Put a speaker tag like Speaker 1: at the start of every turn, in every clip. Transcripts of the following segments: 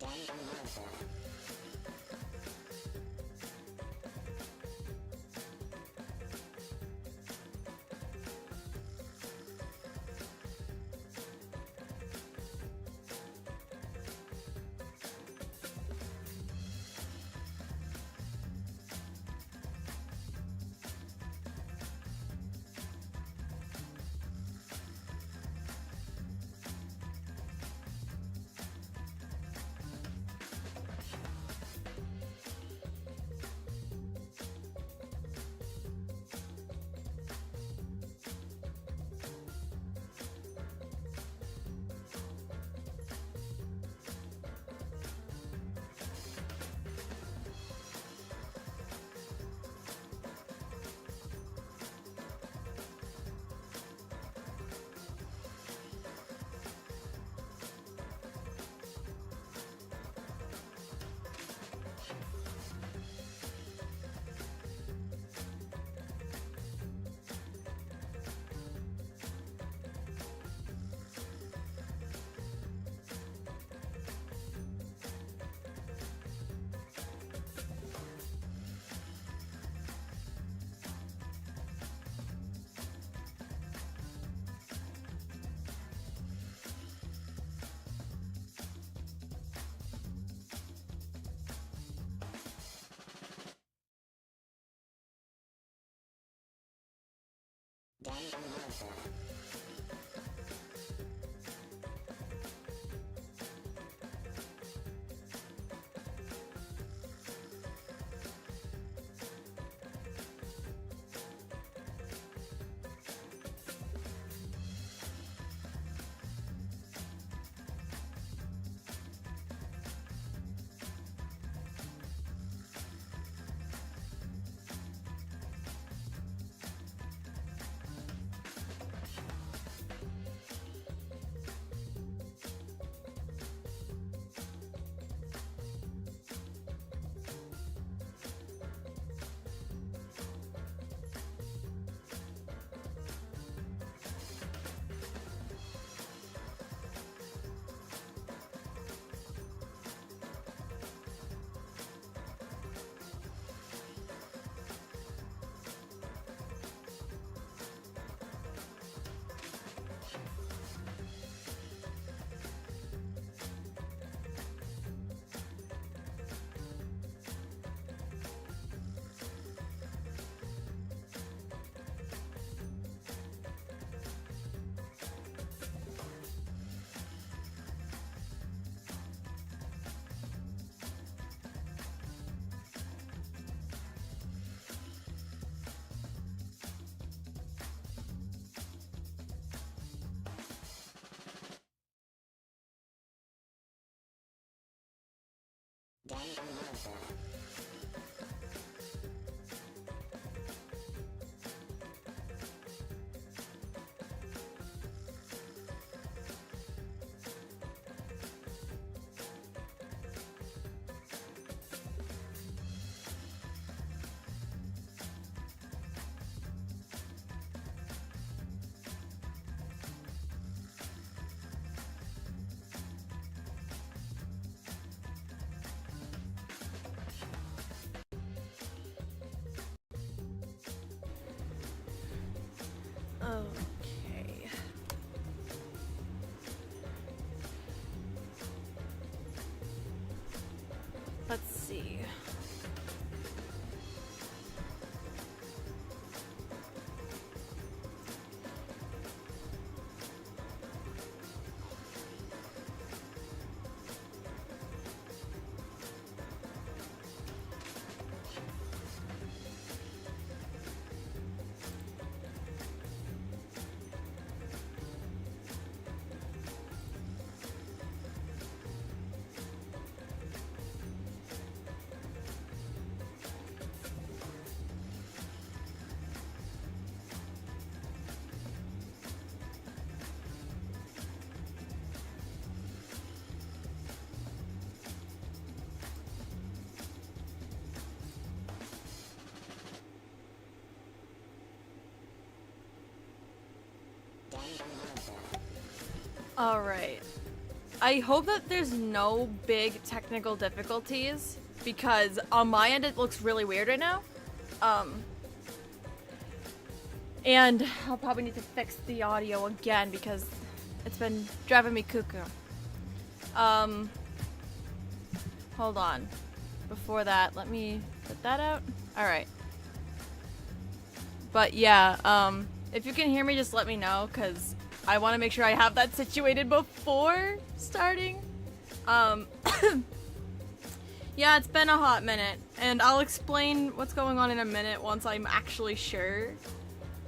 Speaker 1: Danganronpa. Danganronpa. Danganronpa.
Speaker 2: Okay. Let's see. All right. I hope that there's no big technical difficulties, because on my end it looks really weird right now. And I'll probably need to fix the audio again because it's been driving me cuckoo. Hold on. Before that, let me put that out. Alright. But yeah, if you can hear me, just let me know, because I want to make sure I have that situated before starting. Yeah, it's been a hot minute, and I'll explain what's going on in a minute once I'm actually sure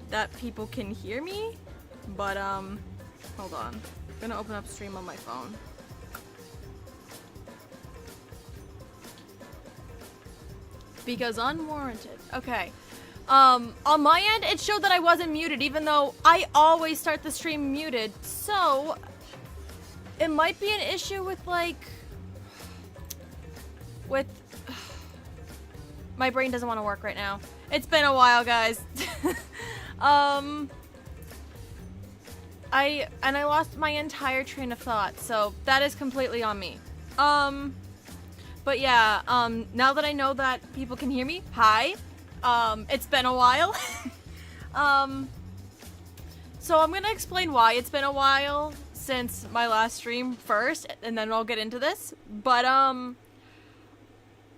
Speaker 2: that people can hear me. But, hold on. I'm gonna open up stream on my phone. Because unwarranted. Okay. On my end, it showed that I wasn't muted, even though I always start the stream muted. So, it might be an issue with, like, my brain doesn't want to work right now. It's been a while, guys. I lost my entire train of thought, so that is completely on me. But yeah, now that I know that people can hear me, hi. It's been a while. So I'm gonna explain why it's been a while since my last stream first, and then I'll get into this. But,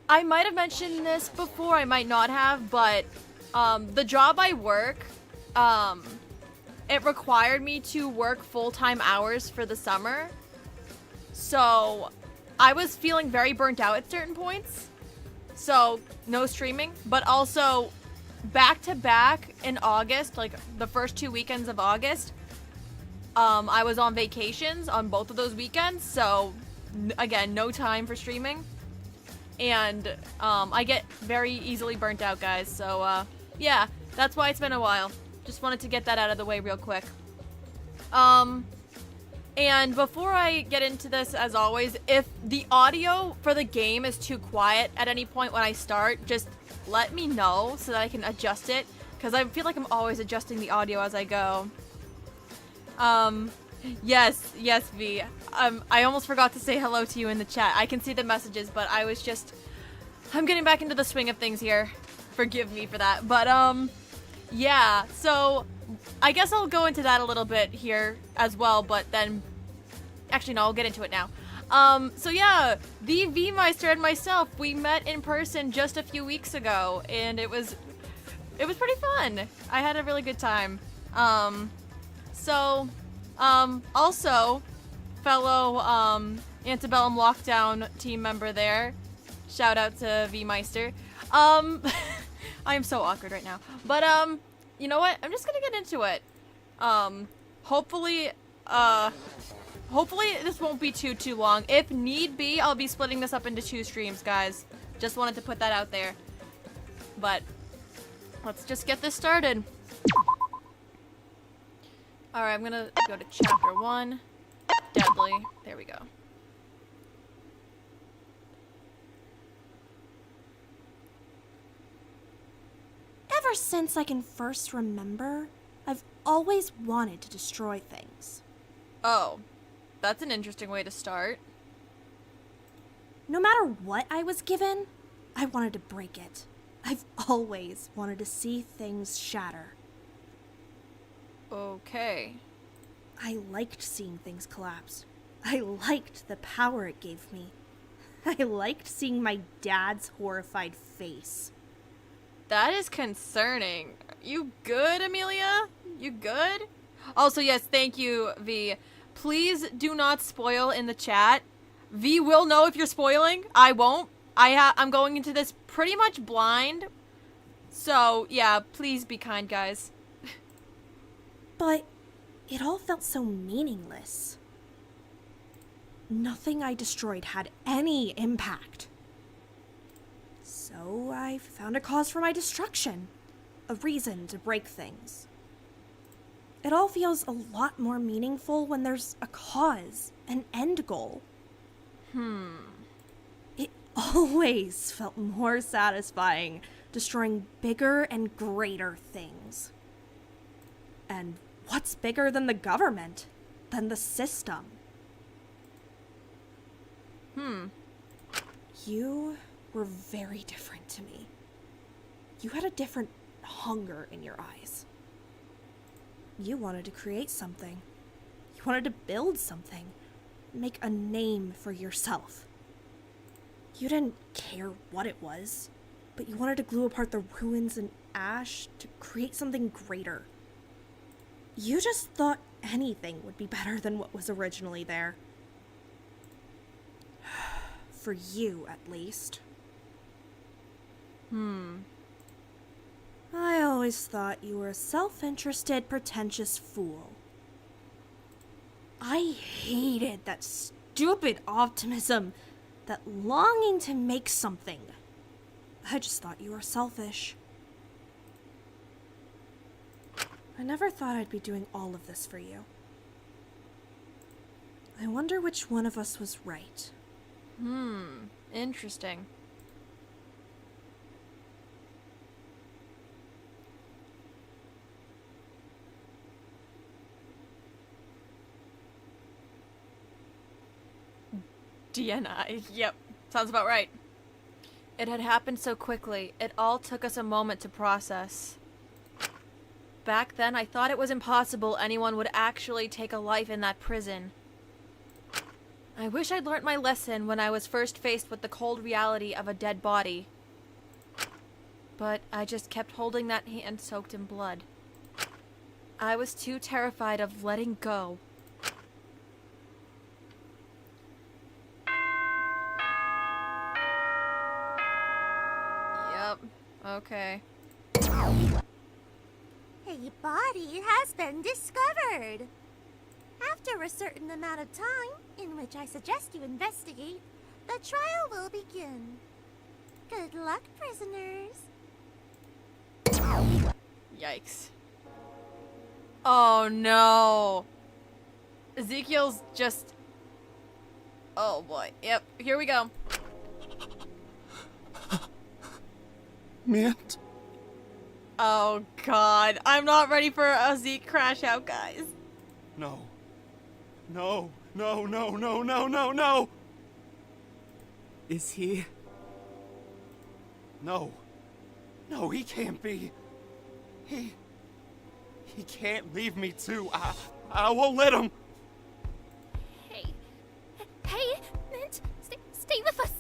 Speaker 2: I might have mentioned this before, I might not have, but, the job I work, it required me to work full-time hours for the summer. So, I was feeling very burnt out at certain points. So, no streaming, but also back-to-back in August, like the first 2 weekends of August, I was on vacations on both of those weekends, so again, no time for streaming. And I get very easily burnt out, guys, so yeah, that's why it's been a while. Just wanted to get that out of the way real quick. And before I get into this, as always, if the audio for the game is too quiet at any point when I start, just let me know so that I can adjust it, because I feel like I'm always adjusting the audio as I go. Yes, V. I almost forgot to say hello to you in the chat. I can see the messages, but I'm getting back into the swing of things here. Forgive me for that. But, yeah, so I guess I'll go into that a little bit here as well, but then, actually no, I'll get into it now. So yeah, the V-Meister and myself, we met in person just a few weeks ago, and it was pretty fun. I had a really good time. Also, fellow, Antebellum Lockdown team member there, shout out to V-Meister. I am so awkward right now, but, you know what? I'm just gonna get into it. Hopefully this won't be too long. If need be, I'll be splitting this up into 2 streams, guys. Just wanted to put that out there. But let's just get this started. Alright, I'm gonna go to chapter 1. Deadly. There we go.
Speaker 3: Ever since I can first remember, I've always wanted to destroy things.
Speaker 2: Oh, that's an interesting way to start.
Speaker 3: No matter what I was given, I wanted to break it. I've always wanted to see things shatter.
Speaker 2: Okay.
Speaker 3: I liked seeing things collapse. I liked the power it gave me. I liked seeing my dad's horrified face.
Speaker 2: That is concerning. You good, Amelia? You good? Also, yes, thank you, V. Please do not spoil in the chat. V will know if you're spoiling. I won't. I'm going into this pretty much blind. So, yeah, please be kind, guys.
Speaker 3: But it all felt so meaningless. Nothing I destroyed had any impact. So I found a cause for my destruction. A reason to break things. It all feels a lot more meaningful when there's a cause, an end goal. It always felt more satisfying destroying bigger and greater things. And what's bigger than the government? Than the system? You were very different to me. You had a different hunger in your eyes. You wanted to create something. You wanted to build something. Make a name for yourself. You didn't care what it was, but you wanted to glue apart the ruins and ash to create something greater. You just thought anything would be better than what was originally there. For you, at least. I always thought you were a self-interested, pretentious fool. I hated that stupid optimism, that longing to make something. I just thought you were selfish. I never thought I'd be doing all of this for you. I wonder which one of us was right.
Speaker 2: Interesting. DNI. Yep. Sounds about right. It had happened so quickly. It all took us a moment to process. Back then, I thought it was impossible anyone would actually take a life in that prison. I wish I'd learnt my lesson when I was first faced with the cold reality of a dead body. But I just kept holding that hand soaked in blood. I was too terrified of letting go. Yep. Okay.
Speaker 4: A body has been discovered. After a certain amount of time, in which I suggest you investigate, the trial will begin. Good luck, prisoners.
Speaker 2: Yikes. Oh no. Ezekiel's just... Oh boy. Yep, here we go.
Speaker 5: Mint?
Speaker 2: Oh god. I'm not ready for a Zeke crash out, guys.
Speaker 5: No. No, no, no, no, no, no, no! Is he? No. No, he can't be. He can't leave me too. I won't let him.
Speaker 4: Hey, Mint, stay with us.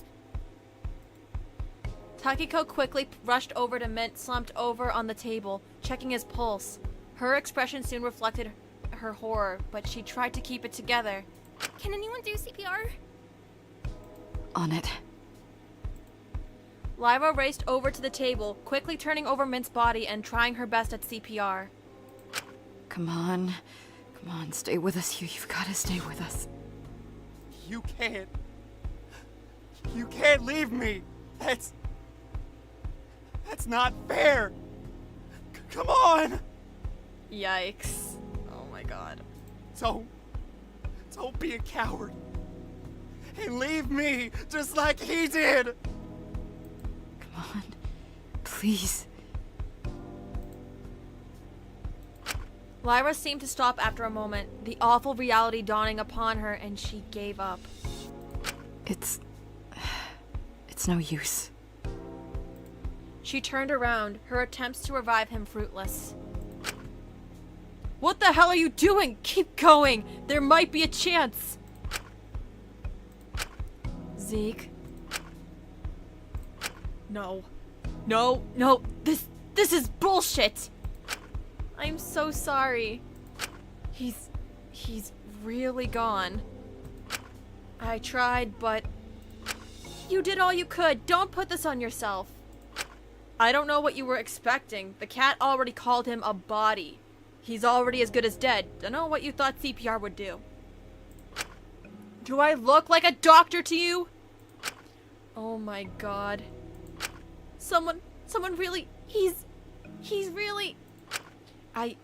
Speaker 2: Takiko quickly rushed over to Mint, slumped over on the table, checking his pulse. Her expression soon reflected her horror, but she tried to keep it together.
Speaker 4: Can anyone do CPR?
Speaker 6: On it.
Speaker 2: Lyra raced over to the table, quickly turning over Mint's body and trying her best at CPR.
Speaker 6: Come on. Come on, stay with us. You've got to stay with us.
Speaker 5: You can't. You can't leave me. That's not fair. Come on.
Speaker 2: Yikes. Oh my god.
Speaker 5: Don't be a coward. And leave me just like he did.
Speaker 6: Come on. Please.
Speaker 2: Lyra seemed to stop after a moment, the awful reality dawning upon her, and she gave up.
Speaker 6: It's no use.
Speaker 2: She turned around, her attempts to revive him fruitless. What the hell are you doing? Keep going! There might be a chance! Zeke? No. No, no, this is bullshit! I'm so sorry. He's really gone. I tried, but... You did all you could. Don't put this on yourself. I don't know what you were expecting. The cat already called him a body. He's already as good as dead. Don't know what you thought CPR would do. Do I look like a doctor to you? Oh my god. Someone really... He's really... I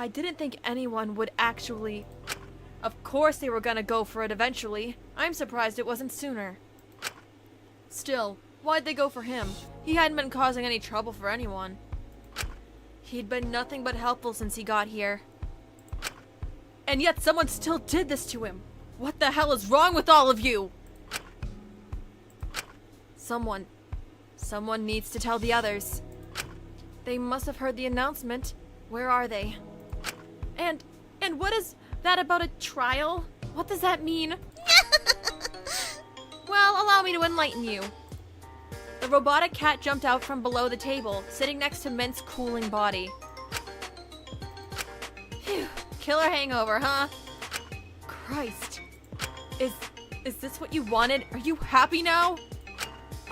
Speaker 2: didn't think anyone would actually... Of course they were gonna go for it eventually. I'm surprised it wasn't sooner. Still, why'd they go for him? He hadn't been causing any trouble for anyone. He'd been nothing but helpful since he got here. And yet someone still did this to him. What the hell is wrong with all of you? Someone needs to tell the others. They must have heard the announcement. Where are they? And what is that about a trial? What does that mean? Well, allow me to enlighten you. The robotic cat jumped out from below the table, sitting next to Mint's cooling body. Phew, killer hangover, huh? Christ. Is this what you wanted? Are you happy now?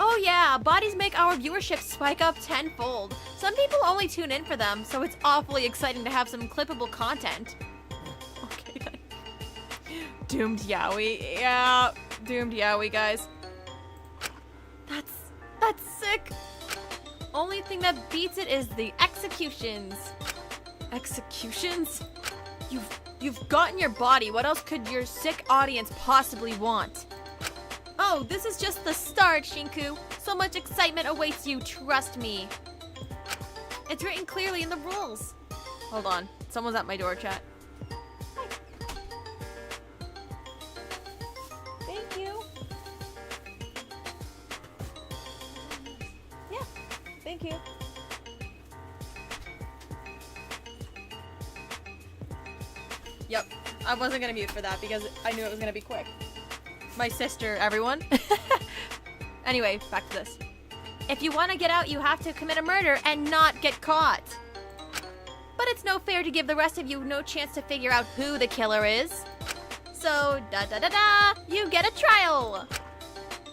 Speaker 2: Oh yeah, bodies make our viewership spike up tenfold. Some people only tune in for them, so it's awfully exciting to have some clippable content. Okay then. Doomed Yowie. Yeah, doomed Yowie, guys. That's sick. Only thing that beats it is the executions. Executions? You've gotten your body. What else could your sick audience possibly want? Oh, this is just the start, Shinku. So much excitement awaits you, trust me. It's written clearly in the rules. Hold on. Someone's at my door, chat. Hi. Thank you. Yeah, thank you. Yep, I wasn't gonna mute for that because I knew it was gonna be quick. My sister, everyone. Anyway, back to this. If you want to get out, you have to commit a murder and not get caught. But it's no fair to give the rest of you no chance to figure out who the killer is. So, you get a trial.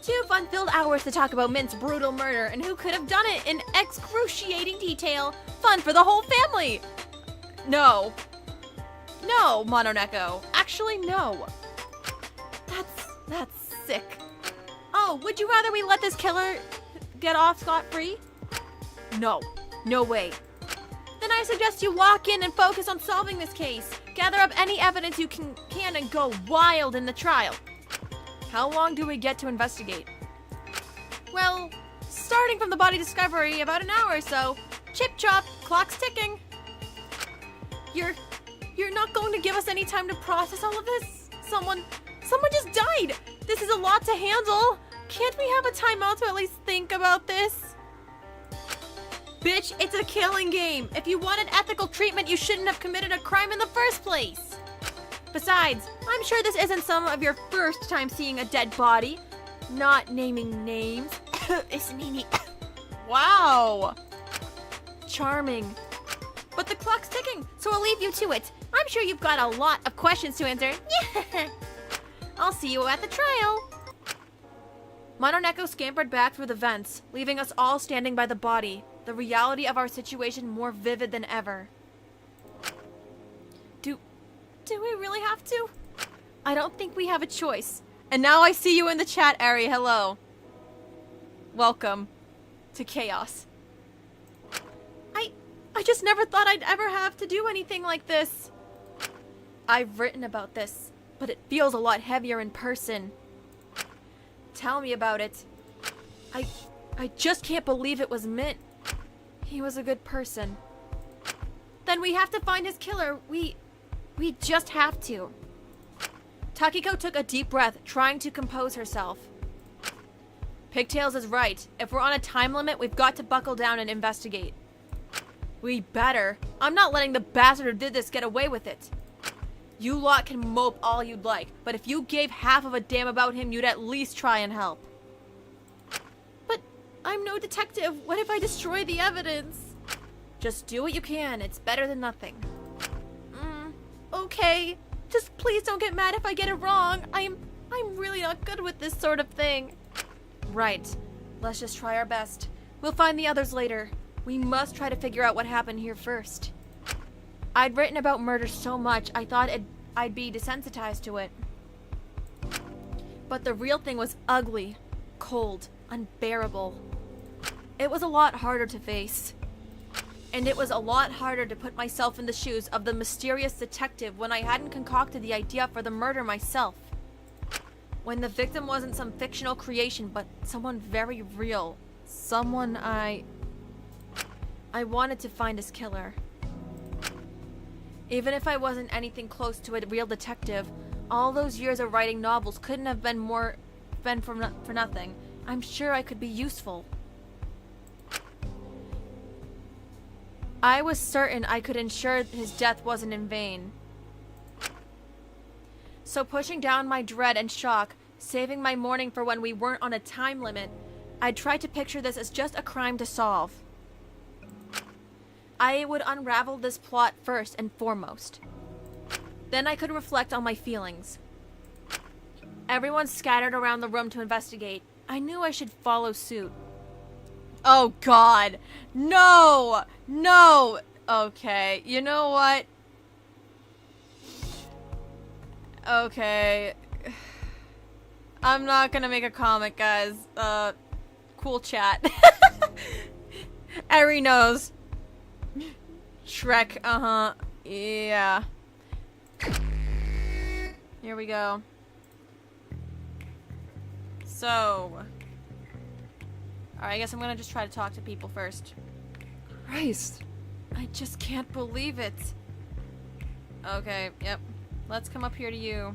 Speaker 2: 2 fun-filled hours to talk about Mint's brutal murder and who could have done it in excruciating detail. Fun for the whole family. No, Mononeko. Actually, no. That's sick. Oh, would you rather we let this killer get off scot-free? No way. Then I suggest you walk in and focus on solving this case. Gather up any evidence you can and go wild in the trial. How long do we get to investigate? Well, starting from the body discovery, about an hour or so. Chip chop, clock's ticking. You're not going to give us any time to process all of this? Someone just died! This is a lot to handle! Can't we have a timeout to at least think about this? Bitch, it's a killing game! If you wanted ethical treatment, you shouldn't have committed a crime in the first place! Besides, I'm sure this isn't some of your first time seeing a dead body. Not naming names. It's Mimi. Wow! Charming. But the clock's ticking, so I'll leave you to it. I'm sure you've got a lot of questions to answer. Yeah. I'll see you at the trial. Mononeko scampered back through the vents, leaving us all standing by the body, the reality of our situation more vivid than ever. Do we really have to? I don't think we have a choice. And now I see you in the chat area. Hello. Welcome to chaos. I just never thought I'd ever have to do anything like this. I've written about this, but it feels a lot heavier in person. Tell me about it. I just can't believe it was Mint. He was a good person. Then we have to find his killer. We just have to. Takiko took a deep breath, trying to compose herself. Pigtails is right. If we're on a time limit, we've got to buckle down and investigate. We better. I'm not letting the bastard who did this get away with it. You lot can mope all you'd like, but if you gave half of a damn about him, you'd at least try and help. But I'm no detective. What if I destroy the evidence? Just do what you can. It's better than nothing. Okay. Just please don't get mad if I get it wrong. I'm really not good with this sort of thing. Right. Let's just try our best. We'll find the others later. We must try to figure out what happened here first. I'd written about murder so much, I thought I'd be desensitized to it. But the real thing was ugly, cold, unbearable. It was a lot harder to face. And it was a lot harder to put myself in the shoes of the mysterious detective when I hadn't concocted the idea for the murder myself. When the victim wasn't some fictional creation, but someone very real. Someone I wanted to find his killer. Even if I wasn't anything close to a real detective, all those years of writing novels couldn't have been for nothing. I'm sure I could be useful. I was certain I could ensure his death wasn't in vain. So pushing down my dread and shock, saving my mourning for when we weren't on a time limit, I tried to picture this as just a crime to solve. I would unravel this plot first and foremost. Then I could reflect on my feelings. Everyone scattered around the room to investigate. I knew I should follow suit. Oh God, no, no. Okay, you know what? Okay. I'm not gonna make a comment, guys. Cool chat. Eri knows. Shrek, uh-huh. Yeah. Here we go. So. Alright, I guess I'm gonna just try to talk to people first.
Speaker 6: Christ.
Speaker 2: I just can't believe it. Okay, yep. Let's come up here to you.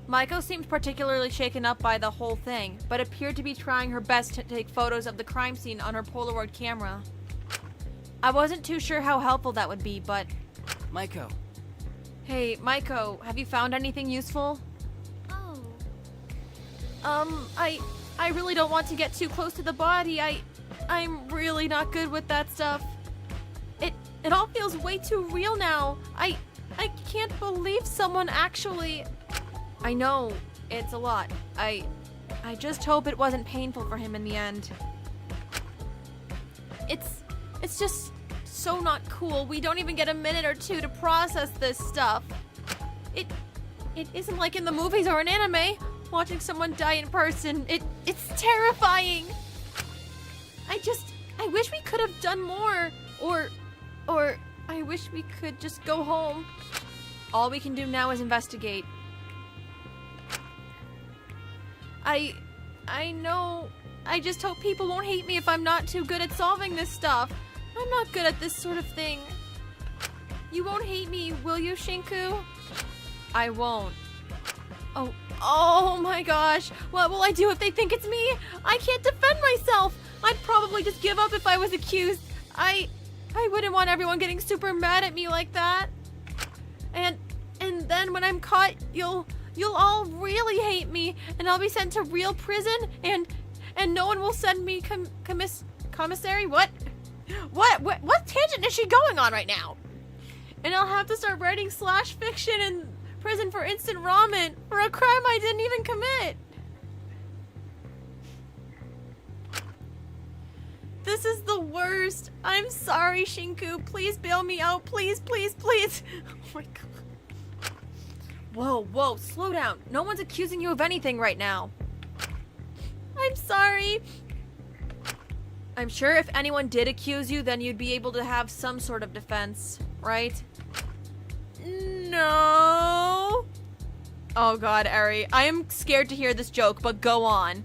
Speaker 2: Maiko seemed particularly shaken up by the whole thing, but appeared to be trying her best to take photos of the crime scene on her Polaroid camera. I wasn't too sure how helpful that would be, but...
Speaker 7: Maiko.
Speaker 2: Hey, Maiko, have you found anything useful?
Speaker 4: Oh,
Speaker 2: I really don't want to get too close to the body. I'm really not good with that stuff. It all feels way too real now. I can't believe someone actually... I know, it's a lot. I just hope it wasn't painful for him in the end. It's just so not cool. We don't even get a minute or two to process this stuff. It isn't like in the movies or in anime. Watching someone die in person, it's terrifying. I wish we could have done more, or I wish we could just go home. All we can do now is investigate. I know. I just hope people won't hate me if I'm not too good at solving this stuff. I'm not good at this sort of thing. You won't hate me, will you, Shinku? I won't. Oh my gosh. What will I do if they think it's me? I can't defend myself. I'd probably just give up if I was accused. I wouldn't want everyone getting super mad at me like that. And then when I'm caught, you'll all really hate me, and I'll be sent to real prison, and no one will send me commissary. What tangent is she going on right now? And I'll have to start writing slash fiction in prison for instant ramen for a crime I didn't even commit. This is the worst. I'm sorry, Shinku. Please bail me out. Please, please, please. Oh my god. Whoa, slow down. No one's accusing you of anything right now. I'm sorry. I'm sure if anyone did accuse you, then you'd be able to have some sort of defense, right? No. Oh god, Eri. I am scared to hear this joke, but go on.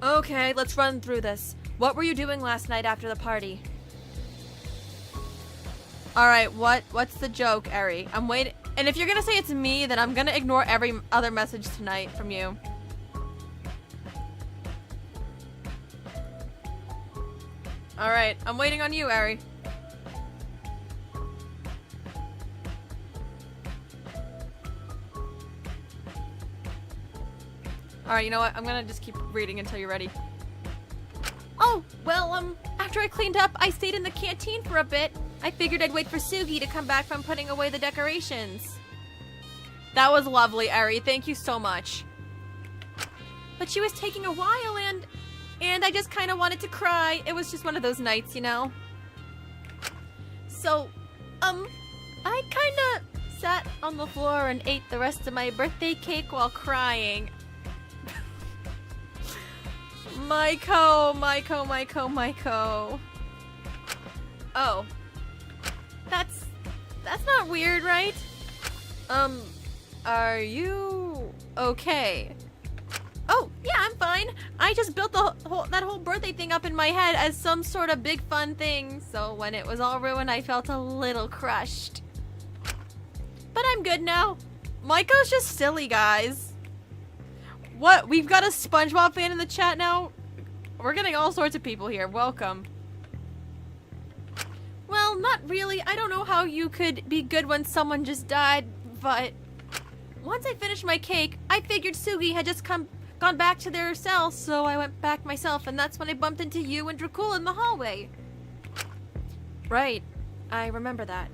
Speaker 2: Okay, let's run through this. What were you doing last night after the party? Alright, what's the joke, Eri? I'm waiting. And if you're gonna say it's me, then I'm gonna ignore every other message tonight from you. Alright, I'm waiting on you, Eri. Alright, you know what? I'm gonna just keep reading until you're ready. Oh, well, after I cleaned up, I stayed in the canteen for a bit. I figured I'd wait for Sugi to come back from putting away the decorations. That was lovely, Eri. Thank you so much. But she was taking a while, and I just kind of wanted to cry. It was just one of those nights, you know? So, I kind of sat on the floor and ate the rest of my birthday cake while crying. Maiko. Oh. That's not weird, right? Are you okay? Oh, yeah, I'm fine. I just built that whole birthday thing up in my head as some sort of big fun thing, so when it was all ruined, I felt a little crushed. But I'm good now. Maiko's just silly, guys. What? We've got a SpongeBob fan in the chat now? We're getting all sorts of people here. Welcome. Well, not really. I don't know how you could be good when someone just died, but once I finished my cake, I figured Sugi had just gone back to their cell, so I went back myself, and that's when I bumped into you and Dracula in the hallway. Right. I remember that.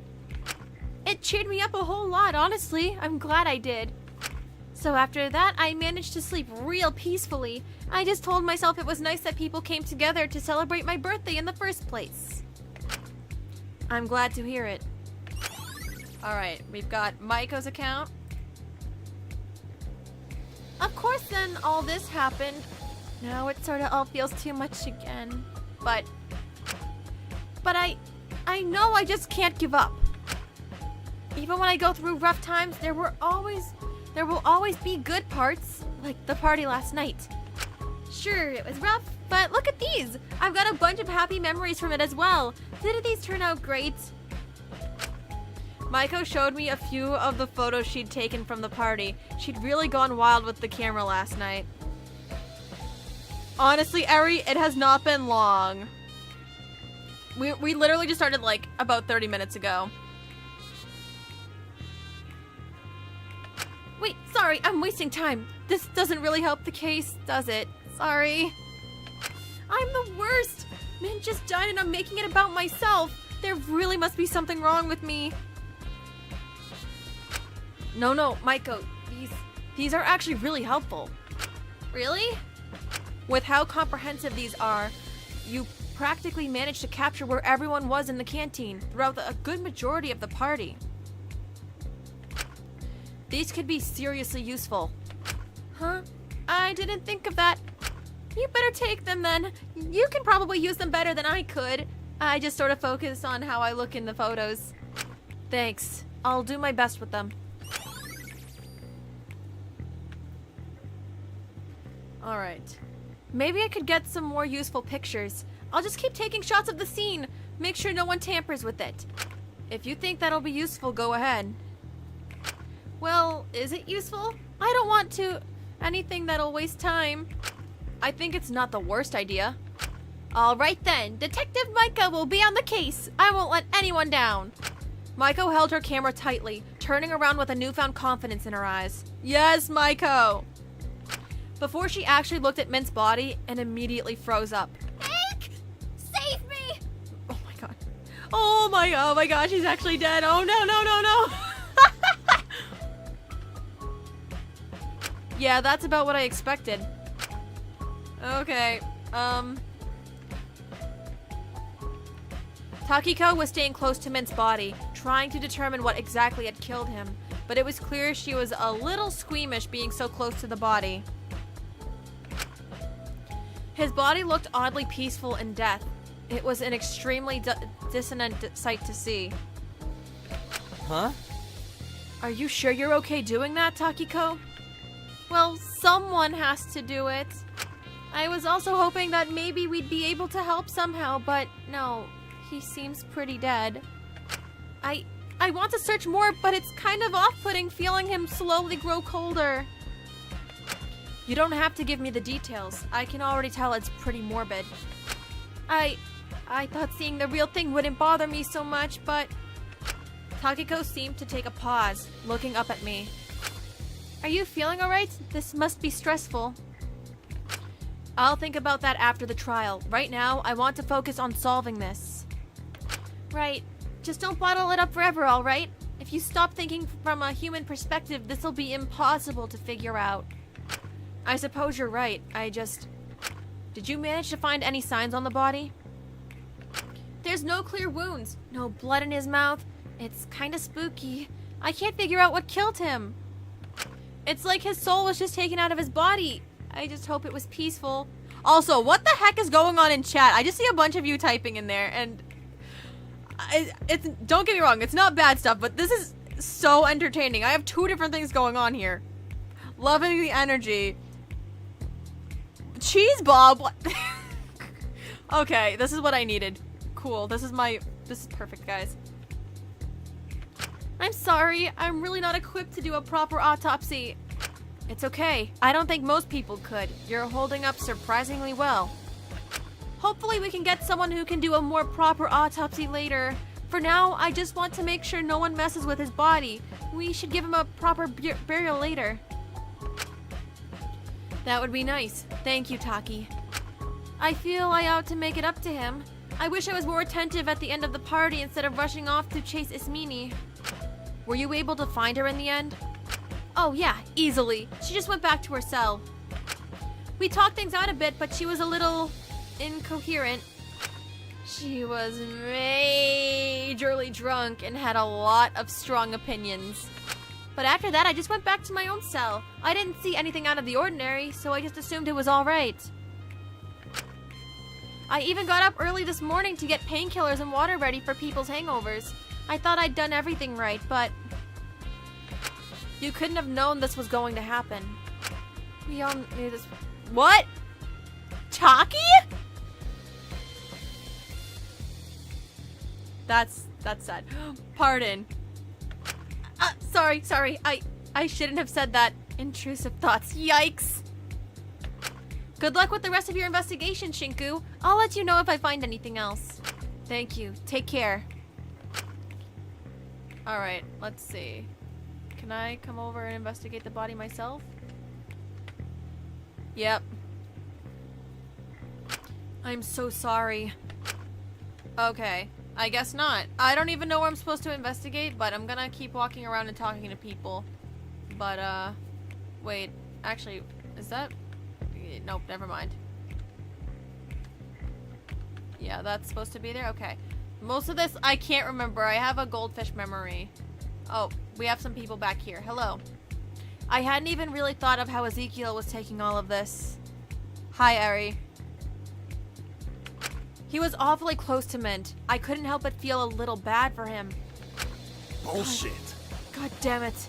Speaker 2: It cheered me up a whole lot, honestly. I'm glad I did. So after that, I managed to sleep real peacefully. I just told myself it was nice that people came together to celebrate my birthday in the first place. I'm glad to hear it. Alright, we've got Maiko's account. Of course then, all this happened. Now it sort of all feels too much again. But I know I just can't give up. Even when I go through rough times, there will always be good parts, like the party last night. Sure, it was rough, but look at these! I've got a bunch of happy memories from it as well. Didn't these turn out great? Maiko showed me a few of the photos she'd taken from the party. She'd really gone wild with the camera last night. Honestly, Eri, it has not been long. We literally just started like about 30 minutes ago. Wait, sorry, I'm wasting time. This doesn't really help the case, does it? Sorry. I'm the worst. Min just died and I'm making it about myself. There really must be something wrong with me. No, Maiko, these are actually really helpful. Really? With how comprehensive these are, you practically managed to capture where everyone was in the canteen throughout a good majority of the party. These could be seriously useful. Huh? I didn't think of that. You better take them then. You can probably use them better than I could. I just sort of focus on how I look in the photos. Thanks. I'll do my best with them. Alright. Maybe I could get some more useful pictures. I'll just keep taking shots of the scene. Make sure no one tampers with it. If you think that'll be useful, go ahead. Well, is it useful? I don't want to... anything that'll waste time. I think it's not the worst idea. Alright then, Detective Maiko will be on the case. I won't let anyone down. Maiko held her camera tightly, turning around with a newfound confidence in her eyes. Yes, Maiko! Before she actually looked at Mint's body and immediately froze up.
Speaker 4: Hank! Save me!
Speaker 2: Oh my god. Oh my god, she's actually dead. Oh no. Yeah, that's about what I expected. Okay, Takiko was staying close to Mint's body, trying to determine what exactly had killed him, but it was clear she was a little squeamish being so close to the body. His body looked oddly peaceful in death. It was an extremely dissonant sight to see.
Speaker 5: Huh?
Speaker 2: Are you sure you're okay doing that, Takiko? Well, someone has to do it. I was also hoping that maybe we'd be able to help somehow, but no, he seems pretty dead. I want to search more, but it's kind of off-putting feeling him slowly grow colder. You don't have to give me the details. I can already tell it's pretty morbid. I thought seeing the real thing wouldn't bother me so much, but... Takiko seemed to take a pause, looking up at me. Are you feeling alright? This must be stressful. I'll think about that after the trial. Right now, I want to focus on solving this. Right. Just don't bottle it up forever, alright? If you stop thinking from a human perspective, this'll be impossible to figure out. I suppose you're right. Did you manage to find any signs on the body? There's no clear wounds, no blood in his mouth. It's kinda spooky. I can't figure out what killed him. It's like his soul was just taken out of his body. I just hope it was peaceful. Also, what the heck is going on in chat? I just see a bunch of you typing in there, and... don't get me wrong, it's not bad stuff, but this is so entertaining. I have two different things going on here. Loving the energy. Cheese Bob! What? Okay, this is what I needed. Cool, this is perfect, guys. I'm sorry, I'm really not equipped to do a proper autopsy. It's okay. I don't think most people could. You're holding up surprisingly well. Hopefully we can get someone who can do a more proper autopsy later. For now, I just want to make sure no one messes with his body. We should give him a proper burial later. That would be nice. Thank you, Taki. I feel I ought to make it up to him. I wish I was more attentive at the end of the party instead of rushing off to chase Ismini. Were you able to find her in the end? Oh yeah, easily. She just went back to her cell. We talked things out a bit, but she was a little incoherent. She was majorly drunk and had a lot of strong opinions. But after that, I just went back to my own cell. I didn't see anything out of the ordinary, so I just assumed it was all right. I even got up early this morning to get painkillers and water ready for people's hangovers. I thought I'd done everything right, but you couldn't have known this was going to happen. We all knew this. What? Taki? That's sad. Pardon. Sorry. I shouldn't have said that. Intrusive thoughts. Yikes. Good luck with the rest of your investigation, Shinku. I'll let you know if I find anything else. Thank you. Take care. Alright, let's see. Can I come over and investigate the body myself? Yep. I'm so sorry. Okay. I guess not. I don't even know where I'm supposed to investigate, but I'm gonna keep walking around and talking to people. But, wait. Actually, is that... Nope, never mind. Yeah, that's supposed to be there? Okay. Most of this, I can't remember. I have a goldfish memory. Oh, we have some people back here. Hello. I hadn't even really thought of how Ezekiel was taking all of this. Hi, Eri. He was awfully close to Mint. I couldn't help but feel a little bad for him.
Speaker 5: Bullshit.
Speaker 2: God damn it.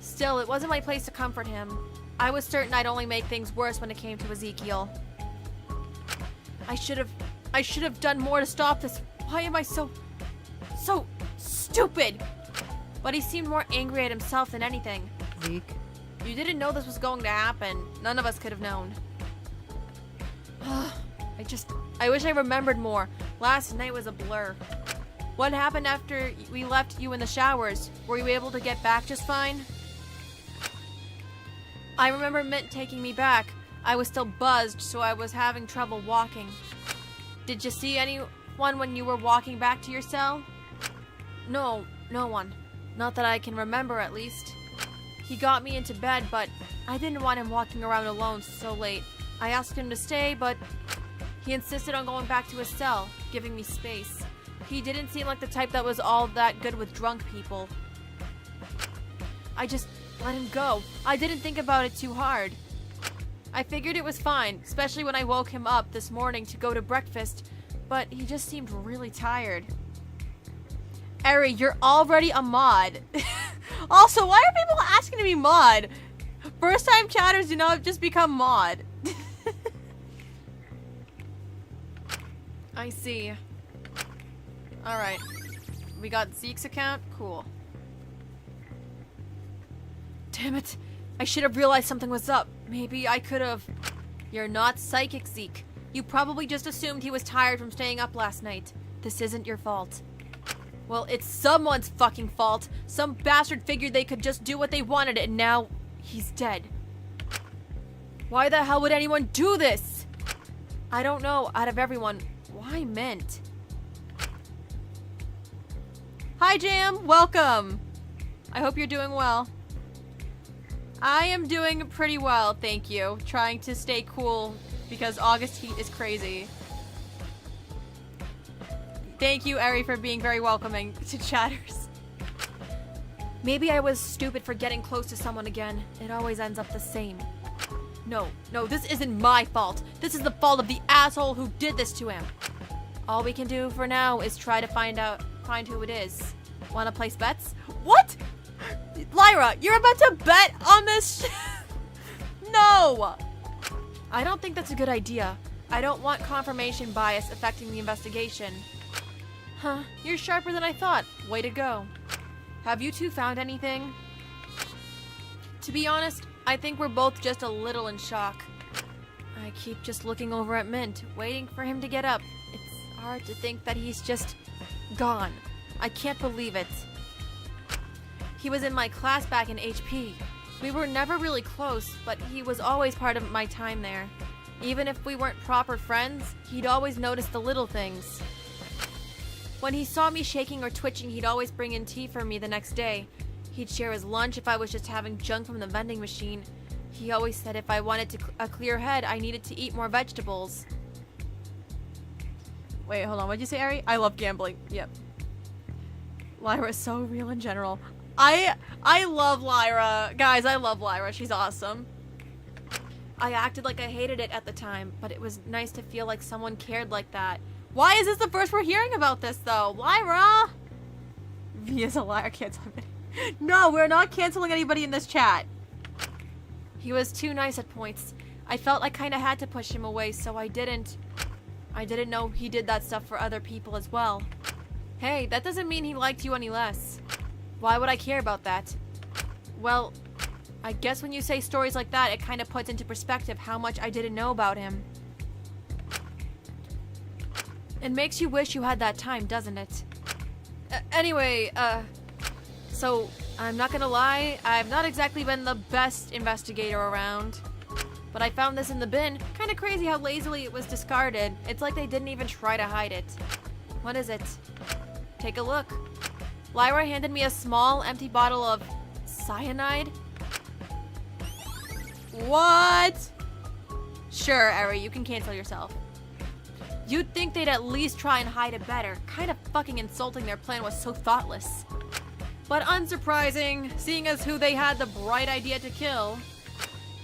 Speaker 2: Still, it wasn't my place to comfort him. I was certain I'd only make things worse when it came to Ezekiel. I should have done more to stop this. Why am I so stupid? But he seemed more angry at himself than anything.
Speaker 6: Zeke?
Speaker 2: You didn't know this was going to happen. None of us could have known. I wish I remembered more. Last night was a blur. What happened after we left you in the showers? Were you able to get back just fine? I remember Mint taking me back. I was still buzzed, so I was having trouble walking. Did you see anyone when you were walking back to your cell? No one. Not that I can remember, at least. He got me into bed, but I didn't want him walking around alone so late. I asked him to stay, but he insisted on going back to his cell, giving me space. He didn't seem like the type that was all that good with drunk people. I just let him go. I didn't think about it too hard. I figured it was fine, especially when I woke him up this morning to go to breakfast, but he just seemed really tired. Eri, you're already a mod. Also, why are people asking to be mod? First-time chatters do not just become mod. I see. Alright. We got Zeke's account? Cool. Damn it. I should have realized something was up. Maybe I could have... You're not psychic, Zeke. You probably just assumed he was tired from staying up last night. This isn't your fault. Well, it's someone's fucking fault. Some bastard figured they could just do what they wanted and now he's dead. Why the hell would anyone do this? I don't know. Out of everyone, why Mint? Hi, Jam. Welcome. I hope you're doing well. I am doing pretty well, thank you. Trying to stay cool because August heat is crazy. Thank you, Eri, for being very welcoming to chatters. Maybe I was stupid for getting close to someone again. It always ends up the same. No, this isn't my fault. This is the fault of the asshole who did this to him. All we can do for now is try to find who it is. Wanna place bets? What? Lyra, you're about to bet on this No! I don't think that's a good idea. I don't want confirmation bias affecting the investigation. Huh, you're sharper than I thought. Way to go. Have you two found anything? To be honest, I think we're both just a little in shock. I keep just looking over at Mint, waiting for him to get up. It's hard to think that he's just gone. I can't believe it. He was in my class back in HP. We were never really close, but he was always part of my time there. Even if we weren't proper friends, he'd always notice the little things. When he saw me shaking or twitching, he'd always bring in tea for me the next day. He'd share his lunch if I was just having junk from the vending machine. He always said if I wanted a clear head, I needed to eat more vegetables. Wait, hold on. What'd you say, Ari? I love gambling. Yep. Lyra is so real in general. I love Lyra. Guys, I love Lyra. She's awesome. I acted like I hated it at the time, but it was nice to feel like someone cared like that. Why is this the first we're hearing about this, though? Lyra! V is a liar. Cancel everybody. No, we're not canceling anybody in this chat. He was too nice at points. I felt I kind of had to push him away, so I didn't. I didn't know he did that stuff for other people as well. Hey, that doesn't mean he liked you any less. Why would I care about that? Well, I guess when you say stories like that, it kind of puts into perspective how much I didn't know about him. It makes you wish you had that time, doesn't it? Anyway, so I'm not gonna lie, I've not exactly been the best investigator around. But I found this in the bin. Kind of crazy how lazily it was discarded. It's like they didn't even try to hide it. What is it? Take a look. Lyra handed me a small, empty bottle of cyanide. What? Sure, Eri, you can cancel yourself. You'd think they'd at least try and hide it better. Kind of fucking insulting their plan was so thoughtless. But unsurprising, seeing as who they had the bright idea to kill.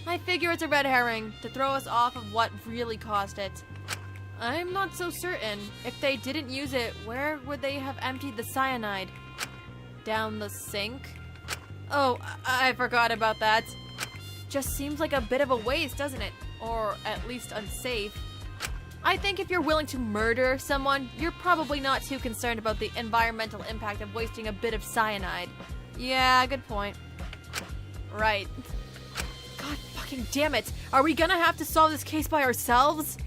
Speaker 2: I figure it's a red herring, to throw us off of what really caused it. I'm not so certain. If they didn't use it, where would they have emptied the cyanide? Down the sink? Oh, I forgot about that. Just seems like a bit of a waste, doesn't it? Or at least unsafe. I think if you're willing to murder someone, you're probably not too concerned about the environmental impact of wasting a bit of cyanide. Yeah, good point. Right. God fucking damn it. Are we gonna have to solve this case by ourselves?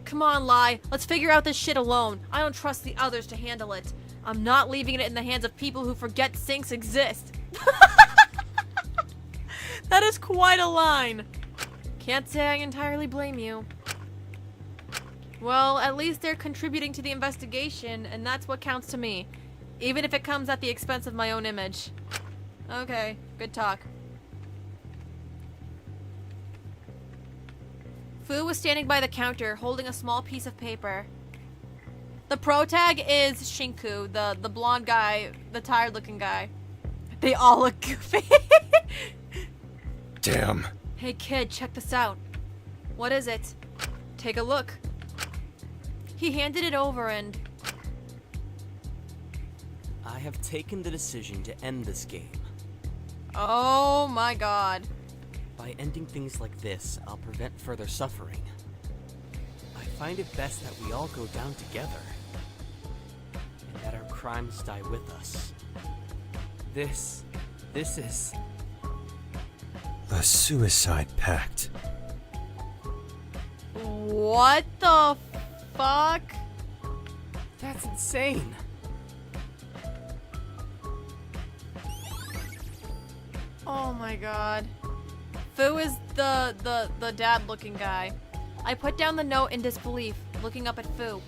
Speaker 2: Come on, Lai. Let's figure out this shit alone. I don't trust the others to handle it. I'm not leaving it in the hands of people who forget sinks exist. That is quite a line. Can't say I entirely blame you. Well, at least they're contributing to the investigation, and that's what counts to me. Even if it comes at the expense of my own image. Okay, good talk. Fu was standing by the counter, holding a small piece of paper. The pro tag is Shinku, the blonde guy, the tired-looking guy. They all look goofy.
Speaker 5: Damn.
Speaker 2: Hey kid, check this out. What is it? Take a look. He handed it over and...
Speaker 7: I have taken the decision to end this game.
Speaker 2: Oh my god.
Speaker 7: By ending things like this, I'll prevent further suffering. I find it best that we all go down together. And that our crimes die with us. This is...
Speaker 8: A suicide pact.
Speaker 2: What the fuck?
Speaker 7: That's insane.
Speaker 2: Oh my god. Fu is the dad-looking guy. I put down the note in disbelief, looking up at Fu.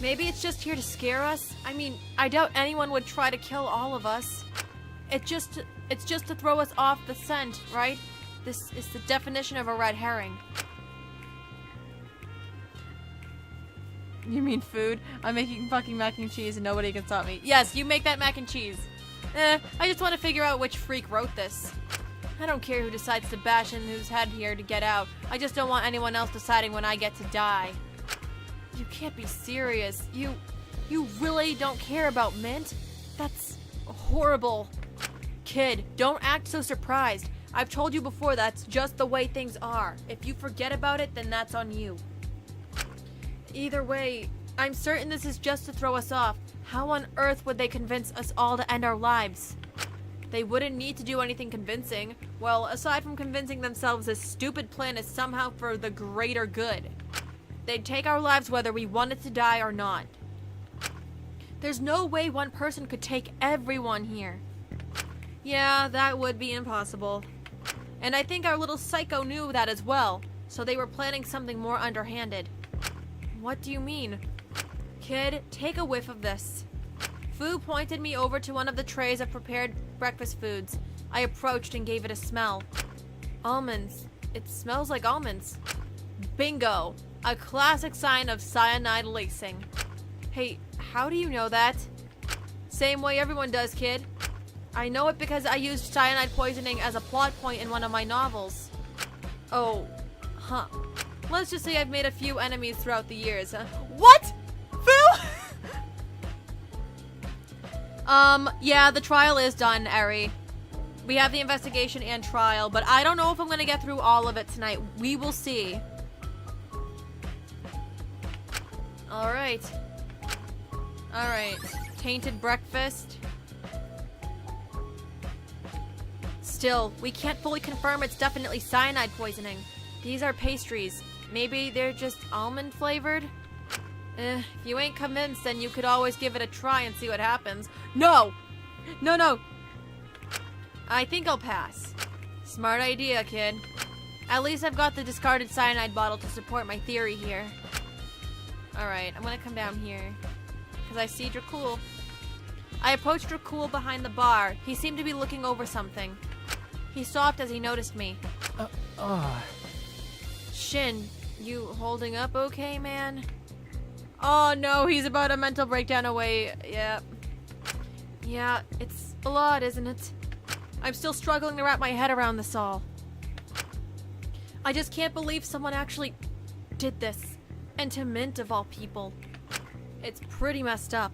Speaker 2: Maybe it's just here to scare us? I mean, I doubt anyone would try to kill all of us. It's just to throw us off the scent, right? This is the definition of a red herring. You mean food? I'm making fucking mac and cheese and nobody can stop me. Yes, you make that mac and cheese. I just want to figure out which freak wrote this. I don't care who decides to bash in whose head here to get out. I just don't want anyone else deciding when I get to die. You can't be serious. You really don't care about Mint? That's horrible. Kid, don't act so surprised. I've told you before that's just the way things are. If you forget about it, then that's on you. Either way, I'm certain this is just to throw us off. How on earth would they convince us all to end our lives? They wouldn't need to do anything convincing. Well, aside from convincing themselves this stupid plan is somehow for the greater good. They'd take our lives whether we wanted to die or not. There's no way one person could take everyone here. Yeah, that would be impossible. And I think our little psycho knew that as well, so they were planning something more underhanded. What do you mean? Kid, take a whiff of this. Fu pointed me over to one of the trays of prepared breakfast foods. I approached and gave it a smell. Almonds. It smells like almonds. Bingo! A classic sign of cyanide lacing. Hey, how do you know that? Same way everyone does, kid. I know it because I used cyanide poisoning as a plot point in one of my novels. Oh, huh. Let's just say I've made a few enemies throughout the years. What? Fu? Yeah, the trial is done, Eri. We have the investigation and trial, but I don't know if I'm gonna get through all of it tonight. We will see. Alright. Alright. Tainted breakfast. Still, we can't fully confirm it's definitely cyanide poisoning. These are pastries. Maybe they're just almond flavored? If you ain't convinced, then you could always give it a try and see what happens. No! No, no! I think I'll pass. Smart idea, kid. At least I've got the discarded cyanide bottle to support my theory here. Alright, I'm gonna come down here. Because I see Dracul. I approached Dracul behind the bar. He seemed to be looking over something. He stopped as he noticed me. Shin, you holding up okay, man? Oh no, he's about a mental breakdown away. Yeah. Yeah, it's a lot, isn't it? I'm still struggling to wrap my head around this all. I just can't believe someone actually did this. And to Mint of all people. It's pretty messed up.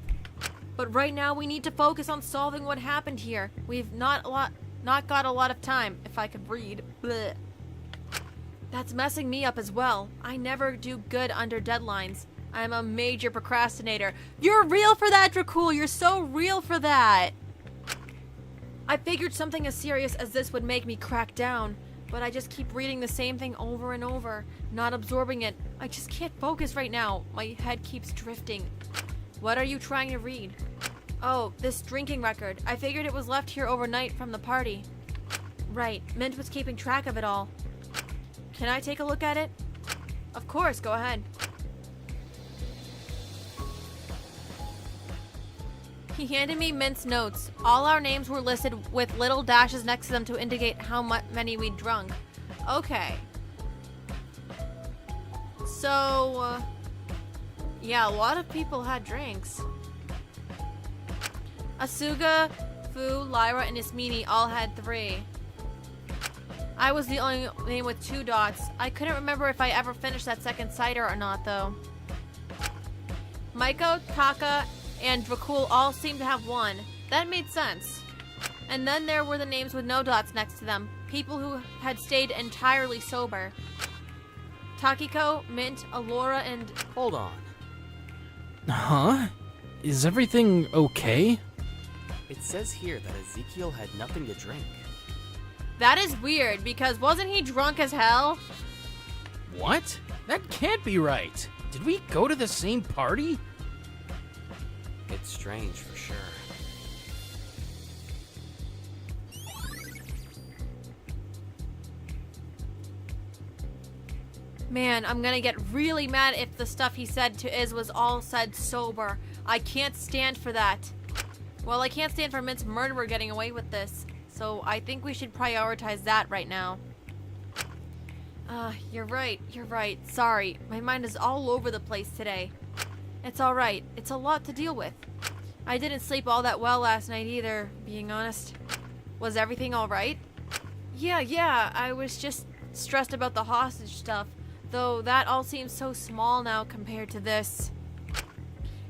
Speaker 2: But right now we need to focus on solving what happened here. We've not got a lot of time, if I could read. Blech. That's messing me up as well. I never do good under deadlines. I'm a major procrastinator. You're real for that, Dracul. You're so real for that. I figured something as serious as this would make me crack down, but I just keep reading the same thing over and over, not absorbing it. I just can't focus right now. My head keeps drifting. What are you trying to read? Oh, this drinking record. I figured it was left here overnight from the party. Right, Mint was keeping track of it all. Can I take a look at it? Of course, go ahead. He handed me Mint's notes. All our names were listed with little dashes next to them to indicate how many we'd drunk. Okay. So, yeah, a lot of people had drinks. Asuga, Fu, Lyra, and Ismini all had 3. I was the only name with 2 dots. I couldn't remember if I ever finished that second cider or not, though. Maiko, Taka, and Dracul all seemed to have 1. That made sense. And then there were the names with no dots next to them. People who had stayed entirely sober. Takiko, Mint, Alora, and...
Speaker 7: Hold on.
Speaker 9: Huh? Is everything okay?
Speaker 7: It says here that Ezekiel had nothing to drink.
Speaker 2: That is weird, because wasn't he drunk as hell?
Speaker 9: What? That can't be right. Did we go to the same party?
Speaker 7: It's strange for sure.
Speaker 2: Man, I'm gonna get really mad if the stuff he said to Iz was all said sober. I can't stand for that. Well, I can't stand for Mint's murderer getting away with this. So I think we should prioritize that right now. You're right. Sorry, my mind is all over the place today. It's alright. It's a lot to deal with. I didn't sleep all that well last night either, being honest. Was everything alright? Yeah, I was just stressed about the hostage stuff, though that all seems so small now compared to this.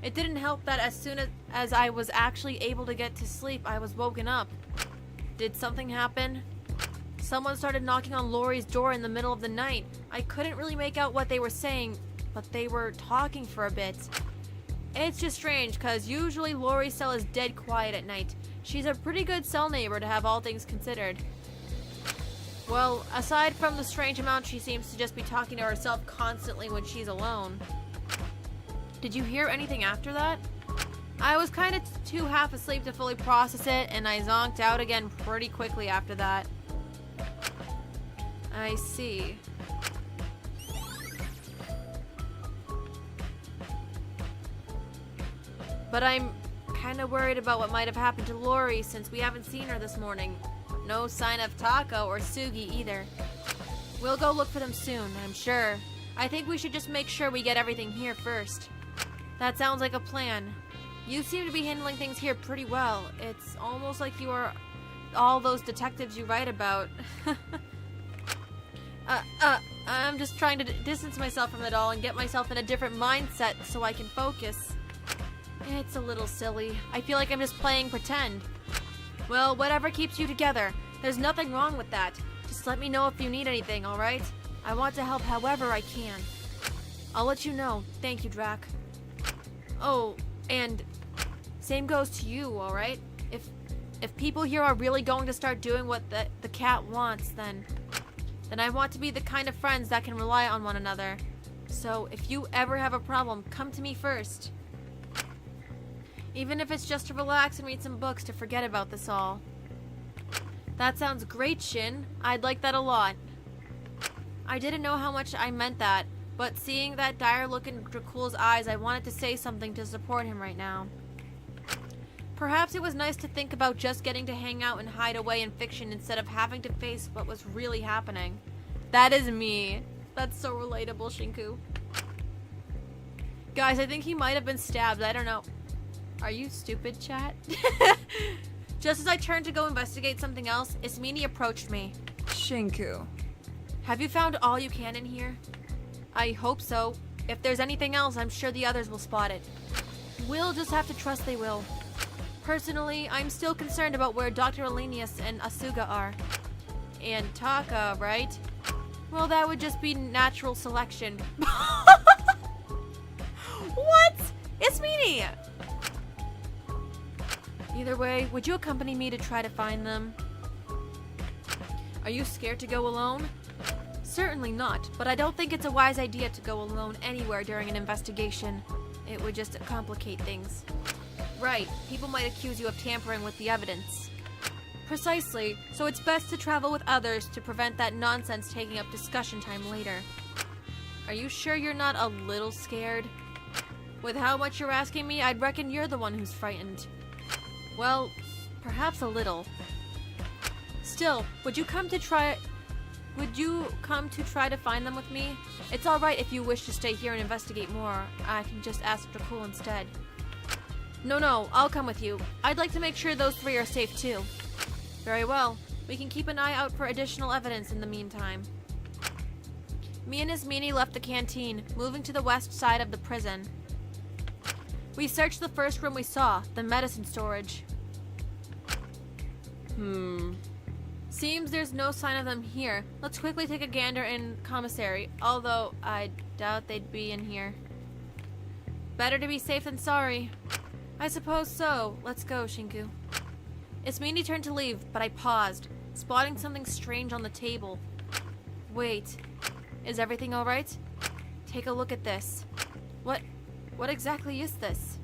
Speaker 2: It didn't help that as soon as I was actually able to get to sleep, I was woken up. Did something happen? Someone started knocking on Lori's door in the middle of the night. I couldn't really make out what they were saying, but they were talking for a bit. It's just strange, because usually Lori's cell is dead quiet at night. She's a pretty good cell neighbor to have all things considered. Well, aside from the strange amount she seems to just be talking to herself constantly when she's alone. Did you hear anything after that? I was kind of too half asleep to fully process it, and I zonked out again pretty quickly after that. I see. But I'm kind of worried about what might have happened to Lori since we haven't seen her this morning. No sign of Tako or Sugi either. We'll go look for them soon, I'm sure. I think we should just make sure we get everything here first. That sounds like a plan. You seem to be handling things here pretty well. It's almost like you are all those detectives you write about. I'm just trying to distance myself from it all and get myself in a different mindset so I can focus. It's a little silly. I feel like I'm just playing pretend. Well, whatever keeps you together. There's nothing wrong with that. Just let me know if you need anything, alright? I want to help however I can. I'll let you know. Thank you, Drac. Oh, and same goes to you, alright? If people here are really going to start doing what the cat wants, then I want to be the kind of friends that can rely on one another. So if you ever have a problem, come to me first. Even if it's just to relax and read some books to forget about this all. That sounds great, Shin. I'd like that a lot. I didn't know how much I meant that, but seeing that dire look in Dracul's eyes, I wanted to say something to support him right now. Perhaps it was nice to think about just getting to hang out and hide away in fiction instead of having to face what was really happening. That is me. That's so relatable, Shinku. Guys, I think he might have been stabbed. I don't know. Are you stupid, chat? Just as I turned to go investigate something else, Ismini approached me.
Speaker 6: Shinku.
Speaker 2: Have you found all you can in here? I hope so. If there's anything else, I'm sure the others will spot it. We'll just have to trust they will. Personally, I'm still concerned about where Dr. Elenius and Asuga are. And Taka, right? Well, that would just be natural selection. What? It's Meanie! Either way, would you accompany me to try to find them? Are you scared to go alone? Certainly not, but I don't think it's a wise idea to go alone anywhere during an investigation. It would just complicate things. Right, people might accuse you of tampering with the evidence. Precisely, so it's best to travel with others to prevent that nonsense taking up discussion time later. Are you sure you're not a little scared? With how much you're asking me, I'd reckon you're the one who's frightened. Well, perhaps a little. Still, would you come to try to find them with me? It's alright if you wish to stay here and investigate more. I can just ask Dracul instead. No, I'll come with you. I'd like to make sure those three are safe too. Very well. We can keep an eye out for additional evidence in the meantime. Me and Ismini left the canteen, moving to the west side of the prison. We searched the first room we saw, the medicine storage. Seems there's no sign of them here. Let's quickly take a gander in commissary, although I doubt they'd be in here. Better to be safe than sorry. I suppose so. Let's go, Shinku. Ismini turned to leave, but I paused, spotting something strange on the table. Wait, is everything alright? Take a look at this. What exactly is this?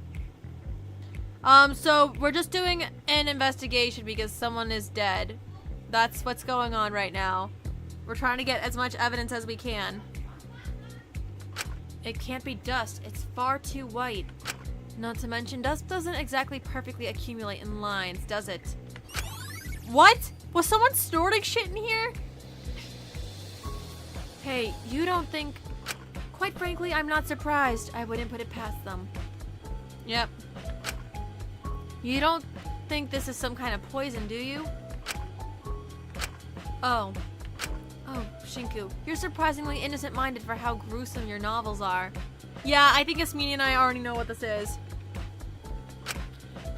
Speaker 2: So we're just doing an investigation because someone is dead. That's what's going on right now. We're trying to get as much evidence as we can. It can't be dust. It's far too white. Not to mention, dust doesn't exactly perfectly accumulate in lines, does it? What? Was someone snorting shit in here? Hey, you don't think... Quite frankly, I'm not surprised. I wouldn't put it past them. Yep. You don't think this is some kind of poison, do you? Oh, Shinku, you're surprisingly innocent-minded for how gruesome your novels are. Yeah, I think Ismini and I already know what this is.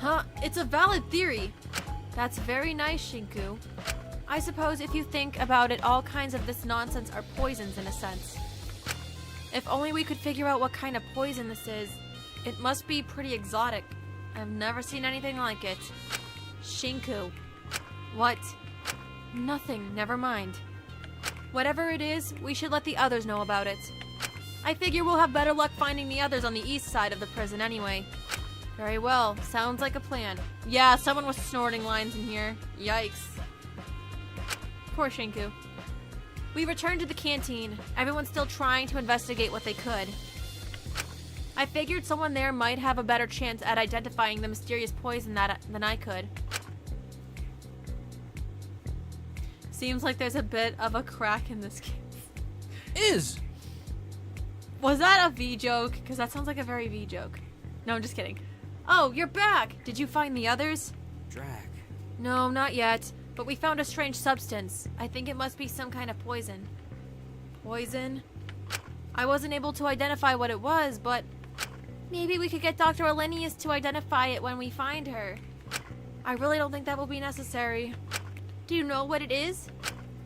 Speaker 2: Huh? It's a valid theory. That's very nice, Shinku. I suppose if you think about it, all kinds of this nonsense are poisons in a sense. If only we could figure out what kind of poison this is. It must be pretty exotic. I've never seen anything like it. Shinku. What? Nothing, never mind. Whatever it is, we should let the others know about it. I figure we'll have better luck finding the others on the east side of the prison anyway. Very well, sounds like a plan. Yeah, someone was snorting lines in here. Yikes. Poor Shinku. We returned to the canteen. Everyone's still trying to investigate what they could. I figured someone there might have a better chance at identifying the mysterious poison than I could. Seems like there's a bit of a crack in this game.
Speaker 9: Is!
Speaker 2: Was that a V joke? Because that sounds like a very V joke. No, I'm just kidding. Oh, you're back! Did you find the others?
Speaker 7: Drac.
Speaker 2: No, not yet. But we found a strange substance. I think it must be some kind of poison. Poison? I wasn't able to identify what it was, but maybe we could get Dr. Elenius to identify it when we find her. I really don't think that will be necessary. Do you know what it is?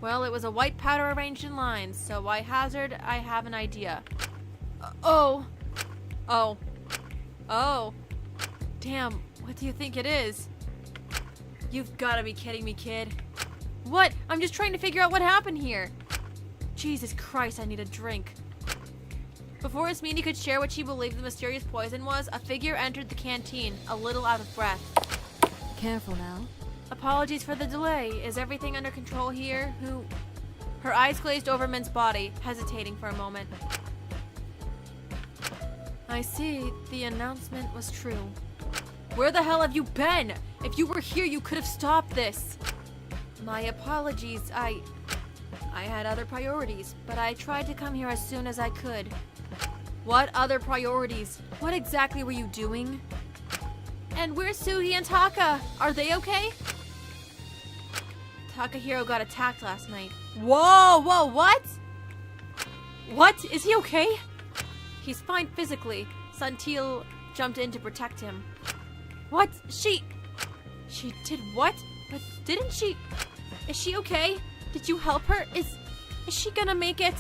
Speaker 2: Well, it was a white powder arranged in lines, so I hazard I have an idea. Oh. Damn, what do you think it is? You've gotta be kidding me, kid. What? I'm just trying to figure out what happened here. Jesus Christ, I need a drink. Before Ismini could share what she believed the mysterious poison was, a figure entered the canteen, a little out of breath.
Speaker 6: Careful now.
Speaker 2: Apologies for the delay. Is everything under control here? Her eyes glazed over Mint's body, hesitating for a moment. I see. The announcement was true. Where the hell have you been? If you were here, you could have stopped this. My apologies. I had other priorities, but I tried to come here as soon as I could. What other priorities? What exactly were you doing? And where's Suhi and Taka? Are they okay? Takahiro got attacked last night. Whoa, what? What? Is he okay? He's fine physically. Santil jumped in to protect him. What? She did what? But didn't she? Is she okay? Did you help her? Is she gonna make it?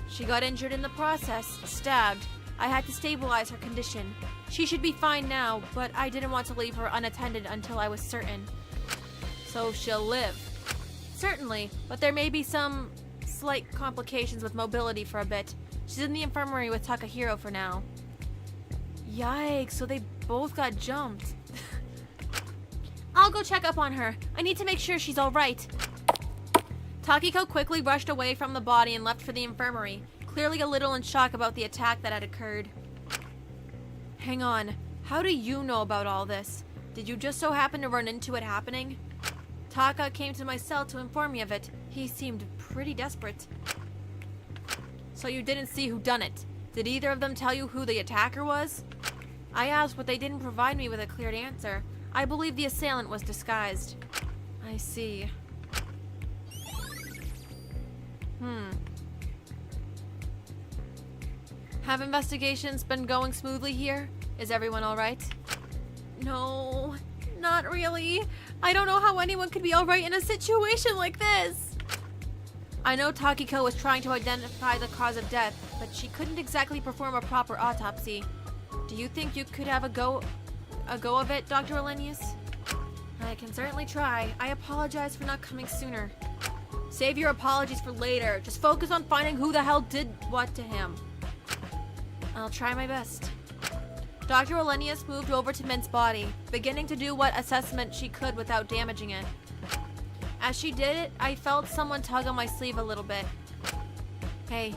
Speaker 2: She got injured in the process, stabbed. I had to stabilize her condition. She should be fine now, but I didn't want to leave her unattended until I was certain. So she'll live. Certainly, but there may be some slight complications with mobility for a bit. She's in the infirmary with Takahiro for now. Yikes, so they both got jumped. I'll go check up on her. I need to make sure she's alright. Takiko quickly rushed away from the body and left for the infirmary, clearly a little in shock about the attack that had occurred. Hang on, how do you know about all this? Did you just so happen to run into it happening? Taka came to my cell to inform me of it. He seemed pretty desperate. So you didn't see who done it? Did either of them tell you who the attacker was? I asked, but they didn't provide me with a clear answer. I believe the assailant was disguised. I see. Have investigations been going smoothly here? Is everyone alright? No, not really. I don't know how anyone could be alright in a situation like this. I know Takiko was trying to identify the cause of death, but she couldn't exactly perform a proper autopsy. Do you think you could have a go of it, Dr. Elenius? I can certainly try. I apologize for not coming sooner. Save your apologies for later. Just focus on finding who the hell did what to him. I'll try my best. Dr. Elenius moved over to Mint's body, beginning to do what assessment she could without damaging it. As she did it, I felt someone tug on my sleeve a little bit. Hey.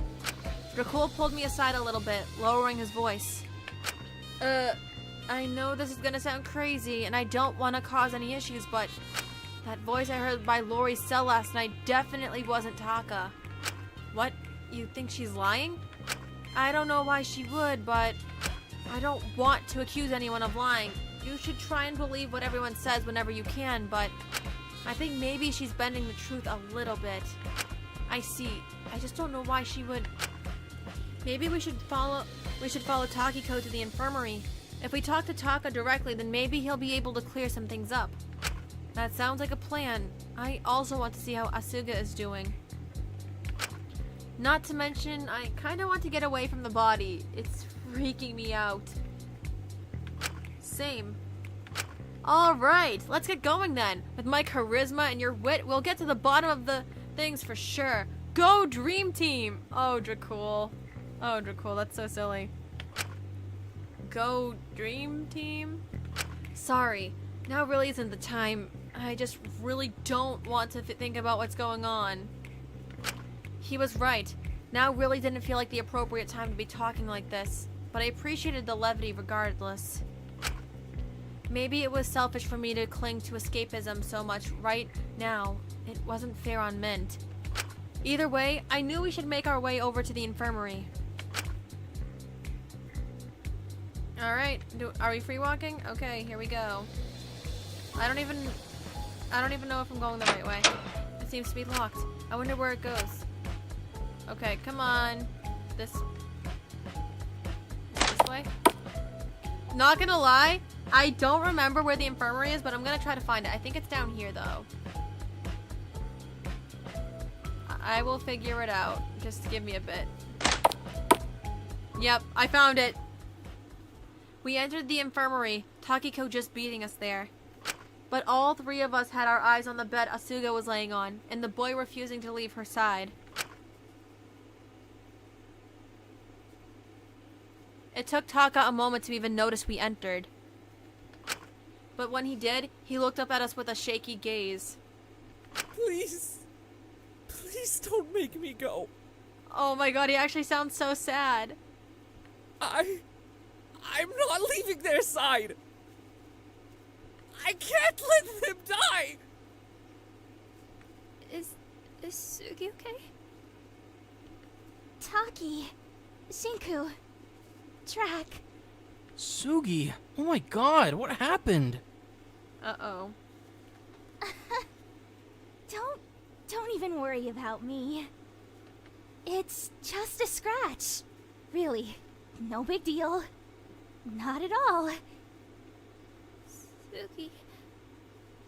Speaker 2: Dracul pulled me aside a little bit, lowering his voice. I know this is gonna sound crazy, and I don't want to cause any issues, but that voice I heard by Lori's cell last night definitely wasn't Taka. What? You think she's lying? I don't know why she would, but I don't want to accuse anyone of lying. You should try and believe what everyone says whenever you can, but I think maybe she's bending the truth a little bit. I see. I just don't know why she would. Maybe we should follow Takiko to the infirmary. If we talk to Taka directly, then maybe he'll be able to clear some things up. That sounds like a plan. I also want to see how Asuga is doing. Not to mention, I kind of want to get away from the body. It's freaking me out. Same. Alright, let's get going then. With my charisma and your wit, we'll get to the bottom of the things for sure. Go Dream Team! Oh, Dracul. Oh, Dracul, that's so silly. Go Dream Team? Sorry, now really isn't the time. I just really don't want to think about what's going on. He was right. Now really didn't feel like the appropriate time to be talking like this, but I appreciated the levity regardless. Maybe it was selfish for me to cling to escapism so much right now. It wasn't fair on Mint. Either way, I knew we should make our way over to the infirmary. Alright, are we free walking? Okay, here we go. I don't even know if I'm going the right way. It seems to be locked. I wonder where it goes. Okay, come on. This way? Not gonna lie, I don't remember where the infirmary is, but I'm gonna try to find it. I think it's down here, though. I will figure it out. Just give me a bit. Yep, I found it. We entered the infirmary, Takiko just beating us there. But all three of us had our eyes on the bed Asuga was laying on, and the boy refusing to leave her side. It took Taka a moment to even notice we entered. But when he did, he looked up at us with a shaky gaze.
Speaker 10: Please. Please don't make me go.
Speaker 2: Oh my god, he actually sounds so sad.
Speaker 10: I'm not leaving their side. I can't let them die.
Speaker 4: Is Sugi okay? Taki, Shinku, Track.
Speaker 9: Sugi, oh my god, what happened?
Speaker 2: Uh-oh.
Speaker 4: Don't even worry about me. It's just a scratch. Really, no big deal. Not at all. Sugi,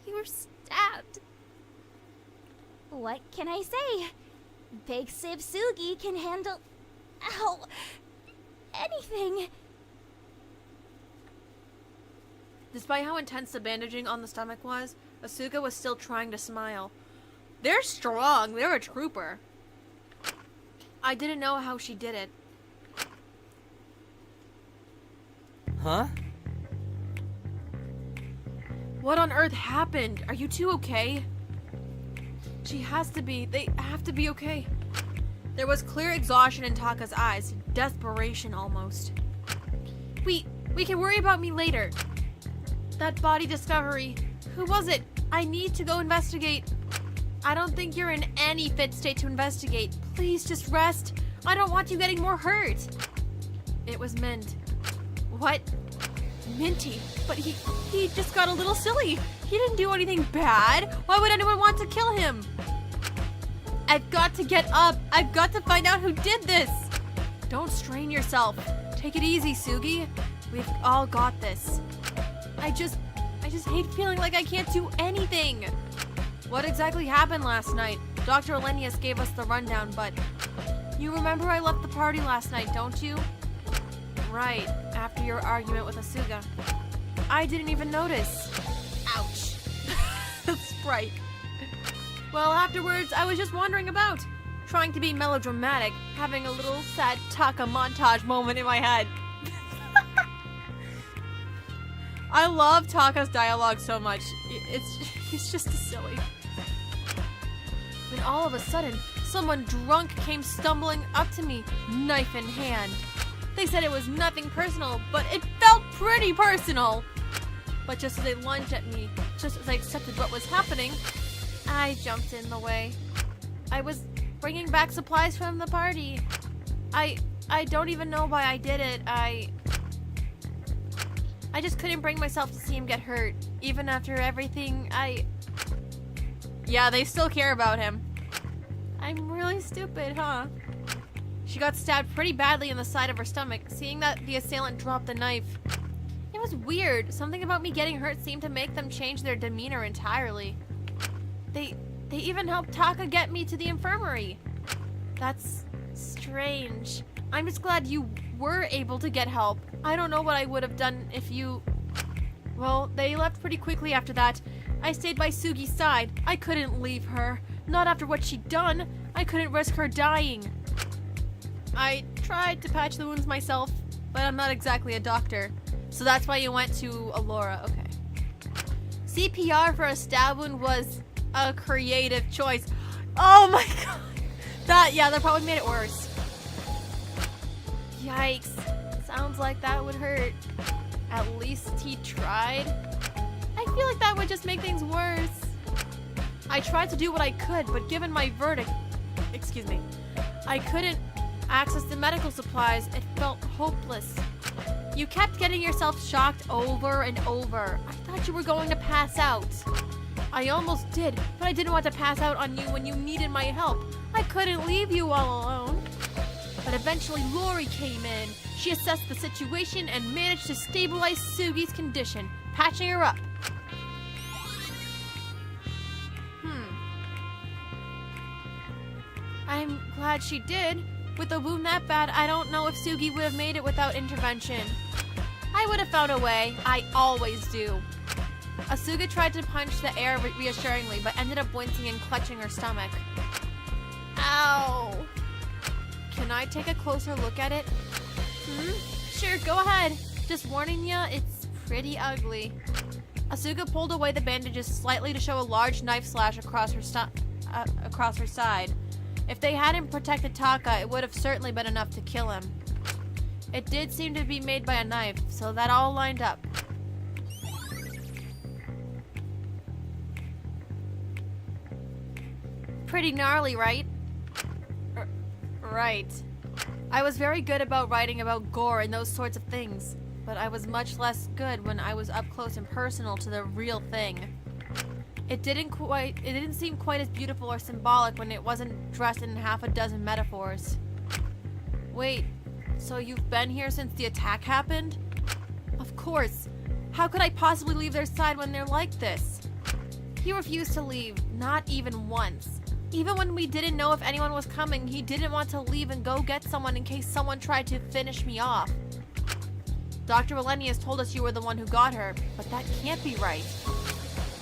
Speaker 4: you were stabbed. What can I say? Big Sib Sugi can handle... Ow! Anything.
Speaker 2: Despite how intense the bandaging on the stomach was, Asuka was still trying to smile. They're strong. They're a trooper. I didn't know how she did it.
Speaker 7: Huh?
Speaker 2: What on earth happened? Are you two okay? She has to be. They have to be okay. There was clear exhaustion in Taka's eyes. Desperation, almost. We can worry about me later. That body discovery. Who was it? I need to go investigate. I don't think you're in any fit state to investigate. Please just rest. I don't want you getting more hurt. It was Mint. What? Minty? But he just got a little silly. He didn't do anything bad. Why would anyone want to kill him? I've got to get up. I've got to find out who did this. Don't strain yourself. Take it easy, Sugi. We've all got this. I just hate feeling like I can't do anything. What exactly happened last night? Dr. Elenius gave us the rundown, but you remember I left the party last night, don't you? Right, after your argument with Asuga. I didn't even notice. Ouch. Sprite. Well, afterwards, I was just wandering about, trying to be melodramatic, having a little sad Taka montage moment in my head. I love Taka's dialogue so much. It's just silly. When all of a sudden, someone drunk came stumbling up to me, knife in hand. They said it was nothing personal, but it felt pretty personal. But just as they lunged at me, just as I accepted what was happening, I jumped in the way. I was bringing back supplies from the party. I don't even know why I did it. I just couldn't bring myself to see him get hurt. Even after everything, Yeah, they still care about him. I'm really stupid, huh? She got stabbed pretty badly in the side of her stomach, seeing that the assailant dropped the knife. It was weird. Something about me getting hurt seemed to make them change their demeanor entirely. They even helped Taka get me to the infirmary. That's strange. I'm just glad you were able to get help. I don't know what I would have done if you... Well, they left pretty quickly after that. I stayed by Sugi's side. I couldn't leave her. Not after what she'd done. I couldn't risk her dying. I tried to patch the wounds myself, but I'm not exactly a doctor. So that's why you went to Alora. Okay. CPR for a stab wound was a creative choice. Oh my god. That probably made it worse. Yikes. Sounds like that would hurt. At least he tried. I feel like that would just make things worse. I tried to do what I could, but given my verdict, I couldn't access the medical supplies. It felt hopeless. You kept getting yourself shocked over and over. I thought you were going to pass out. I almost did, but I didn't want to pass out on you when you needed my help. I couldn't leave you all alone. But eventually Lori came in. She assessed the situation and managed to stabilize Sugi's condition, patching her up. I'm glad she did. With a wound that bad, I don't know if Sugi would have made it without intervention. I would have found a way. I always do. Asuga tried to punch the air reassuringly, but ended up wincing and clutching her stomach. Ow! Can I take a closer look at it? Sure, go ahead. Just warning ya, it's pretty ugly. Asuga pulled away the bandages slightly to show a large knife slash across her side. If they hadn't protected Taka, it would have certainly been enough to kill him. It did seem to be made by a knife, so that all lined up. Pretty gnarly, right? Right. I was very good about writing about gore and those sorts of things, but I was much less good when I was up close and personal to the real thing. It didn't seem quite as beautiful or symbolic when it wasn't dressed in half a dozen metaphors. Wait, so you've been here since the attack happened? Of course. How could I possibly leave their side when they're like this? He refused to leave, not even once. Even when we didn't know if anyone was coming, he didn't want to leave and go get someone in case someone tried to finish me off. Dr. Valenius told us you were the one who got her, but that can't be right.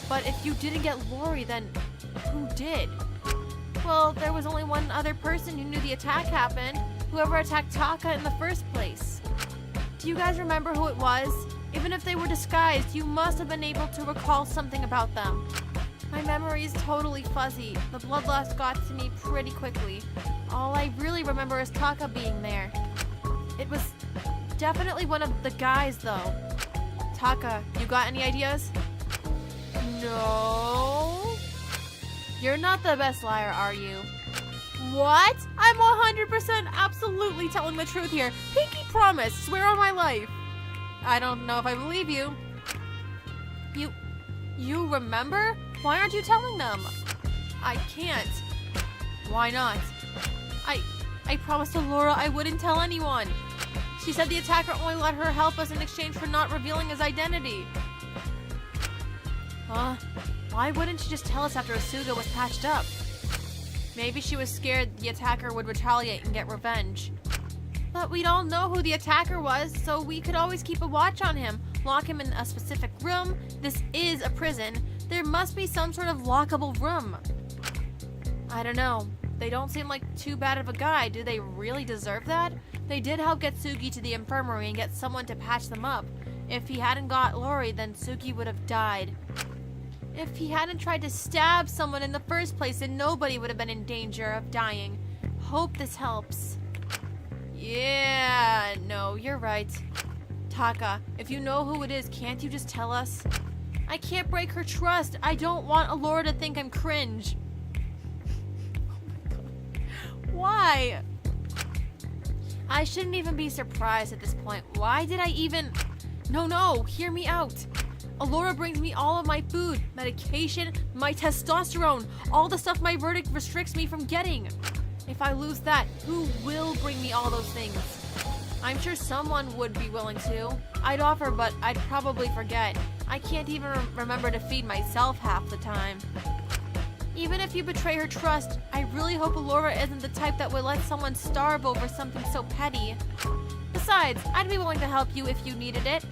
Speaker 2: But if you didn't get Lori, then who did? Well, there was only one other person who knew the attack happened. Whoever attacked Taka in the first place. Do you guys remember who it was? Even if they were disguised, you must have been able to recall something about them. My memory is totally fuzzy. The blood loss got to me pretty quickly. All I really remember is Taka being there. It was definitely one of the guys, though. Taka, you got any ideas? No. You're not the best liar, are you? What? I'm 100% absolutely telling the truth here. Pinky promise. Swear on my life. I don't know if I believe you. You remember? Why aren't you telling them? I can't. Why not? I promised Alora I wouldn't tell anyone. She said the attacker only let her help us in exchange for not revealing his identity. Huh? Why wouldn't she just tell us after Asuga was patched up? Maybe she was scared the attacker would retaliate and get revenge. But we'd all know who the attacker was, so we could always keep a watch on him, lock him in a specific room. This is a prison. There must be some sort of lockable room. I don't know. They don't seem like too bad of a guy. Do they really deserve that? They did help get Sugi to the infirmary and get someone to patch them up. If he hadn't got Lori, then Sugi would have died. If he hadn't tried to stab someone in the first place, then nobody would have been in danger of dying. Hope this helps. Yeah, no, you're right. Taka, if you know who it is, can't you just tell us? I can't break her trust. I don't want Alora to think I'm cringe. Oh my god. Why? I shouldn't even be surprised at this point. Why did I even... No, hear me out. Alora brings me all of my food, medication, my testosterone, all the stuff my verdict restricts me from getting. If I lose that, who will bring me all those things? I'm sure someone would be willing to. I'd offer, but I'd probably forget. I can't even remember to feed myself half the time. Even if you betray her trust, I really hope Alora isn't the type that would let someone starve over something so petty. Besides, I'd be willing to help you if you needed it.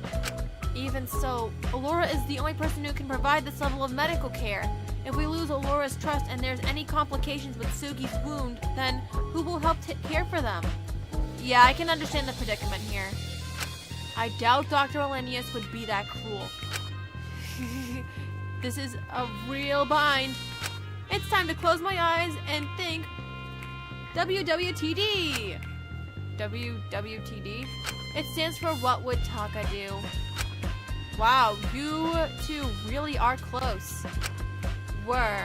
Speaker 2: Even so, Allura is the only person who can provide this level of medical care. If we lose Allura's trust and there's any complications with Sugi's wound, then who will help care for them? Yeah, I can understand the predicament here. I doubt Dr. Olenius would be that cruel. This is a real bind. It's time to close my eyes and think WWTD. WWTD? It stands for What Would Taka Do? Wow, you two really are close. Were.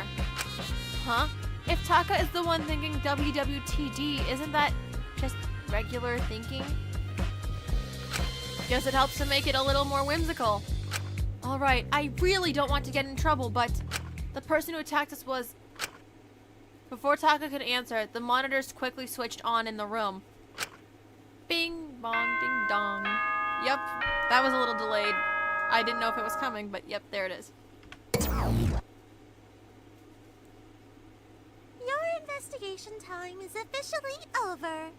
Speaker 2: Huh? If Taka is the one thinking WWTD, isn't that just regular thinking? Guess it helps to make it a little more whimsical. Alright, I really don't want to get in trouble, but the person who attacked us was... Before Taka could answer, the monitors quickly switched on in the room. Bing, bong, ding, dong. Yep, that was a little delayed. I didn't know if it was coming, but yep, there it is.
Speaker 4: Your investigation time is officially over.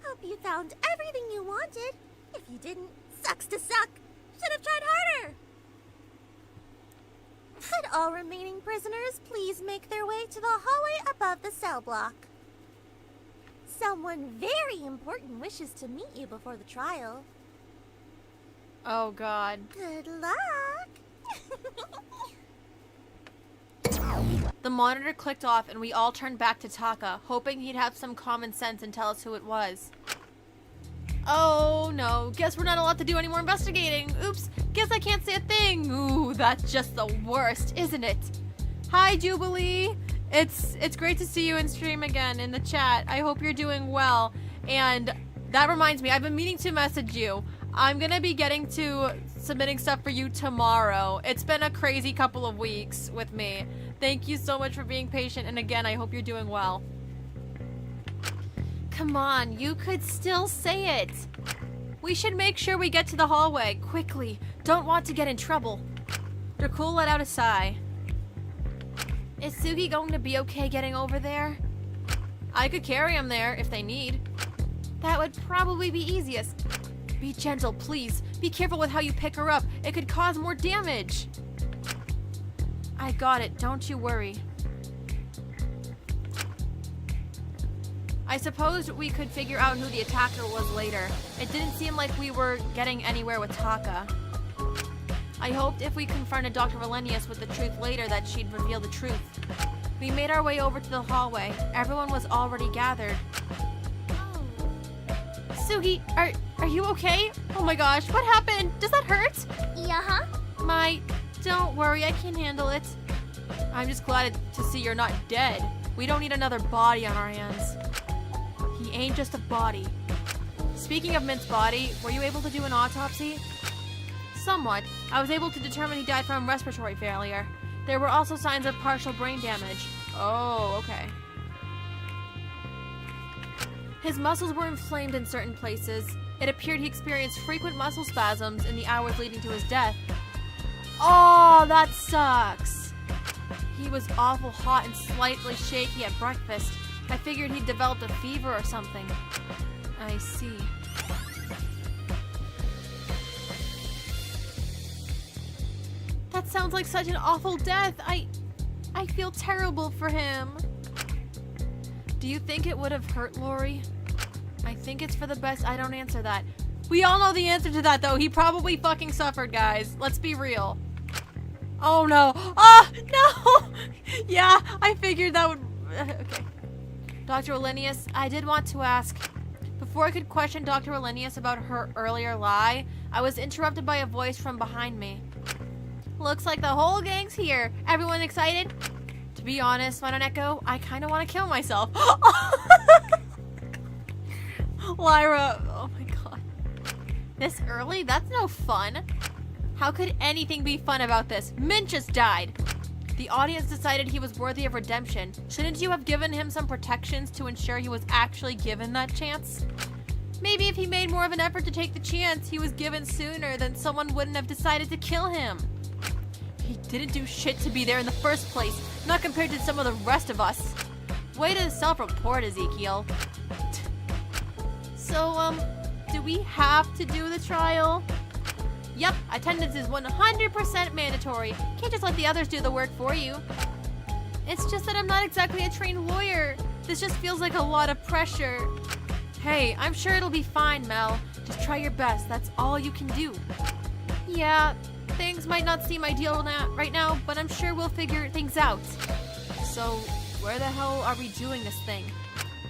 Speaker 4: Hope you found everything you wanted. If you didn't, sucks to suck. Should have tried harder. Could all remaining prisoners please make their way to the hallway above the cell block? Someone very important wishes to meet you before the trial.
Speaker 2: Oh god.
Speaker 4: Good luck.
Speaker 2: The monitor clicked off and we all turned back to Taka, hoping he'd have some common sense and tell us who it was. Oh no, guess we're not allowed to do any more investigating. Oops, guess I can't say a thing. Ooh, that's just the worst, isn't it? Hi, Jubilee. It's great to see you in stream again in the chat. I hope you're doing well. And that reminds me, I've been meaning to message you. I'm gonna be getting to submitting stuff for you tomorrow. It's been a crazy couple of weeks with me. Thank you so much for being patient, and again, I hope you're doing well. Come on, you could still say it. We should make sure we get to the hallway, quickly. Don't want to get in trouble. Dracul let out a sigh. Is Sugi going to be okay getting over there? I could carry him there if they need. That would probably be easiest. Be gentle, please. Be careful with how you pick her up. It could cause more damage. I got it. Don't you worry. I supposed we could figure out who the attacker was later. It didn't seem like we were getting anywhere with Taka. I hoped if we confronted Dr. Valenius with the truth later that she'd reveal the truth. We made our way over to the hallway. Everyone was already gathered. Sugi, are you okay? Oh my gosh, what happened? Does that hurt?
Speaker 4: Yeah,
Speaker 2: Don't worry, I can handle it. I'm just glad to see you're not dead. We don't need another body on our hands. He ain't just a body. Speaking of Mint's body, were you able to do an autopsy? Somewhat. I was able to determine he died from respiratory failure. There were also signs of partial brain damage. Oh, okay. His muscles were inflamed in certain places. It appeared he experienced frequent muscle spasms in the hours leading to his death. Oh, that sucks. He was awful hot and slightly shaky at breakfast. I figured he'd developed a fever or something. I see. That sounds like such an awful death. I feel terrible for him. Do you think it would have hurt Lori? I think it's for the best I don't answer that. We all know the answer to that, though. He probably fucking suffered, guys. Let's be real. Oh, no. Oh, no! Yeah, I figured that would... Okay. Dr. Olenius, I did want to ask... Before I could question Dr. Olenius about her earlier lie, I was interrupted by a voice from behind me. Looks like the whole gang's here. Everyone excited? To be honest, Manoneko, I kind of want to kill myself. Lyra, oh my god. This early? That's no fun. How could anything be fun about this? Mint just died. The audience decided he was worthy of redemption. Shouldn't you have given him some protections to ensure he was actually given that chance? Maybe if he made more of an effort to take the chance he was given sooner, then someone wouldn't have decided to kill him. He didn't do shit to be there in the first place, not compared to some of the rest of us. Way to self-report, Ezekiel. So, do we have to do the trial? Yep, attendance is 100% mandatory. Can't just let the others do the work for you. It's just that I'm not exactly a trained lawyer. This just feels like a lot of pressure. Hey, I'm sure it'll be fine, Mel. Just try your best, that's all you can do. Yeah, things might not seem ideal right now, but I'm sure we'll figure things out. So, where the hell are we doing this thing?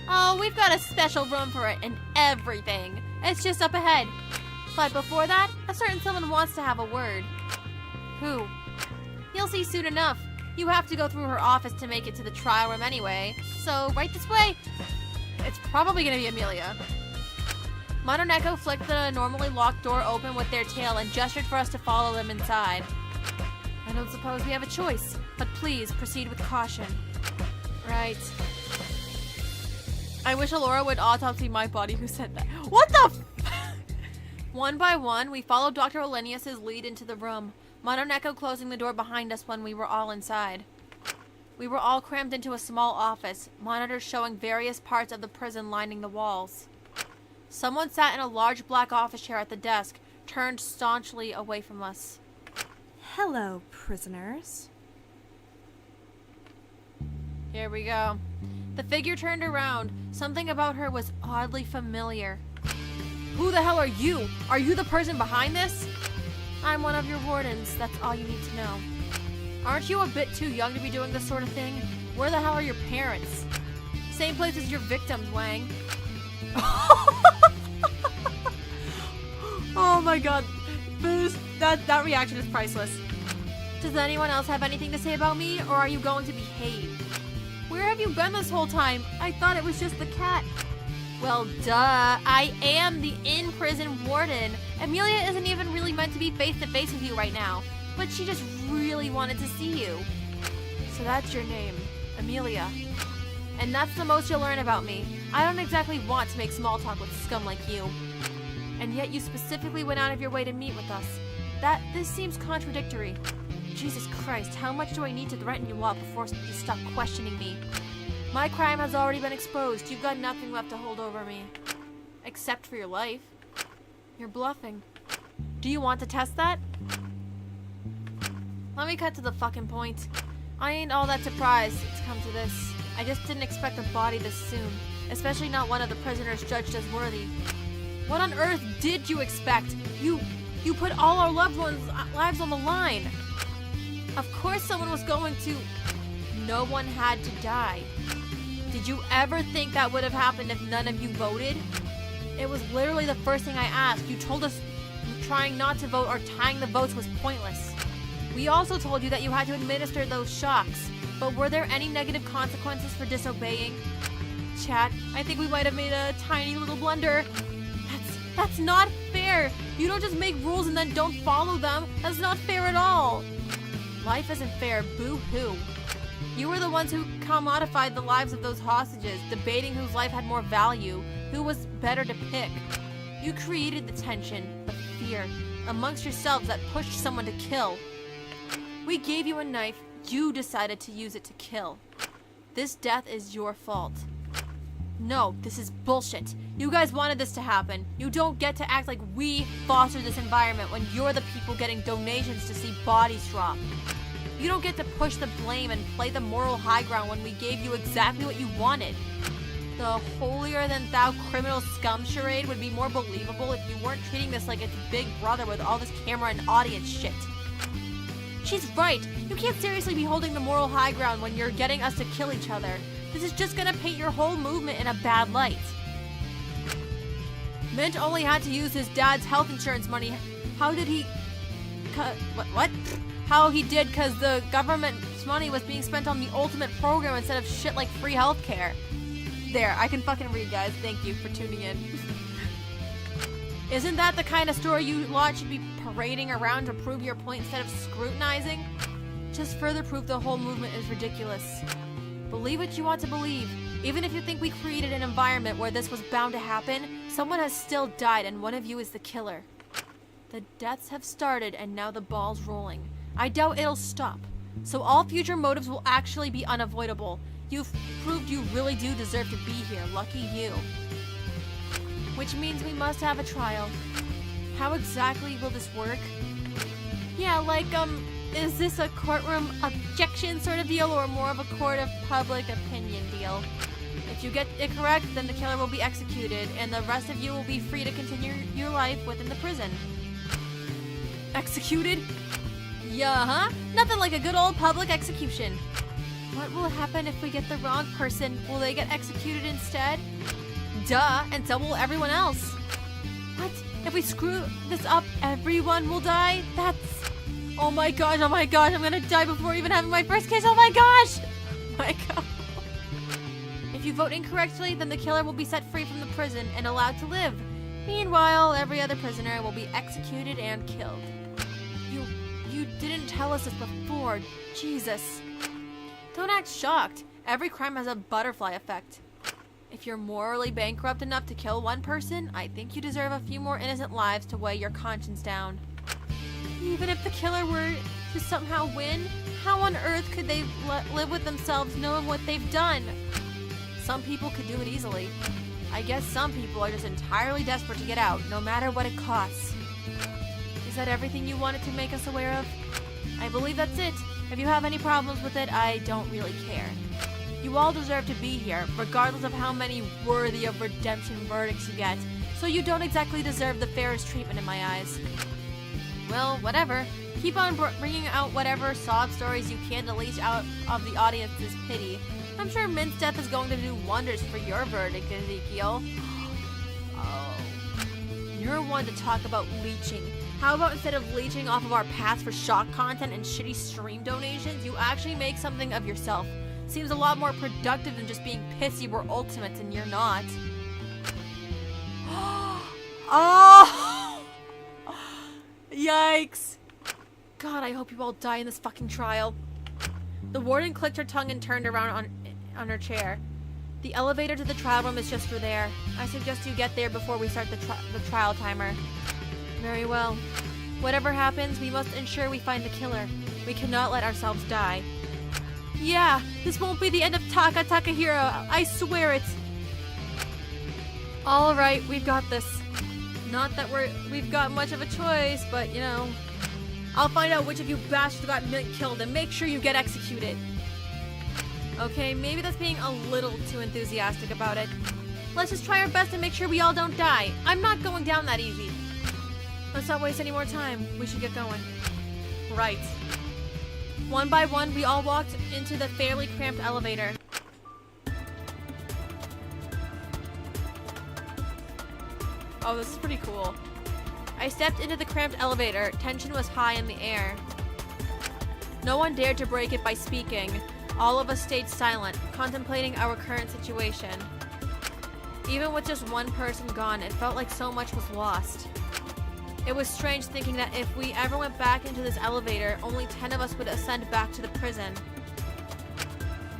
Speaker 2: Oh, we've got a special room for it and everything. It's just up ahead. But before that, a certain someone wants to have a word. Who? You'll see soon enough. You have to go through her office to make it to the trial room anyway. So, right this way. It's probably gonna be Amelia. Mon and Echo flicked the normally locked door open with their tail and gestured for us to follow them inside. I don't suppose we have a choice, but please proceed with caution. Right. I wish Alora would autopsy my body. Who said that? What the One by one, we followed Dr. Olenius' lead into the room, Mon and Echo closing the door behind us when we were all inside. We were all crammed into a small office, monitors showing various parts of the prison lining the walls. Someone sat in a large black office chair at the desk, turned staunchly away from us.
Speaker 3: Hello, prisoners.
Speaker 2: Here we go. The figure turned around. Something about her was oddly familiar. Who the hell are you? Are you the person behind this? I'm one of your wardens. That's all you need to know. Aren't you a bit too young to be doing this sort of thing? Where the hell are your parents? Same place as your victims, Wang. Oh my god. Boost. That reaction is priceless. Does anyone else have anything to say about me, or are you going to behave? Where have you been this whole time? I thought it was just the cat. Well, duh. I am the in-prison warden. Amelia isn't even really meant to be face-to-face with you right now, but she just really wanted to see you. So that's your name, Amelia. And that's the most you'll learn about me. I don't exactly want to make small talk with scum like you. And yet you specifically went out of your way to meet with us. This seems contradictory. Jesus Christ, how much do I need to threaten you all before you stop questioning me? My crime has already been exposed. You've got nothing left to hold over me. Except for your life. You're bluffing. Do you want to test that? Let me cut to the fucking point. I ain't all that surprised it's come to this. I just didn't expect a body this soon. Especially not one of the prisoners judged as worthy. What on earth did you expect? You put all our loved ones' lives on the line. Of course someone was going to... No one had to die. Did you ever think that would have happened if none of you voted? It was literally the first thing I asked. You told us trying not to vote or tying the votes was pointless. We also told you that you had to administer those shocks. But were there any negative consequences for disobeying? Chat, I think we might have made a tiny little blunder. That's not fair. You don't just make rules and then don't follow them. That's not fair at all. Life isn't fair, boo-hoo. You were the ones who commodified the lives of those hostages, debating whose life had more value, who was better to pick. You created the tension, the fear, amongst yourselves that pushed someone to kill. We gave you a knife, you decided to use it to kill. This death is your fault. No, this is bullshit. You guys wanted this to happen. You don't get to act like we fostered this environment when you're the people getting donations to see bodies drop. You don't get to push the blame and play the moral high ground when we gave you exactly what you wanted. The holier-than-thou criminal scum charade would be more believable if you weren't treating this like it's Big Brother with all this camera and audience shit. She's right. You can't seriously be holding the moral high ground when you're getting us to kill each other. This is just gonna paint your whole movement in a bad light. Mint only had to use his dad's health insurance money. How did he... What? How he did because the government's money was being spent on the ultimate program instead of shit like free healthcare. There, I can fucking read, guys. Thank you for tuning in. Isn't that the kind of story you lot should be parading around to prove your point instead of scrutinizing? Just further proof the whole movement is ridiculous. Believe what you want to believe. Even if you think we created an environment where this was bound to happen, someone has still died and one of you is the killer. The deaths have started and now the ball's rolling. I doubt it'll stop. So all future motives will actually be unavoidable. You've proved you really do deserve to be here. Lucky you. Which means we must have a trial. How exactly will this work? Yeah, like, is this a courtroom objection sort of deal or more of a court of public opinion deal? If you get it correct, then the killer will be executed, and the rest of you will be free to continue your life within the prison. Executed? Yeah, huh? Nothing like a good old public execution. What will happen if we get the wrong person? Will they get executed instead? Duh, and so will everyone else. What? If we screw this up, everyone will die? That's... Oh my gosh, I'm gonna die before even having my first kiss. Oh my gosh! My god. If you vote incorrectly, then the killer will be set free from the prison and allowed to live. Meanwhile, every other prisoner will be executed and killed. You didn't tell us this before. Jesus. Don't act shocked. Every crime has a butterfly effect. If you're morally bankrupt enough to kill one person, I think you deserve a few more innocent lives to weigh your conscience down. Even if the killer were to somehow win, how on earth could they live with themselves knowing what they've done? Some people could do it easily. I guess some people are just entirely desperate to get out, no matter what it costs. Is that everything you wanted to make us aware of? I believe that's it. If you have any problems with it, I don't really care. You all deserve to be here, regardless of how many worthy of redemption verdicts you get, so you don't exactly deserve the fairest treatment in my eyes. Well, whatever. Keep on bringing out whatever sob stories you can to leech out of the audience's pity. I'm sure Mint's death is going to do wonders for your verdict, Ezekiel. Oh. You're one to talk about leeching. How about instead of leeching off of our past for shock content and shitty stream donations, you actually make something of yourself? Seems a lot more productive than just being pissy we're ultimates and you're not. Oh! Yikes. God, I hope you all die in this fucking trial. The warden clicked her tongue and turned around on her chair. The elevator to the trial room is just through there. I suggest you get there before we start the trial timer. Very well. Whatever happens, we must ensure we find the killer. We cannot let ourselves die. Yeah, this won't be the end of Takahiro. I swear it. Alright, we've got this. Not that we've got much of a choice, but you know. I'll find out which of you bastards got killed and make sure you get executed. Okay, maybe that's being a little too enthusiastic about it. Let's just try our best to make sure we all don't die. I'm not going down that easy. Let's not waste any more time. We should get going. Right. One by one, we all walked into the fairly cramped elevator. Oh, this is pretty cool. I stepped into the cramped elevator. Tension was high in the air. No one dared to break it by speaking. All of us stayed silent, contemplating our current situation. Even with just one person gone, it felt like so much was lost. It was strange thinking that if we ever went back into this elevator, only 10 of us would ascend back to the prison.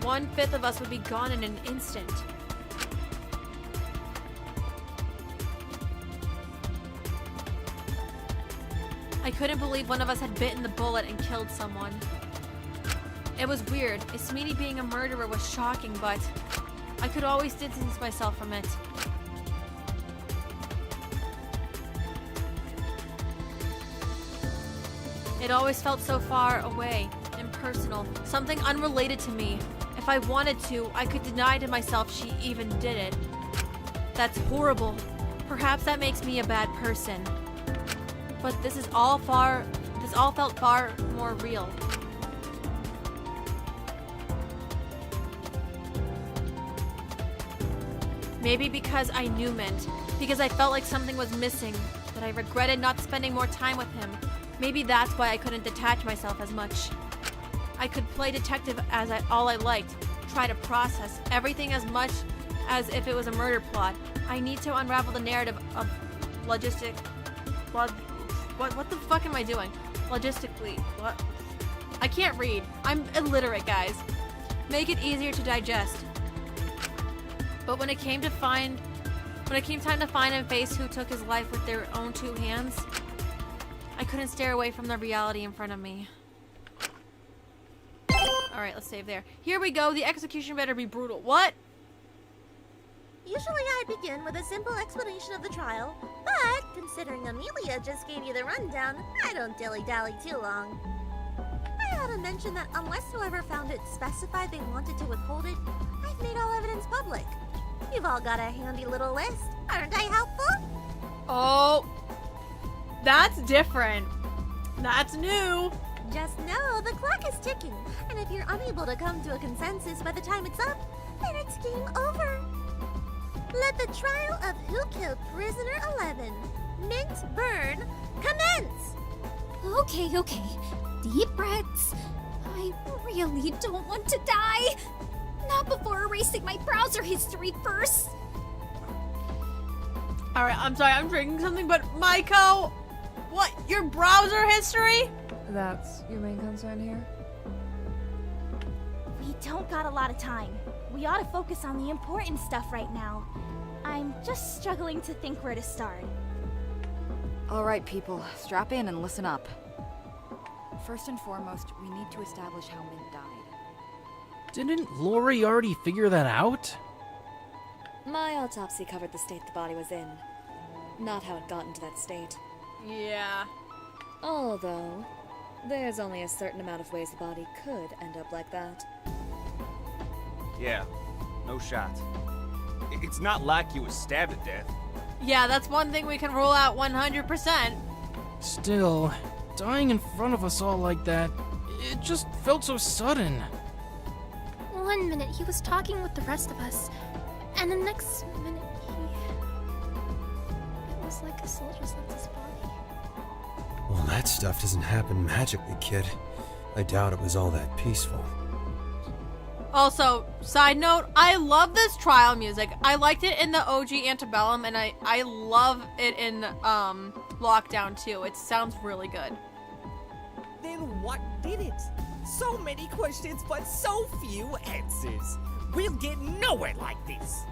Speaker 2: 1/5 of us would be gone in an instant. I couldn't believe one of us had bitten the bullet and killed someone. It was weird. Ismini being a murderer was shocking, but I could always distance myself from it. It always felt so far away, impersonal, something unrelated to me. If I wanted to, I could deny to myself she even did it. That's horrible. Perhaps that makes me a bad person. But this all felt far more real. Maybe because I knew Mint, because I felt like something was missing, that I regretted not spending more time with him. Maybe that's why I couldn't detach myself as much. I could play detective as all I liked, try to process everything as much as if it was a murder plot. I need to unravel the narrative of what the fuck am I doing? Logistically, what? I can't read. I'm illiterate, guys. Make it easier to digest. But when it came time to find and face who took his life with their own 2 hands, I couldn't stare away from the reality in front of me. Alright, let's save there. Here we go. The execution better be brutal. What?
Speaker 4: Usually I begin with a simple explanation of the trial, but considering Amelia just gave you the rundown, I don't dilly-dally too long. I ought to mention that unless whoever found it specified they wanted to withhold it, I've made all evidence public. You've all got a handy little list. Aren't I helpful?
Speaker 2: Oh, that's different. That's new.
Speaker 4: Just know the clock is ticking, and if you're unable to come to a consensus by the time it's up, then it's game over. Let the trial of who killed prisoner 11, Mint Burn, commence!
Speaker 11: Okay. Deep breaths. I really don't want to die. Not before erasing my browser history first.
Speaker 2: Alright, I'm sorry, I'm drinking something, but Maiko, what? Your browser history?
Speaker 12: That's your main concern here?
Speaker 11: We don't got a lot of time. We ought to focus on the important stuff right now. I'm just struggling to think where to start.
Speaker 6: All right, people, strap in and listen up. First and foremost, we need to establish how Mint died.
Speaker 9: Didn't Lori already figure that out?
Speaker 13: My autopsy covered the state the body was in, not how it got into that state.
Speaker 2: Yeah.
Speaker 13: Although, there's only a certain amount of ways the body could end up like that.
Speaker 5: Yeah, no shot. It's not like he was stabbed to death.
Speaker 2: Yeah, that's one thing we can rule out 100%.
Speaker 9: Still, dying in front of us all like that, it just felt so sudden.
Speaker 11: 1 minute he was talking with the rest of us, and the next minute it was like a soldier's left his body.
Speaker 8: Well, that stuff doesn't happen magically, kid. I doubt it was all that peaceful.
Speaker 2: Also, side note, I love this trial music. I liked it in the OG Antebellum, and I love it in Lockdown too. It sounds really good.
Speaker 10: Then what did it? So many questions, but so few answers. We'll get nowhere like this.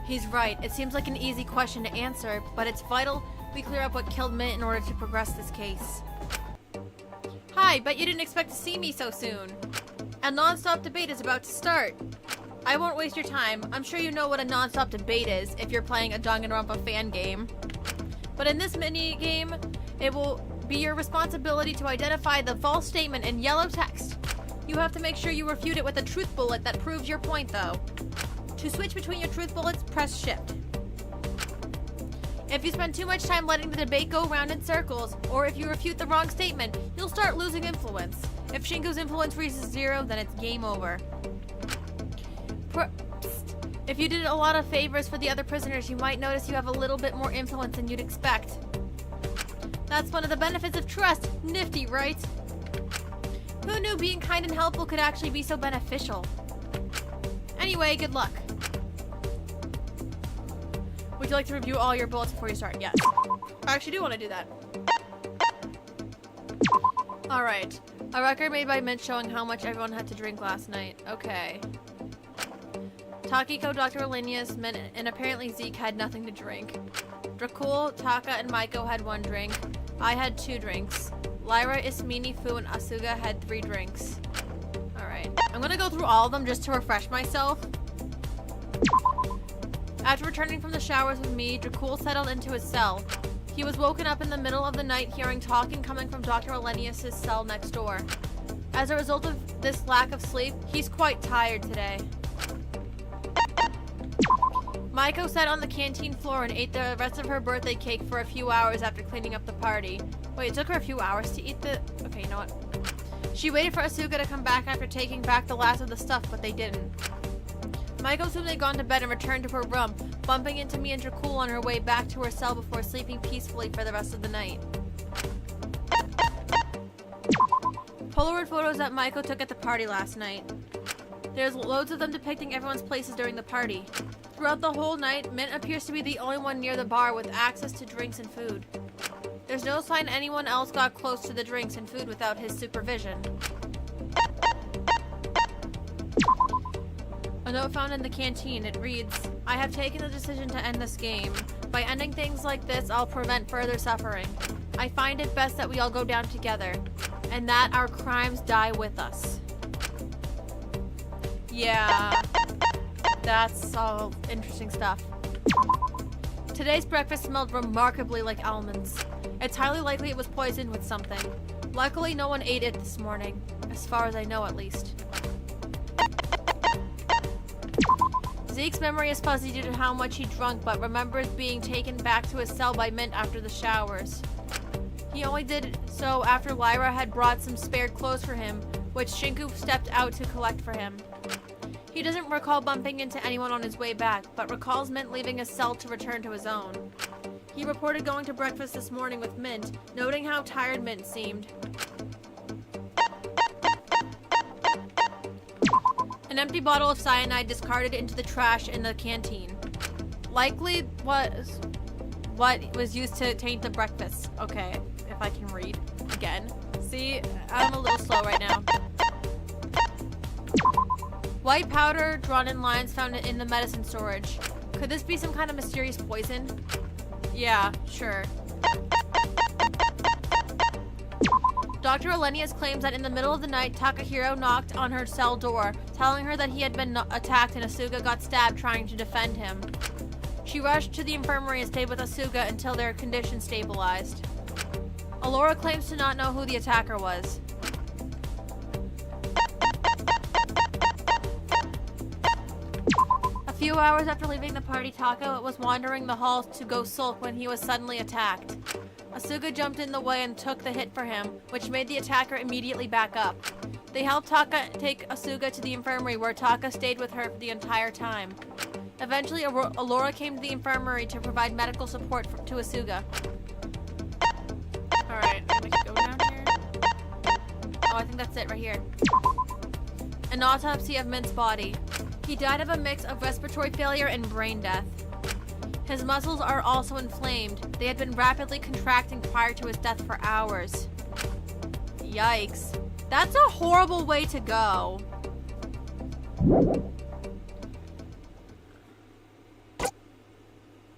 Speaker 2: He's right. It seems like an easy question to answer, but it's vital we clear up what killed Mint in order to progress this case. Hi, bet you didn't expect to see me so soon. A non-stop debate is about to start. I won't waste your time. I'm sure you know what a non-stop debate is if you're playing a Danganronpa fan game. But in this mini-game, it will be your responsibility to identify the false statement in yellow text. You have to make sure you refute it with a truth bullet that proves your point, though. To switch between your truth bullets, press shift. If you spend too much time letting the debate go round in circles, or if you refute the wrong statement, you'll start losing influence. If Shinko's influence reaches 0, then it's game over. If you did a lot of favors for the other prisoners, you might notice you have a little bit more influence than you'd expect. That's one of the benefits of trust. Nifty, right? Who knew being kind and helpful could actually be so beneficial? Anyway, good luck. Would you like to review all your bullets before you start? Yes. I actually do want to do that. Alright. A record made by Mint showing how much everyone had to drink last night. Okay. Takiko, Dr. Olinius, Mint, and apparently Zeke had nothing to drink. Dracul, Taka, and Maiko had 1 drink. I had 2 drinks. Lyra, Ismini, Fu, and Asuga had 3 drinks. Alright. I'm gonna go through all of them just to refresh myself. After returning from the showers with me, Dracul settled into his cell. He was woken up in the middle of the night hearing talking coming from Dr. Olenius' cell next door. As a result of this lack of sleep, he's quite tired today. Maiko sat on the canteen floor and ate the rest of her birthday cake for a few hours after cleaning up the party. Wait, it took her a few hours to eat the... Okay, you know what? She waited for Asuka to come back after taking back the last of the stuff, but they didn't. Maiko assumed they'd gone to bed and returned to her room, bumping into me and Dracul on her way back to her cell before sleeping peacefully for the rest of the night. Polaroid photos that Maiko took at the party last night. There's loads of them depicting everyone's places during the party. Throughout the whole night, Mint appears to be the only one near the bar with access to drinks and food. There's no sign anyone else got close to the drinks and food without his supervision. A note found in the canteen. It reads, I have taken the decision to end this game. By ending things like this, I'll prevent further suffering. I find it best that we all go down together, and that our crimes die with us. Yeah. That's all interesting stuff. Today's breakfast smelled remarkably like almonds. It's highly likely it was poisoned with something. Luckily, no one ate it this morning. As far as I know, at least. Zeke's memory is fuzzy due to how much he drunk, but remembers being taken back to his cell by Mint after the showers. He only did so after Lyra had brought some spared clothes for him, which Shinku stepped out to collect for him. He doesn't recall bumping into anyone on his way back, but recalls Mint leaving his cell to return to his own. He reported going to breakfast this morning with Mint, noting how tired Mint seemed. An empty bottle of cyanide discarded into the trash in the canteen. Likely what was used to taint the breakfast. Okay, if I can read again. See, I'm a little slow right now. White powder drawn in lines found in the medicine storage. Could this be some kind of mysterious poison? Yeah, sure. Dr. Elenius claims that in the middle of the night, Takahiro knocked on her cell door, telling her that he had been attacked and Asuga got stabbed trying to defend him. She rushed to the infirmary and stayed with Asuga until their condition stabilized. Alora claims to not know who the attacker was. A few hours after leaving the party, Taka was wandering the halls to go sulk when he was suddenly attacked. Asuga jumped in the way and took the hit for him, which made the attacker immediately back up. They helped Taka take Asuga to the infirmary, where Taka stayed with her for the entire time. Eventually, Alora came to the infirmary to provide medical support to Asuga. Alright, I'm gonna go down here. Oh, I think that's it right here. An autopsy of Mint's body. He died of a mix of respiratory failure and brain death. His muscles are also inflamed. They had been rapidly contracting prior to his death for hours. Yikes. That's a horrible way to go.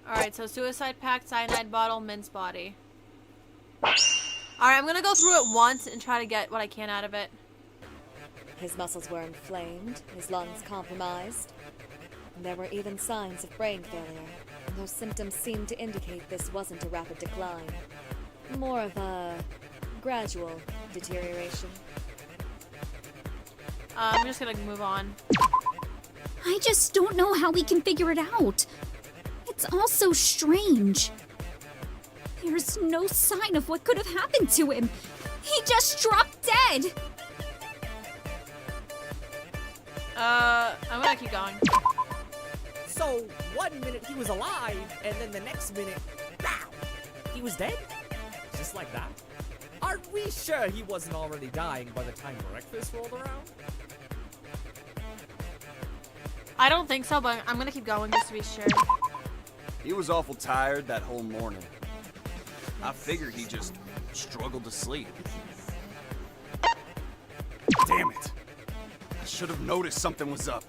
Speaker 2: Alright, so suicide pact, cyanide bottle, Mint's body. Alright, I'm gonna go through it once and try to get what I can out of it.
Speaker 13: His muscles were inflamed, his lungs compromised. And there were even signs of brain failure. Those symptoms seemed to indicate this wasn't a rapid decline. More of a gradual deterioration.
Speaker 2: I'm just gonna move on.
Speaker 11: I just don't know how we can figure it out. It's all so strange. There's no sign of what could have happened to him. He just dropped dead.
Speaker 2: I'm gonna keep going.
Speaker 10: So, 1 minute he was alive, and then the next minute, pow! He was dead? Just like that? Are we sure he wasn't already dying by the time breakfast rolled around?
Speaker 2: I don't think so, but I'm gonna keep going just to be sure.
Speaker 5: He was awful tired that whole morning. I figured he just struggled to sleep. Damn it! I should have noticed something was up.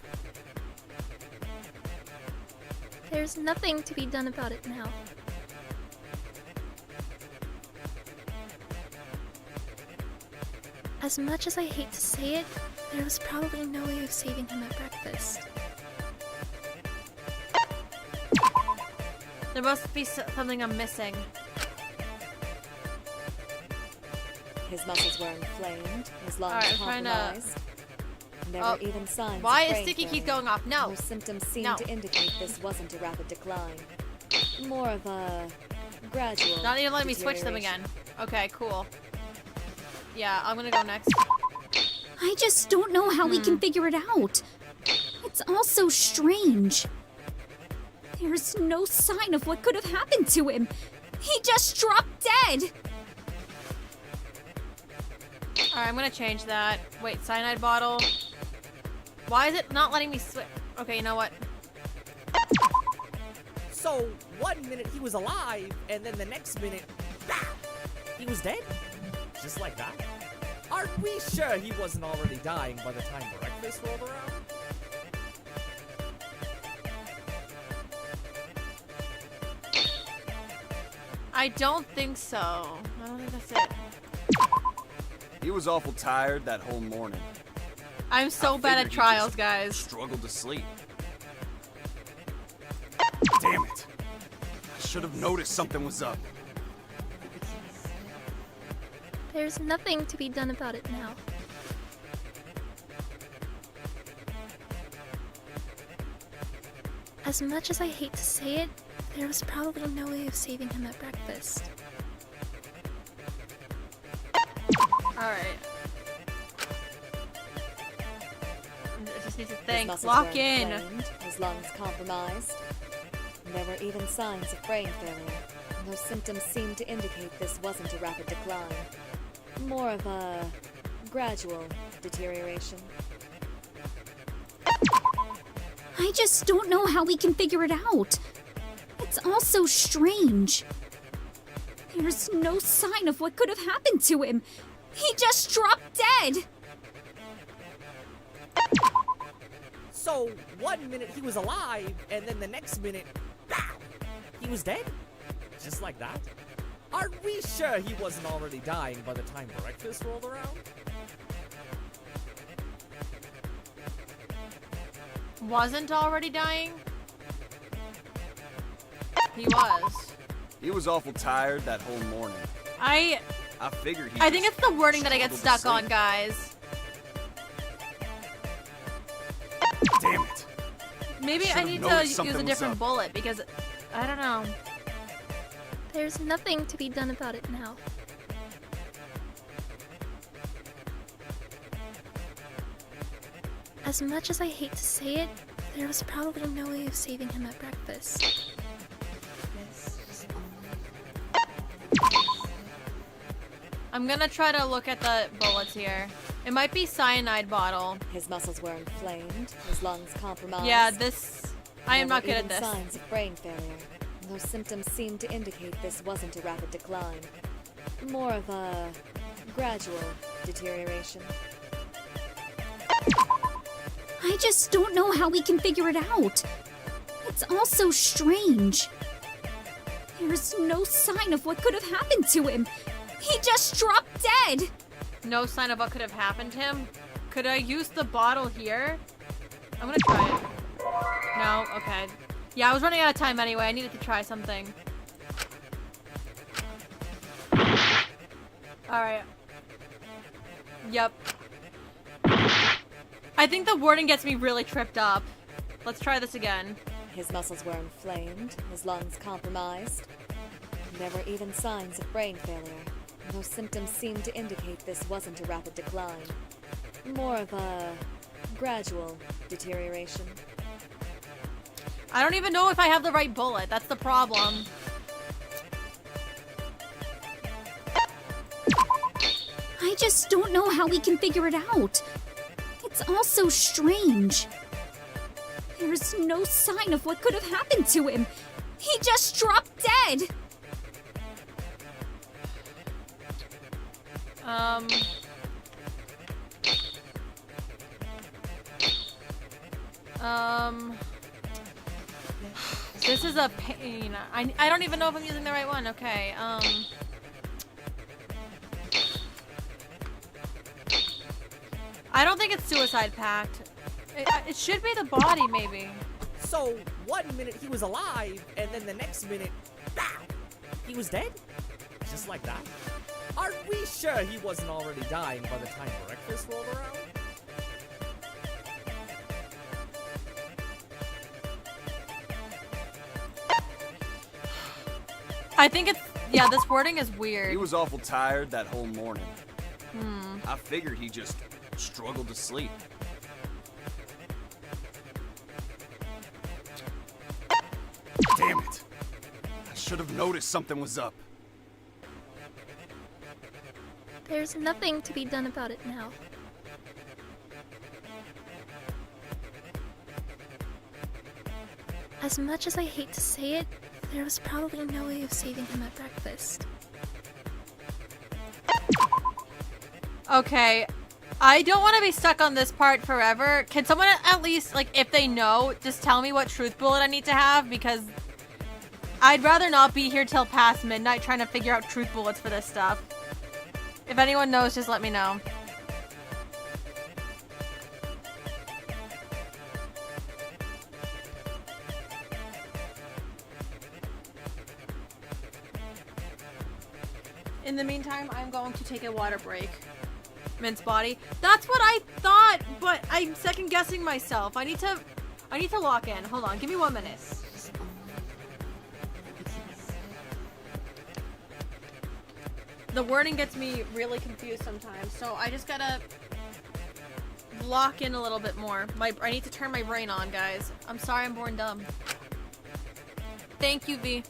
Speaker 14: There's nothing to be done about it now. As much as I hate to say it, there was probably no way of saving him at breakfast.
Speaker 2: There must be something I'm missing.
Speaker 13: His muscles were inflamed, his lungs
Speaker 2: Alright, I'm trying to...
Speaker 13: compromised. And there were even signs
Speaker 2: Why
Speaker 13: of
Speaker 2: is
Speaker 13: brain
Speaker 2: Sticky
Speaker 13: failure.
Speaker 2: keep going off? No.
Speaker 13: Those symptoms seemed
Speaker 2: No.
Speaker 13: to indicate this wasn't a rapid decline. More of a gradual
Speaker 2: Not even letting me switch them again. Okay, cool. Yeah, I'm gonna go next.
Speaker 11: I just don't know how we can figure it out. It's all so strange. There's no sign of what could have happened to him. He just dropped dead.
Speaker 2: Alright, I'm gonna change that. Wait, cyanide bottle. Why is it not letting me switch? Okay, you know what?
Speaker 10: So, 1 minute he was alive, and then the next minute, pow! He was dead? Just like that? Are we sure he wasn't already dying by the time breakfast rolled around?
Speaker 2: I don't think so. I don't think that's it.
Speaker 5: He was awful tired that whole morning.
Speaker 2: I'm so
Speaker 5: I
Speaker 2: bad at
Speaker 5: figured he
Speaker 2: trials,
Speaker 5: just
Speaker 2: guys.
Speaker 5: Struggled to sleep. should have noticed something was up.
Speaker 14: There's nothing to be done about it now. As much as I hate to say it, there was probably no way of saving him at breakfast.
Speaker 2: Alright. I just need to
Speaker 13: His
Speaker 2: think.
Speaker 13: muscles
Speaker 2: Lock
Speaker 13: were
Speaker 2: in.
Speaker 13: inflamed, his lungs compromised. And there were even signs of brain failure, and those symptoms seemed to indicate this wasn't a rapid decline. More of a gradual deterioration.
Speaker 11: I just don't know how we can figure it out. It's all so strange. There's no sign of what could have happened to him. He just dropped dead.
Speaker 10: So, one minute he was alive, and then the next minute, BOW! He was dead? Just like that? Are we sure he wasn't already dying by the time breakfast rolled around?
Speaker 2: Wasn't already dying? He was.
Speaker 5: He was awful tired that whole morning.
Speaker 2: I
Speaker 5: figured he
Speaker 2: think
Speaker 5: just
Speaker 2: it's the wording that I get
Speaker 5: struggled to
Speaker 2: stuck on,
Speaker 5: sleep.
Speaker 2: guys.
Speaker 5: Damn it.
Speaker 2: Maybe I
Speaker 5: Should've
Speaker 2: need
Speaker 5: noticed
Speaker 2: to use
Speaker 5: something
Speaker 2: a
Speaker 5: was
Speaker 2: different
Speaker 5: up.
Speaker 2: bullet because I don't know.
Speaker 14: There's nothing to be done about it now. As much as I hate to say it, there was probably no way of saving him at breakfast.
Speaker 2: I'm gonna try to look at the bullets here. It might be cyanide bottle.
Speaker 13: His muscles were inflamed, his lungs compromised.
Speaker 2: Yeah, this. I am
Speaker 13: There
Speaker 2: not
Speaker 13: were
Speaker 2: good
Speaker 13: even
Speaker 2: at this.
Speaker 13: signs of brain failure, and those symptoms seemed to indicate this wasn't a rapid decline. More of a gradual deterioration.
Speaker 11: I just don't know how we can figure it out. It's all so strange. There's no sign of what could have happened to him. He just dropped dead.
Speaker 2: No sign of what could have happened to him. Could I use the bottle here? I'm gonna try it. No? Okay. Yeah, I was running out of time anyway. I needed to try something. Alright. Yep. I think the wording gets me really tripped up. Let's try this again.
Speaker 13: His muscles were inflamed, his lungs compromised. And there were even signs of brain failure, and those symptoms seemed to indicate this wasn't a rapid decline. More of a gradual deterioration.
Speaker 2: I don't even know if I have the right bullet. That's the problem.
Speaker 11: I just don't know how we can figure it out. It's all so strange. There's no sign of what could have happened to him. He just dropped dead.
Speaker 2: This is a pain. I don't even know if I'm using the right one. Okay, I don't think it's suicide pact. It should be the body, maybe.
Speaker 10: So, one minute he was alive, and then the next minute, BOW! He was dead? Just like that? Are we sure he wasn't already dying by the time breakfast rolled around?
Speaker 2: I think it's, yeah, this wording is weird.
Speaker 5: He was awful tired that whole morning.
Speaker 2: Hmm.
Speaker 5: I figured he just struggled to sleep. Damn it. I should have noticed something was up.
Speaker 14: There's nothing to be done about it now. As much as I hate to say it, there was probably no way of saving him at breakfast.
Speaker 2: Okay. I don't want to be stuck on this part forever. Can someone at least, like, if they know, just tell me what truth bullet I need to have? Because I'd rather not be here till past midnight trying to figure out truth bullets for this stuff. If anyone knows, just let me know. In the meantime, I'm going to take a water break. Mint's body. That's what I thought, but I'm second guessing myself. I need to lock in. Hold on, give me 1 minute. The wording gets me really confused sometimes, so I just gotta lock in a little bit more. I need to turn my brain on, guys. I'm sorry I'm born dumb. Thank you, V.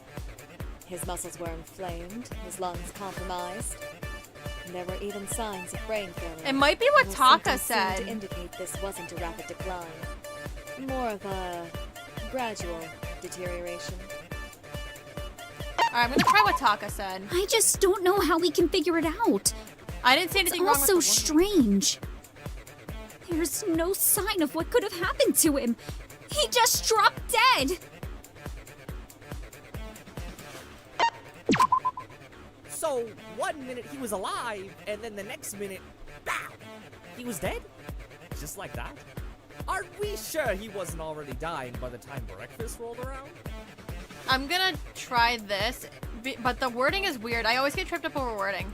Speaker 13: His muscles were inflamed, his lungs compromised. And there were even signs of brain failure.
Speaker 2: It might be what
Speaker 13: Those
Speaker 2: Taka
Speaker 13: symptoms seemed
Speaker 2: said.
Speaker 13: to indicate this wasn't a rapid decline. More of a gradual deterioration.
Speaker 2: Alright, I'm gonna try what Taka said.
Speaker 11: I just don't know how we can figure it out.
Speaker 2: I didn't say anything wrong with
Speaker 11: It's
Speaker 2: the
Speaker 11: all
Speaker 2: woman.
Speaker 11: so strange. There's no sign of what could have happened to him. He just dropped dead.
Speaker 10: So, 1 minute he was alive, and then the next minute, BOW! He was dead? Just like that? Are we sure he wasn't already dying by the time breakfast rolled around?
Speaker 2: I'm gonna try this, but the wording is weird. I always get tripped up over wording.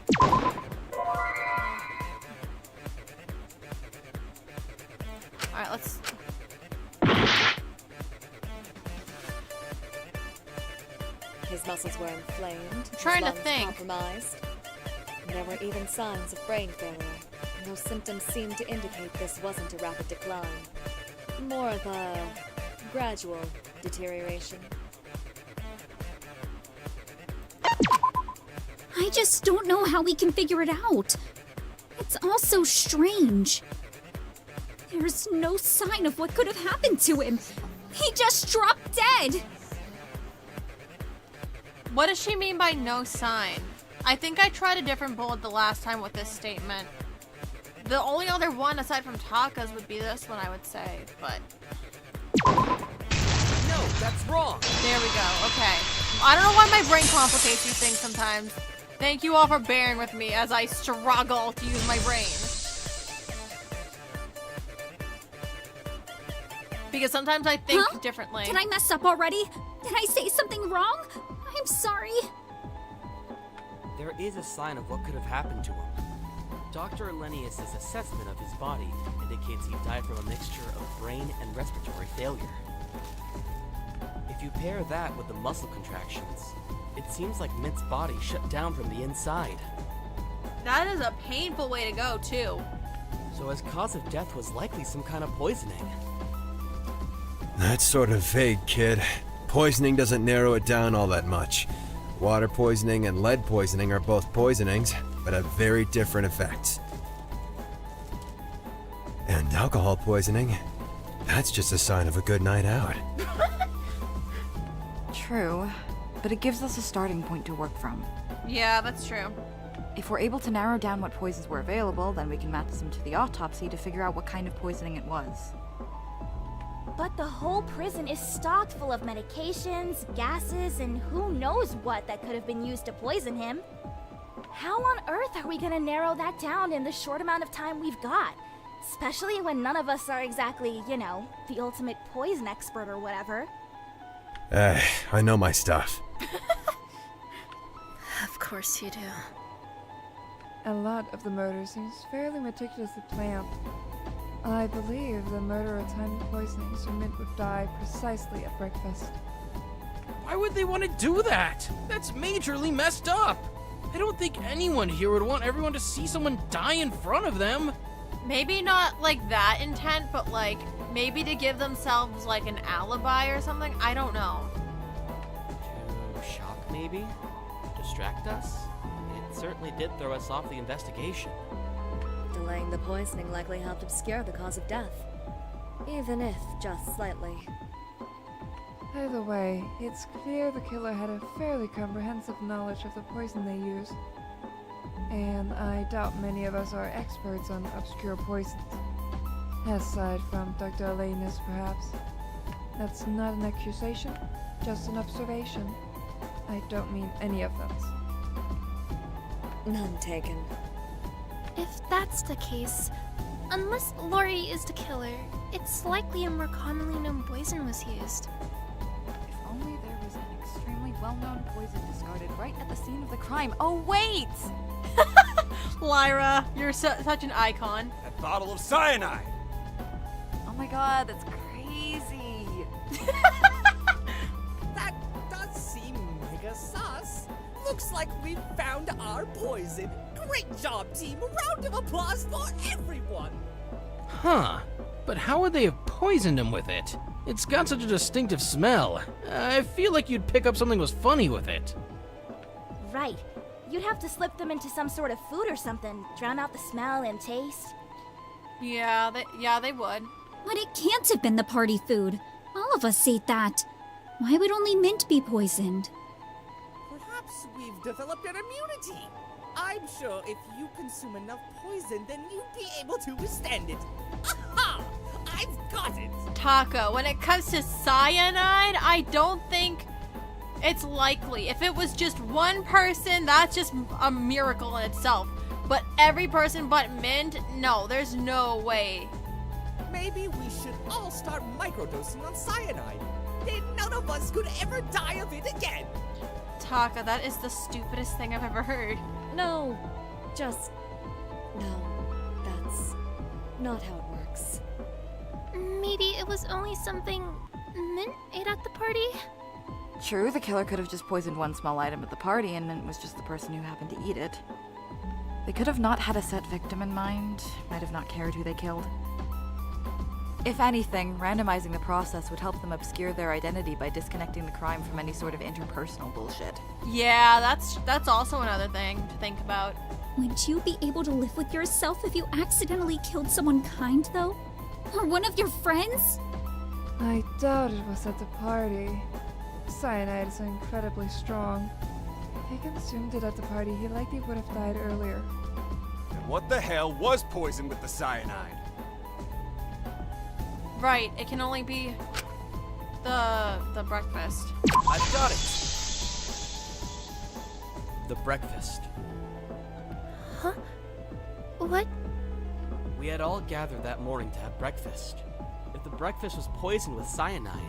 Speaker 2: Alright, let's...
Speaker 13: His muscles were inflamed,
Speaker 2: I'm trying
Speaker 13: his
Speaker 2: to
Speaker 13: lungs
Speaker 2: think.
Speaker 13: compromised. And there were even signs of brain failure. And those symptoms seemed to indicate this wasn't a rapid decline. More of a gradual deterioration.
Speaker 11: I just don't know how we can figure it out. It's all so strange. There's no sign of what could have happened to him. He just dropped dead.
Speaker 2: What does she mean by no sign? I think I tried a different bullet the last time with this statement. The only other one aside from Taka's would be this one, I would say, but...
Speaker 10: No, that's wrong.
Speaker 2: There we go, okay. I don't know why my brain complicates these things sometimes. Thank you all for bearing with me as I struggle to use my brain. Because sometimes I think differently.
Speaker 11: Did I mess up already? Did I say something wrong? I'm sorry.
Speaker 7: There is a sign of what could have happened to him. Dr. Elenius' assessment of his body indicates he died from a mixture of brain and respiratory failure. If you pair that with the muscle contractions, it seems like Mint's body shut down from the inside.
Speaker 2: That is a painful way to go, too.
Speaker 7: So his cause of death was likely some kind of poisoning.
Speaker 8: That's sort of vague, kid. Poisoning doesn't narrow it down all that much. Water poisoning and lead poisoning are both poisonings, but have very different effects. And alcohol poisoning, that's just a sign of a good night out.
Speaker 6: True, but it gives us a starting point to work from.
Speaker 2: Yeah, that's true.
Speaker 6: If we're able to narrow down what poisons were available, then we can match them to the autopsy to figure out what kind of poisoning it was.
Speaker 15: But the whole prison is stocked full of medications, gases, and who knows what that could have been used to poison him. How on earth are we gonna narrow that down in the short amount of time we've got? Especially when none of us are exactly, you know, the ultimate poison expert or whatever.
Speaker 8: I know my stuff.
Speaker 14: Of course you do.
Speaker 12: A lot of the murder seems fairly meticulously planned. I believe the murderer timed the poisoning so Mint would die precisely at breakfast.
Speaker 9: Why would they want to do that? That's majorly messed up. I don't think anyone here would want everyone to see someone die in front of them.
Speaker 2: Maybe not like that intent, but like maybe to give themselves like an alibi or something. I don't know.
Speaker 7: To shock, maybe? Distract us? It certainly did throw us off the investigation.
Speaker 13: Delaying the poisoning likely helped obscure the cause of death, even if just slightly.
Speaker 12: Either way, it's clear the killer had a fairly comprehensive knowledge of the poison they used. And I doubt many of us are experts on obscure poisons. Aside from Dr. Elenius, perhaps. That's not an accusation, just an observation. I don't mean any offense.
Speaker 13: None taken.
Speaker 14: If that's the case, unless Lori is the killer, it's likely a more commonly known poison was used.
Speaker 6: If only there was an extremely well-known poison poison discarded right at the scene of the crime. Oh, wait!
Speaker 2: Lyra, you're such an icon.
Speaker 5: That bottle of cyanide.
Speaker 6: Oh my god, that's crazy.
Speaker 10: That does seem mega sus. Looks like we found our poison. Great job, team. A round of applause for everyone.
Speaker 9: Huh. But how would they have poisoned him with it? It's got such a distinctive smell. I feel like you'd pick up something was funny with it.
Speaker 15: Right. You'd have to slip them into some sort of food or something, drown out the smell and taste.
Speaker 2: Yeah, they would.
Speaker 11: But it can't have been the party food. All of us ate that. Why would only Mint be poisoned?
Speaker 10: Perhaps we've developed an immunity. I'm sure if you consume enough poison, then you'd be able to withstand it. Aha! I've got it!
Speaker 2: Taka, when it comes to cyanide, I don't think it's likely. If it was just one person, that's just a miracle in itself. But every person but Mint, no, there's no way.
Speaker 10: Maybe we should all start microdosing on cyanide. Then none of us could ever die of it again.
Speaker 2: Taka, that is the stupidest thing I've ever heard.
Speaker 13: No, just... No, that's not how it works.
Speaker 14: Maybe it was only something Mint ate at the party?
Speaker 6: True, the killer could have just poisoned one small item at the party and Mint was just the person who happened to eat it. They could have not had a set victim in mind, might have not cared who they killed. If anything, randomizing the process would help them obscure their identity by disconnecting the crime from any sort of interpersonal bullshit.
Speaker 2: Yeah, that's also another thing to think about.
Speaker 11: Would you be able to live with yourself if you accidentally killed someone kind, though? Or one of your friends?
Speaker 12: I doubt it was at the party. Cyanide is incredibly strong. If he consumed it at the party, he likely would have died earlier.
Speaker 5: And what the hell was poisoned with the cyanide?
Speaker 2: Right, it can only be the breakfast.
Speaker 7: I've got it! The breakfast.
Speaker 14: Huh? What?
Speaker 7: We had all gathered that morning to have breakfast. If the breakfast was poisoned with cyanide,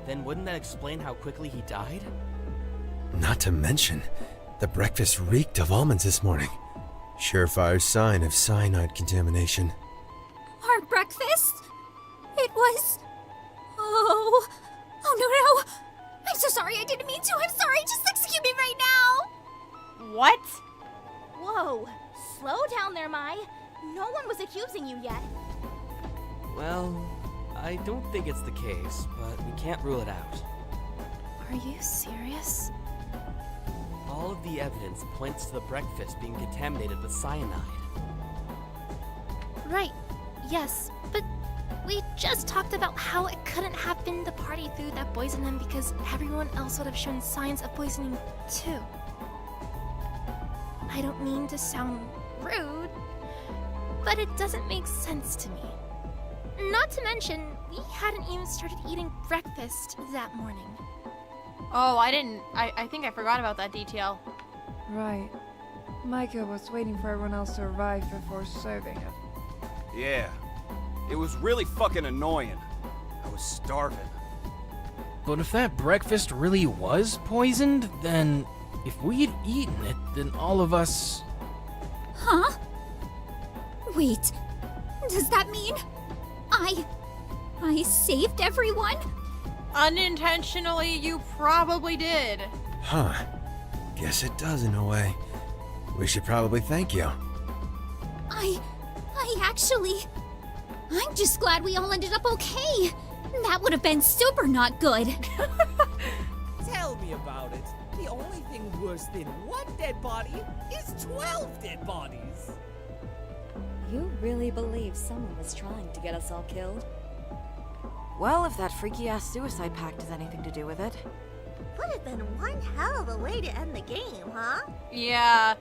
Speaker 7: then wouldn't that explain how quickly he died?
Speaker 8: Not to mention, the breakfast reeked of almonds this morning. Surefire sign of cyanide contamination.
Speaker 11: Our breakfast? It was... Oh no. I'm so sorry, I didn't mean to. I'm sorry, just execute me right now.
Speaker 2: What?
Speaker 15: Whoa. Slow down there, Mai. No one was accusing you yet.
Speaker 7: Well, I don't think it's the case, but we can't rule it out.
Speaker 14: Are you serious?
Speaker 7: All of the evidence points to the breakfast being contaminated with cyanide.
Speaker 14: Right. Yes, but we just talked about how it couldn't have been the party food that poisoned him because everyone else would have shown signs of poisoning too. I don't mean to sound rude, but it doesn't make sense to me. Not to mention, we hadn't even started eating breakfast that morning.
Speaker 2: Oh, I think I forgot about that detail.
Speaker 12: Right. Micah was waiting for everyone else to arrive before serving it.
Speaker 5: Yeah. It was really fucking annoying. I was starving.
Speaker 9: But if that breakfast really was poisoned, then if we had eaten it, then all of us...
Speaker 11: Huh? Wait, does that mean I saved everyone?
Speaker 2: Unintentionally, you probably did.
Speaker 8: Huh. Guess it does in a way. We should probably thank you.
Speaker 11: I'm just glad we all ended up okay. That would have been super not good.
Speaker 10: Tell me about it. The only thing worse than one dead body is 12 dead bodies.
Speaker 13: You really believe someone was trying to get us all killed?
Speaker 6: Well, if that freaky-ass suicide pact has anything to do with it.
Speaker 4: Would have been one hell of a way to end the game, huh?
Speaker 2: Yeah,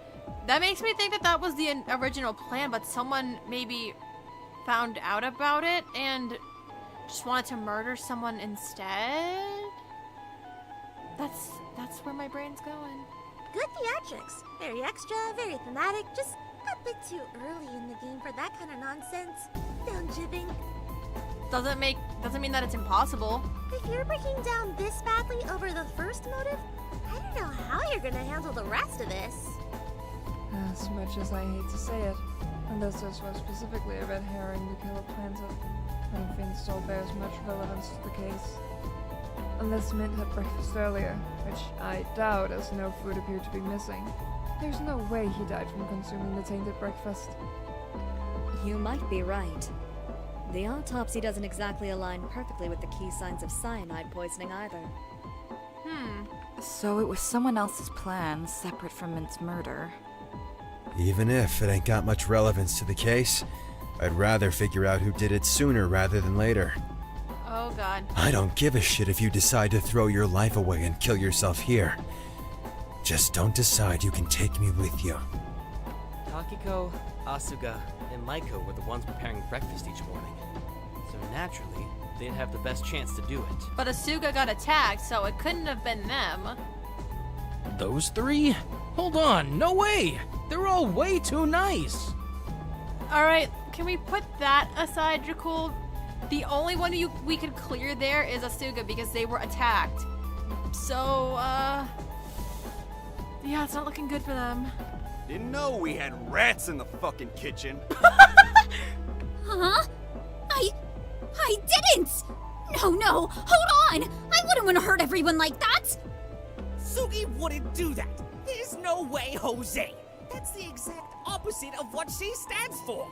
Speaker 2: that makes me think that was the original plan, but someone maybe found out about it and just wanted to murder someone instead? That's where my brain's going.
Speaker 4: Good theatrics. Very extra, very thematic, just a bit too early in the game for that kind of nonsense. Don't you think?
Speaker 2: Doesn't mean that it's impossible.
Speaker 4: If you're breaking down this badly over the first motive, I don't know how you're gonna handle the rest of this.
Speaker 12: As much as I hate to say it, unless this was specifically a red herring the killer planted, I don't think still bears much relevance to the case. Unless Mint had breakfast earlier, which I doubt as no food appeared to be missing. There's no way he died from consuming the tainted breakfast.
Speaker 13: You might be right. The autopsy doesn't exactly align perfectly with the key signs of cyanide poisoning either.
Speaker 6: So it was someone else's plan, separate from Mint's murder.
Speaker 8: Even if it ain't got much relevance to the case, I'd rather figure out who did it sooner rather than later.
Speaker 2: Oh god.
Speaker 8: I don't give a shit if you decide to throw your life away and kill yourself here. Just don't decide you can take me with you.
Speaker 7: Takiko, Asuga, and Maiko were the ones preparing breakfast each morning. So naturally, they'd have the best chance to do it.
Speaker 2: But Asuga got attacked, so it couldn't have been them.
Speaker 9: Those three? Hold on, no way! They're all way too nice!
Speaker 2: Alright, can we put that aside, Jakul? The only one we could clear there is Asuga because they were attacked. So, yeah, it's not looking good for them.
Speaker 5: Didn't know we had rats in the fucking kitchen.
Speaker 11: Huh? I didn't! No, hold on! I wouldn't want to hurt everyone like that!
Speaker 10: Sugi wouldn't do that. There's no way, Jose. That's the exact opposite of what she stands for.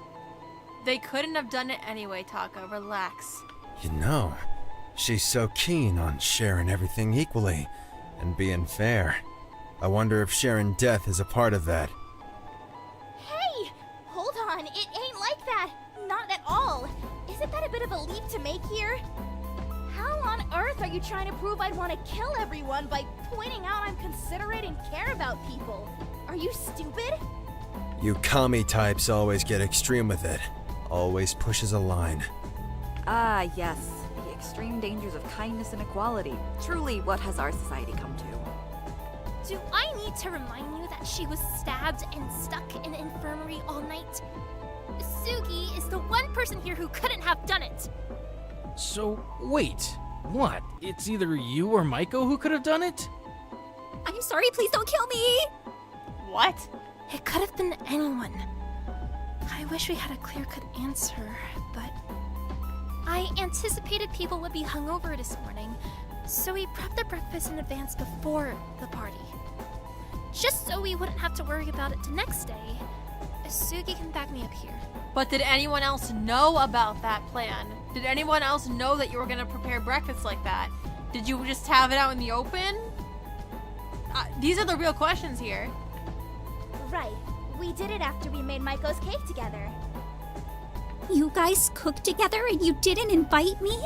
Speaker 2: They couldn't have done it anyway, Taka. Relax.
Speaker 8: You know, she's so keen on sharing everything equally and being fair. I wonder if sharing death is a part of that.
Speaker 15: Hey! Hold on, it ain't like that. Not at all. Isn't that a bit of a leap to make here? How on earth are you trying to prove I'd want to kill everyone by pointing out I'm considerate and care about people? Are you stupid?
Speaker 8: You commie types always get extreme with it. Always pushes a line.
Speaker 6: Ah, yes. The extreme dangers of kindness and equality. Truly, what has our society come to?
Speaker 14: Do I need to remind you that she was stabbed and stuck in an infirmary all night? Sugi is the one person here who couldn't have done it.
Speaker 9: So, wait. What? It's either you or Maiko who could have done it?
Speaker 11: I'm sorry, please don't kill me!
Speaker 2: What?
Speaker 14: It could have been anyone. I wish we had a clear-cut answer, but I anticipated people would be hungover this morning, so we prepped the breakfast in advance before the party. Just so we wouldn't have to worry about it the next day. Sugi can back me up here.
Speaker 2: But did anyone else know about that plan? Did anyone else know that you were gonna prepare breakfast like that? Did you just have it out in the open? These are the real questions here.
Speaker 15: Right. We did it after we made Maiko's cake together.
Speaker 11: You guys cooked together and you didn't invite me?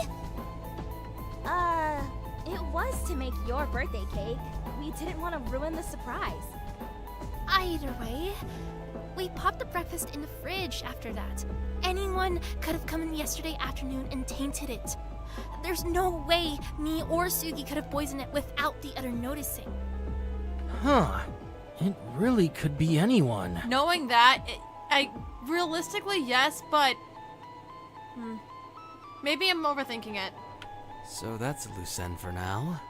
Speaker 15: It was to make your birthday cake. We didn't want to ruin the surprise.
Speaker 14: Either way, we popped the breakfast in the fridge after that. Anyone could have come in yesterday afternoon and tainted it. There's no way me or Sugi could have poisoned it without the other noticing.
Speaker 9: Huh. It really could be anyone.
Speaker 2: Knowing that, realistically, yes, but maybe I'm overthinking it.
Speaker 7: So that's a loose end for now.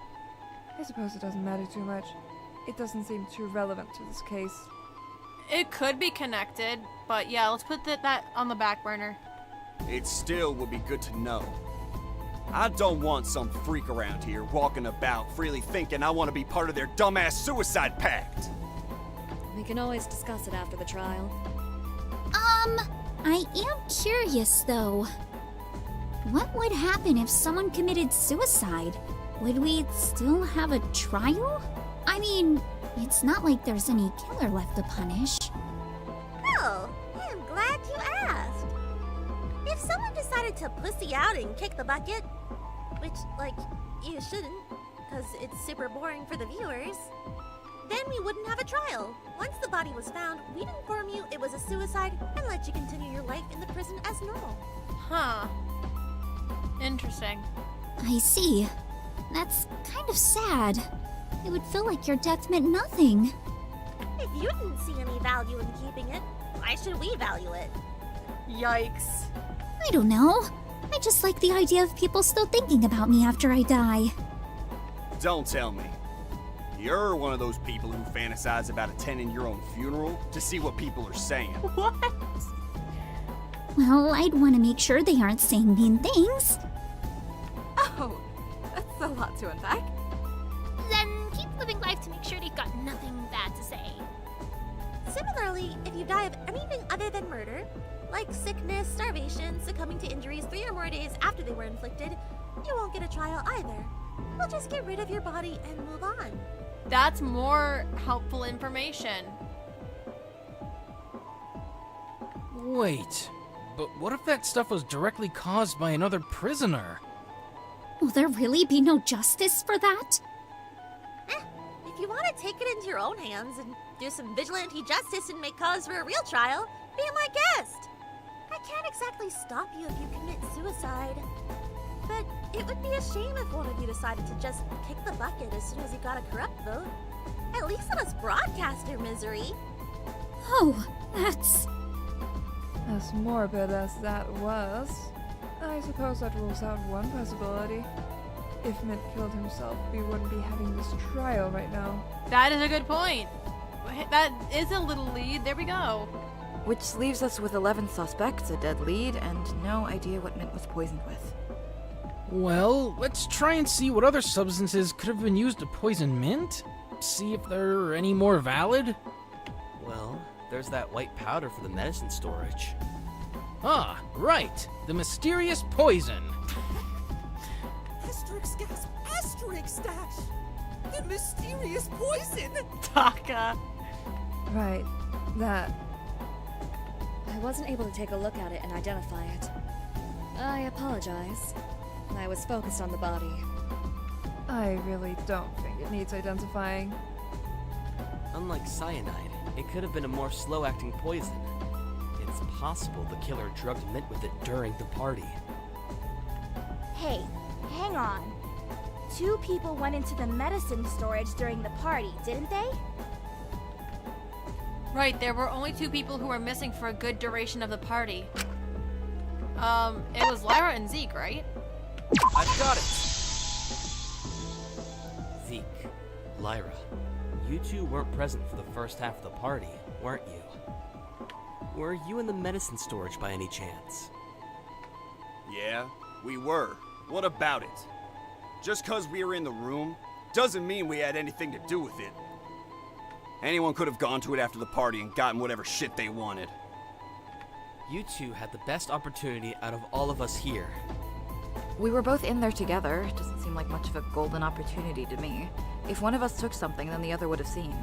Speaker 12: I suppose it doesn't matter too much. It doesn't seem too relevant to this case.
Speaker 2: It could be connected, but yeah, let's put that on the back burner.
Speaker 5: It still would be good to know. I don't want some freak around here walking about freely thinking I want to be part of their dumbass suicide pact.
Speaker 13: We can always discuss it after the trial.
Speaker 11: I am curious though. What would happen if someone committed suicide? Would we still have a trial? I mean, it's not like there's any killer left to punish.
Speaker 4: Oh, I'm glad you asked. If someone decided to pussy out and kick the bucket, which, you shouldn't, because it's super boring for the viewers, then we wouldn't have a trial. Once the body was found, we'd inform you it was a suicide and let you continue your life in the prison as normal.
Speaker 2: Huh. Interesting.
Speaker 11: I see. That's kind of sad. It would feel like your death meant nothing.
Speaker 4: If you didn't see any value in keeping it, why should we value it?
Speaker 2: Yikes.
Speaker 11: I don't know. I just like the idea of people still thinking about me after I die.
Speaker 5: Don't tell me. You're one of those people who fantasize about attending your own funeral to see what people are saying.
Speaker 2: What?
Speaker 11: Well, I'd want to make sure they aren't saying mean things.
Speaker 6: Oh, that's a lot to unpack.
Speaker 14: Then keep living life to make sure they've got nothing bad to say.
Speaker 4: Similarly, if you die of anything other than murder, like sickness, starvation, succumbing to injuries 3 or more days after they were inflicted, you won't get a trial either. We'll just get rid of your body and move on.
Speaker 2: That's more helpful information.
Speaker 9: Wait, but what if that stuff was directly caused by another prisoner?
Speaker 11: Will there really be no justice for that?
Speaker 4: If you want to take it into your own hands and do some vigilante justice and make cause for a real trial, be my guest. I can't exactly stop you if you commit suicide. But it would be a shame if one of you decided to just kick the bucket as soon as you got a corrupt vote. At least let us broadcast your misery.
Speaker 11: Oh, that's...
Speaker 12: As morbid as that was, I suppose that rules out one possibility. If Mint killed himself, we wouldn't be having this trial right now.
Speaker 2: That is a good point. That is a little lead. There we go.
Speaker 6: Which leaves us with 11 suspects, a dead lead, and no idea what Mint was poisoned with.
Speaker 9: Well, let's try and see what other substances could have been used to poison Mint. See if they're any more valid.
Speaker 7: Well, there's that white powder for the medicine storage.
Speaker 9: Ah, right. The mysterious poison.
Speaker 10: Asterix gasp! Asterix dash! The mysterious poison!
Speaker 2: Taka.
Speaker 12: Right, that.
Speaker 13: I wasn't able to take a look at it and identify it. I apologize. I was focused on the body.
Speaker 12: I really don't think it needs identifying.
Speaker 7: Unlike cyanide, it could have been a more slow-acting poison. It's possible the killer drugged Mint with it during the party.
Speaker 15: Hey, hang on. 2 people went into the medicine storage during the party, didn't they?
Speaker 2: Right, there were only 2 people who were missing for a good duration of the party. It was Lyra and Zeke, right?
Speaker 7: I've got it! Zeke, Lyra, you 2 weren't present for the first half of the party, weren't you? Were you in the medicine storage by any chance?
Speaker 5: Yeah, we were. What about it? Just 'cause we were in the room doesn't mean we had anything to do with it. Anyone could have gone to it after the party and gotten whatever shit they wanted.
Speaker 7: You 2 had the best opportunity out of all of us here.
Speaker 6: We were both in there together. It doesn't seem like much of a golden opportunity to me. If one of us took something, then the other would have seen.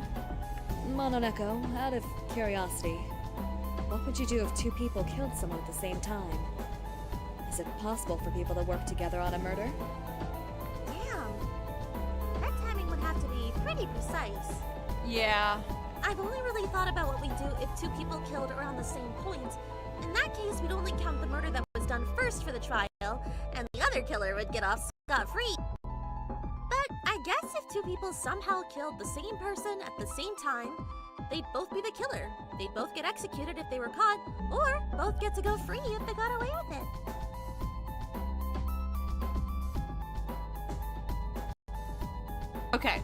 Speaker 13: Mononeko, out of curiosity, what would you do if 2 people killed someone at the same time? Is it possible for people to work together on a murder?
Speaker 4: Damn. That timing would have to be pretty precise.
Speaker 2: Yeah.
Speaker 4: I've only really thought about what we'd do if 2 people killed around the same point. In that case, we'd only count the murder that was done first for the trial, and the other killer would get off scot-free. But I guess if 2 people somehow killed the same person at the same time, they'd both be the killer. They'd both get executed if they were caught, or both get to go free if they got away with it.
Speaker 2: Okay.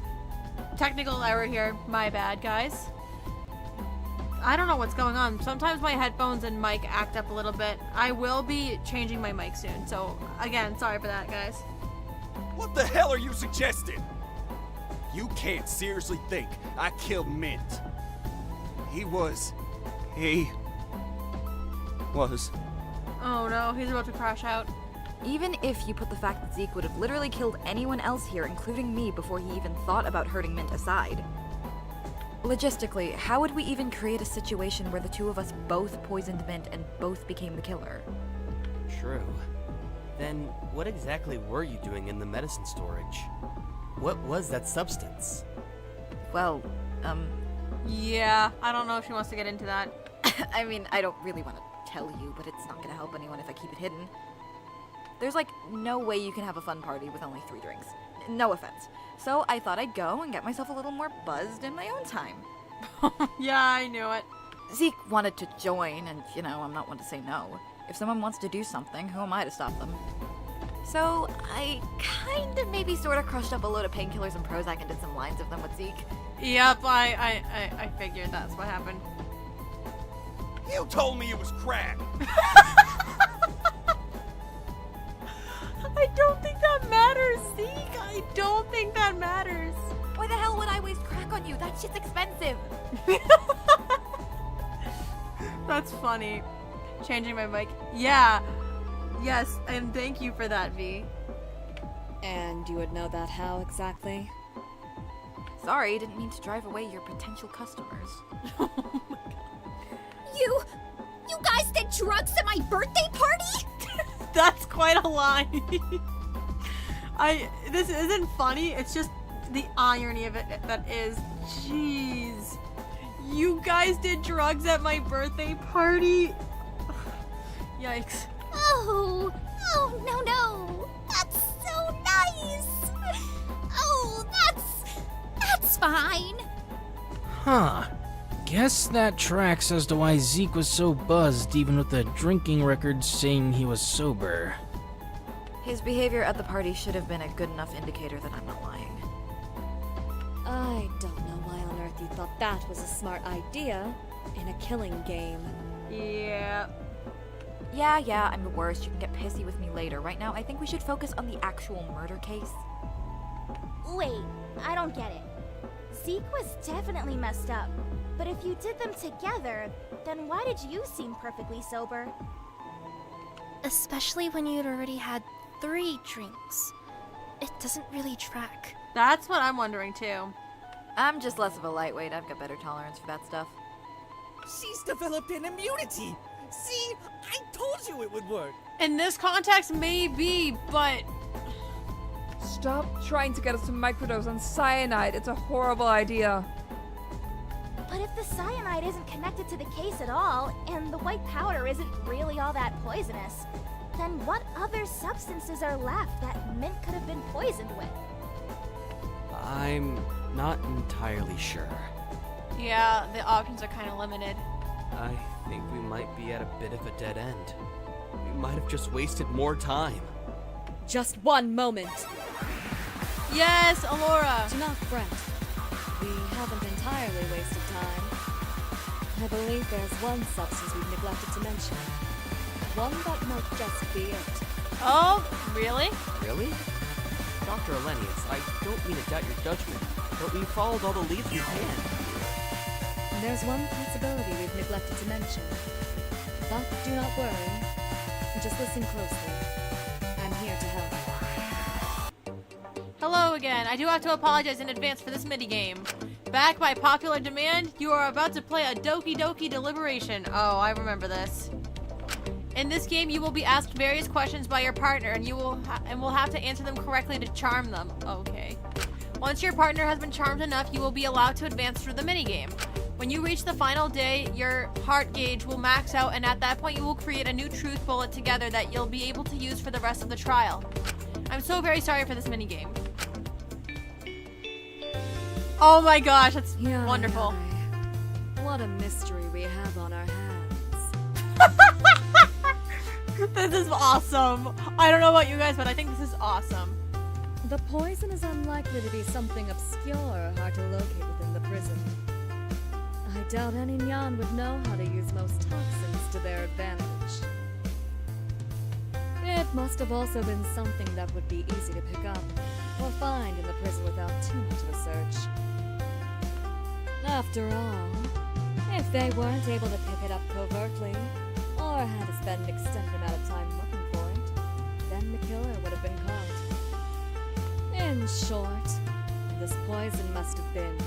Speaker 2: Technical error here. My bad, guys. I don't know what's going on. Sometimes my headphones and mic act up a little bit. I will be changing my mic soon. So, again, sorry for that, guys.
Speaker 5: What the hell are you suggesting? You can't seriously think I killed Mint. He was...
Speaker 2: Oh no, he's about to crash out.
Speaker 6: Even if you put the fact that Zeke would have literally killed anyone else here, including me, before he even thought about hurting Mint aside. Logistically, how would we even create a situation where the 2 of us both poisoned Mint and both became the killer?
Speaker 7: True. Then, what exactly were you doing in the medicine storage? What was that substance?
Speaker 6: Well,
Speaker 2: Yeah, I don't know if she wants to get into that.
Speaker 6: I mean, I don't really want to tell you, but it's not gonna help anyone if I keep it hidden. There's like no way you can have a fun party with only 3 drinks. No offense. So I thought I'd go and get myself a little more buzzed in my own time.
Speaker 2: Yeah, I knew it.
Speaker 6: Zeke wanted to join, and I'm not one to say no. If someone wants to do something, who am I to stop them? So I kind of maybe sort of crushed up a load of painkillers and Prozac and did some lines of them with Zeke.
Speaker 2: Yep, I figured that's what happened.
Speaker 5: You told me it was crack.
Speaker 2: I don't think that matters, Zeke. I don't think that matters.
Speaker 6: Why the hell would I waste crack on you? That shit's expensive.
Speaker 2: That's funny. Changing my mic. Yeah. Yes, and thank you for that, V.
Speaker 13: And you would know that how exactly?
Speaker 6: Sorry, didn't mean to drive away your potential customers.
Speaker 11: You guys did drugs at my birthday party?
Speaker 2: That's quite a lie. This isn't funny, it's just the irony of it that is. Jeez. You guys did drugs at my birthday party? Yikes.
Speaker 11: Oh, no. That's so nice. Oh, that's fine.
Speaker 9: Huh. Guess that tracks as to why Zeke was so buzzed, even with the drinking record saying he was sober.
Speaker 6: His behavior at the party should have been a good enough indicator that I'm not lying.
Speaker 13: I don't know why on earth you thought that was a smart idea in a killing game.
Speaker 2: Yeah.
Speaker 6: Yeah, I'm the worst. You can get pissy with me later. Right now, I think we should focus on the actual murder case.
Speaker 15: Wait, I don't get it. Zeke was definitely messed up. But if you did them together, then why did you seem perfectly sober?
Speaker 14: Especially when you'd already had 3 drinks. It doesn't really track.
Speaker 2: That's what I'm wondering too.
Speaker 6: I'm just less of a lightweight. I've got better tolerance for that stuff.
Speaker 10: She's developed an immunity. See, I told you it would work.
Speaker 2: In this context, maybe, but...
Speaker 12: Stop trying to get us to microdose on cyanide. It's a horrible idea.
Speaker 15: But if the cyanide isn't connected to the case at all, and the white powder isn't really all that poisonous, then what other substances are left that Mint could have been poisoned with?
Speaker 7: I'm not entirely sure.
Speaker 2: Yeah, the options are kind of limited.
Speaker 7: I think we might be at a bit of a dead end. We might have just wasted more time.
Speaker 13: Just one moment.
Speaker 2: Yes, Alora.
Speaker 13: Do not fret. We haven't entirely wasted time. I believe there's one substance we've neglected to mention. One that might just be it.
Speaker 2: Oh, really?
Speaker 7: Really? Dr. Elenius, I don't mean to doubt your judgment, but we followed all the leads we can.
Speaker 13: There's one possibility we've neglected to mention. But do not worry. Just listen closely. I'm here to help.
Speaker 2: Hello again. I do have to apologize in advance for this minigame. Back by popular demand, you are about to play a Doki Doki Deliberation. Oh, I remember this. In this game, you will be asked various questions by your partner, and will have to answer them correctly to charm them. Okay. Once your partner has been charmed enough, you will be allowed to advance through the minigame. When you reach the final day, your heart gauge will max out, and at that point, you will create a new truth bullet together that you'll be able to use for the rest of the trial. I'm so very sorry for this minigame. Oh my gosh, that's wonderful.
Speaker 13: What a mystery we have on our hands.
Speaker 2: This is awesome. I don't know about you guys, but I think this is awesome.
Speaker 13: The poison is unlikely to be something obscure or hard to locate within the prison. I doubt any Nyan would know how to use most toxins to their advantage. It must have also been something that would be easy to pick up or find in the prison without too much of a search. After all, if they weren't able to pick it up covertly, or had to spend an extended amount of time looking for it, then the killer would have been caught. In short, this poison must have been...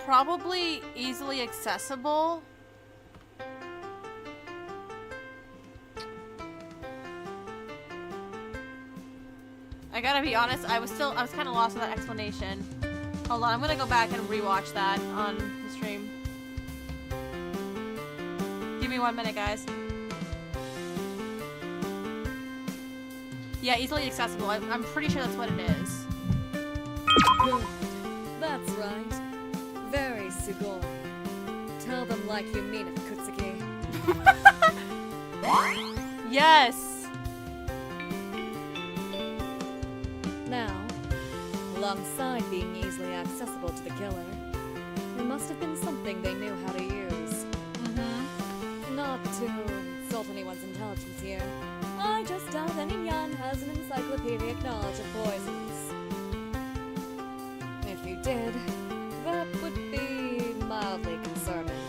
Speaker 2: Probably easily accessible. I gotta be honest, I was kind of lost with that explanation. Hold on, I'm gonna go back and rewatch that on the stream. Give me 1 minute, guys. Yeah, easily accessible. I'm pretty sure that's what it is.
Speaker 13: Good. That's right. Very sugoi. Tell them like you mean it, Kutsuki.
Speaker 2: Yes.
Speaker 13: Now, alongside being easily accessible to the killer, there must have been something they knew how to use. Not to insult anyone's intelligence here, I just doubt any Nyan has an encyclopedic knowledge of poisons. If you did, that would be mildly concerning.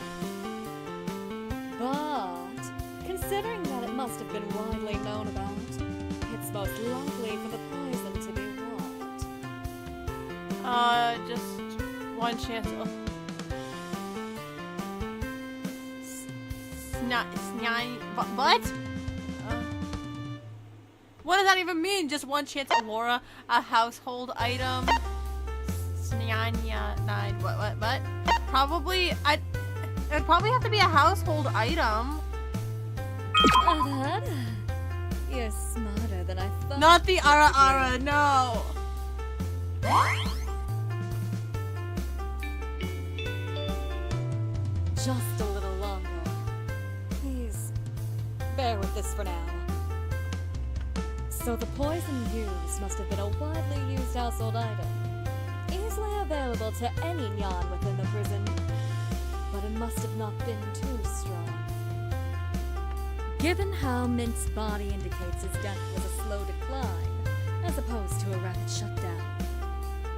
Speaker 13: But, considering that it must have been widely known about, it's most likely for the poison to be what?
Speaker 2: Just one chance. Oh. What? What does that even mean? Just one chance, Laura. A household item. What? Probably, it'd probably have to be a household item.
Speaker 13: You're smarter than I thought.
Speaker 2: Not the ara, no.
Speaker 13: Just a little longer. Please, bear with this for now. So the poison used must have been a widely used household item, easily available to any Nyan within the prison, but it must have not been too strong. Given how Mint's body indicates his death was a slow decline, as opposed to a rapid shutdown,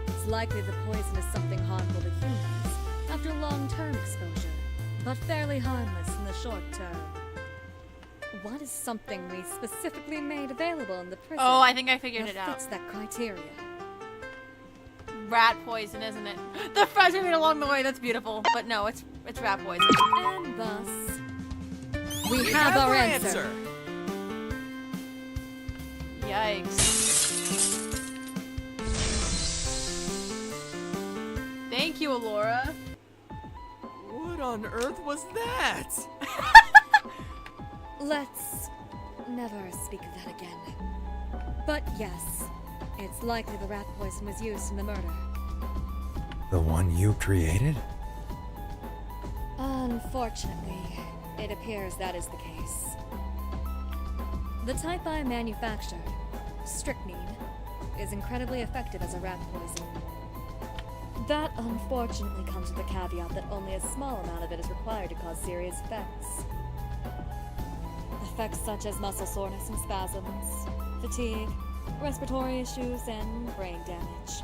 Speaker 13: it's likely the poison is something harmful to humans after long-term exposure, but fairly harmless in the short term. What is something we specifically made available in the prison?
Speaker 2: Oh, I think I figured it
Speaker 13: that
Speaker 2: out.
Speaker 13: fits that criteria?
Speaker 2: Rat poison, isn't it? The friends we made along the way, that's beautiful. But no, it's rat poison.
Speaker 13: And thus, we have our answer.
Speaker 2: Yikes. Thank you, Alora.
Speaker 10: What on earth was that?
Speaker 13: Let's never speak of that again. But yes, it's likely the rat poison was used in the murder.
Speaker 8: The one you created?
Speaker 13: Unfortunately, it appears that is the case. The type I manufactured, strychnine, is incredibly effective as a rat poison. That unfortunately comes with the caveat that only a small amount of it is required to cause serious effects. Effects such as muscle soreness and spasms, fatigue, respiratory issues, and brain damage.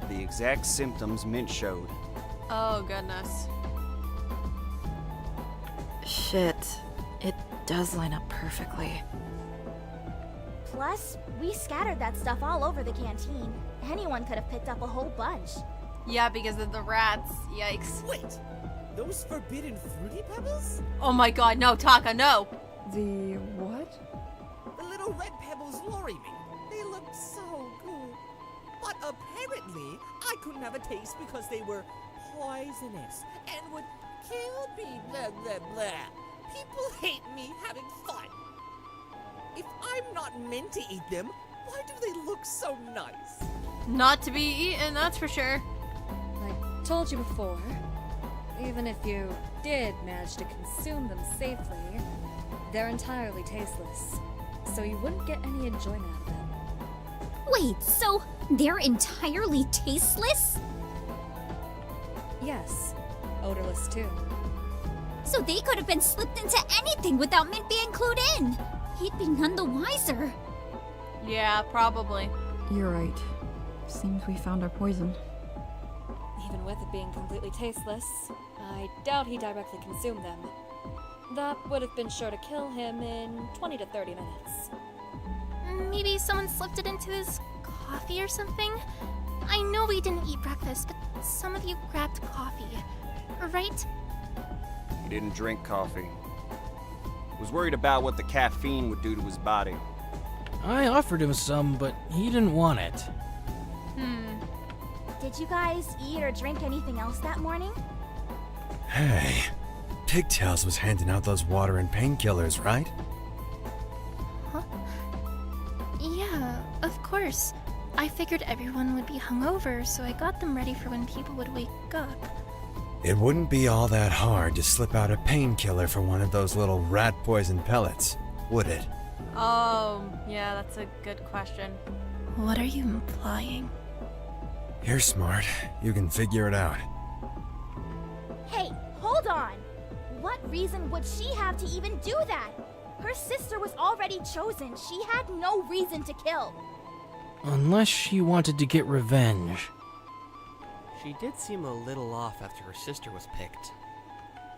Speaker 5: The exact symptoms Mint showed.
Speaker 2: Oh, goodness.
Speaker 6: Shit. It does line up perfectly.
Speaker 15: Plus, we scattered that stuff all over the canteen. Anyone could have picked up a whole bunch.
Speaker 2: Yeah, because of the rats. Yikes.
Speaker 10: Wait, those forbidden fruity pebbles?
Speaker 2: Oh my god, no, Taka, no.
Speaker 12: The what?
Speaker 10: The little red pebbles worry me. They look so good. But apparently, I couldn't have a taste because they were poisonous and would kill me, blah, blah, blah. People hate me having fun. If I'm not meant to eat them, why do they look so nice?
Speaker 2: Not to be eaten, that's for sure.
Speaker 13: I told you before, even if you did manage to consume them safely, they're entirely tasteless, so you wouldn't get any enjoyment out of them.
Speaker 11: Wait, so they're entirely tasteless?
Speaker 13: Yes, odorless too.
Speaker 11: So they could have been slipped into anything without Mint being clued in. He'd be none the wiser.
Speaker 2: Yeah, probably.
Speaker 6: You're right. Seems we found our poison.
Speaker 13: Even with it being completely tasteless, I doubt he directly consumed them. That would have been sure to kill him in 20 to 30 minutes.
Speaker 14: Maybe someone slipped it into his coffee or something? I know we didn't eat breakfast, but some of you grabbed coffee, right?
Speaker 5: He didn't drink coffee. Was worried about what the caffeine would do to his body.
Speaker 9: I offered him some, but he didn't want it.
Speaker 15: Did you guys eat or drink anything else that morning?
Speaker 8: Hey, Pigtails was handing out those water and painkillers, right?
Speaker 14: Huh? Yeah, of course. I figured everyone would be hungover, so I got them ready for when people would wake up.
Speaker 8: It wouldn't be all that hard to slip out a painkiller for one of those little rat poison pellets, would it?
Speaker 2: Yeah, that's a good question.
Speaker 14: What are you implying?
Speaker 8: You're smart. You can figure it out.
Speaker 15: Hey, hold on! What reason would she have to even do that? Her sister was already chosen. She had no reason to kill.
Speaker 9: Unless she wanted to get revenge.
Speaker 7: She did seem a little off after her sister was picked.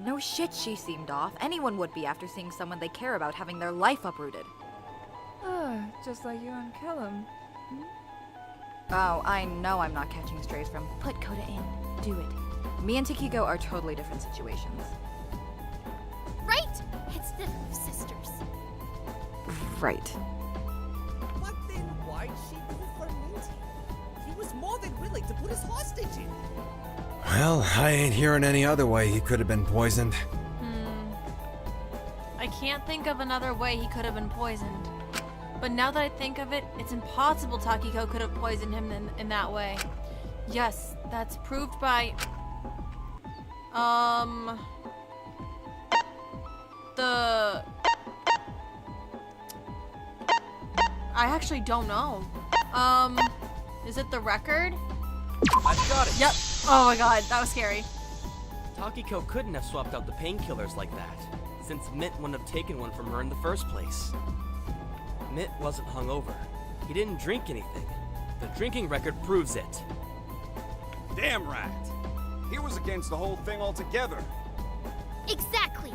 Speaker 6: No shit, she seemed off. Anyone would be after seeing someone they care about having their life uprooted.
Speaker 12: Ah, just like you and Callum.
Speaker 6: Oh, I know I'm not catching strays from put Coda in. Do it. Me and Takiko are totally different situations.
Speaker 14: Right! It's the sisters.
Speaker 6: Right.
Speaker 10: But then why'd she go for Minty? He was more than willing to put us hostage in.
Speaker 8: Well, I ain't hearing any other way he could have been poisoned.
Speaker 2: I can't think of another way he could have been poisoned. But now that I think of it, it's impossible Takiko could have poisoned him in that way. Yes, that's proved by... I actually don't know. Is it the record?
Speaker 7: I've got it!
Speaker 2: Yep. Oh my god, that was scary.
Speaker 7: Takiko couldn't have swapped out the painkillers like that, since Mint wouldn't have taken one from her in the first place. Mint wasn't hungover. He didn't drink anything. The drinking record proves it.
Speaker 5: Damn right. He was against the whole thing altogether.
Speaker 14: Exactly!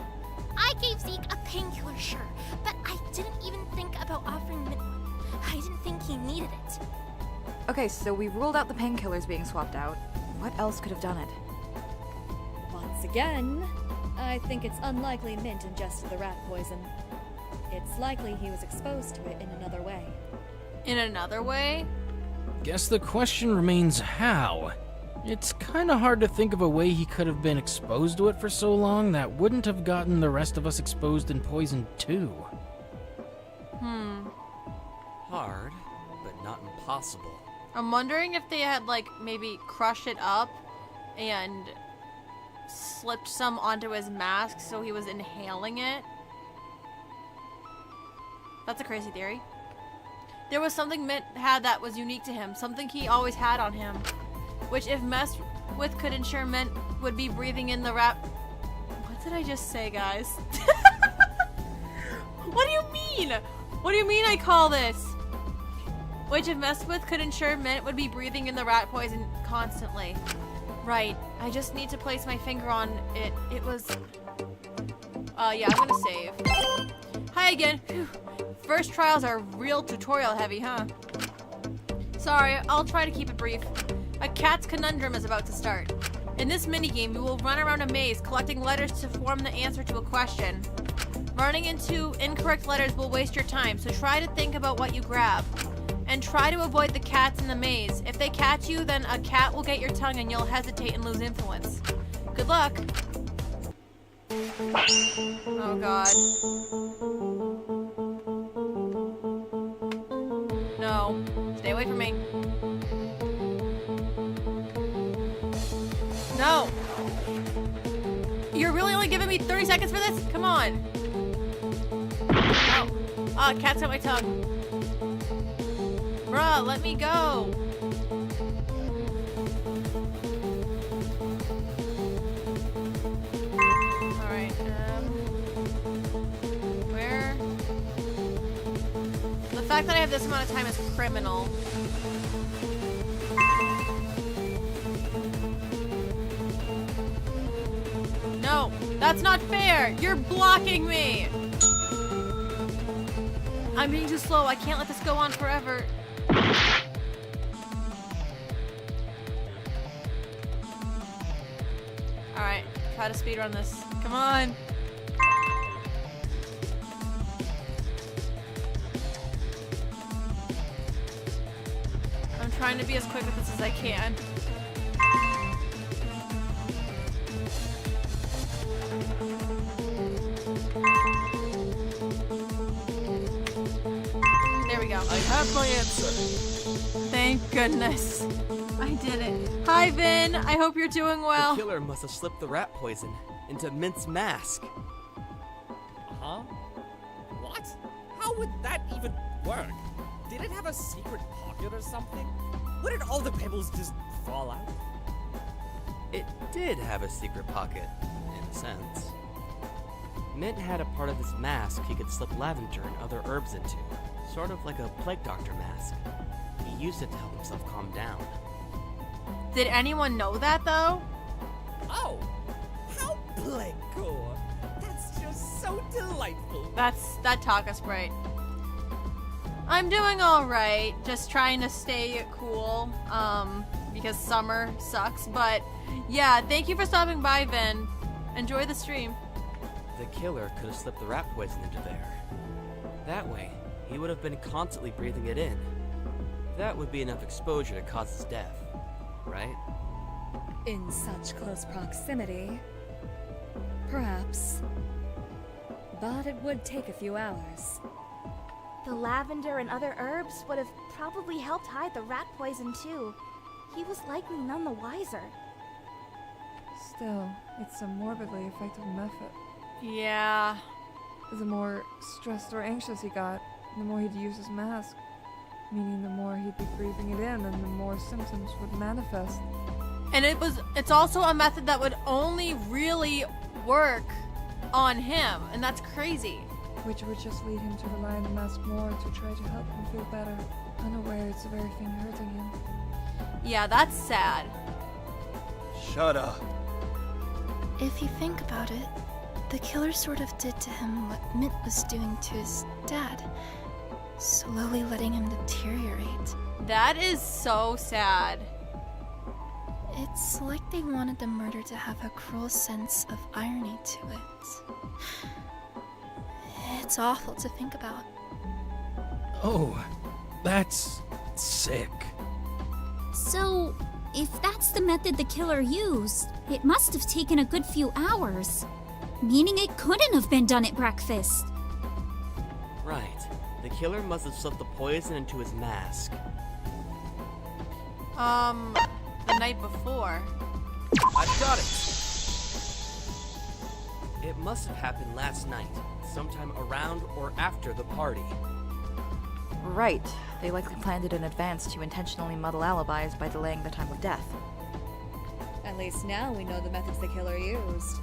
Speaker 14: I gave Zeke a painkiller, sure, but I didn't even think about offering Mint one. I didn't think he needed it.
Speaker 6: Okay, so we ruled out the painkillers being swapped out. What else could have done it?
Speaker 13: Once again, I think it's unlikely Mint ingested the rat poison. It's likely he was exposed to it in another way.
Speaker 2: In another way?
Speaker 9: Guess the question remains how. It's kinda hard to think of a way he could have been exposed to it for so long that wouldn't have gotten the rest of us exposed and poisoned too.
Speaker 7: Hard, but not impossible.
Speaker 2: I'm wondering if they had, like, maybe crushed it up and slipped some onto his mask so he was inhaling it. That's a crazy theory. There was something Mint had that was unique to him, something he always had on him, which if messed with could ensure Mint would be breathing in the rat... What did I just say, guys? What do you mean? What do you mean I call this? Which if messed with could ensure Mint would be breathing in the rat poison constantly. Right, I just need to place my finger on it. It was... yeah, I'm gonna save. Hi again. Phew. First trials are real tutorial heavy, huh? Sorry, I'll try to keep it brief. A cat's conundrum is about to start. In this minigame, you will run around a maze collecting letters to form the answer to a question. Running into incorrect letters will waste your time, so try to think about what you grab. And try to avoid the cats in the maze. If they catch you, then a cat will get your tongue and you'll hesitate and lose influence. Good luck. Oh god. No. Stay away from me. No! You're really only giving me 30 seconds for this? Come on. Oh. Ah, cat's got my tongue. Bruh, let me go. Alright, where? The fact that I have this amount of time is criminal. No, that's not fair! You're blocking me! I'm being too slow. I can't let this go on forever. Alright, try to speedrun this. Come on! I'm trying to be as quick with this as I can. There we go.
Speaker 7: I have my answer.
Speaker 2: Thank goodness. I did it. Hi, Vin. I hope you're doing well.
Speaker 7: The killer must have slipped the rat poison into Mint's mask.
Speaker 10: Huh? What? How would that even work? Did it have a secret pocket or something? Where did all the pebbles just fall out?
Speaker 7: It did have a secret pocket, in a sense. Mint had a part of his mask he could slip lavender and other herbs into, sort of like a plague doctor mask. He used it to help himself calm down.
Speaker 2: Did anyone know that, though?
Speaker 10: Oh, how cool. That's just so delightful.
Speaker 2: That Taka Sprite. I'm doing alright, just trying to stay cool, because summer sucks, but yeah, thank you for stopping by, Vin. Enjoy the stream.
Speaker 7: The killer could have slipped the rat poison into there. That way, he would have been constantly breathing it in. That would be enough exposure to cause his death, right?
Speaker 13: In such close proximity, perhaps. But it would take a few hours.
Speaker 15: The lavender and other herbs would have probably helped hide the rat poison too. He was likely none the wiser.
Speaker 12: Still, it's a morbidly effective method.
Speaker 2: Yeah.
Speaker 12: The more stressed or anxious he got, the more he'd use his mask. Meaning the more he'd be breathing it in and the more symptoms would manifest.
Speaker 2: And it's also a method that would only really work on him, and that's crazy.
Speaker 12: Which would just lead him to rely on the mask more to try to help him feel better, unaware it's the very thing hurting him.
Speaker 2: Yeah, that's sad.
Speaker 5: Shut up.
Speaker 14: If you think about it, the killer sort of did to him what Mint was doing to his dad, slowly letting him deteriorate.
Speaker 2: That is so sad.
Speaker 14: It's like they wanted the murder to have a cruel sense of irony to it. It's awful to think about.
Speaker 9: Oh, that's sick.
Speaker 11: So, if that's the method the killer used, it must have taken a good few hours. Meaning it couldn't have been done at breakfast.
Speaker 7: Right. The killer must have slipped the poison into his mask.
Speaker 2: The night before.
Speaker 7: I've got it! It must have happened last night, sometime around or after the party.
Speaker 6: Right. They likely planned it in advance to intentionally muddle alibis by delaying the time of death.
Speaker 13: At least now we know the methods the killer used.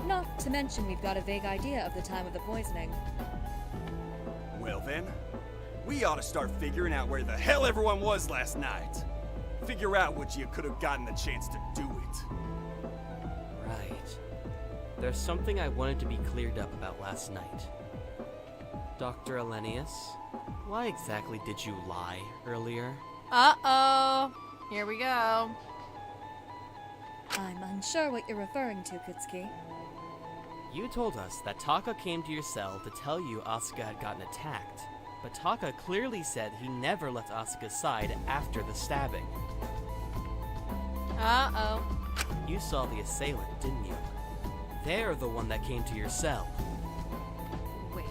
Speaker 13: Not to mention we've got a vague idea of the time of the poisoning.
Speaker 5: Well then, we ought to start figuring out where the hell everyone was last night. Figure out what you could have gotten the chance to do it.
Speaker 7: Right. There's something I wanted to be cleared up about last night. Dr. Elenius, why exactly did you lie earlier?
Speaker 2: Uh-oh. Here we go.
Speaker 13: I'm unsure what you're referring to, Kutsuki.
Speaker 7: You told us that Taka came to your cell to tell you Asuka had gotten attacked, but Taka clearly said he never left Asuka's side after the stabbing.
Speaker 2: Uh-oh.
Speaker 7: You saw the assailant, didn't you? They're the one that came to your cell.
Speaker 6: Wait,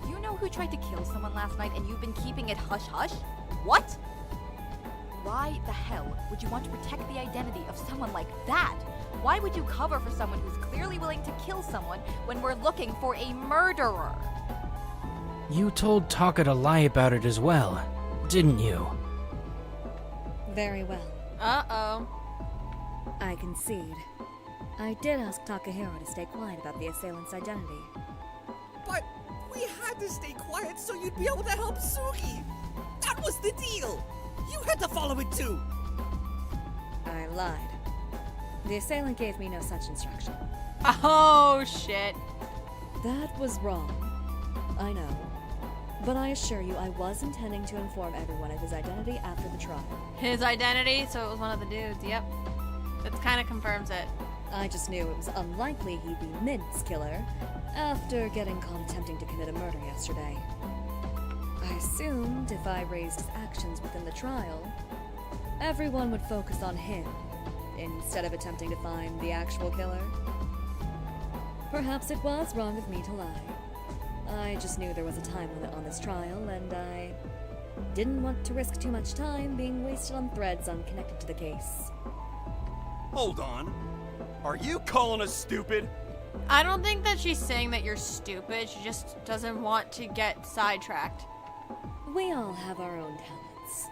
Speaker 6: you know who tried to kill someone last night and you've been keeping it hush-hush? What? Why the hell would you want to protect the identity of someone like that? Why would you cover for someone who's clearly willing to kill someone when we're looking for a murderer?
Speaker 9: You told Taka to lie about it as well, didn't you?
Speaker 13: Very well.
Speaker 2: Uh-oh.
Speaker 13: I concede. I did ask Takahiro to stay quiet about the assailant's identity.
Speaker 10: But we had to stay quiet so you'd be able to help Sugi. That was the deal. You had to follow it too.
Speaker 13: I lied. The assailant gave me no such instruction.
Speaker 2: Oh, shit.
Speaker 13: That was wrong. I know. But I assure you, I was intending to inform everyone of his identity after the trial.
Speaker 2: His identity? So it was one of the dudes, yep. That kind of confirms it.
Speaker 13: I just knew it was unlikely he'd be Mint's killer after getting caught attempting to commit a murder yesterday. I assumed if I raised his actions within the trial, everyone would focus on him instead of attempting to find the actual killer. Perhaps it was wrong of me to lie. I just knew there was a time limit on this trial, and I didn't want to risk too much time being wasted on threads unconnected to the case.
Speaker 5: Hold on. Are you calling us stupid?
Speaker 2: I don't think that she's saying that you're stupid. She just doesn't want to get sidetracked.
Speaker 13: We all have our own talents.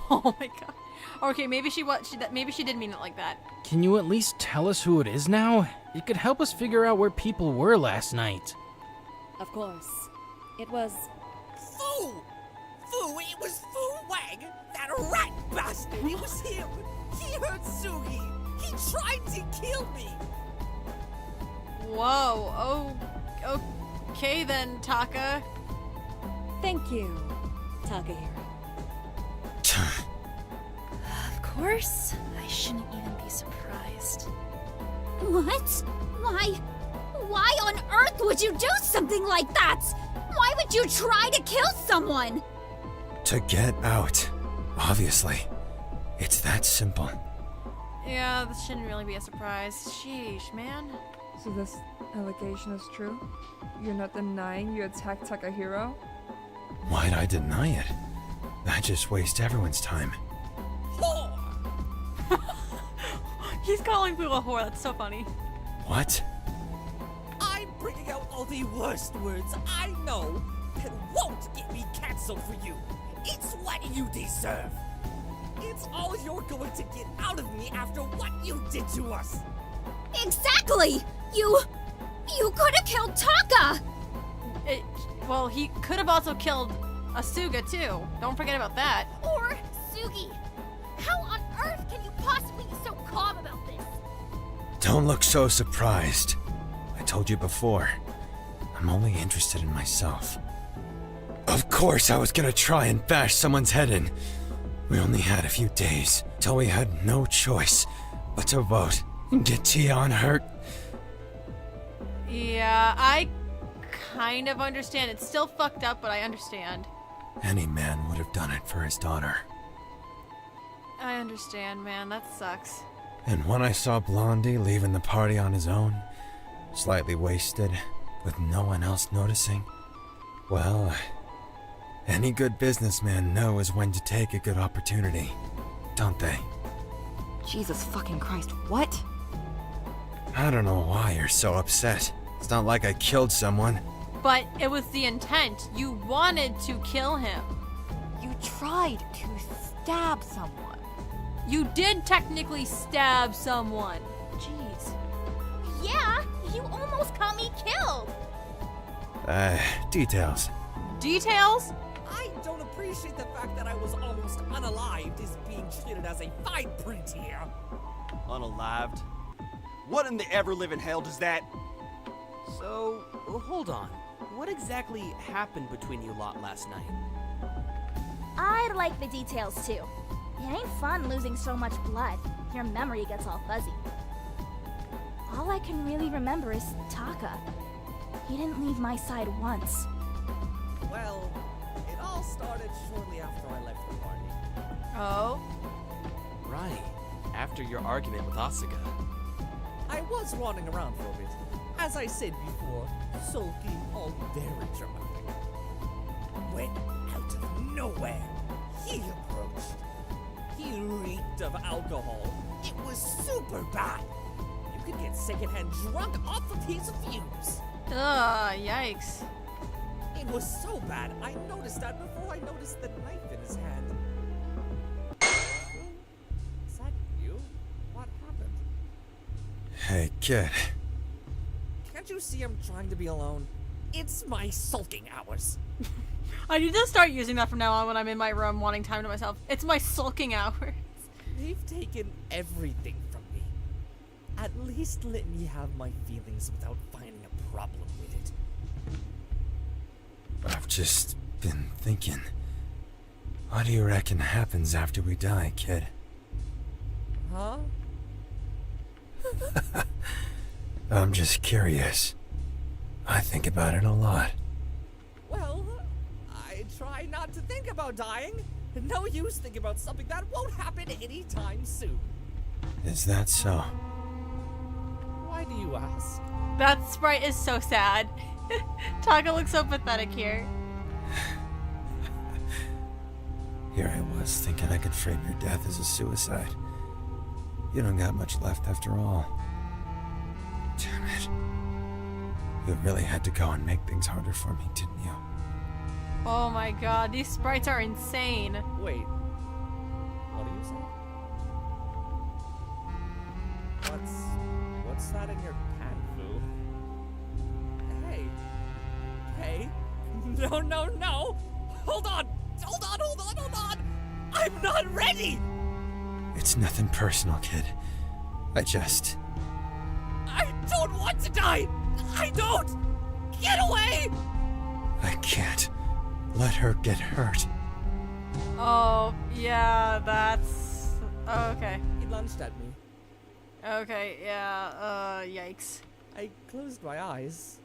Speaker 2: Oh my god. Okay, maybe maybe she did mean it like that.
Speaker 9: Can you at least tell us who it is now? It could help us figure out where people were last night.
Speaker 13: Of course. It was...
Speaker 10: Fu! Fu, it was Fu Wang! That rat bastard! It was him! He hurt Sugi! He tried to kill me!
Speaker 2: Whoa. Oh. Okay then, Taka.
Speaker 13: Thank you, Takahiro.
Speaker 14: Of course, I shouldn't even be surprised.
Speaker 11: What? Why on earth would you do something like that? Why would you try to kill someone?
Speaker 8: To get out. Obviously. It's that simple.
Speaker 2: Yeah, this shouldn't really be a surprise. Sheesh, man.
Speaker 12: So this allegation is true? You're not denying you attacked Takahiro?
Speaker 8: Why'd I deny it? That just wastes everyone's time.
Speaker 10: Whore!
Speaker 2: He's calling Boo a whore. That's so funny.
Speaker 8: What?
Speaker 10: I'm bringing out all the worst words I know that won't get me cancelled for you. It's what you deserve. It's all you're going to get out of me after what you did to us.
Speaker 11: Exactly! You could have killed Taka!
Speaker 2: Well, he could have also killed Asuga too. Don't forget about that.
Speaker 15: Or Sugi. How on earth can you possibly be so calm about this?
Speaker 8: Don't look so surprised. I told you before. I'm only interested in myself. Of course I was gonna try and bash someone's head in. We only had a few days, till we had no choice but to vote and get Tion hurt.
Speaker 2: Yeah, I kind of understand. It's still fucked up, but I understand.
Speaker 8: Any man would have done it for his daughter.
Speaker 2: I understand, man. That sucks.
Speaker 8: And when I saw Blondie leaving the party on his own, slightly wasted, with no one else noticing, well, any good businessman knows when to take a good opportunity, don't they?
Speaker 6: Jesus fucking Christ, what?
Speaker 8: I don't know why you're so upset. It's not like I killed someone.
Speaker 2: But it was the intent. You wanted to kill him.
Speaker 6: You tried to stab someone.
Speaker 2: You did technically stab someone. Jeez.
Speaker 15: Yeah, you almost got me killed.
Speaker 8: Details.
Speaker 2: Details?
Speaker 10: I don't appreciate the fact that I was almost unalived is being treated as a fine print here.
Speaker 5: Unalived? What in the ever-living hell does that...
Speaker 7: So, hold on. What exactly happened between you lot last night?
Speaker 15: I'd like the details too. It ain't fun losing so much blood. Your memory gets all fuzzy. All I can really remember is Taka. He didn't leave my side once.
Speaker 10: Well, it all started shortly after I left the party.
Speaker 2: Oh?
Speaker 7: Right. After your argument with Asuka.
Speaker 10: I was wandering around for a bit. As I said before, sulky, all very dramatic. When, out of nowhere, he approached. He reeked of alcohol. It was super bad. You could get secondhand drunk off of his fumes.
Speaker 2: Ugh, yikes.
Speaker 10: It was so bad, I noticed that before I noticed the knife in his hand. Is that you? What happened?
Speaker 8: Hey, kid.
Speaker 10: Can't you see I'm trying to be alone? It's my sulking hours.
Speaker 2: I need to start using that from now on when I'm in my room wanting time to myself. It's my sulking hours.
Speaker 10: They've taken everything from me. At least let me have my feelings without finding a problem with it.
Speaker 8: I've just been thinking. What do you reckon happens after we die, kid?
Speaker 10: Huh?
Speaker 8: I'm just curious. I think about it a lot.
Speaker 10: Well, I try not to think about dying. No use thinking about something that won't happen anytime soon.
Speaker 8: Is that so?
Speaker 10: Why do you ask?
Speaker 2: That sprite is so sad. Taka looks so pathetic here.
Speaker 8: Here I was, thinking I could frame your death as a suicide. You don't got much left after all. Damn it. You really had to go and make things harder for me, didn't you?
Speaker 2: Oh my god, these sprites are insane.
Speaker 10: Wait. What are you saying? What's that in your pan, Fu? Hey. Hey. No, no, no! Hold on! Hold on, hold on, hold on! I'm not ready!
Speaker 8: It's nothing personal, kid. I
Speaker 10: don't want to die! I don't! Get away!
Speaker 8: I can't let her get hurt.
Speaker 2: Oh, yeah, that's... okay.
Speaker 10: He lunged at me.
Speaker 2: Okay, yeah, yikes.
Speaker 10: I closed my eyes.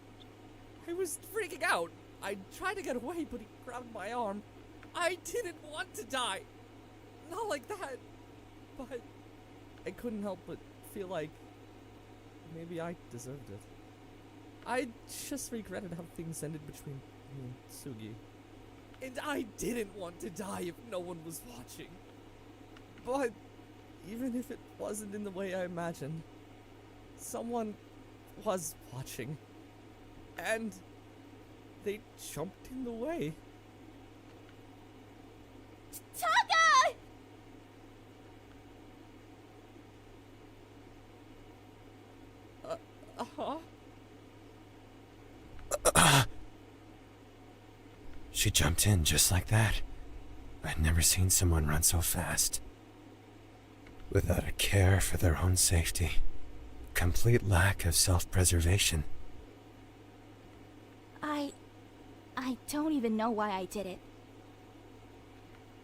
Speaker 10: I was freaking out. I tried to get away, but he grabbed my arm. I didn't want to die. Not like that. But I couldn't help but feel like maybe I deserved it. I just regretted how things ended between me and Sugi. And I didn't want to die if no one was watching. But even if it wasn't in the way I imagined, someone was watching. And they jumped in the way.
Speaker 15: Taka!
Speaker 8: She jumped in just like that. I'd never seen someone run so fast. Without a care for their own safety. Complete lack of self-preservation.
Speaker 15: I don't even know why I did it.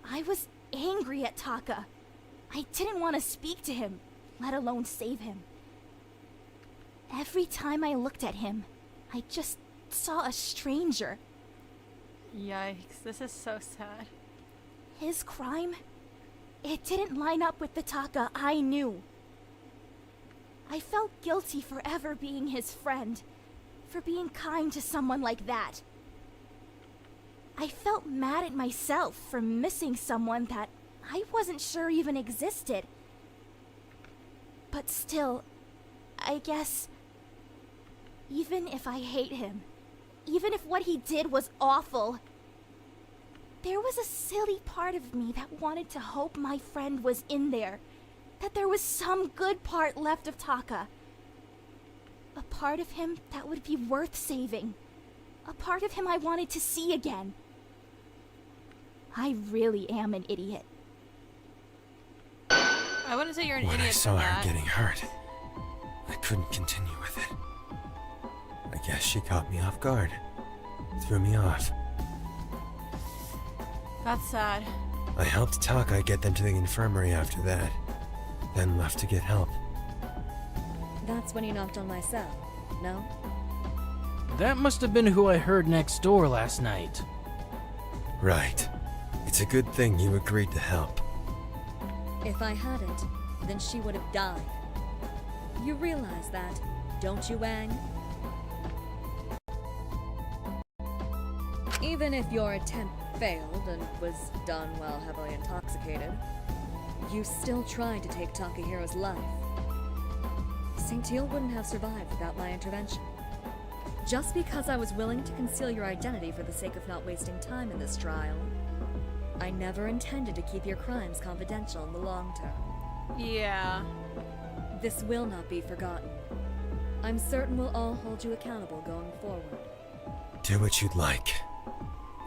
Speaker 15: I was angry at Taka. I didn't want to speak to him, let alone save him. Every time I looked at him, I just saw a stranger.
Speaker 2: Yikes, this is so sad.
Speaker 15: His crime? It didn't line up with the Taka I knew. I felt guilty for ever being his friend, for being kind to someone like that. I felt mad at myself for missing someone that I wasn't sure even existed. But still, I guess, even if I hate him, even if what he did was awful, there was a silly part of me that wanted to hope my friend was in there, that there was some good part left of Taka. A part of him that would be worth saving. A part of him I wanted to see again. I really am an idiot.
Speaker 2: I wouldn't say you're an
Speaker 8: When
Speaker 2: idiot
Speaker 8: I saw
Speaker 2: for
Speaker 8: her
Speaker 2: that.
Speaker 8: getting hurt, I couldn't continue with it. I guess she caught me off guard. Threw me off.
Speaker 2: That's sad.
Speaker 8: I helped Taka get them to the infirmary after that. Then left to get help.
Speaker 13: That's when you knocked on my cell, no?
Speaker 9: That must have been who I heard next door last night.
Speaker 8: Right. It's a good thing you agreed to help.
Speaker 13: If I hadn't, then she would have died. You realize that, don't you, Wang? Even if your attempt failed and was done while heavily intoxicated, you still tried to take Takahiro's life. St. Teal wouldn't have survived without my intervention. Just because I was willing to conceal your identity for the sake of not wasting time in this trial, I never intended to keep your crimes confidential in the long term.
Speaker 2: Yeah.
Speaker 13: This will not be forgotten. I'm certain we'll all hold you accountable going forward.
Speaker 8: Do what you'd like.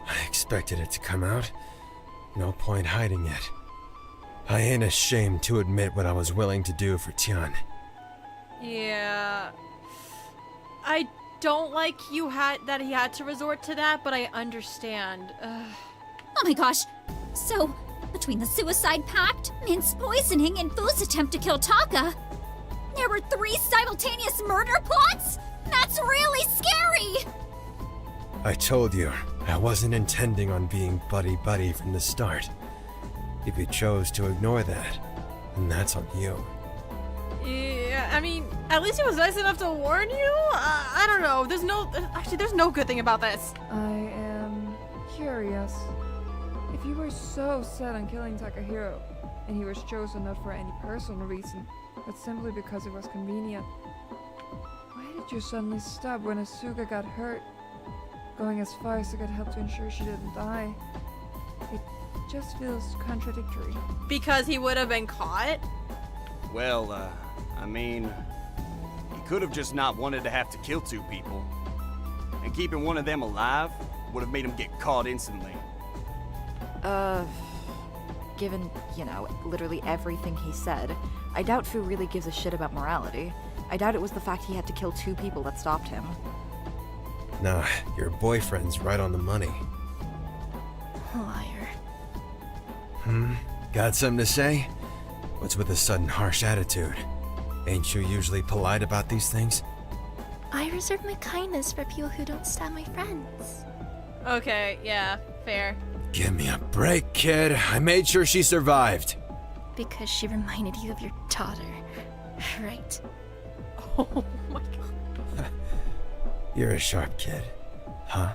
Speaker 8: I expected it to come out. No point hiding it. I ain't ashamed to admit what I was willing to do for Tian.
Speaker 2: Yeah. I don't like that he had to resort to that, but I understand. Ugh.
Speaker 11: Oh my gosh. So, between the suicide pact, Mint's poisoning, and Fu's attempt to kill Taka, there were 3 simultaneous murder plots? That's really scary!
Speaker 8: I told you, I wasn't intending on being buddy-buddy from the start. If you chose to ignore that, then that's on you.
Speaker 2: Yeah, I mean, at least he was nice enough to warn you? I don't know. There's no good thing about this.
Speaker 12: I am curious. If you were so set on killing Takahiro, and he was chosen not for any personal reason, but simply because it was convenient, why did you suddenly stop when Asuka got hurt, going as far as to get help to ensure she didn't die? It just feels contradictory.
Speaker 2: Because he would have been caught?
Speaker 5: Well, I mean, he could have just not wanted to have to kill two people. And keeping one of them alive would have made him get caught instantly.
Speaker 6: Given, literally everything he said, I doubt Fu really gives a shit about morality. I doubt it was the fact he had to kill two people that stopped him.
Speaker 8: Nah, your boyfriend's right on the money.
Speaker 14: Liar.
Speaker 8: Got something to say? What's with the sudden harsh attitude? Ain't you usually polite about these things?
Speaker 14: I reserve my kindness for people who don't stab my friends.
Speaker 2: Okay, yeah, fair.
Speaker 8: Give me a break, kid. I made sure she survived.
Speaker 14: Because she reminded you of your daughter. Right.
Speaker 2: Oh my god.
Speaker 8: You're a sharp kid, huh?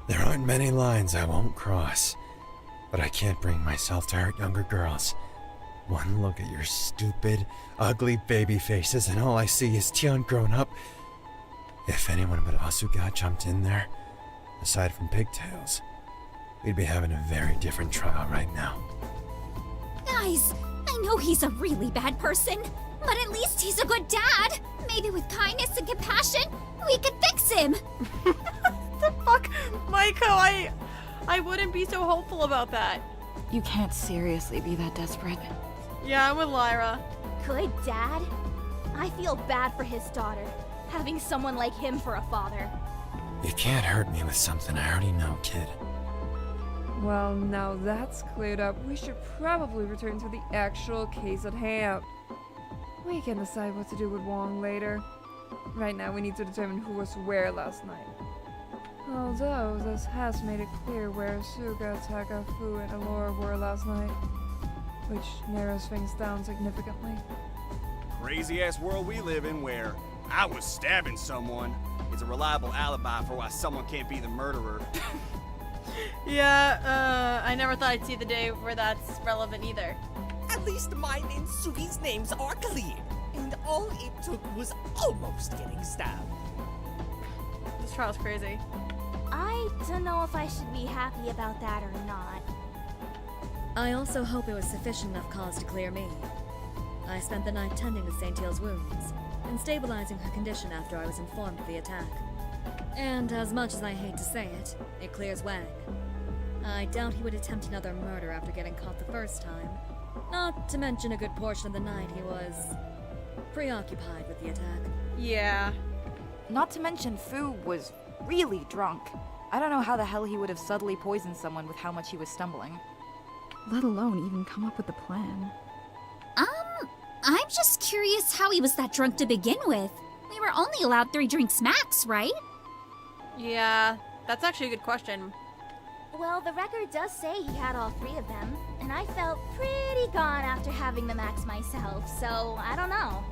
Speaker 8: There aren't many lines I won't cross, but I can't bring myself to hurt younger girls. One look at your stupid, ugly baby faces and all I see is Tian grown up. If anyone but Asuka jumped in there, aside from pigtails, we'd be having a very different trial right now.
Speaker 11: Guys, I know he's a really bad person, but at least he's a good dad. Maybe with kindness and compassion, we can fix him.
Speaker 2: The fuck? Maiko, I wouldn't be so hopeful about that.
Speaker 6: You can't seriously be that desperate.
Speaker 2: Yeah, I'm with Lyra.
Speaker 15: Good dad? I feel bad for his daughter, having someone like him for a father.
Speaker 8: You can't hurt me with something I already know, kid.
Speaker 12: Well, now that's cleared up, we should probably return to the actual case at hand. We can decide what to do with Wong later. Right now, we need to determine who was where last night. Although, this has made it clear where Suga, Taka, Fu, and Alora were last night, which narrows things down significantly.
Speaker 5: Crazy-ass world we live in where I was stabbing someone is a reliable alibi for why someone can't be the murderer.
Speaker 2: Yeah, I never thought I'd see the day where that's relevant either.
Speaker 10: At least mine and Sugi's names are clear, and all it took was almost getting stabbed.
Speaker 2: This trial's crazy.
Speaker 15: I don't know if I should be happy about that or not.
Speaker 13: I also hope it was sufficient enough cause to clear me. I spent the night tending to St. Teal's wounds and stabilizing her condition after I was informed of the attack. And as much as I hate to say it, it clears Wang. I doubt he would attempt another murder after getting caught the first time. Not to mention a good portion of the night he was preoccupied with the attack.
Speaker 2: Yeah.
Speaker 6: Not to mention Fu was really drunk. I don't know how the hell he would have subtly poisoned someone with how much he was stumbling. Let alone even come up with a plan.
Speaker 11: I'm just curious how he was that drunk to begin with. We were only allowed 3 drinks max, right?
Speaker 2: Yeah, that's actually a good question.
Speaker 15: Well, the record does say he had all 3 of them, and I felt pretty gone after having the max myself, so I don't know.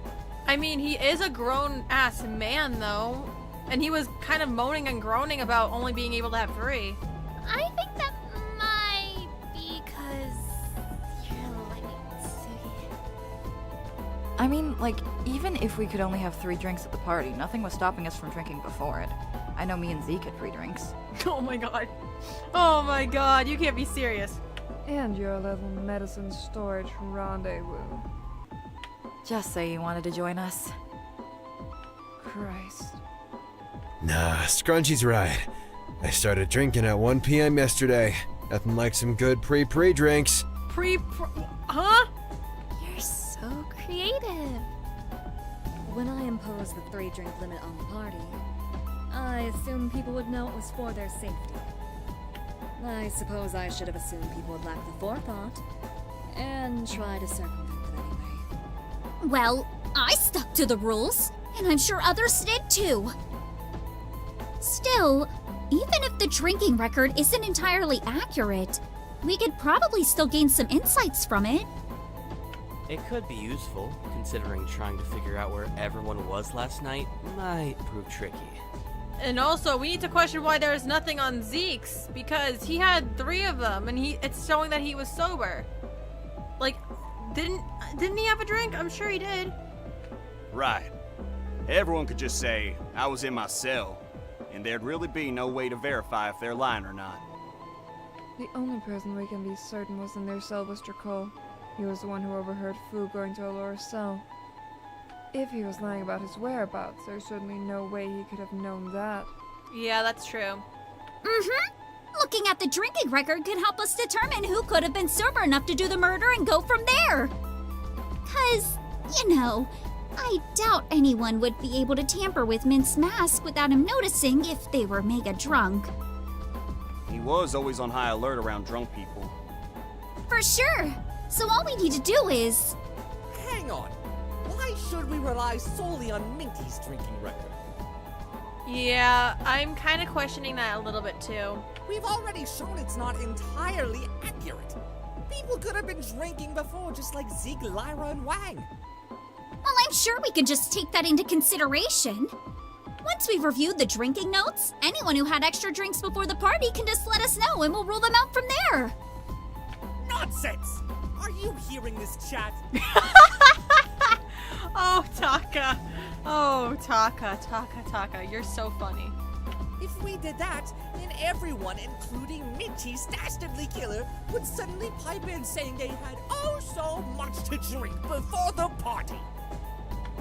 Speaker 2: I mean, he is a grown-ass man, though, and he was kind of moaning and groaning about only being able to have 3.
Speaker 14: I think that might be because you're like Sugi.
Speaker 6: I mean, even if we could only have 3 drinks at the party, nothing was stopping us from drinking before it. I know me and Zeke had free drinks.
Speaker 2: Oh my god. Oh my god, you can't be serious.
Speaker 12: And your little medicine storage rendezvous.
Speaker 6: Just say you wanted to join us.
Speaker 12: Christ.
Speaker 8: Nah, Scrunchy's right. I started drinking at 1 p.m. yesterday. Nothing like some good pre-drinks.
Speaker 2: Huh?
Speaker 14: You're so creative.
Speaker 13: When I imposed the 3-drink limit on the party, I assumed people would know it was for their safety. I suppose I should have assumed people would lack the forethought and try to circumvent it anyway.
Speaker 11: Well, I stuck to the rules, and I'm sure others did too. Still, even if the drinking record isn't entirely accurate, we could probably still gain some insights from it.
Speaker 7: It could be useful, considering trying to figure out where everyone was last night might prove tricky.
Speaker 2: And also, we need to question why there's nothing on Zeke's, because he had 3 of them, and it's showing that he was sober. Like, didn't he have a drink? I'm sure he did.
Speaker 5: Right. Everyone could just say, I was in my cell, and there'd really be no way to verify if they're lying or not.
Speaker 12: The only person we can be certain was in their cell was Dracul. He was the one who overheard Fu going to Alora's cell. If he was lying about his whereabouts, there's certainly no way he could have known that.
Speaker 2: Yeah, that's true.
Speaker 11: Mm-hmm. Looking at the drinking record could help us determine who could have been sober enough to do the murder and go from there. 'Cause, you know, I doubt anyone would be able to tamper with Mint's mask without him noticing if they were mega drunk.
Speaker 5: He was always on high alert around drunk people.
Speaker 11: For sure. So all we need to do is...
Speaker 10: Hang on. Why should we rely solely on Minty's drinking record?
Speaker 2: Yeah, I'm kind of questioning that a little bit too.
Speaker 10: We've already shown it's not entirely accurate. People could have been drinking before, just like Zeke, Lyra, and Wang.
Speaker 11: Well, I'm sure we can just take that into consideration. Once we've reviewed the drinking notes, anyone who had extra drinks before the party can just let us know and we'll rule them out from there.
Speaker 10: Nonsense! Are you hearing this chat?
Speaker 2: Oh, Taka. Oh, Taka. You're so funny.
Speaker 10: If we did that, then everyone, including Minty's dastardly killer, would suddenly pipe in saying they had oh so much to drink before the party.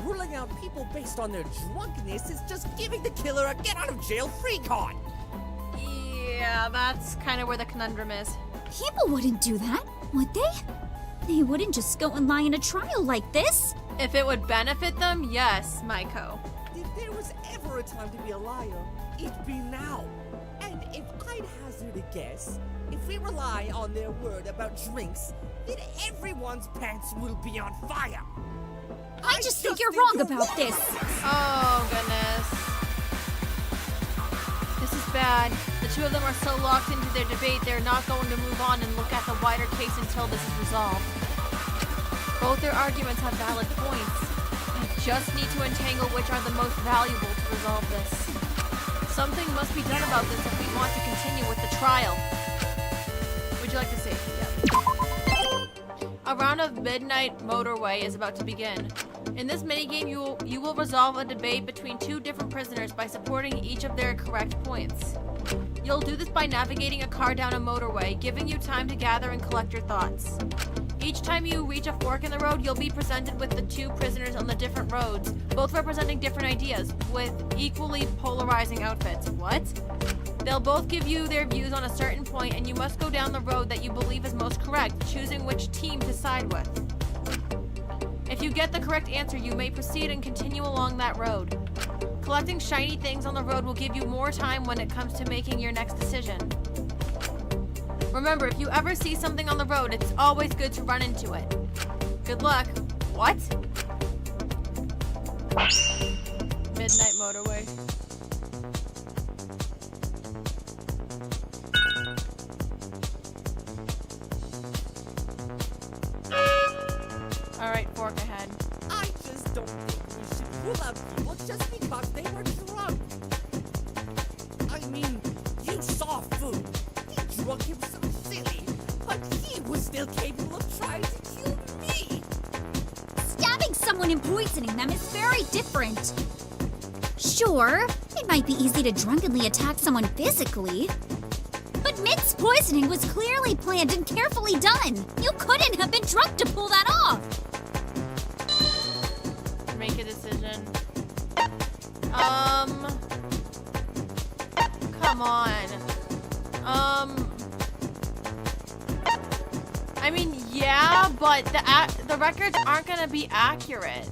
Speaker 10: Ruling out people based on their drunkenness is just giving the killer a get-out-of-jail-free card.
Speaker 2: Yeah, that's kind of where the conundrum is.
Speaker 11: People wouldn't do that, would they? They wouldn't just go and lie in a trial like this.
Speaker 2: If it would benefit them, yes, Maiko.
Speaker 10: If there was ever a time to be a liar, it'd be now. And if I'd hazard a guess, if we rely on their word about drinks, then everyone's pants will be on fire.
Speaker 11: I just think you're wrong about this.
Speaker 2: Oh, goodness. This is bad. The 2 of them are so locked into their debate, they're not going to move on and look at the wider case until this is resolved. Both their arguments have valid points. I just need to entangle which are the most valuable to resolve this. Something must be done about this if we want to continue with the trial. Would you like to say? Yeah. A round of Midnight Motorway is about to begin. In this minigame, you will resolve a debate between 2 different prisoners by supporting each of their correct points. You'll do this by navigating a car down a motorway, giving you time to gather and collect your thoughts. Each time you reach a fork in the road, you'll be presented with the 2 prisoners on the different roads, both representing different ideas, with equally polarizing outfits. What? They'll both give you their views on a certain point, and you must go down the road that you believe is most correct, choosing which team to side with. If you get the correct answer, you may proceed and continue along that road. Collecting shiny things on the road will give you more time when it comes to making your next decision. Remember, if you ever see something on the road, it's always good to run into it. Good luck. What? Midnight Motorway. Alright, fork ahead.
Speaker 10: I just don't think we should rule out people just because they were drunk. I mean, you saw Fu. He drunk himself silly, but he was still capable of trying to kill me.
Speaker 11: Stabbing someone and poisoning them is very different. Sure, it might be easy to drunkenly attack someone physically. But Mint's poisoning was clearly planned and carefully done. You couldn't have been drunk to pull that off.
Speaker 2: Make a decision. Come on. I mean, yeah, but the records aren't gonna be accurate.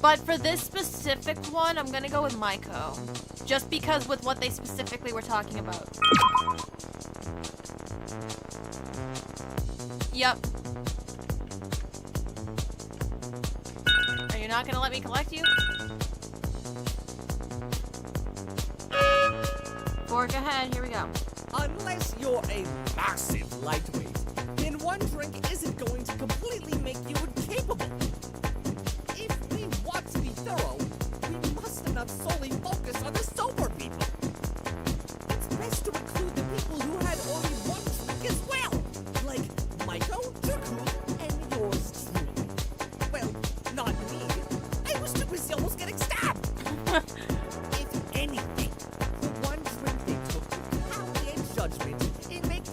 Speaker 2: But for this specific one, I'm gonna go with Maiko. Just because with what they specifically were talking about. Yep. Are you not gonna let me collect you? Fork ahead, here we go.
Speaker 10: Unless you're a massive lightweight, then one drink isn't going to completely make you incapable. If we want to be thorough, we must not solely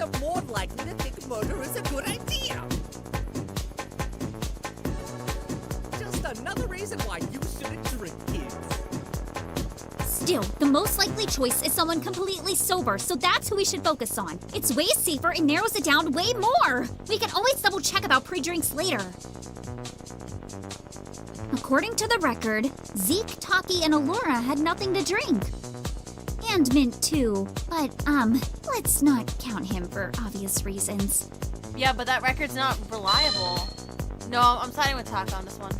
Speaker 10: them more likely to think murder is a good idea. Just another reason why you shouldn't drink, kids.
Speaker 11: Still, the most likely choice is someone completely sober, so that's who we should focus on. It's way safer and narrows it down way more. We can always double check about pre-drinks later. According to the record, Zeke, Taki, and Allura had nothing to drink. And Mint too, but let's not count him for obvious reasons.
Speaker 2: Yeah, but that record's not reliable. No, I'm siding with Taka on this one.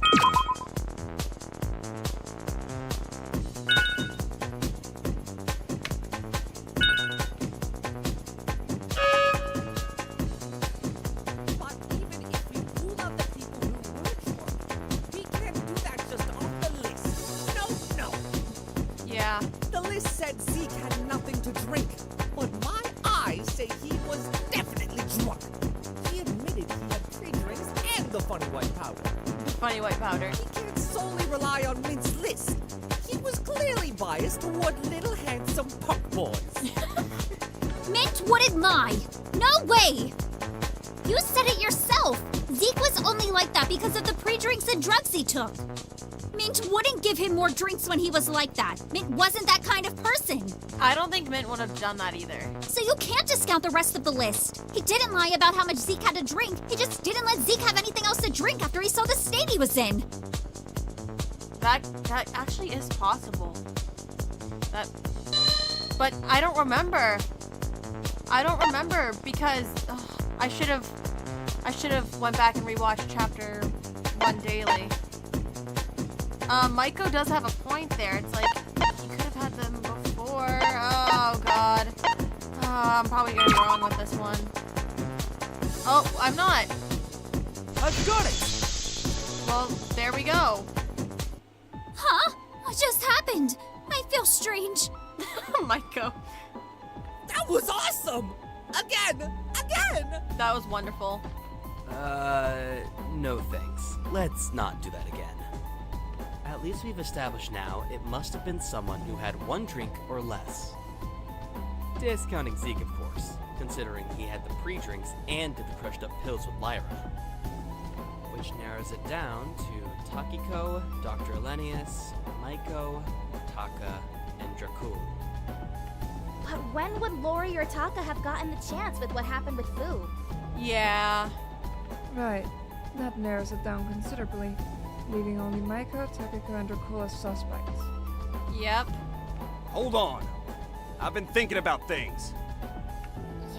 Speaker 10: But even if we rule out the people who were drunk, we can't do that just off the list. No.
Speaker 2: Yeah.
Speaker 10: The list said Zeke had nothing to drink, but my eyes say he was definitely drunk. He admitted he had 3 drinks and the funny white powder.
Speaker 2: Funny white powder.
Speaker 10: He can't solely rely on Mint's list. He was clearly biased toward little handsome punk boys.
Speaker 11: Mint wouldn't lie. No way! You said it yourself. Zeke was only like that because of the pre-drinks and drugs he took. Mint wouldn't give him more drinks when he was like that. Mint wasn't that kind of person.
Speaker 2: I don't think Mint would have done that either.
Speaker 11: So you can't discount the rest of the list. He didn't lie about how much Zeke had to drink. He just didn't let Zeke have anything else to drink after he saw the state he was in.
Speaker 2: That actually is possible. But I don't remember. I don't remember because I should have went back and rewatched chapter 1 daily. Maiko does have a point there. It's like he could have had them before. Oh god. I'm probably gonna be wrong with this one. Oh, I'm not.
Speaker 10: I've got it.
Speaker 2: Well, there we go.
Speaker 11: Huh? What just happened? I feel strange.
Speaker 2: Maiko.
Speaker 10: That was awesome! Again!
Speaker 2: That was wonderful.
Speaker 7: No thanks. Let's not do that again. At least we've established now it must have been someone who had 1 drink or less. Discounting Zeke, of course, considering he had the pre-drinks and did the crushed up pills with Lyra. Which narrows it down to Takiko, Dr. Elenius, Maiko, Taka, and Dracul.
Speaker 15: But when would Lori or Taka have gotten the chance with what happened with Fu?
Speaker 2: Yeah.
Speaker 12: Right. That narrows it down considerably, leaving only Maiko, Takiko, and Dracul as suspects.
Speaker 2: Yep.
Speaker 5: Hold on. I've been thinking about things.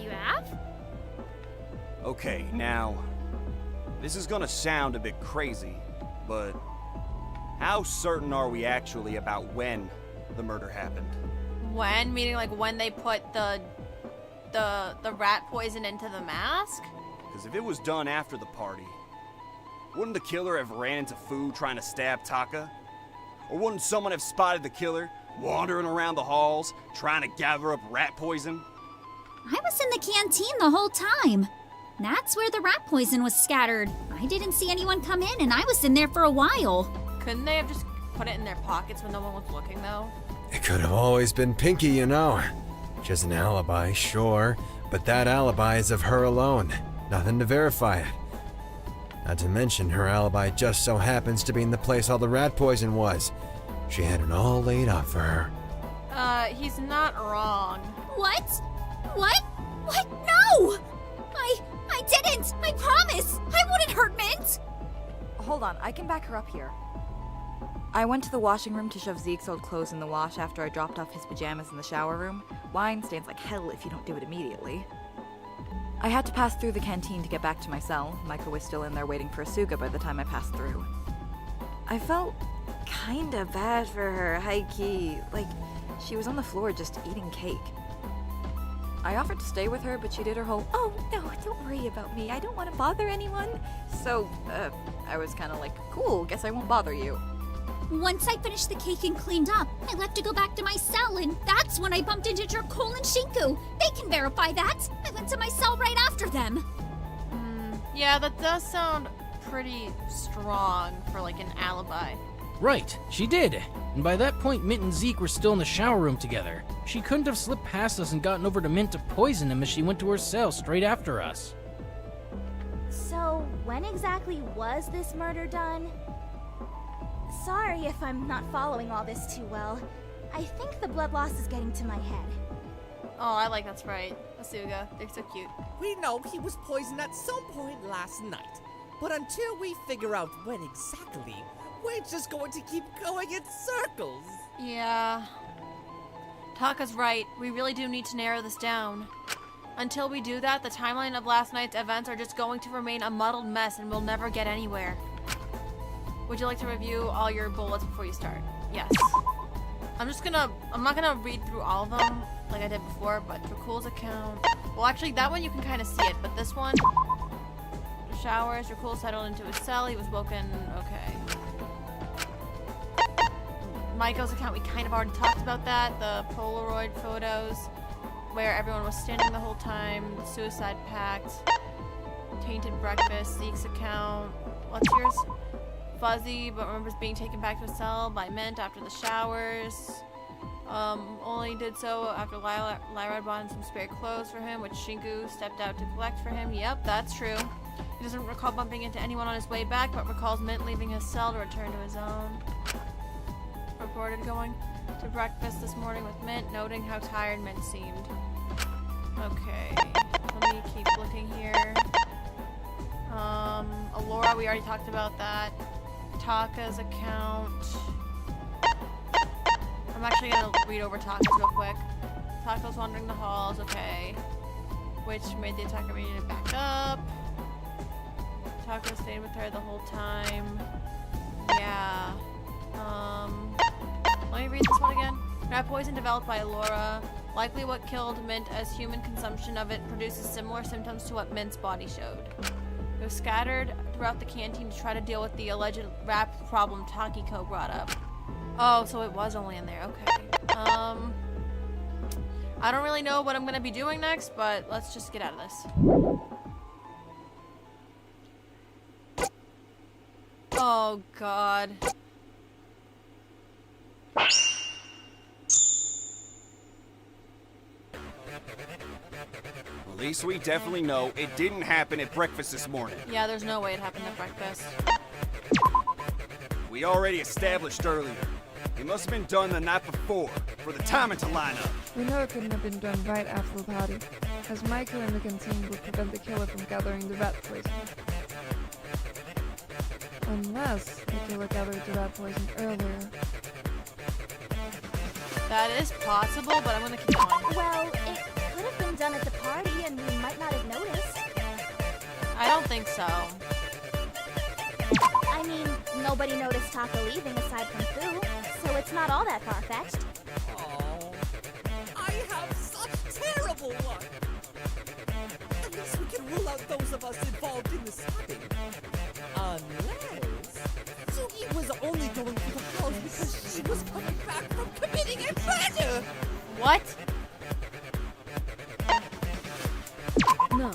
Speaker 15: You have?
Speaker 5: Okay, now, this is gonna sound a bit crazy, but how certain are we actually about when the murder happened?
Speaker 2: When? Meaning like when they put the rat poison into the mask?
Speaker 5: Because if it was done after the party, wouldn't the killer have ran into Fu trying to stab Taka? Or wouldn't someone have spotted the killer wandering around the halls trying to gather up rat poison?
Speaker 11: I was in the canteen the whole time. That's where the rat poison was scattered. I didn't see anyone come in, and I was in there for a while.
Speaker 2: Couldn't they have just put it in their pockets when no one was looking, though?
Speaker 8: It could have always been Pinky, you know. She has an alibi, sure, but that alibi is of her alone. Nothing to verify it. Not to mention, her alibi just so happens to be in the place all the rat poison was. She had it all laid out for her.
Speaker 2: He's not wrong.
Speaker 11: What? What? What? No! I didn't! I promise! I wouldn't hurt Mint!
Speaker 6: Hold on, I can back her up here. I went to the washing room to shove Zeke's old clothes in the wash after I dropped off his pajamas in the shower room. Wine stains like hell if you don't do it immediately. I had to pass through the canteen to get back to my cell. Maiko was still in there waiting for Asuga by the time I passed through. I felt kinda bad for her, high-key. Like, she was on the floor just eating cake. I offered to stay with her, but she did her whole, "Oh, no, don't worry about me. I don't want to bother anyone." So, I was kinda like, cool, guess I won't bother you.
Speaker 11: Once I finished the cake and cleaned up, I left to go back to my cell, and that's when I bumped into Dracul and Shinku. They can verify that. I went to my cell right after them.
Speaker 2: Yeah, that does sound pretty strong for like an alibi.
Speaker 9: Right, she did. And by that point, Mint and Zeke were still in the shower room together. She couldn't have slipped past us and gotten over to Mint to poison him as she went to her cell straight after us.
Speaker 15: So, when exactly was this murder done? Sorry if I'm not following all this too well. I think the blood loss is getting to my head.
Speaker 2: Oh, I like that sprite. Asuga, they're so cute.
Speaker 10: We know he was poisoned at some point last night. But until we figure out when exactly, we're just going to keep going in circles.
Speaker 2: Yeah. Taka's right. We really do need to narrow this down. Until we do that, the timeline of last night's events are just going to remain a muddled mess and we'll never get anywhere. Would you like to review all your bullets before you start? Yes. I'm not gonna read through all of them like I did before, but Drakul's account. Well, actually, that one you can kind of see it, but this one, showers. Drakul settled into his cell. He was woken. Okay. Michael's account, we kind of already talked about that. The Polaroid photos where everyone was standing the whole time. The suicide pact. Tainted breakfast. Zeke's account. What's yours? Fuzzy, but remembers being taken back to his cell by Mint after the showers. Only did so after Lyra had bought him some spare clothes for him, which Shinku stepped out to collect for him. Yep, that's true. He doesn't recall bumping into anyone on his way back, but recalls Mint leaving his cell to return to his own. Reported going to breakfast this morning with Mint, noting how tired Mint seemed. Okay, let me keep looking here. Alora, we already talked about that. Taka's account. I'm actually gonna read over Taka's real quick. Taka's wandering the halls, okay. Which made the attacker ready to back up. Taka stayed with her the whole time. Yeah. Let me read this one again. Rat poison developed by Alora. Likely what killed Mint, as human consumption of it produces similar symptoms to what Mint's body showed. It was scattered throughout the canteen to try to deal with the alleged rat problem Takiko brought up. Oh, so it was only in there. Okay. I don't really know what I'm gonna be doing next, but let's just get out of this. Oh, God.
Speaker 5: At least we definitely know it didn't happen at breakfast this morning.
Speaker 2: Yeah, there's no way it happened at breakfast.
Speaker 5: We already established earlier. It must have been done the night before, for the timing to line up.
Speaker 12: We know it couldn't have been done right after the party, as Michael in the canteen would prevent the killer from gathering the rat poison. Unless the killer gathered the rat poison earlier.
Speaker 2: That is possible, but I'm gonna keep going.
Speaker 15: Well, it could have been done at the party and we might not have noticed.
Speaker 2: I don't think so.
Speaker 15: I mean, nobody noticed Taka leaving aside from Fu, so it's not all that far-fetched.
Speaker 10: Oh, I have such terrible luck. At least we can rule out those of us involved in the stabbing. Unless Sugi was only going to the house because she was coming back from committing a murder.
Speaker 2: What?
Speaker 13: No.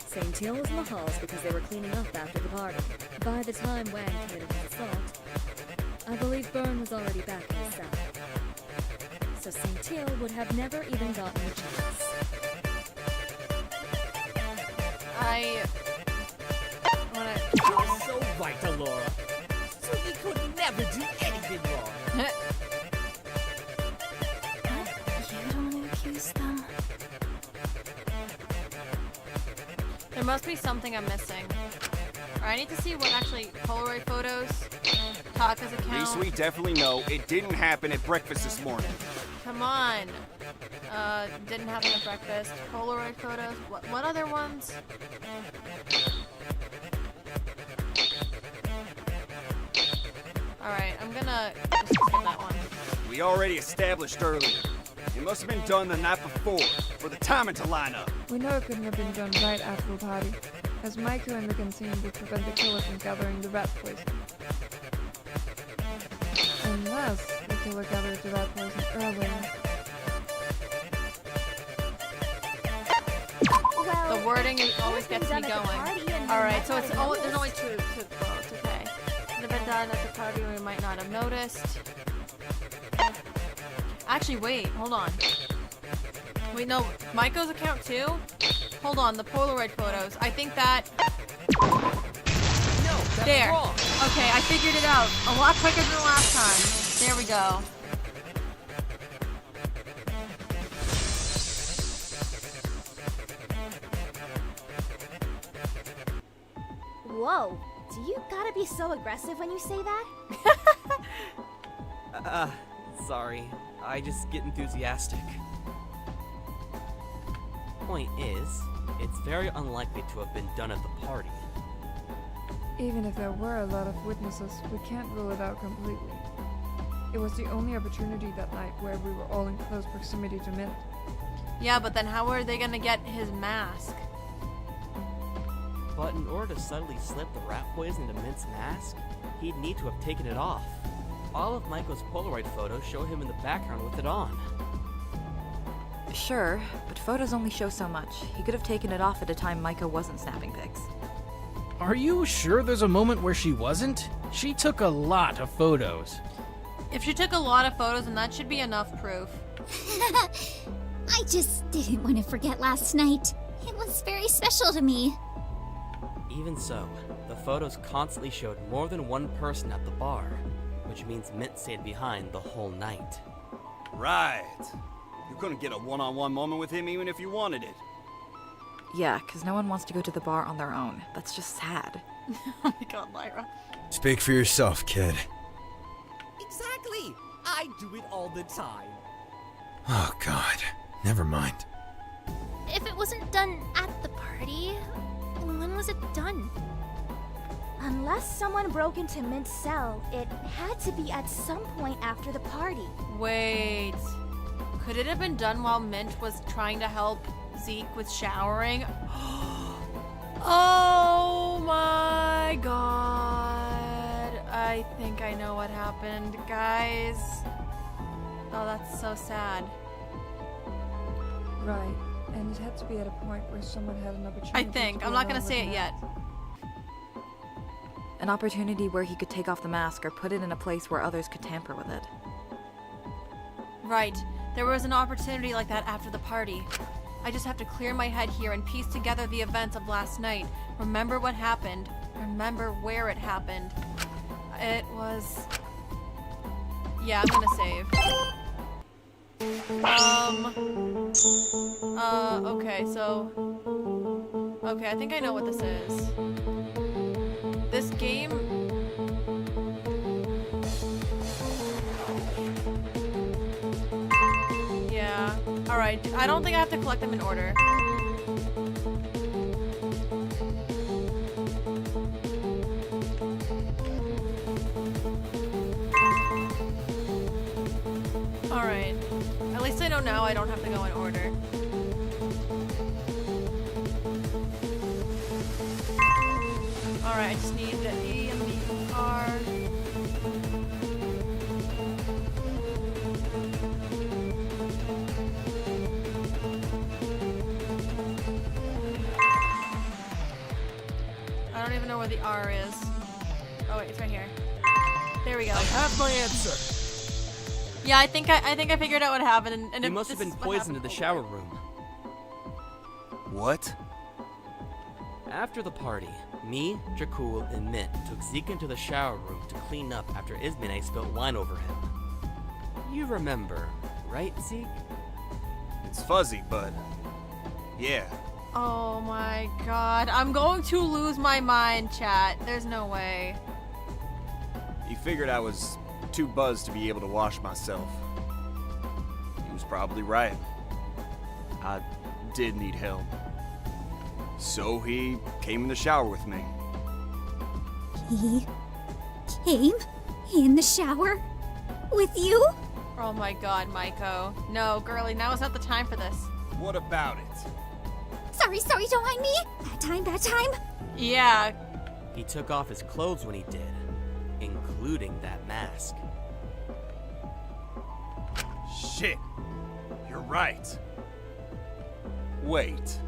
Speaker 13: St. Teal was in the halls because they were cleaning up after the party. By the time Wang committed his assault, I believe Byrne was already back in his cell. So St. Teal would have never even gotten a chance.
Speaker 10: You're so right, Alora. Sugi could never do anything wrong.
Speaker 14: You don't want to accuse them.
Speaker 2: There must be something I'm missing. Or I need to see what actually Polaroid photos, Taka's account.
Speaker 5: At least we definitely know it didn't happen at breakfast this morning.
Speaker 2: Come on. Didn't happen at breakfast. Polaroid photos. What other ones? Alright, I'm gonna just skip that one.
Speaker 5: We already established earlier. It must have been done the night before, for the timing to line up.
Speaker 12: We know it couldn't have been done right after the party, as Michael in the canteen would prevent the killer from gathering the rat poison. Unless the killer gathered the rat poison earlier.
Speaker 15: Well,
Speaker 2: The wording always gets me
Speaker 15: done at the
Speaker 2: going.
Speaker 15: party and we
Speaker 2: Alright,
Speaker 15: might
Speaker 2: so
Speaker 15: not
Speaker 2: it's
Speaker 15: have
Speaker 2: there's only
Speaker 15: noticed.
Speaker 2: two quotes, okay. The have been done at the party, we might not have noticed. Actually, wait, hold on. Wait, no, Maiko's account too? Hold on, the Polaroid photos. I think that...
Speaker 10: No, that's
Speaker 2: there.
Speaker 10: wrong.
Speaker 2: Okay, I figured it out. A lot quicker than the last time. There we go.
Speaker 15: Whoa, do you gotta be so aggressive when you say that?
Speaker 7: Sorry. I just get enthusiastic. Point is, it's very unlikely to have been done at the party.
Speaker 12: Even if there were a lot of witnesses, we can't rule it out completely. It was the only opportunity that night where we were all in close proximity to Mint.
Speaker 2: Yeah, but then how are they gonna get his mask?
Speaker 7: But in order to subtly slip the rat poison into Mint's mask, he'd need to have taken it off. All of Michael's Polaroid photos show him in the background with it on.
Speaker 6: Sure, but photos only show so much. He could have taken it off at a time Micah wasn't snapping pics.
Speaker 9: Are you sure there's a moment where she wasn't? She took a lot of photos.
Speaker 2: If she took a lot of photos, then that should be enough proof.
Speaker 11: I just didn't want to forget last night. It was very special to me.
Speaker 7: Even so, the photos constantly showed more than one person at the bar, which means Mint stayed behind the whole night.
Speaker 5: Right. You couldn't get a one-on-one moment with him even if you wanted it.
Speaker 6: Yeah, because no one wants to go to the bar on their own. That's just sad.
Speaker 2: Oh my god, Lyra.
Speaker 8: Speak for yourself, kid.
Speaker 10: Exactly! I do it all the time.
Speaker 8: Oh, God. Never mind.
Speaker 14: If it wasn't done at the party, when was it done?
Speaker 15: Unless someone broke into Mint's cell, it had to be at some point after the party.
Speaker 2: Wait. Could it have been done while Mint was trying to help Zeke with showering? Oh my god. I think I know what happened, guys. Oh, that's so sad.
Speaker 12: Right, and it had to be at a point where someone had an opportunity.
Speaker 2: I think.
Speaker 12: to
Speaker 2: I'm
Speaker 12: go
Speaker 2: not gonna
Speaker 12: along
Speaker 2: say
Speaker 12: with
Speaker 2: it yet.
Speaker 6: An opportunity where he could take off the mask or put it in a place where others could tamper with it.
Speaker 2: Right. There was an opportunity like that after the party. I just have to clear my head here and piece together the events of last night. Remember what happened. Remember where it happened. It was... Yeah, I'm gonna save. Okay, so... Okay, I think I know what this is. This game... Yeah. Alright, I don't think I have to collect them in order. Alright. At least I know now I don't have to go in order. Alright, I just need the E and the R. I don't even know where the R is. Oh wait, it's right here. There we go.
Speaker 10: I have my answer.
Speaker 2: Yeah, I think I figured out what happened, and
Speaker 7: He must have been poisoned in the shower room.
Speaker 5: What?
Speaker 7: After the party, me, Jakul, and Mint took Zeke into the shower room to clean up after Ismene spilled wine over him. You remember, right, Zeke?
Speaker 5: It's fuzzy, but... yeah.
Speaker 2: Oh my god. I'm going to lose my mind, chat. There's no way.
Speaker 5: He figured I was too buzzed to be able to wash myself. He was probably right. I did need help. So he came in the shower with me.
Speaker 11: He came in the shower with you?
Speaker 2: Oh my god, Maiko. No, girly, now is not the time for this.
Speaker 5: What about it?
Speaker 11: Sorry, don't mind me. Bad time.
Speaker 2: Yeah.
Speaker 7: He took off his clothes when he did, including that mask.
Speaker 5: Shit. You're right. Wait.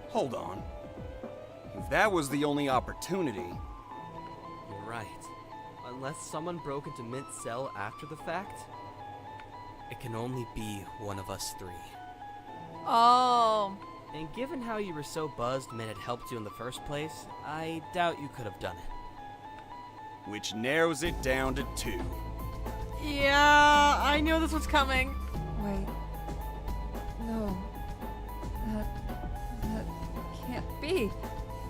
Speaker 5: Hold on. If that was the only opportunity...
Speaker 7: You're right. Unless someone broke into Mint's cell after the fact, it can only be one of us three.
Speaker 2: Oh.
Speaker 7: And given how you were so buzzed Mint had helped you in the first place, I doubt you could have done it.
Speaker 5: Which narrows it down to 2.
Speaker 2: Yeah, I knew this was coming.
Speaker 12: Wait. No. That can't be.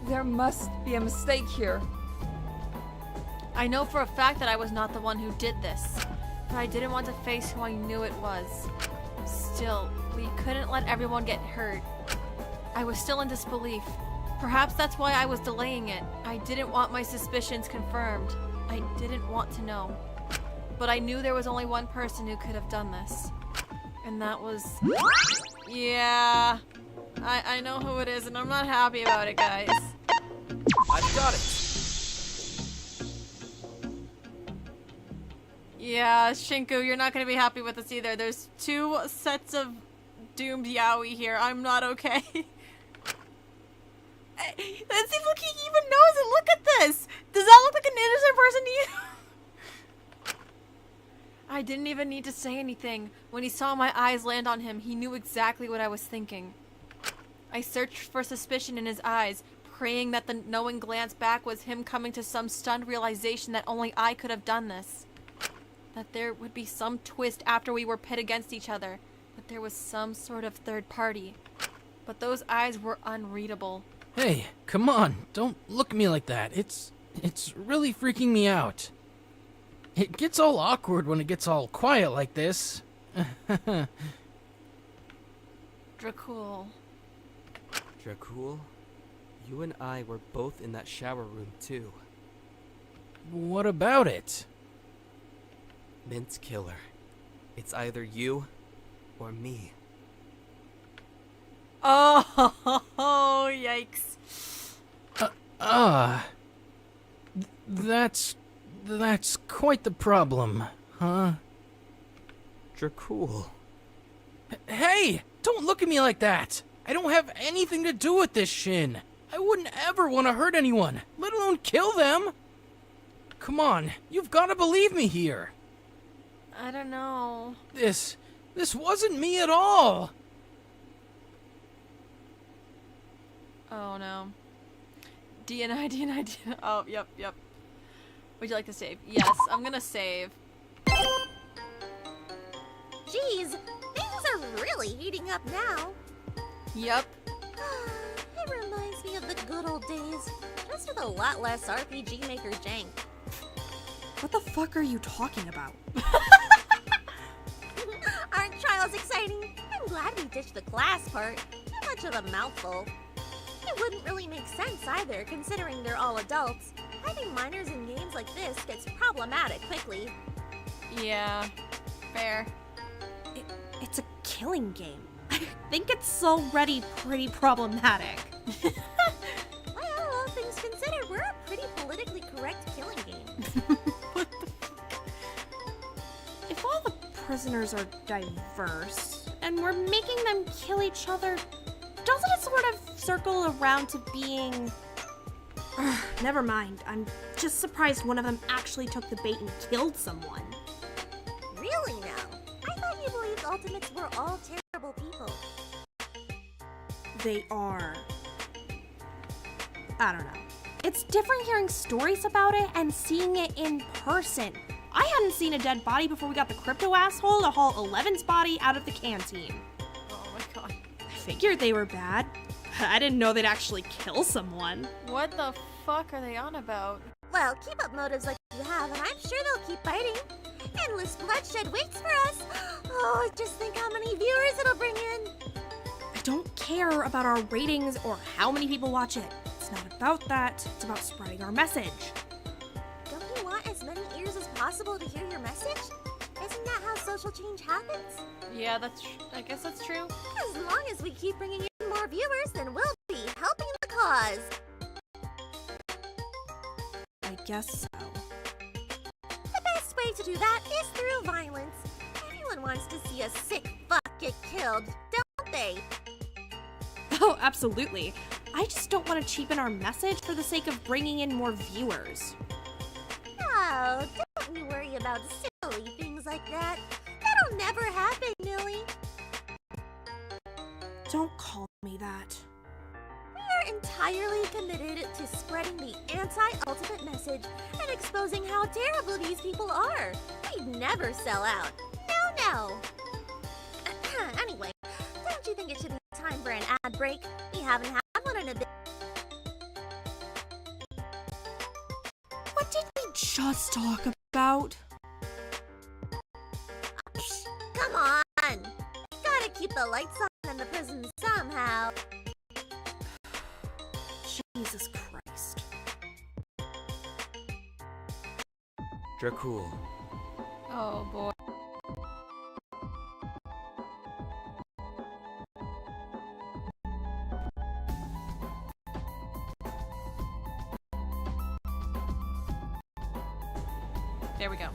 Speaker 12: There must be a mistake here.
Speaker 2: I know for a fact that I was not the one who did this, but I didn't want to face who I knew it was. Still, we couldn't let everyone get hurt. I was still in disbelief. Perhaps that's why I was delaying it. I didn't want my suspicions confirmed. I didn't want to know. But I knew there was only one person who could have done this. And that was... Yeah. I know who it is, and I'm not happy about it, guys.
Speaker 7: I've got it!
Speaker 2: Yeah, Shinku, you're not going to be happy with us either. There's 2 sets of doomed yaoi here. I'm not okay. Let's see if he even knows it. Look at this. Does that look like an innocent person to you? I didn't even need to say anything. When he saw my eyes land on him, he knew exactly what I was thinking. I searched for suspicion in his eyes, praying that the knowing glance back was him coming to some stunned realization that only I could have done this. That there would be some twist after we were pit against each other. That there was some sort of third party. But those eyes were unreadable.
Speaker 9: Hey, come on, don't look at me like that. It's really freaking me out. It gets all awkward when it gets all quiet like this.
Speaker 2: Dracul.
Speaker 7: Dracul, you and I were both in that shower room too.
Speaker 9: What about it?
Speaker 7: Mint's killer. It's either you or me.
Speaker 2: Oh, yikes.
Speaker 9: That's quite the problem, huh?
Speaker 7: Dracul.
Speaker 9: Hey, don't look at me like that. I don't have anything to do with this Shin. I wouldn't ever want to hurt anyone, let alone kill them. Come on, you've got to believe me here.
Speaker 2: I don't know.
Speaker 9: This wasn't me at all.
Speaker 2: Oh no. DNI. Oh, yep. Would you like to save? Yes, I'm gonna save.
Speaker 4: Geez, things are really heating up now.
Speaker 2: Yep.
Speaker 4: It reminds me of the good old days, just with a lot less RPG Maker jank.
Speaker 3: What the fuck are you talking about?
Speaker 4: Aren't trials exciting? I'm glad we ditched the class part. Too much of a mouthful. It wouldn't really make sense either, considering they're all adults. Having minors in games like this gets problematic quickly.
Speaker 2: Yeah, fair.
Speaker 3: It's a killing game. I think it's already pretty problematic.
Speaker 4: Well, all things considered, we're a pretty politically correct killing game.
Speaker 2: What the fuck?
Speaker 3: If all the prisoners are diverse, and we're making them kill each other, doesn't it sort of circle around to being... Never mind. I'm just surprised one of them actually took the bait and killed someone.
Speaker 4: Really now? I thought you believed Ultimates were all terrible people.
Speaker 3: They are. I don't know. It's different hearing stories about it and seeing it in person. I hadn't seen a dead body before we got the crypto asshole to haul 11's body out of the canteen.
Speaker 2: Oh my god.
Speaker 3: I figured they were bad. I didn't know they'd actually kill someone.
Speaker 2: What the fuck are they on about?
Speaker 4: Well, keep up motives like you have, and I'm sure they'll keep fighting. Endless bloodshed waits for us. Oh, just think how many viewers it'll bring in.
Speaker 3: I don't care about our ratings or how many people watch it. It's not about that. It's about spreading our message.
Speaker 4: Don't you want as many ears as possible to hear your message? Isn't that how social change happens?
Speaker 2: Yeah, I guess that's true.
Speaker 4: As long as we keep bringing in more viewers, then we'll be helping the cause.
Speaker 3: I guess so.
Speaker 4: The best way to do that is through violence. Everyone wants to see a sick fuck get killed, don't they?
Speaker 3: Oh, absolutely. I just don't want to cheapen our message for the sake of bringing in more viewers.
Speaker 4: Oh, don't you worry about silly things like that. That'll never happen, Millie.
Speaker 3: Don't call me that.
Speaker 4: We are entirely committed to spreading the anti-ultimate message and exposing how terrible these people are. We'd never sell out. No. Anyway, don't you think it should be time for an ad break? We haven't had one in a bit.
Speaker 3: What did we just talk about?
Speaker 4: Come on! Gotta keep the lights on in the prison somehow.
Speaker 3: Jesus Christ.
Speaker 7: Dracul.
Speaker 2: Oh boy. There we go.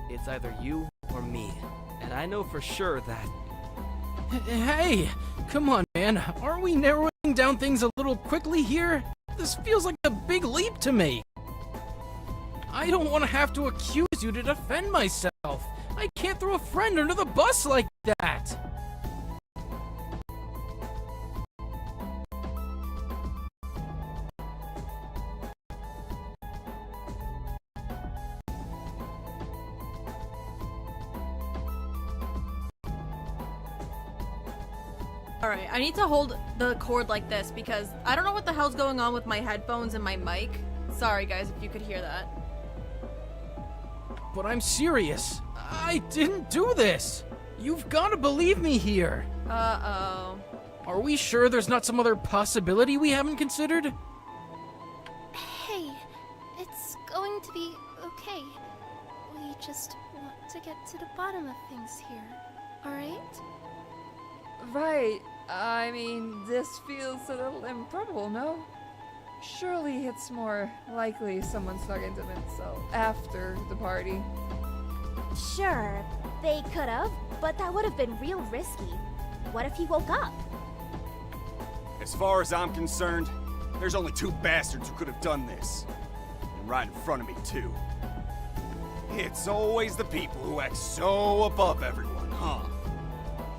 Speaker 7: It's either you or me. And I know for sure that...
Speaker 9: Hey, come on, man. Aren't we narrowing down things a little quickly here? This feels like a big leap to me. I don't want to have to accuse you to defend myself. I can't throw a friend under the bus like that.
Speaker 2: Alright, I need to hold the cord like this because I don't know what the hell's going on with my headphones and my mic. Sorry guys if you could hear that.
Speaker 9: But I'm serious. I didn't do this. You've got to believe me here.
Speaker 2: Uh-oh.
Speaker 9: Are we sure there's not some other possibility we haven't considered?
Speaker 14: Hey, it's going to be okay. We just want to get to the bottom of things here, alright?
Speaker 12: Right. I mean, this feels a little improbable, no? Surely it's more likely someone snuck into Mincel after the party.
Speaker 15: Sure, they could've, but that would've been real risky. What if he woke up?
Speaker 5: As far as I'm concerned, there's only two bastards who could have done this. And right in front of me, too. It's always the people who act so above everyone, huh?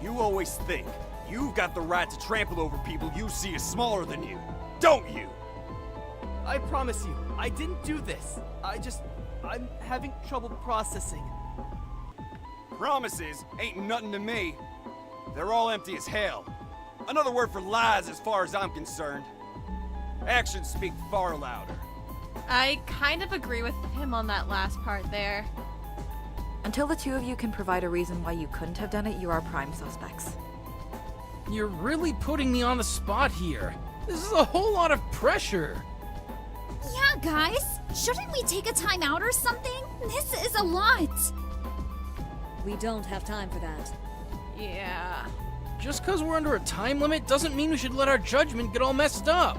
Speaker 5: You always think you've got the right to trample over people you see as smaller than you, don't you?
Speaker 7: I promise you, I didn't do this. I'm having trouble processing.
Speaker 5: Promises ain't nothing to me. They're all empty as hell. Another word for lies as far as I'm concerned. Actions speak far louder.
Speaker 2: I kind of agree with him on that last part there.
Speaker 6: Until the two of you can provide a reason why you couldn't have done it, you are prime suspects.
Speaker 9: You're really putting me on the spot here. This is a whole lot of pressure.
Speaker 11: Yeah, guys. Shouldn't we take a time out or something? This is a lot.
Speaker 13: We don't have time for that.
Speaker 2: Yeah.
Speaker 9: Just because we're under a time limit doesn't mean we should let our judgment get all messed up.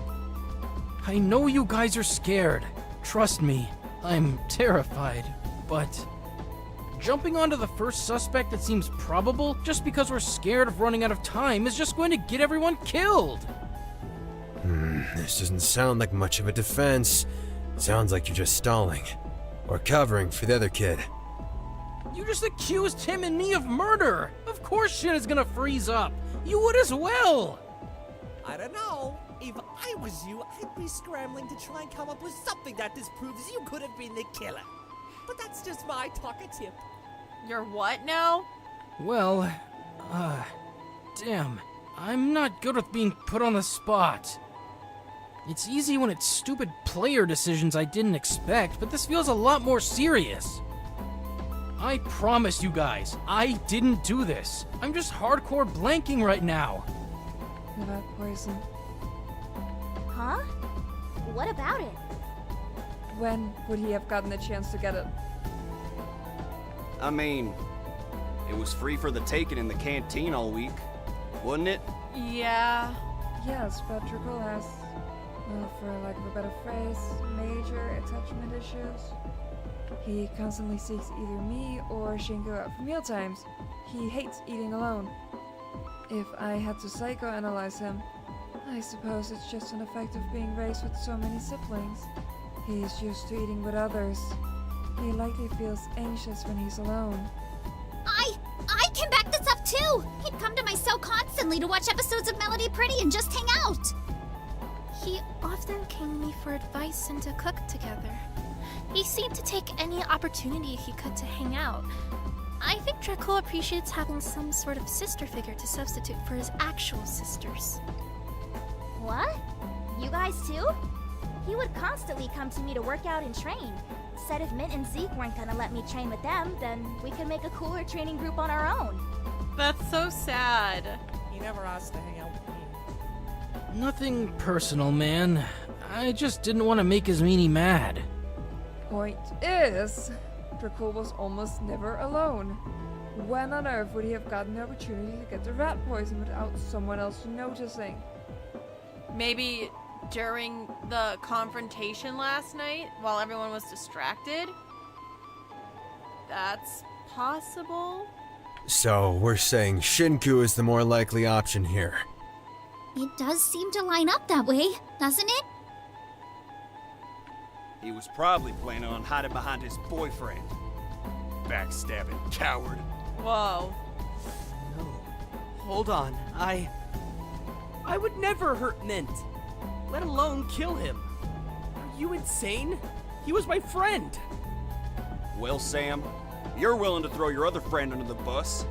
Speaker 9: I know you guys are scared. Trust me, I'm terrified. But jumping onto the first suspect that seems probable just because we're scared of running out of time is just going to get everyone killed.
Speaker 8: This doesn't sound like much of a defense. Sounds like you're just stalling. Or covering for the other kid.
Speaker 9: You just accused him and me of murder. Of course shit is gonna freeze up. You would as well.
Speaker 10: I don't know. If I was you, I'd be scrambling to try and come up with something that disproves you could have been the killer. But that's just my talkative.
Speaker 2: You're what now?
Speaker 9: Well, damn. I'm not good with being put on the spot. It's easy when it's stupid player decisions I didn't expect, but this feels a lot more serious. I promise you guys, I didn't do this. I'm just hardcore blanking right now.
Speaker 12: About poison.
Speaker 15: Huh? What about it?
Speaker 12: When would he have gotten the chance to get it?
Speaker 5: I mean, it was free for the taking in the canteen all week, wasn't it?
Speaker 2: Yeah.
Speaker 12: Yes, but Dracul has, well, for lack of a better phrase, major attachment issues. He constantly seeks either me or Shingo out for mealtimes. He hates eating alone. If I had to psychoanalyze him, I suppose it's just an effect of being raised with so many siblings. He's used to eating with others. He likely feels anxious when he's alone.
Speaker 11: I can back this up too! He'd come to my cell constantly to watch episodes of Melody Pretty and just hang out!
Speaker 14: He often came to me for advice and to cook together. He seemed to take any opportunity he could to hang out. I think Dracul appreciates having some sort of sister figure to substitute for his actual sisters.
Speaker 15: What? You guys too? He would constantly come to me to work out and train. Said if Mint and Zeke weren't gonna let me train with them, then we could make a cooler training group on our own.
Speaker 2: That's so sad.
Speaker 10: He never asked to hang out with me.
Speaker 9: Nothing personal, man. I just didn't want to make his meanie mad.
Speaker 12: Point is, Dracul was almost never alone. When on earth would he have gotten the opportunity to get the rat poison without someone else noticing?
Speaker 2: Maybe during the confrontation last night while everyone was distracted? That's possible?
Speaker 8: So, we're saying Shinku is the more likely option here.
Speaker 11: It does seem to line up that way, doesn't it?
Speaker 5: He was probably planning on hiding behind his boyfriend. Backstabbing coward.
Speaker 2: Whoa.
Speaker 7: No. Hold on. I would never hurt Mint, let alone kill him. Are you insane? He was my friend.
Speaker 5: Well, Sam, you're willing to throw your other friend under the bus.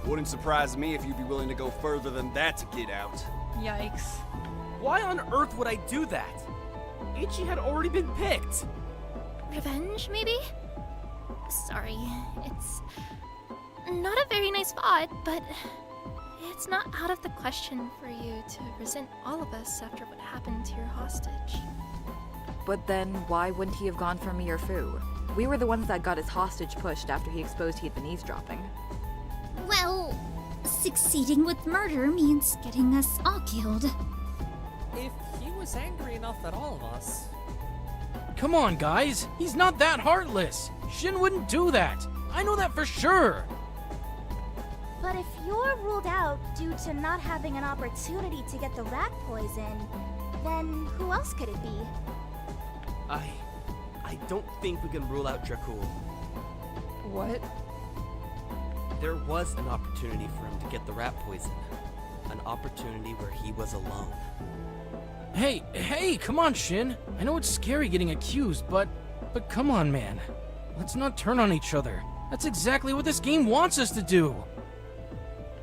Speaker 5: Wouldn't surprise me if you'd be willing to go further than that to get out.
Speaker 2: Yikes.
Speaker 7: Why on earth would I do that? Ichi had already been picked.
Speaker 14: Revenge, maybe? Sorry, it's not a very nice thought, but it's not out of the question for you to resent all of us after what happened to your hostage.
Speaker 6: But then, why wouldn't he have gone for me or Fu? We were the ones that got his hostage pushed after he exposed he'd been eavesdropping.
Speaker 11: Well, succeeding with murder means getting us all killed.
Speaker 10: If he was angry enough at all of us.
Speaker 9: Come on, guys. He's not that heartless. Shin wouldn't do that. I know that for sure.
Speaker 15: But if you're ruled out due to not having an opportunity to get the rat poison, then who else could it be?
Speaker 7: I don't think we can rule out Dracul.
Speaker 12: What?
Speaker 7: There was an opportunity for him to get the rat poison. An opportunity where he was alone.
Speaker 9: Hey, come on, Shin. I know it's scary getting accused, but come on, man. Let's not turn on each other. That's exactly what this game wants us to do.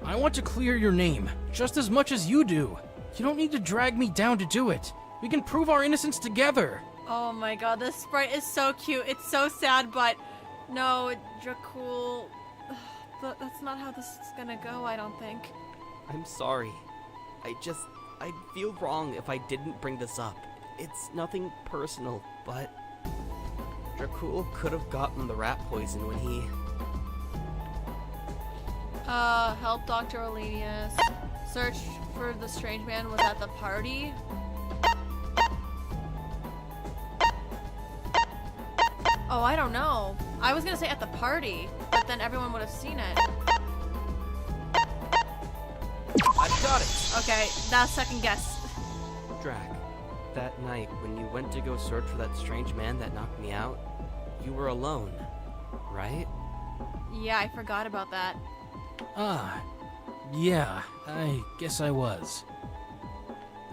Speaker 9: I want to clear your name, just as much as you do. You don't need to drag me down to do it. We can prove our innocence together.
Speaker 2: Oh my god, this sprite is so cute. It's so sad, but no, Dracul. That's not how this is gonna go, I don't think.
Speaker 7: I'm sorry. I'd feel wrong if I didn't bring this up. It's nothing personal, but Dracul could have gotten the rat poison when he...
Speaker 2: Help Dr. Olivia. Search for the strange man was at the party. Oh, I don't know. I was gonna say at the party, but then everyone would have seen it.
Speaker 7: I've got it!
Speaker 2: Okay, that's second guess.
Speaker 7: Drac, that night when you went to go search for that strange man that knocked me out, you were alone, right?
Speaker 2: Yeah, I forgot about that.
Speaker 9: Yeah, I guess I was.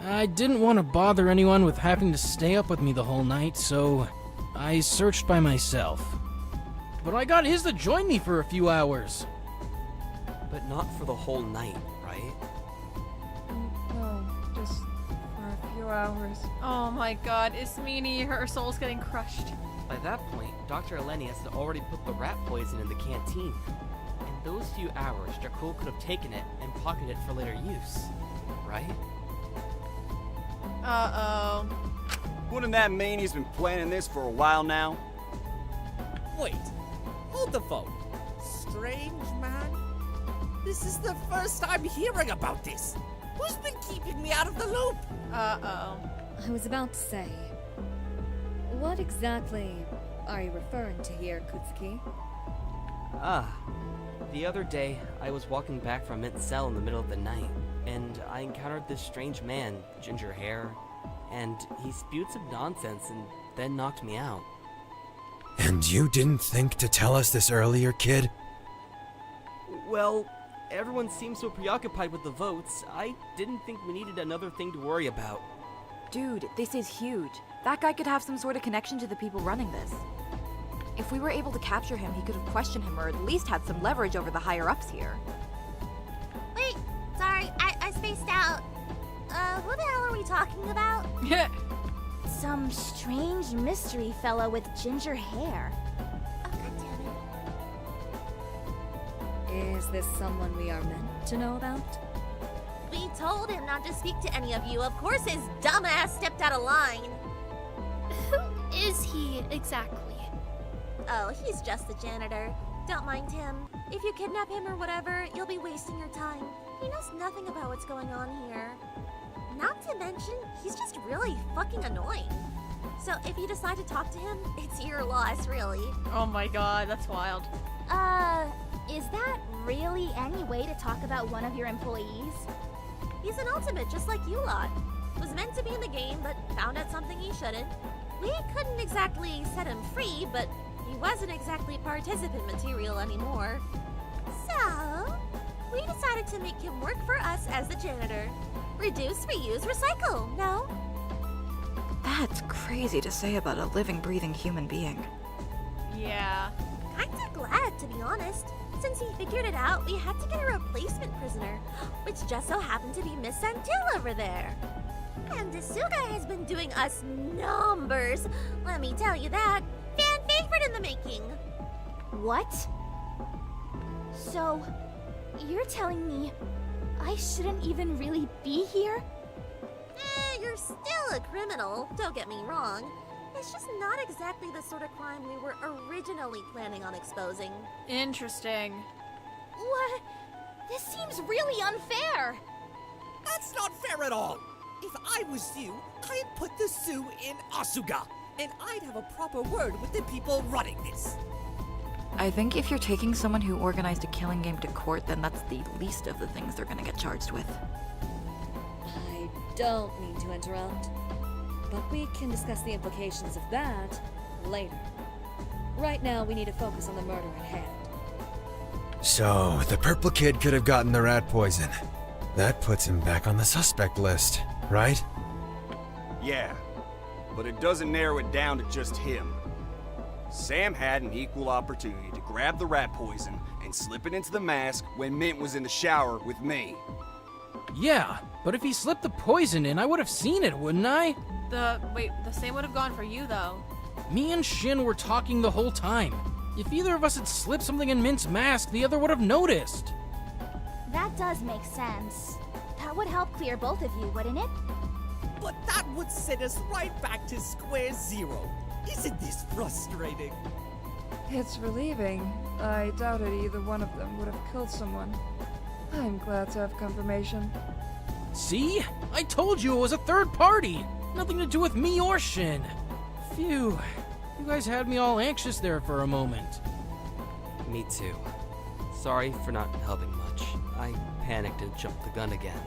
Speaker 9: I didn't want to bother anyone with having to stay up with me the whole night, so I searched by myself. But I got his to join me for a few hours.
Speaker 7: But not for the whole night, right?
Speaker 12: No, just for a few hours.
Speaker 2: Oh my god, Ismini, her soul's getting crushed.
Speaker 7: By that point, Dr. Elenius had already put the rat poison in the canteen. In those few hours, Dracul could have taken it and pocketed it for later use, right?
Speaker 2: Uh-oh.
Speaker 5: Wouldn't that mean he's been planning this for a while now?
Speaker 10: Wait, hold the phone. Strange man? This is the first I'm hearing about this. Who's been keeping me out of the loop?
Speaker 2: Uh-oh.
Speaker 13: I was about to say, what exactly are you referring to here, Kutsuki?
Speaker 7: The other day, I was walking back from Mint's cell in the middle of the night, and I encountered this strange man, ginger hair, and he spewed some nonsense, and then knocked me out.
Speaker 8: And you didn't think to tell us this earlier, kid?
Speaker 7: Well, everyone seems so preoccupied with the votes, I didn't think we needed another thing to worry about.
Speaker 6: Dude, this is huge. That guy could have some sort of connection to the people running this. If we were able to capture him, he could have questioned him or at least had some leverage over the higher-ups here.
Speaker 4: Wait, sorry, I spaced out. Who the hell are we talking about?
Speaker 2: Yeah.
Speaker 15: Some strange mystery fellow with ginger hair.
Speaker 4: Oh, God damn it.
Speaker 13: Is this someone we are meant to know about?
Speaker 4: We told him not to speak to any of you. Of course his dumbass stepped out of line.
Speaker 14: Who is he exactly?
Speaker 4: Oh, he's just the janitor. Don't mind him. If you kidnap him or whatever, you'll be wasting your time. He knows nothing about what's going on here. Not to mention, he's just really fucking annoying. So if you decide to talk to him, it's your loss, really.
Speaker 2: Oh my god, that's wild.
Speaker 15: Is that really any way to talk about one of your employees?
Speaker 4: He's an ultimate, just like you lot. Was meant to be in the game, but found out something he shouldn't. We couldn't exactly set him free, but he wasn't exactly participant material anymore. So, we decided to make him work for us as the janitor. Reduce, reuse, recycle, no?
Speaker 6: That's crazy to say about a living, breathing human being.
Speaker 2: Yeah.
Speaker 4: Kinda glad, to be honest. Since he figured it out, we had to get a replacement prisoner, which just so happened to be Miss Santil over there. And Asuga has been doing us numbers, let me tell you that. Fan favorite in the making.
Speaker 15: What? So, you're telling me I shouldn't even really be here?
Speaker 4: You're still a criminal, don't get me wrong. It's just not exactly the sort of crime we were originally planning on exposing.
Speaker 2: Interesting.
Speaker 15: What? This seems really unfair.
Speaker 10: That's not fair at all. If I was you, I'd put the sue in Asuga, and I'd have a proper word with the people running this.
Speaker 6: I think if you're taking someone who organized a killing game to court, then that's the least of the things they're gonna get charged with.
Speaker 13: I don't mean to interrupt, but we can discuss the implications of that later. Right now, we need to focus on the murder at hand.
Speaker 8: So, the purple kid could have gotten the rat poison. That puts him back on the suspect list, right?
Speaker 5: Yeah, but it doesn't narrow it down to just him. Sam had an equal opportunity to grab the rat poison and slip it into the mask when Mint was in the shower with me.
Speaker 9: Yeah, but if he slipped the poison in, I would have seen it, wouldn't I?
Speaker 2: The same would have gone for you, though.
Speaker 9: Me and Shin were talking the whole time. If either of us had slipped something in Mint's mask, the other would have noticed.
Speaker 15: That does make sense. That would help clear both of you, wouldn't it?
Speaker 10: But that would send us right back to square zero. Isn't this frustrating?
Speaker 12: It's relieving. I doubted either one of them would have killed someone. I'm glad to have confirmation.
Speaker 9: See? I told you it was a third party! Nothing to do with me or Shin. Phew. You guys had me all anxious there for a moment.
Speaker 7: Me too. Sorry for not helping much. I panicked and jumped the gun again.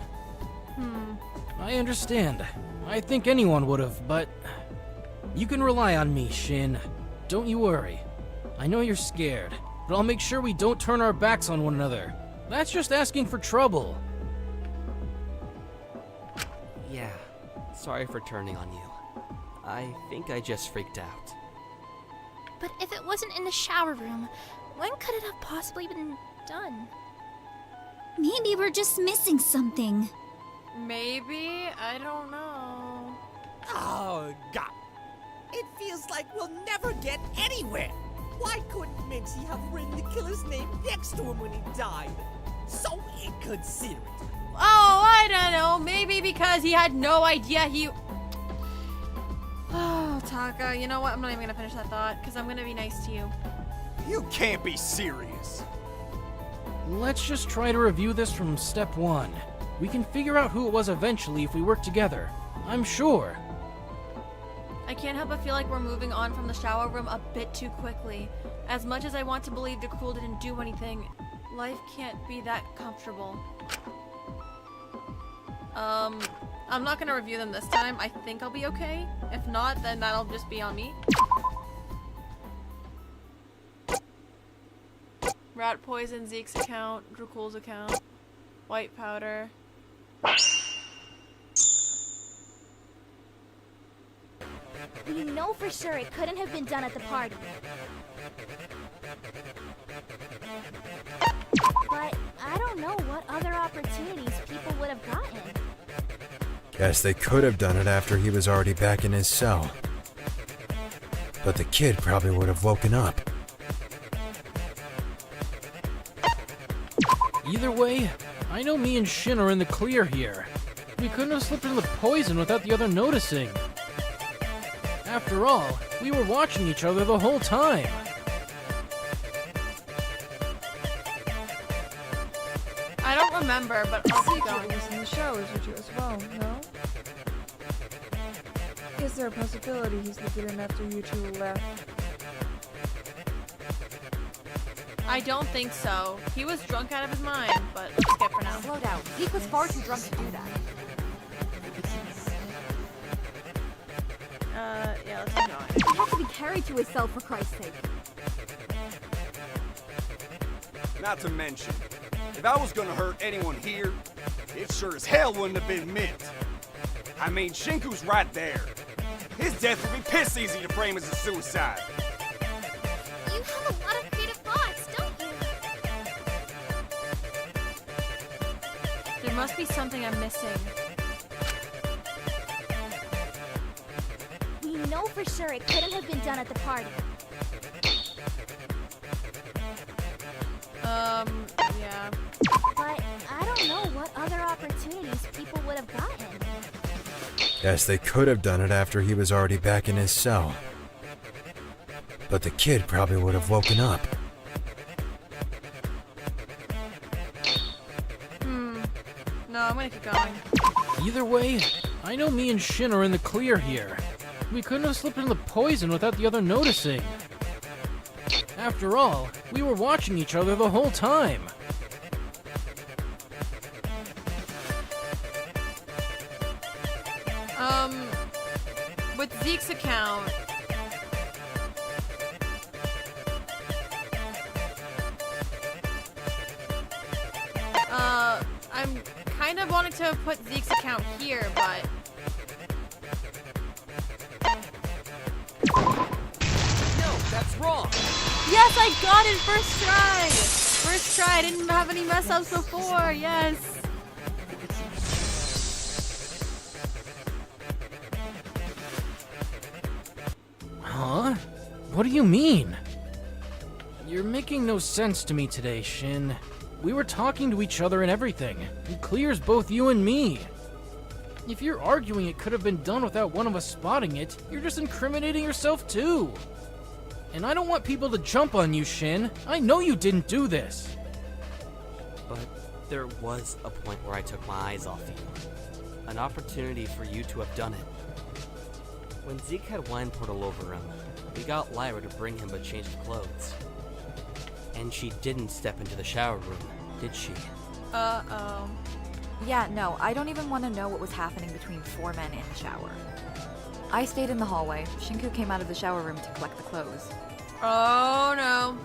Speaker 9: I understand. I think anyone would have, but... You can rely on me, Shin. Don't you worry. I know you're scared, but I'll make sure we don't turn our backs on one another. That's just asking for trouble.
Speaker 7: Yeah, sorry for turning on you. I think I just freaked out.
Speaker 14: But if it wasn't in the shower room, when could it have possibly been done?
Speaker 11: Maybe we're just missing something.
Speaker 2: Maybe? I don't know.
Speaker 10: Oh, God. It feels like we'll never get anywhere. Why couldn't Minty have written the killer's name next to him when he died? So inconsiderate.
Speaker 2: Oh, I don't know. Maybe because he had no idea he... Oh, Taka, you know what? I'm not even gonna finish that thought, because I'm gonna be nice to you.
Speaker 5: You can't be serious.
Speaker 9: Let's just try to review this from step one. We can figure out who it was eventually if we work together. I'm sure.
Speaker 2: I can't help but feel like we're moving on from the shower room a bit too quickly. As much as I want to believe Dakul didn't do anything, life can't be that comfortable. I'm not gonna review them this time. I think I'll be okay. If not, then that'll just be on me. Rat poison, Zeke's account, Dracul's account, white powder.
Speaker 15: We know for sure it couldn't have been done at the party. But I don't know what other opportunities people would have gotten.
Speaker 8: Guess they could have done it after he was already back in his cell. But the kid probably would have woken up.
Speaker 9: Either way, I know me and Shin are in the clear here. We couldn't have slipped into the poison without the other noticing. After all, we were watching each other the whole time.
Speaker 2: I don't remember, but I'll keep going.
Speaker 12: Zeke was in the showers with you as well, no? Is there a possibility he slipped in after you two left?
Speaker 2: I don't think so. He was drunk out of his mind, but let's skip for now.
Speaker 6: Slow down. Zeke was far too drunk to do that.
Speaker 2: Yeah, let's keep going.
Speaker 6: He had to be carried to his cell for Christ's sake.
Speaker 5: Not to mention, if I was gonna hurt anyone here, it sure as hell wouldn't have been Mint. I mean, Shinku's right there. His death would be piss easy to frame as a suicide.
Speaker 14: You have a lot of creative thoughts, don't you?
Speaker 2: There must be something I'm missing.
Speaker 15: We know for sure it couldn't have been done at the party.
Speaker 2: Yeah.
Speaker 15: But I don't know what other opportunities people would have gotten.
Speaker 8: Guess they could have done it after he was already back in his cell. But the kid probably would have woken up.
Speaker 2: No, I'm gonna keep going.
Speaker 9: Either way, I know me and Shin are in the clear here. We couldn't have slipped into the poison without the other noticing. After all, we were watching each other the whole time.
Speaker 2: With Zeke's account, I'm kind of wanting to put Zeke's account here, but
Speaker 10: No, that's wrong.
Speaker 2: yes, I got it first try. First try. I didn't have any mess ups before. Yes.
Speaker 9: Huh? What do you mean? You're making no sense to me today, Shin. We were talking to each other and everything. It clears both you and me. If you're arguing it could have been done without one of us spotting it, you're just incriminating yourself too. And I don't want people to jump on you, Shin. I know you didn't do this.
Speaker 7: But there was a point where I took my eyes off you. An opportunity for you to have done it. When Zeke had wine poured all over him, we got Lyra to bring him a change of clothes. And she didn't step into the shower room, did she?
Speaker 2: Uh-oh.
Speaker 6: Yeah, no, I don't even want to know what was happening between four men in the shower. I stayed in the hallway. Shinku came out of the shower room to collect the clothes.
Speaker 2: Oh no.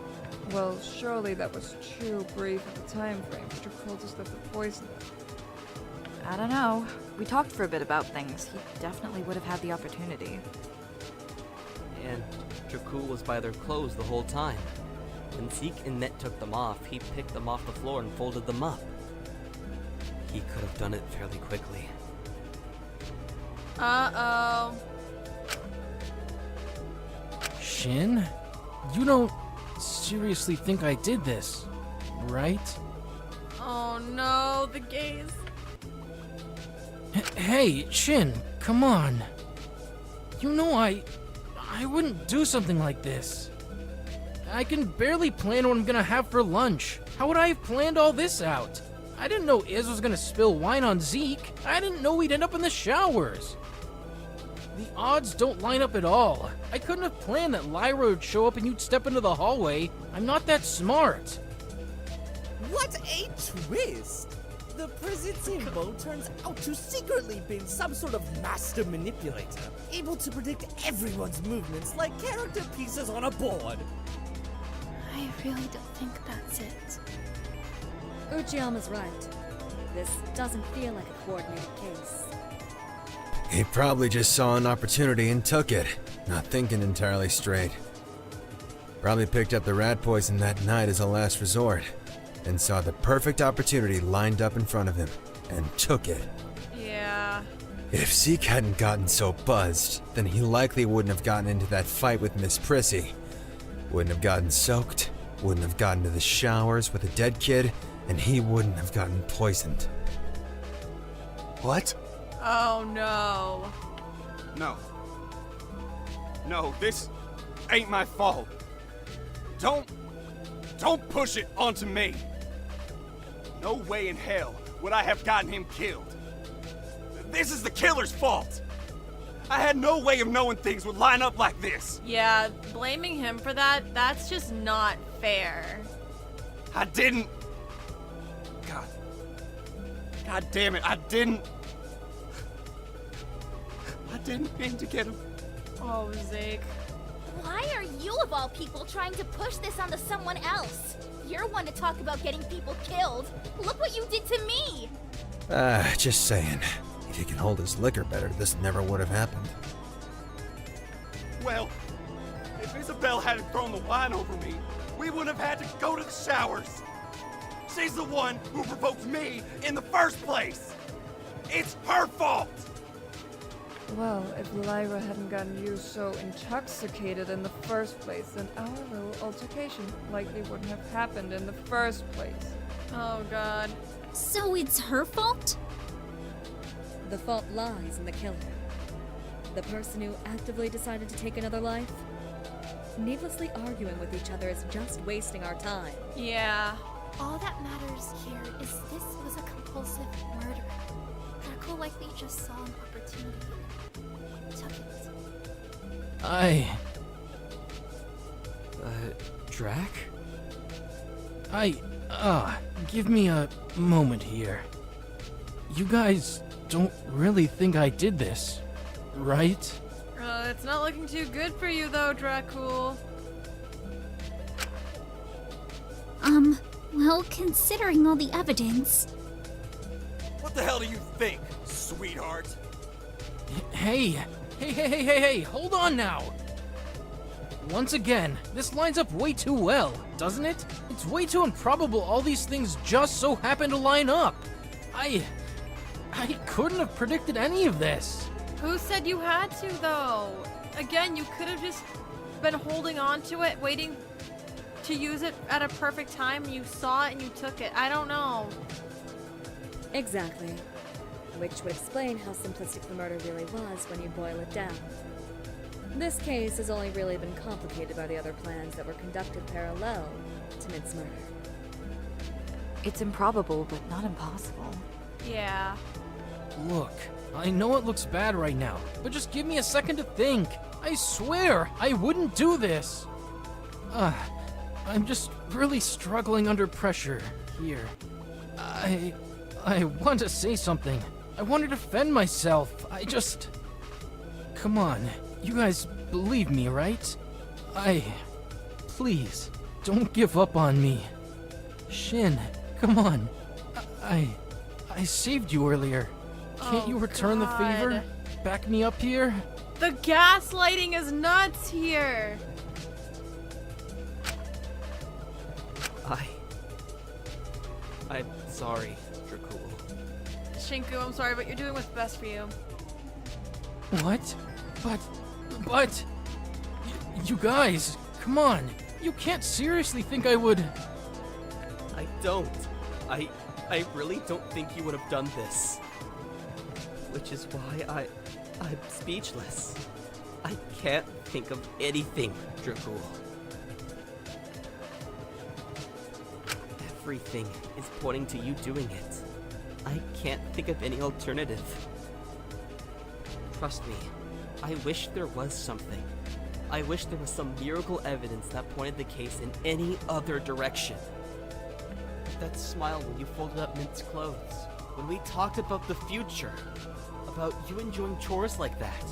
Speaker 12: Well, surely that was too brief of a time frame for Dracul to slip the poison.
Speaker 6: I don't know. We talked for a bit about things. He definitely would have had the opportunity.
Speaker 7: And Dracul was by their clothes the whole time. When Zeke and Net took them off, he picked them off the floor and folded them up. He could have done it fairly quickly.
Speaker 2: Uh-oh.
Speaker 9: Shin? You don't seriously think I did this, right?
Speaker 2: Oh no, the gaze.
Speaker 9: Hey, Shin, come on. You know I wouldn't do something like this. I can barely plan what I'm gonna have for lunch. How would I have planned all this out? I didn't know Iz was gonna spill wine on Zeke. I didn't know we'd end up in the showers. The odds don't line up at all. I couldn't have planned that Lyra would show up and you'd step into the hallway. I'm not that smart.
Speaker 10: What a twist! the prison Timbo turns out to secretly be some sort of master manipulator, able to predict everyone's movements like character pieces on a board.
Speaker 14: I really don't think that's it.
Speaker 13: Uchiyama's right. This doesn't feel like a coordinated case.
Speaker 8: He probably just saw an opportunity and took it, not thinking entirely straight. Probably picked up the rat poison that night as a last resort, and saw the perfect opportunity lined up in front of him, and took it.
Speaker 2: Yeah.
Speaker 8: If Zeke hadn't gotten so buzzed, then he likely wouldn't have gotten into that fight with Miss Prissy. Wouldn't have gotten soaked, wouldn't have gotten to the showers with a dead kid, and he wouldn't have gotten poisoned.
Speaker 5: What?
Speaker 2: Oh no.
Speaker 5: No. No, this ain't my fault. Don't push it onto me. No way in hell would I have gotten him killed. This is the killer's fault. I had no way of knowing things would line up like this.
Speaker 2: Yeah, blaming him for that, that's just not fair.
Speaker 5: I didn't... God damn it, I didn't mean to get him.
Speaker 2: Oh, Zeke.
Speaker 15: Why are you, of all people, trying to push this onto someone else? You're one to talk about getting people killed. Look what you did to me!
Speaker 8: Just saying. If he can hold his liquor better, this never would have happened.
Speaker 5: Well, if Isabel hadn't thrown the wine over me, we wouldn't have had to go to the showers. She's the one who provoked me in the first place. It's her fault.
Speaker 12: Well, if Lyra hadn't gotten you so intoxicated in the first place, then our little altercation likely wouldn't have happened in the first place.
Speaker 2: Oh god.
Speaker 11: So it's her fault?
Speaker 13: The fault lies in the killer. The person who actively decided to take another life. Needlessly arguing with each other is just wasting our time.
Speaker 2: Yeah.
Speaker 14: All that matters here is this was a compulsive murder. Draco likely just saw an opportunity. Took it.
Speaker 9: Drac? Give me a moment here. You guys don't really think I did this, right?
Speaker 2: It's not looking too good for you though, Dracul.
Speaker 11: Well, considering all the evidence...
Speaker 5: What the hell do you think, sweetheart?
Speaker 9: Hey, hold on now! Once again, this lines up way too well, doesn't it? It's way too improbable all these things just so happen to line up. I couldn't have predicted any of this.
Speaker 2: Who said you had to though? Again, you could have just been holding on to it, waiting to use it at a perfect time. You saw it and you took it. I don't know.
Speaker 13: Exactly. Which would explain how simplistic the murder really was when you boil it down. This case has only really been complicated by the other plans that were conducted parallel to Mid's murder.
Speaker 6: It's improbable, but not impossible.
Speaker 2: Yeah.
Speaker 9: Look, I know it looks bad right now, but just give me a second to think. I swear, I wouldn't do this. I'm just really struggling under pressure here. I want to say something. I want to defend myself. Come on, you guys believe me, right? Please, don't give up on me. Shin, come on. I saved you earlier. Can't you return the favor? Back me up here?
Speaker 2: The gaslighting is nuts here.
Speaker 7: I'm sorry, Dracul.
Speaker 2: Shinku, I'm sorry, but you're doing what's best for you.
Speaker 9: What? But... You guys, come on. You can't seriously think I would...
Speaker 7: I don't. I really don't think you would have done this. Which is why I'm speechless. I can't think of anything, Dracul. Everything is pointing to you doing it. I can't think of any alternative. Trust me, I wish there was something. I wish there was some miracle evidence that pointed the case in any other direction. that smile when you folded up Mint's clothes. When we talked about the future. About you enjoying chores like that.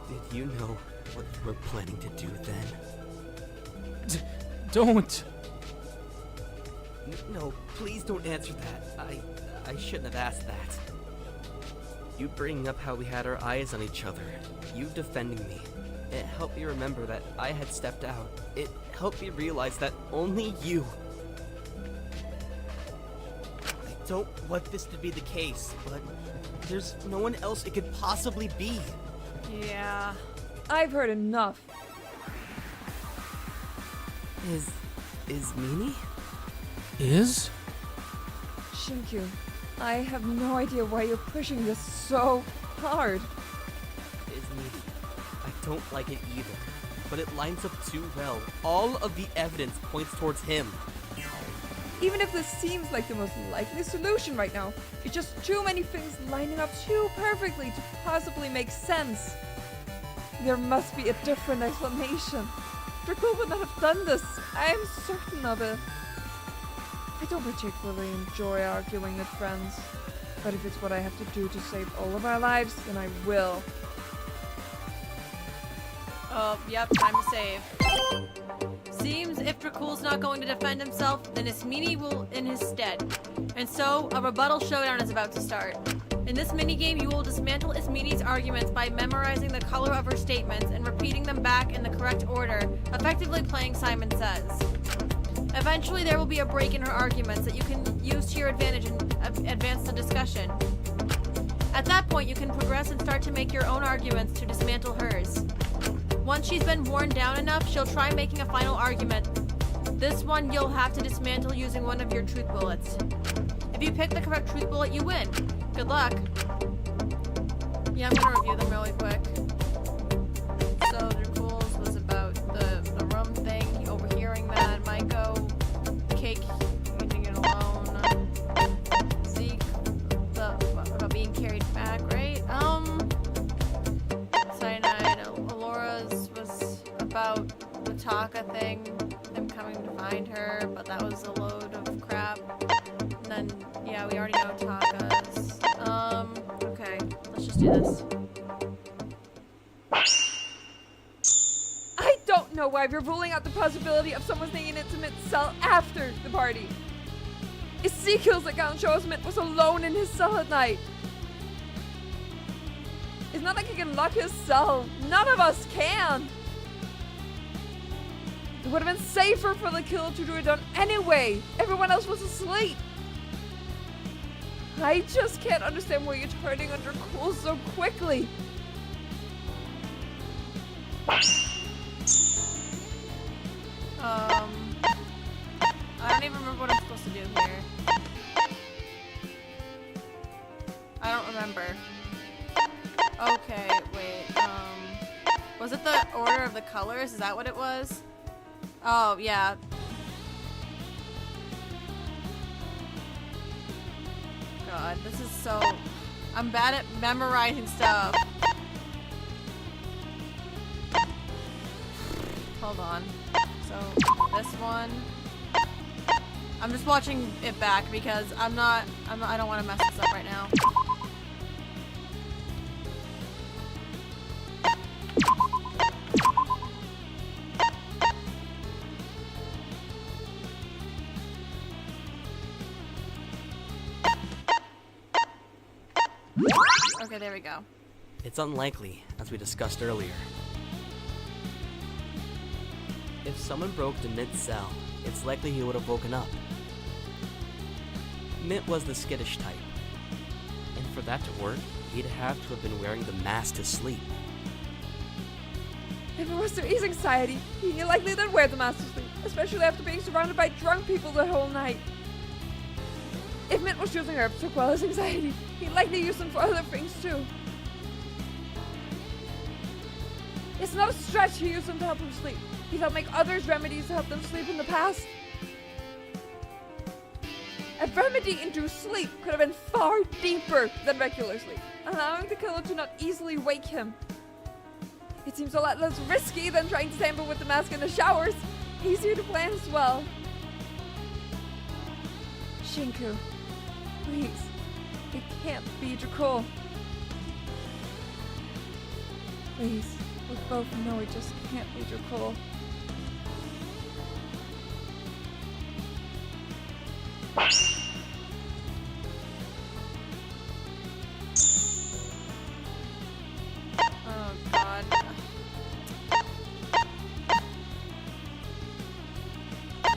Speaker 7: Did you know what you were planning to do then?
Speaker 9: Don't.
Speaker 7: No, please don't answer that. I shouldn't have asked that. You bringing up how we had our eyes on each other. You defending me. It helped me remember that I had stepped out. It helped me realize that only you. I don't want this to be the case, but there's no one else it could possibly be.
Speaker 2: Yeah.
Speaker 12: I've heard enough.
Speaker 7: Is Mimi?
Speaker 9: Is?
Speaker 12: Shinku, I have no idea why you're pushing this so hard.
Speaker 7: Is Mimi. I don't like it either, but it lines up too well. All of the evidence points towards him.
Speaker 12: Even if this seems like the most likely solution right now, it's just too many things lining up too perfectly to possibly make sense. There must be a different explanation. Dracul would not have done this. I am certain of it. I don't particularly enjoy arguing with friends, but if it's what I have to do to save all of our lives, then I will.
Speaker 2: Oh, yep, time to save. Seems if Dracul's not going to defend himself, then Ismini will in his stead. And so, a rebuttal showdown is about to start. In this minigame, you will dismantle Ismini's arguments by memorizing the color of her statements and repeating them back in the correct order, effectively playing Simon Says. Eventually, there will be a break in her arguments that you can use to your advantage and advance the discussion. At that point, you can progress and start to make your own arguments to dismantle hers. Once she's been worn down enough, she'll try making a final argument. This one you'll have to dismantle using one of your truth bullets. If you pick the correct truth bullet, you win. Good luck. Yeah, I'm gonna review them really quick. So, Dracul's was about the room thing, overhearing that, Maiko, Cake, eating it alone, Zeke, about being carried back, right? Cyanide, Alora's was about the Taka thing, them coming to find her, but that was a load of crap. And then, yeah, we already know Taka's. Okay, let's just do this.
Speaker 12: I don't know why we're ruling out the possibility of someone staying in an intimate cell after the party. Ezekiel's account shows Mint was alone in his cell at night. It's not like he can lock his cell. None of us can. It would have been safer for the killer to do it done anyway. Everyone else was asleep. I just can't understand why you're turning under cool so quickly.
Speaker 2: I don't even remember what I'm supposed to do here. I don't remember. Okay, wait, was it the order of the colors? Is that what it was? Oh, yeah. God, this is so... I'm bad at memorizing stuff. Hold on. So, this one... I'm just watching it back because I don't want to mess this up right now. Okay, there we go.
Speaker 7: It's unlikely, as we discussed earlier. If someone broke to Mint's cell, it's likely he would have woken up. Mint was the skittish type, and for that to work, he'd have to have been wearing the mask to sleep.
Speaker 12: If it was to ease anxiety, he likely did wear the mask to sleep, especially after being surrounded by drunk people the whole night. If Mint was using herbs to quell his anxiety, he likely used them for other things too. It's not a stretch he used them to help him sleep. He helped make others remedies to help them sleep in the past. A remedy-induced sleep could have been far deeper than regular sleep, allowing the killer to not easily wake him. It seems a lot less risky than trying to tamper with the mask in the showers. Easier to plan as well. Shinku, please. It can't be Dracul. Please, we both know it just can't be Dracul.
Speaker 2: Oh god.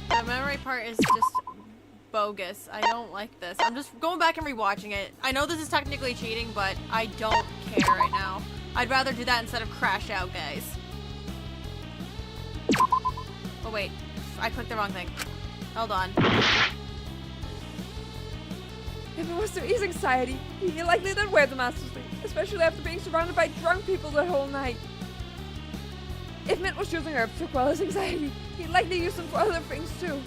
Speaker 2: The memory part is just bogus. I don't like this. I'm just going back and rewatching it. I know this is technically cheating, but I don't care right now. I'd rather do that instead of crash out, guys. Oh wait, I clicked the wrong thing. Hold on.
Speaker 12: If it was to ease anxiety, he likely did wear the master sleep, especially after being surrounded by drunk people the whole night. If Mint was using herbs to quell his anxiety, he likely used them for other things too.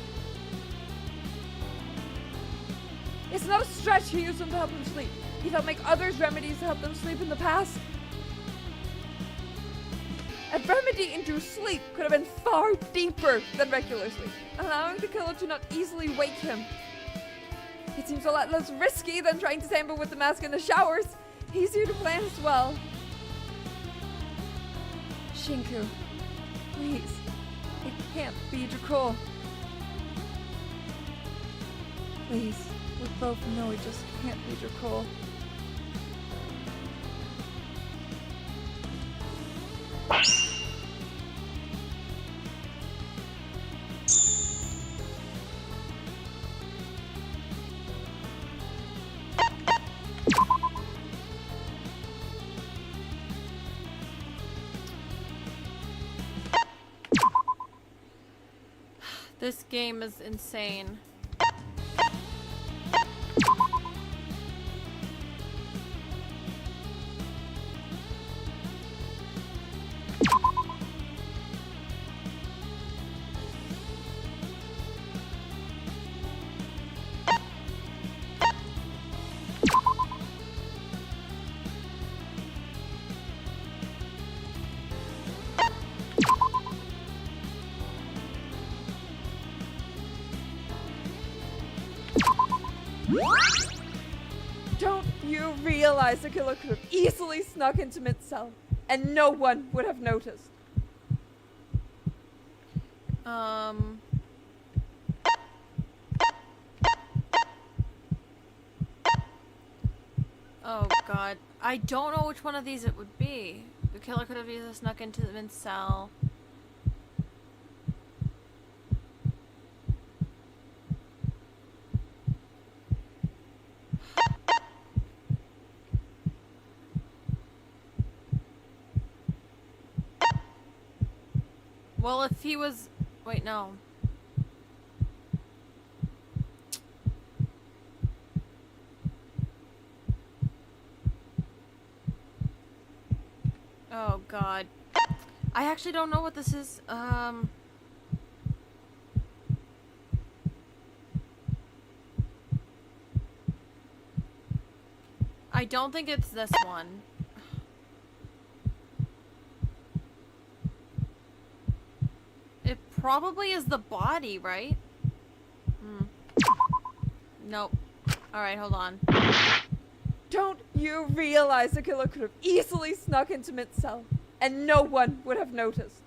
Speaker 12: It's not a stretch he used them to help him sleep. He thought make others remedies to help them sleep in the past. A remedy-induced sleep could have been far deeper than regular sleep, allowing the killer to not easily wake him. It seems a lot less risky than trying to tamper with the mask in the showers. Easier to plan as well. Shinku, please. It can't be Dracul. Please, we both know it just can't be Dracul.
Speaker 2: This game is insane.
Speaker 12: Don't you realize the killer could have easily snuck into Mint's cell, and no one would have noticed?
Speaker 2: Oh god. I don't know which one of these it would be. The killer could have easily snuck into the Mint's cell. Well, if he was... Wait, no. Oh, God. I actually don't know what this is. I don't think it's this one. It probably is the body, right? Nope. Alright, hold on.
Speaker 12: Don't you realize the killer could have easily snuck into Mint's cell, and no one would have noticed?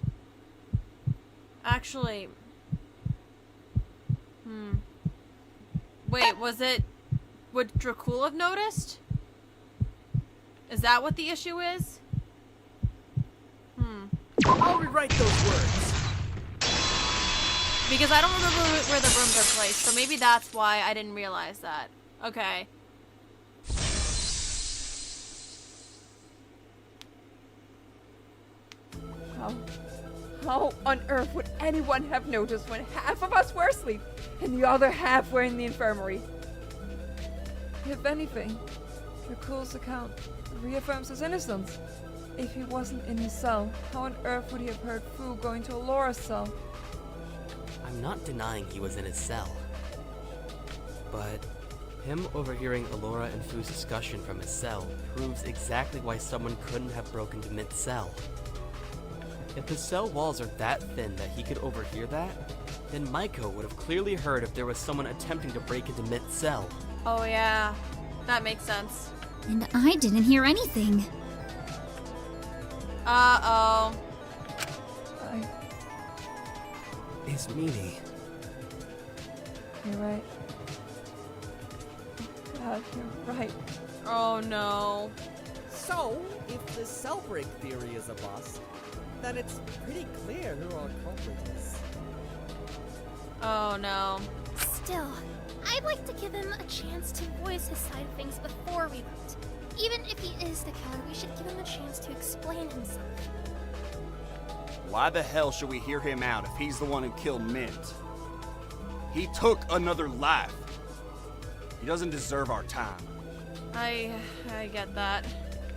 Speaker 2: Actually... Wait, was it... Would Dracul have noticed? Is that what the issue is?
Speaker 10: I'll rewrite those words.
Speaker 2: Because I don't remember where the rooms are placed, so maybe that's why I didn't realize that. Okay.
Speaker 12: How on earth would anyone have noticed when half of us were asleep and the other half were in the infirmary? If anything, Dracul's account reaffirms his innocence. If he wasn't in his cell, how on earth would he have heard Fu going to Alora's cell?
Speaker 7: I'm not denying he was in his cell. But him overhearing Alora and Fu's discussion from his cell proves exactly why someone couldn't have broken to Mint's cell. If the cell walls are that thin that he could overhear that, then Maiko would have clearly heard if there was someone attempting to break into Mitt's cell.
Speaker 2: Oh yeah, that makes sense.
Speaker 11: And I didn't hear anything.
Speaker 2: Uh-oh.
Speaker 7: It's Mimi.
Speaker 12: You're right. God, you're right.
Speaker 2: Oh no.
Speaker 10: So, if the cell break theory is a bust, then it's pretty clear who our culprit is.
Speaker 2: Oh no.
Speaker 14: Still, I'd like to give him a chance to voice his side of things before we vote. Even if he is the killer, we should give him a chance to explain himself.
Speaker 5: Why the hell should we hear him out if he's the one who killed Mint? He took another life. He doesn't deserve our time.
Speaker 2: I get that.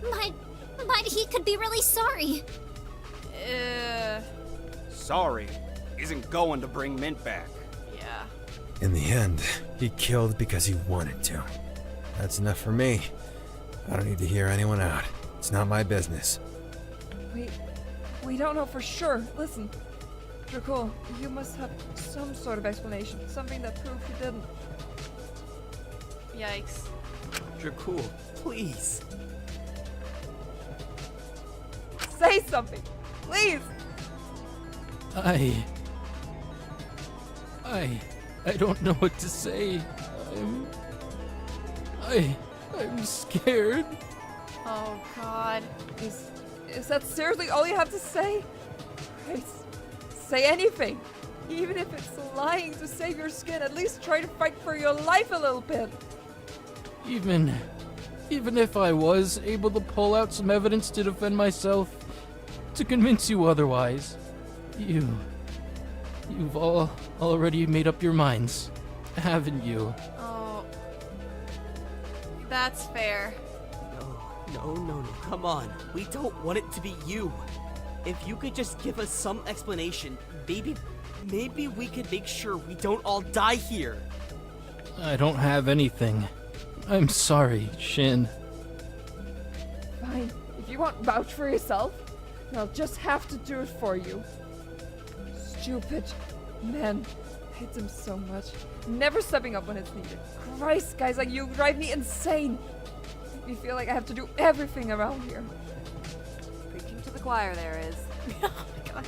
Speaker 11: But he could be really sorry.
Speaker 5: Sorry isn't going to bring Mint back.
Speaker 2: Yeah.
Speaker 8: In the end, he killed because he wanted to. That's enough for me. I don't need to hear anyone out. It's not my business.
Speaker 12: We don't know for sure. Listen, Dracul, you must have some sort of explanation. Something that proves you didn't.
Speaker 2: Yikes.
Speaker 7: Dracul, please.
Speaker 12: Say something, please.
Speaker 9: I don't know what to say. I'm scared.
Speaker 2: Oh god.
Speaker 12: Is that seriously all you have to say? Christ, say anything. Even if it's lying to save your skin, at least try to fight for your life a little bit.
Speaker 9: Even if I was able to pull out some evidence to defend myself, to convince you otherwise, you've all already made up your minds, haven't you?
Speaker 2: Oh. That's fair.
Speaker 7: No, come on. We don't want it to be you. If you could just give us some explanation, maybe we could make sure we don't all die here.
Speaker 9: I don't have anything. I'm sorry, Shin.
Speaker 12: Fine. If you won't vouch for yourself, then I'll just have to do it for you. Stupid man. I hate them so much. Never stepping up when it's needed. Christ, guys like you drive me insane. Make me feel like I have to do everything around here.
Speaker 6: Preaching to the choir there is.
Speaker 2: Oh my god.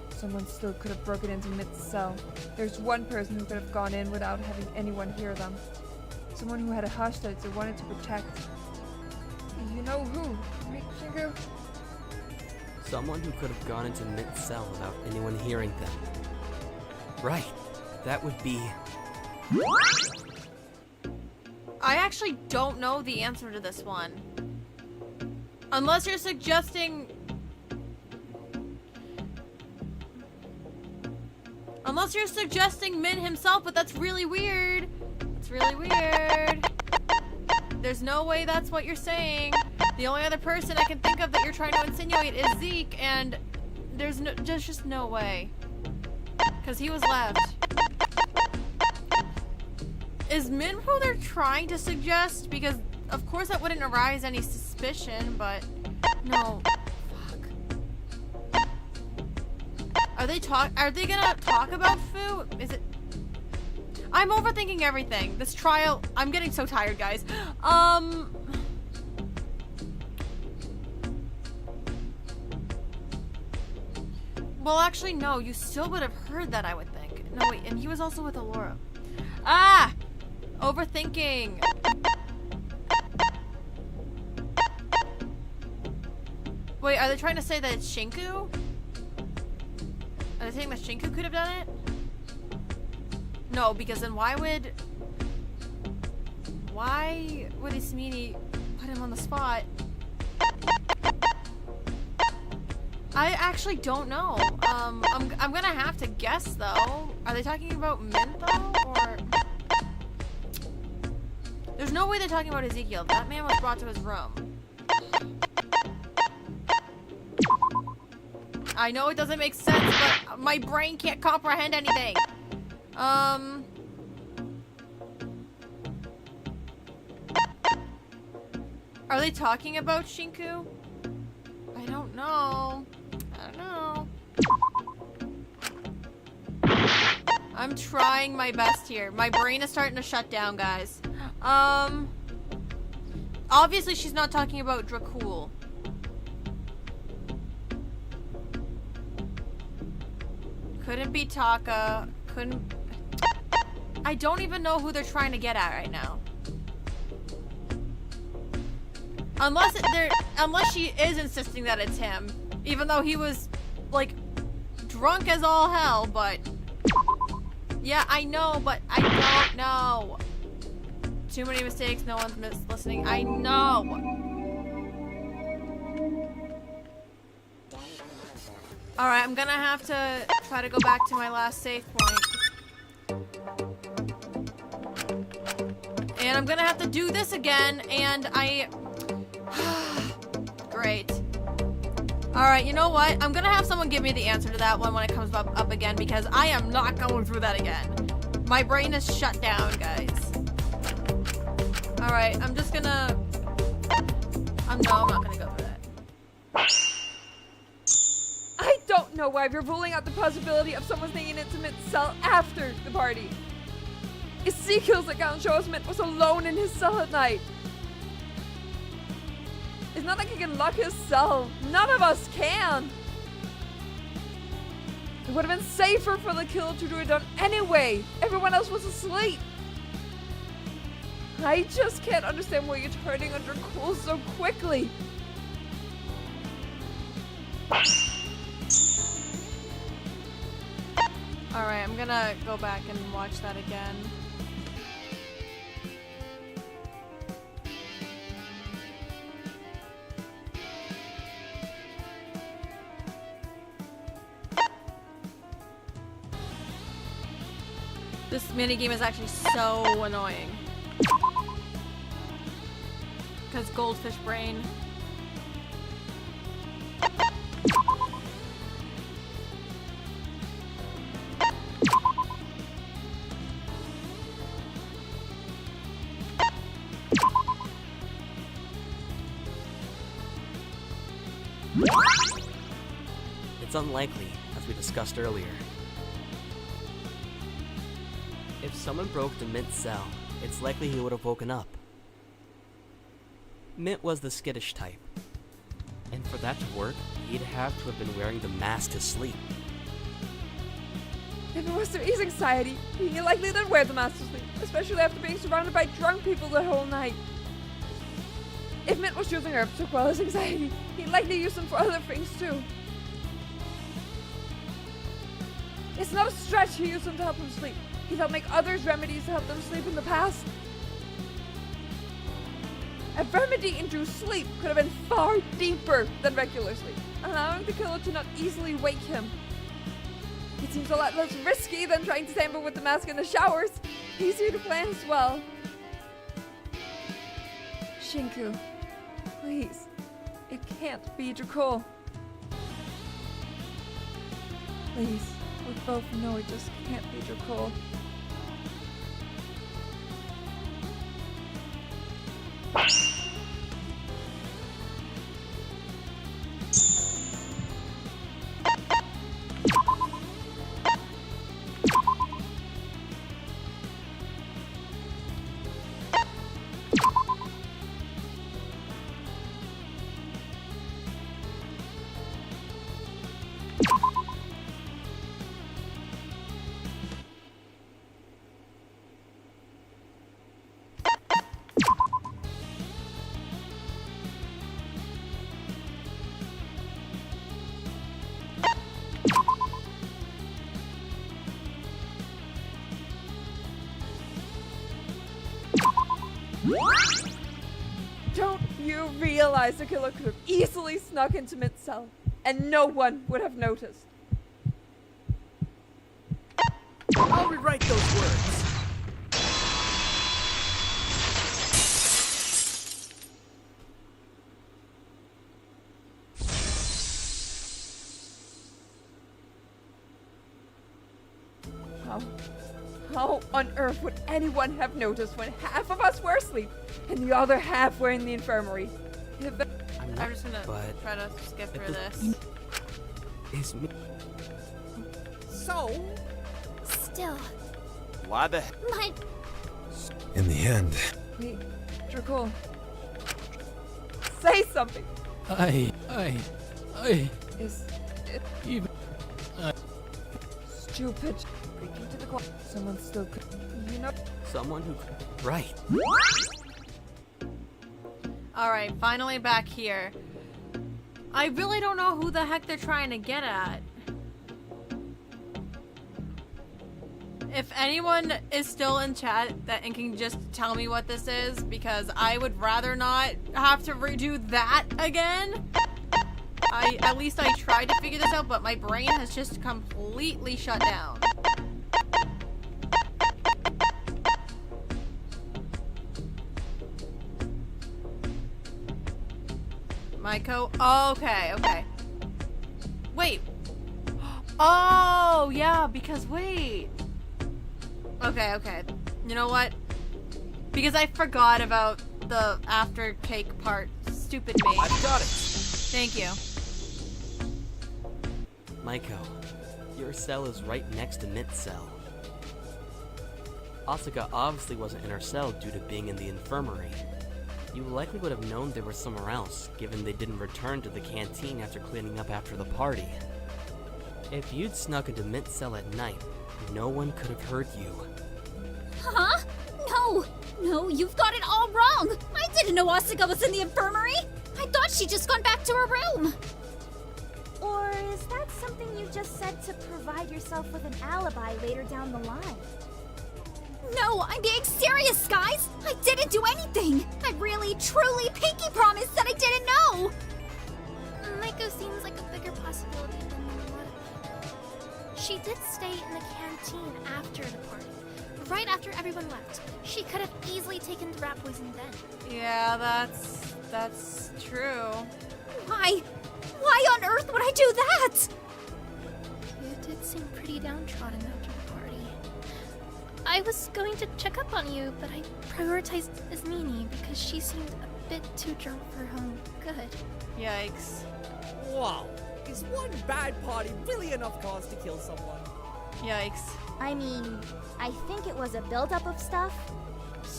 Speaker 12: Someone still could have broken into Mitt's cell. There's one person who could have gone in without having anyone hear them. Someone who had a hostage they wanted to protect. You know who? Right, Shingo?
Speaker 7: Someone who could have gone into Mitt's cell without anyone hearing them. Right. That would be...
Speaker 2: I actually don't know the answer to this one. Unless you're suggesting... Unless you're suggesting Min himself, but that's really weird. It's really weird. There's no way that's what you're saying. The only other person I can think of that you're trying to insinuate is Zeke, and there's just no way. Because he was left. Is Min who they're trying to suggest? Because of course that wouldn't arise any suspicion, but no. Fuck. Are they gonna talk about Fu? Is it? I'm overthinking everything. This trial, I'm getting so tired, guys. Well, actually, no. You still would have heard that, I would think. No, wait, and he was also with Alora. Ah! Overthinking. Wait, are they trying to say that it's Shinku? Are they saying that Shinku could have done it? No, because then why would Ismini put him on the spot? I actually don't know. I'm gonna have to guess though. Are they talking about Mint though, or? There's no way they're talking about Ezekiel. That man was brought to his room. I know it doesn't make sense, but my brain can't comprehend anything. Are they talking about Shinku? I don't know. I don't know. I'm trying my best here. My brain is starting to shut down, guys. Obviously she's not talking about Dracul. Couldn't be Taka. Couldn't... I don't even know who they're trying to get at right now. Unless she is insisting that it's him. Even though he was, like, drunk as all hell, but... Yeah, I know, but I don't know. Too many mistakes, no one's listening. I know! Alright, I'm gonna have to try to go back to my last save point. And I'm gonna have to do this again, and Great. Alright, you know what? I'm gonna have someone give me the answer to that one when it comes up again, because I am not going through that again. My brain is shut down, guys. Alright, I'm just gonna... I'm not gonna go through that.
Speaker 12: I don't know why we're ruling out the possibility of someone staying in an intimate cell after the party. Ezekiel's account shows Mint was alone in his cell at night. It's not like he can lock his cell. None of us can. It would have been safer for the killer to do it done anyway. Everyone else was asleep. I just can't understand why you're turning under cool so quickly.
Speaker 2: Alright, I'm gonna go back and watch that again. This minigame is actually so annoying. Because goldfish brain.
Speaker 7: It's unlikely, as we discussed earlier. If someone broke the Mint's cell, it's likely he would have woken up. Mint was the skittish type, and for that to work, he'd have to have been wearing the mask to sleep.
Speaker 12: If it was to ease anxiety, he likely did wear the mask to sleep, especially after being surrounded by drunk people the whole night. If Mint was using herbs to quell his anxiety, he likely used them for other things too. It's not a stretch he used them to help him sleep. He's helped make others remedies to help them sleep in the past. A remedy-induced sleep could have been far deeper than regular sleep, allowing the killer to not easily wake him. It seems a lot less risky than trying to tamper with the mask in the showers. Easier to plan as well. Shinku, please. It can't be Dracul. Please, we both know it just can't be Dracul. Don't you realize the killer could have easily snuck into Mint's cell, and no one would have noticed?
Speaker 10: I'll rewrite those words.
Speaker 12: How on earth would anyone have noticed when half of us were asleep and the other half were in the infirmary?
Speaker 2: I'm just gonna try to skip through this.
Speaker 7: Is me.
Speaker 10: So,
Speaker 14: Still,
Speaker 5: Why the heck?
Speaker 14: my
Speaker 8: In the end,
Speaker 12: Wait, Dracul. Say something!
Speaker 9: I.
Speaker 12: Is it
Speaker 9: Even.
Speaker 12: stupid? Breaking to the quiet. Someone still could. You know.
Speaker 7: Someone who. Right.
Speaker 2: Alright, finally back here. I really don't know who the heck they're trying to get at. If anyone is still in chat and can just tell me what this is, because I would rather not have to redo that again. At least I tried to figure this out, but my brain has just completely shut down. Maiko? Oh, okay. Wait. Oh, yeah, because wait. Okay. You know what? Because I forgot about the after cake part. Stupid me.
Speaker 7: I've got it.
Speaker 2: Thank you.
Speaker 7: Maiko, your cell is right next to Mint's cell. Asuka obviously wasn't in her cell due to being in the infirmary. You likely would have known they were somewhere else, given they didn't return to the canteen after cleaning up after the party. If you'd snuck into Mint's cell at night, no one could have heard you.
Speaker 11: Huh? No, you've got it all wrong. I didn't know Asuka was in the infirmary. I thought she'd just gone back to her room.
Speaker 15: Or is that something you just said to provide yourself with an alibi later down the line?
Speaker 11: No, I'm being serious, guys. I didn't do anything. I really, truly pinky promised that I didn't know.
Speaker 14: Maiko seems like a bigger possibility than we would. She did stay in the canteen after the party, right after everyone left. She could have easily taken the rat poison then.
Speaker 2: Yeah, that's true.
Speaker 11: Why on earth would I do that?
Speaker 14: You did seem pretty downtrodden after the party. I was going to check up on you, but I prioritized Ismini because she seemed a bit too drunk for her own good.
Speaker 2: Yikes.
Speaker 10: Wow. Is one bad party really enough cause to kill someone?
Speaker 2: Yikes.
Speaker 15: I mean, I think it was a buildup of stuff.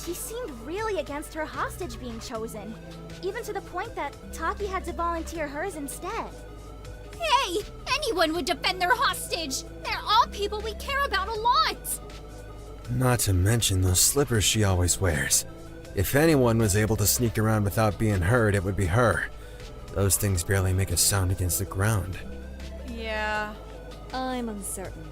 Speaker 15: She seemed really against her hostage being chosen, even to the point that Taki had to volunteer hers instead.
Speaker 11: Hey, anyone would defend their hostage. They're all people we care about a lot.
Speaker 8: not to mention those slippers she always wears. If anyone was able to sneak around without being heard, it would be her. Those things barely make a sound against the ground.
Speaker 2: Yeah.
Speaker 13: I'm uncertain.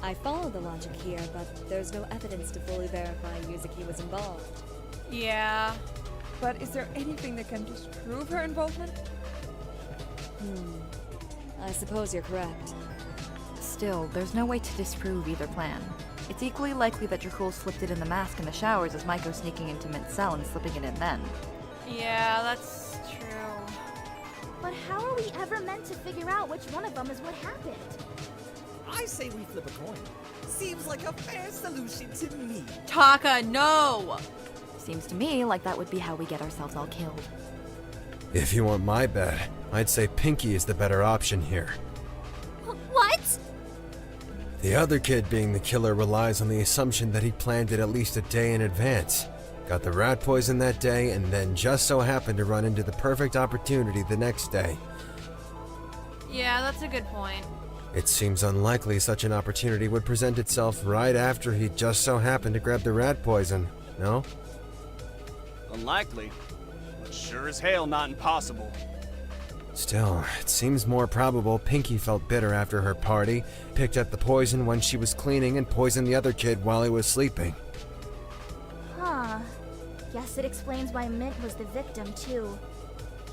Speaker 13: I follow the logic here, but there's no evidence to fully verify Yuzuki was involved.
Speaker 2: Yeah.
Speaker 12: But is there anything that can disprove her involvement?
Speaker 13: I suppose you're correct.
Speaker 6: Still, there's no way to disprove either plan. It's equally likely that Dracul slipped it in the mask in the showers as Maiko sneaking into Mint's cell and slipping it in then.
Speaker 2: Yeah, that's true.
Speaker 15: But how are we ever meant to figure out which one of them is what happened?
Speaker 10: I say we flip a coin. Seems like a fair solution to me.
Speaker 2: Taka, no!
Speaker 6: Seems to me like that would be how we get ourselves all killed.
Speaker 8: If you want my bet, I'd say Pinky is the better option here.
Speaker 11: What?
Speaker 8: The other kid being the killer relies on the assumption that he planned it at least a day in advance. Got the rat poison that day and then just so happened to run into the perfect opportunity the next day.
Speaker 2: Yeah, that's a good point.
Speaker 8: It seems unlikely such an opportunity would present itself right after he just so happened to grab the rat poison, no?
Speaker 5: Unlikely, but sure as hell not impossible.
Speaker 8: Still, it seems more probable Pinky felt bitter after her party, picked up the poison when she was cleaning, and poisoned the other kid while he was sleeping.
Speaker 15: Huh. Guess it explains why Mint was the victim, too.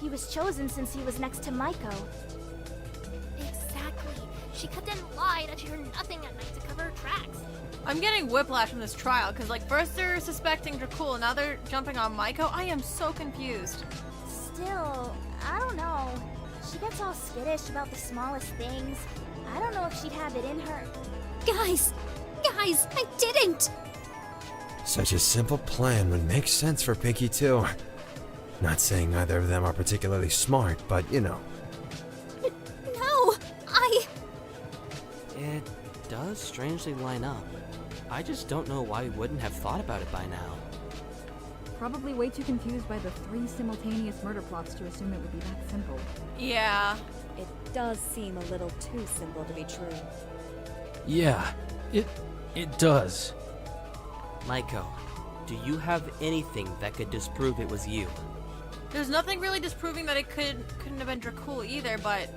Speaker 15: He was chosen since he was next to Maiko.
Speaker 14: Exactly. She couldn't lie that she heard nothing at night to cover her tracks.
Speaker 2: I'm getting whiplash from this trial, because, like, first they're suspecting Dracul, and now they're jumping on Maiko. I am so confused.
Speaker 15: Still, I don't know. She gets all skittish about the smallest things. I don't know if she'd have it in her.
Speaker 11: Guys, I didn't.
Speaker 8: Such a simple plan would make sense for Pinky too. Not saying either of them are particularly smart, but you know.
Speaker 11: No,
Speaker 7: It does strangely line up. I just don't know why we wouldn't have thought about it by now.
Speaker 6: Probably way too confused by the 3 simultaneous murder plots to assume it would be that simple.
Speaker 2: Yeah.
Speaker 13: It does seem a little too simple to be true.
Speaker 9: Yeah, it does.
Speaker 7: Maiko, do you have anything that could disprove it was you?
Speaker 2: There's nothing really disproving that it couldn't have been Dracul either, but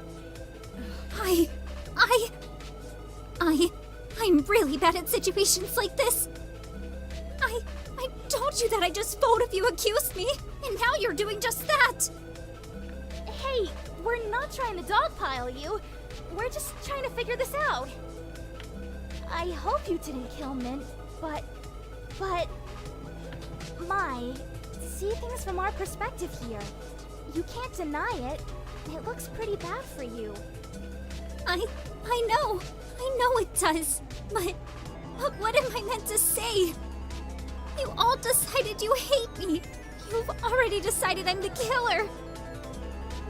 Speaker 11: I'm really bad at situations like this. I told you that I just phoned if you accused me, and now you're doing just that.
Speaker 15: Hey, we're not trying to dogpile you. We're just trying to figure this out. I hope you didn't kill Mint, but... see things from our perspective here. You can't deny it. It looks pretty bad for you.
Speaker 11: I know it does, but what am I meant to say? You all decided you hate me. You've already decided I'm the killer.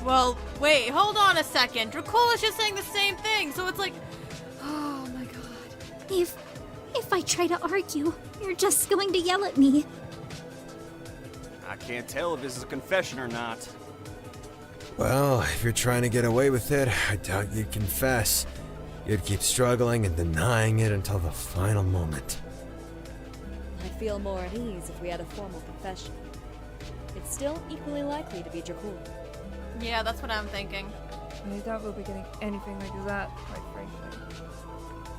Speaker 2: well, wait, hold on a second. Dracul is just saying the same thing, so it's like, oh my god.
Speaker 11: If I try to argue, you're just going to yell at me.
Speaker 5: I can't tell if this is a confession or not.
Speaker 8: Well, if you're trying to get away with it, I doubt you'd confess. You'd keep struggling and denying it until the final moment.
Speaker 13: I'd feel more at ease if we had a formal confession. It's still equally likely to be Dracul.
Speaker 2: Yeah, that's what I'm thinking.
Speaker 12: I doubt we'll be getting anything like that, quite frankly.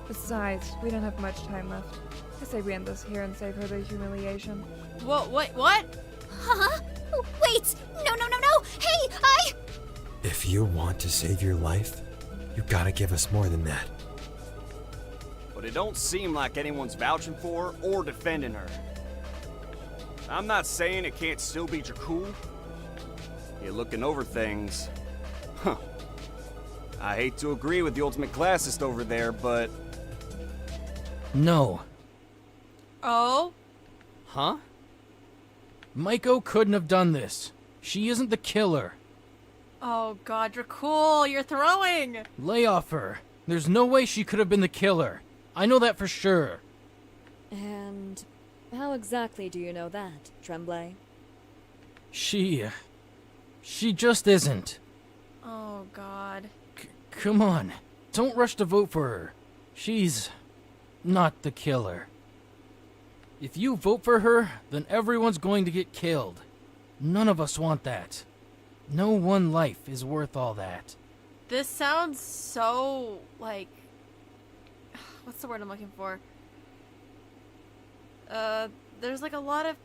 Speaker 12: Besides, we don't have much time left. I say we end this here and save her the humiliation.
Speaker 2: What?
Speaker 11: Huh? Wait! No! Hey,
Speaker 8: If you want to save your life, you gotta give us more than that.
Speaker 5: But it don't seem like anyone's vouching for her or defending her. I'm not saying it can't still be Dracul. You're looking over things. Huh. I hate to agree with the ultimate classist over there, but...
Speaker 9: No.
Speaker 2: Oh?
Speaker 7: Huh?
Speaker 9: Maiko couldn't have done this. She isn't the killer.
Speaker 2: Oh god, Dracul, you're throwing!
Speaker 9: Lay off her. There's no way she could have been the killer. I know that for sure.
Speaker 13: And how exactly do you know that, Tremblay?
Speaker 9: She just isn't.
Speaker 2: Oh god.
Speaker 9: Come on. Don't rush to vote for her. She's not the killer. If you vote for her, then everyone's going to get killed. None of us want that. No one life is worth all that.
Speaker 2: This sounds so, like... What's the word I'm looking for? There's like a lot of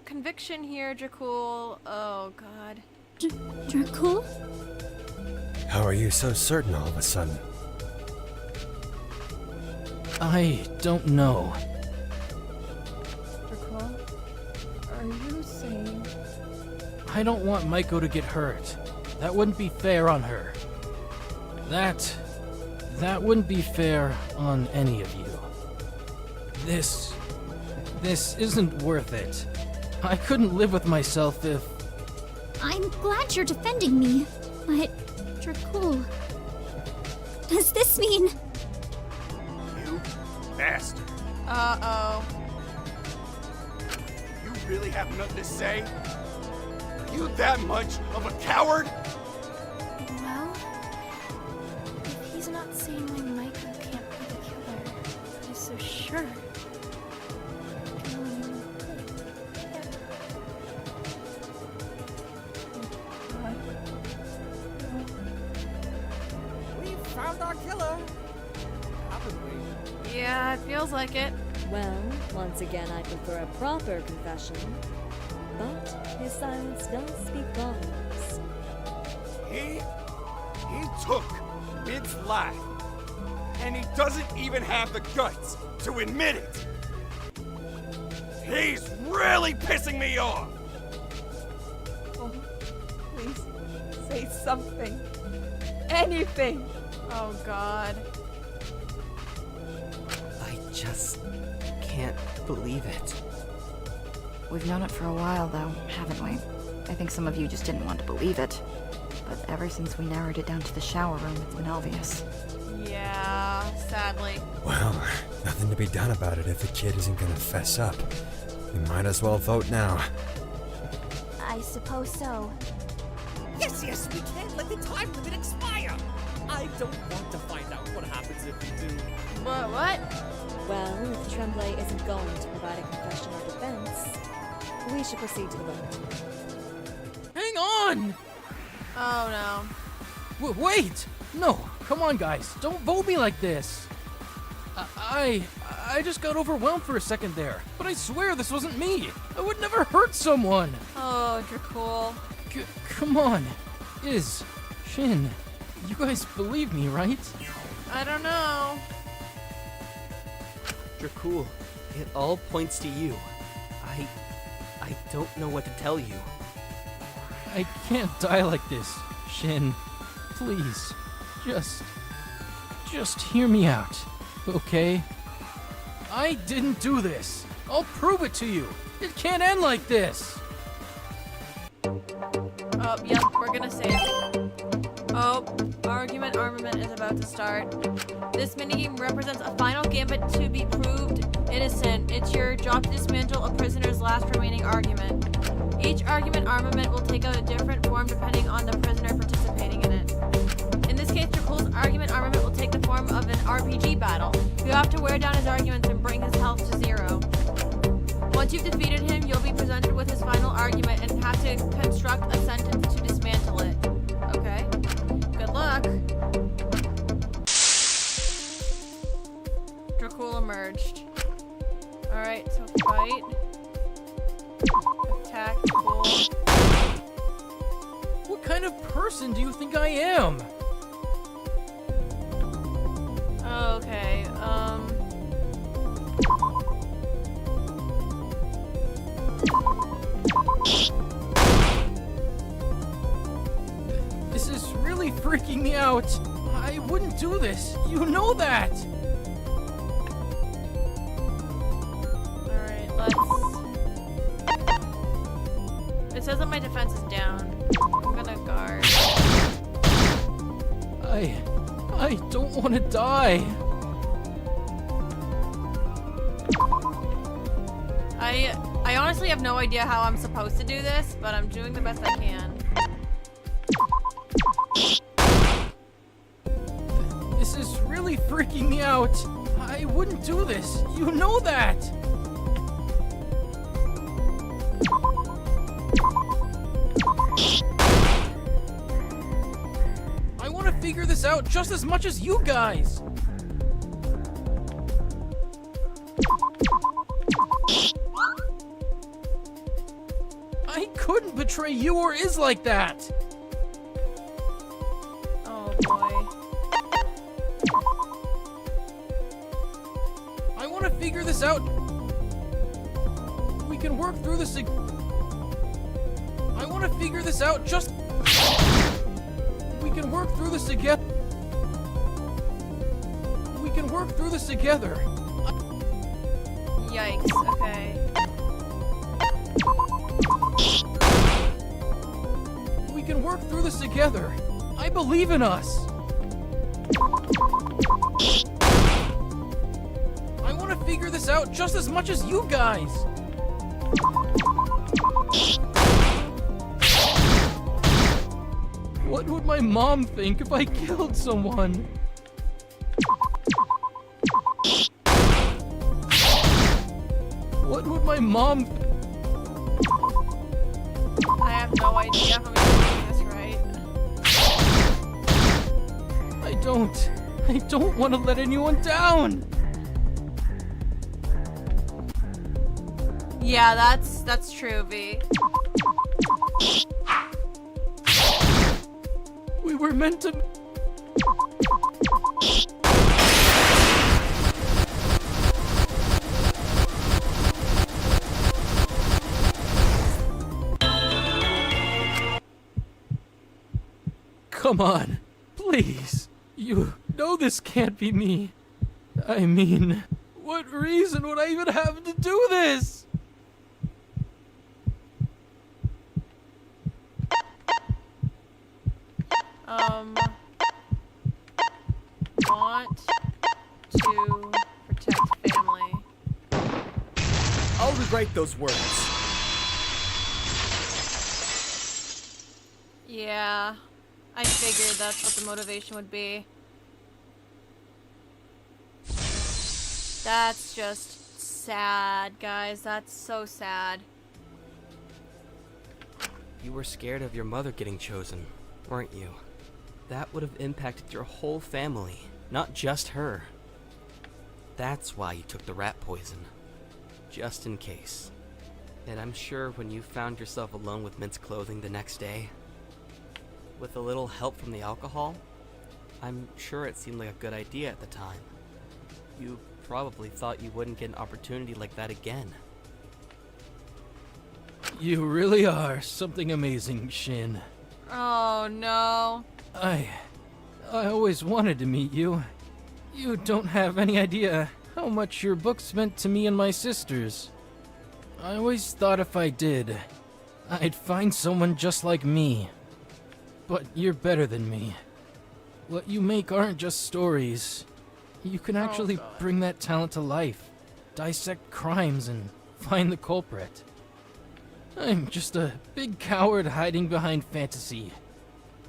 Speaker 2: conviction here, Dracul. Oh god.
Speaker 11: Dracul?
Speaker 8: How are you so certain all of a sudden?
Speaker 9: I don't know.
Speaker 12: Dracul, are you saying...
Speaker 9: I don't want Maiko to get hurt. That wouldn't be fair on her. That wouldn't be fair on any of you. This isn't worth it. I couldn't live with myself if...
Speaker 11: I'm glad you're defending me, but Dracul, does this mean...
Speaker 5: You bastard.
Speaker 2: Uh-oh.
Speaker 5: You really have nothing to say? Are you that much of a coward?
Speaker 14: Well, if he's not saying my Maiko can't be the killer, but he's so sure.
Speaker 10: We found our killer. Haven't we?
Speaker 2: Yeah, it feels like it.
Speaker 13: Well, once again, I prefer a proper confession. But his silence does speak volumes.
Speaker 5: He took Mid's life, and he doesn't even have the guts to admit it. He's really pissing me off.
Speaker 12: Oh, please, say something. Anything.
Speaker 2: Oh god.
Speaker 7: I just can't believe it.
Speaker 6: We've known it for a while, though, haven't we? I think some of you just didn't want to believe it. but ever since we narrowed it down to the shower room, it's been obvious.
Speaker 2: Yeah, sadly.
Speaker 8: Well, nothing to be done about it if the kid isn't gonna fess up. We might as well vote now.
Speaker 15: I suppose so.
Speaker 10: Yes, we can't let the time limit expire. I don't want to find out what happens if we do.
Speaker 2: What?
Speaker 13: Well, if Tremblay isn't going to provide a confessional defense, we should proceed to the vote.
Speaker 9: Hang on!
Speaker 2: Oh no.
Speaker 9: Wait! No, come on, guys. Don't vote me like this. I just got overwhelmed for a second there. But I swear this wasn't me. I would never hurt someone.
Speaker 2: Oh, Dracul.
Speaker 9: Come on. Shin, you guys believe me, right?
Speaker 2: I don't know.
Speaker 7: Dracul, it all points to you. I don't know what to tell you.
Speaker 9: I can't die like this, Shin. Please, just hear me out, okay? I didn't do this. I'll prove it to you. It can't end like this.
Speaker 2: Oh, yep, we're gonna save. Oh, argument armament is about to start. This minigame represents a final gambit to be proved innocent. It's your job to dismantle a prisoner's last remaining argument. Each argument armament will take a different form depending on the prisoner participating in it. In this case, Dracul's argument armament will take the form of an RPG battle. You have to wear down his arguments and bring his health to 0. Once you've defeated him, you'll be presented with his final argument and have to construct a sentence to dismantle it. Okay. Good luck. Dracul emerged. Alright, so fight. Attack, cool.
Speaker 9: What kind of person do you think I am?
Speaker 2: Okay,
Speaker 9: This is really freaking me out. I wouldn't do this. You know that.
Speaker 2: alright, let's... It says that my defense is down. I'm gonna guard.
Speaker 9: I don't want to die.
Speaker 2: I honestly have no idea how I'm supposed to do this, but I'm doing the best I can.
Speaker 9: This is really freaking me out. I wouldn't do this. You know that. I want to figure this out just as much as you guys. I couldn't betray you or Iz like that.
Speaker 2: Oh boy.
Speaker 9: I want to figure this out. We can work through this. I want to figure this out just. We can work through this together. We can work through this together.
Speaker 2: Yikes, okay.
Speaker 9: We can work through this together. I believe in us. I want to figure this out just as much as you guys. What would my mom think if I killed someone? What would my mom...
Speaker 2: I have no idea if I'm doing this right.
Speaker 9: I don't want to let anyone down.
Speaker 2: Yeah, that's true, V.
Speaker 9: We were meant to... Come on, please. You know this can't be me. I mean, what reason would I even have to do this?
Speaker 2: Want to protect family.
Speaker 10: I'll rewrite those words.
Speaker 2: Yeah, I figured that's what the motivation would be. That's just sad, guys. That's so sad.
Speaker 7: You were scared of your mother getting chosen, weren't you? That would have impacted your whole family, not just her. That's why you took the rat poison. Just in case. And I'm sure when you found yourself alone with Mint's clothing the next day, with a little help from the alcohol, I'm sure it seemed like a good idea at the time. You probably thought you wouldn't get an opportunity like that again.
Speaker 9: You really are something amazing, Shin.
Speaker 2: Oh no.
Speaker 9: I always wanted to meet you. You don't have any idea how much your books meant to me and my sisters. I always thought if I did, I'd find someone just like me. But you're better than me. What you make aren't just stories. You can actually bring that talent to life, dissect crimes, and find the culprit. I'm just a big coward hiding behind fantasy.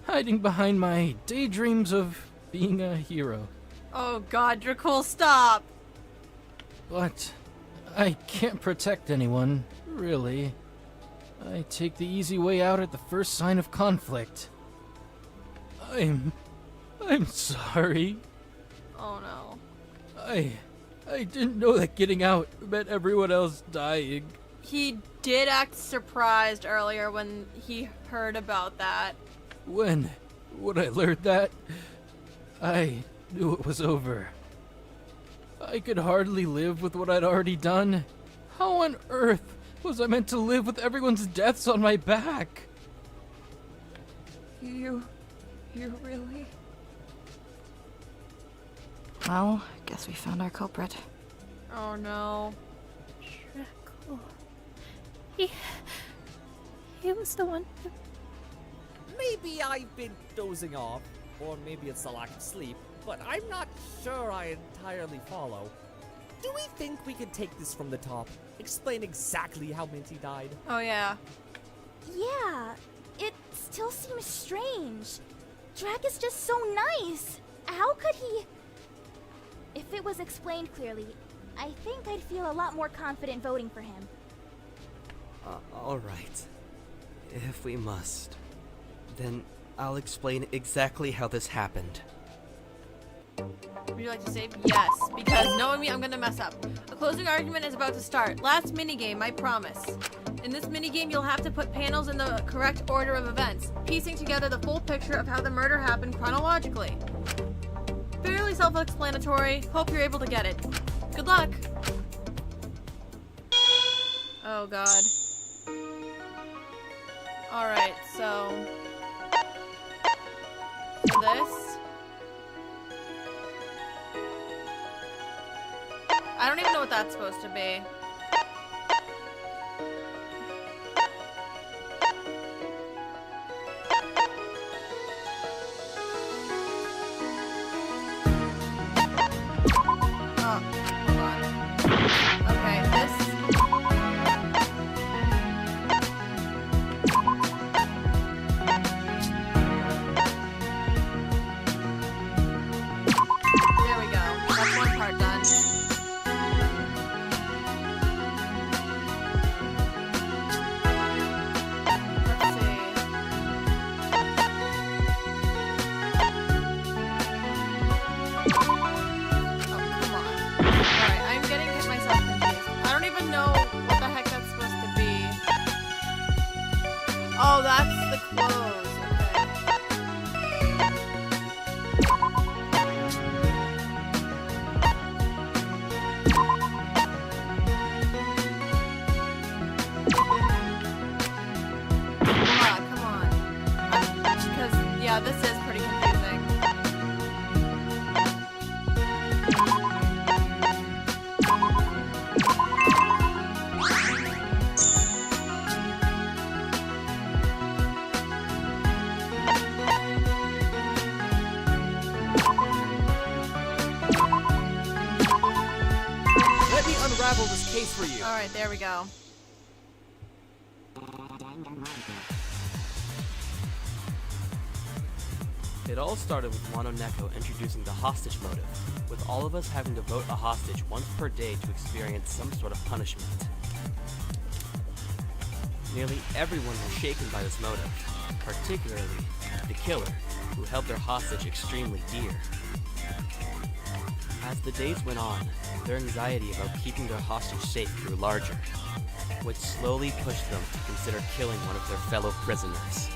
Speaker 9: Hiding behind my daydreams of being a hero.
Speaker 2: Oh god, Dracul, stop!
Speaker 9: But I can't protect anyone, really. I take the easy way out at the first sign of conflict. I'm sorry.
Speaker 2: Oh no.
Speaker 9: I didn't know that getting out meant everyone else dying.
Speaker 2: He did act surprised earlier when he heard about that.
Speaker 9: When I learned that, I knew it was over. I could hardly live with what I'd already done. How on earth was I meant to live with everyone's deaths on my back?
Speaker 12: You really?
Speaker 6: Well, guess we found our culprit.
Speaker 2: Oh no.
Speaker 14: Dracul. He was the one who...
Speaker 10: Maybe I've been dozing off, or maybe it's the lack of sleep, but I'm not sure I entirely follow. Do we think we can take this from the top? Explain exactly how Minty died?
Speaker 2: Oh yeah.
Speaker 15: Yeah, it still seems strange. Drac is just so nice. How could he... If it was explained clearly, I think I'd feel a lot more confident voting for him.
Speaker 7: Alright. If we must, then I'll explain exactly how this happened.
Speaker 2: Would you like to save? Yes, because knowing me, I'm gonna mess up. A closing argument is about to start. Last minigame, I promise. In this minigame, you'll have to put panels in the correct order of events, piecing together the full picture of how the murder happened chronologically. Fairly self-explanatory. Hope you're able to get it. Good luck! Oh god. Alright, so... this... I don't even know what that's supposed to be.
Speaker 7: unravel this case for you.
Speaker 2: Alright, there we go.
Speaker 7: It all started with Wano Neko introducing the hostage motive, with all of us having to vote a hostage once per day to experience some sort of punishment. Nearly everyone was shaken by this motive, particularly the killer, who held their hostage extremely dear. As the days went on, their anxiety about keeping their hostage safe grew larger, which slowly pushed them to consider killing one of their fellow prisoners.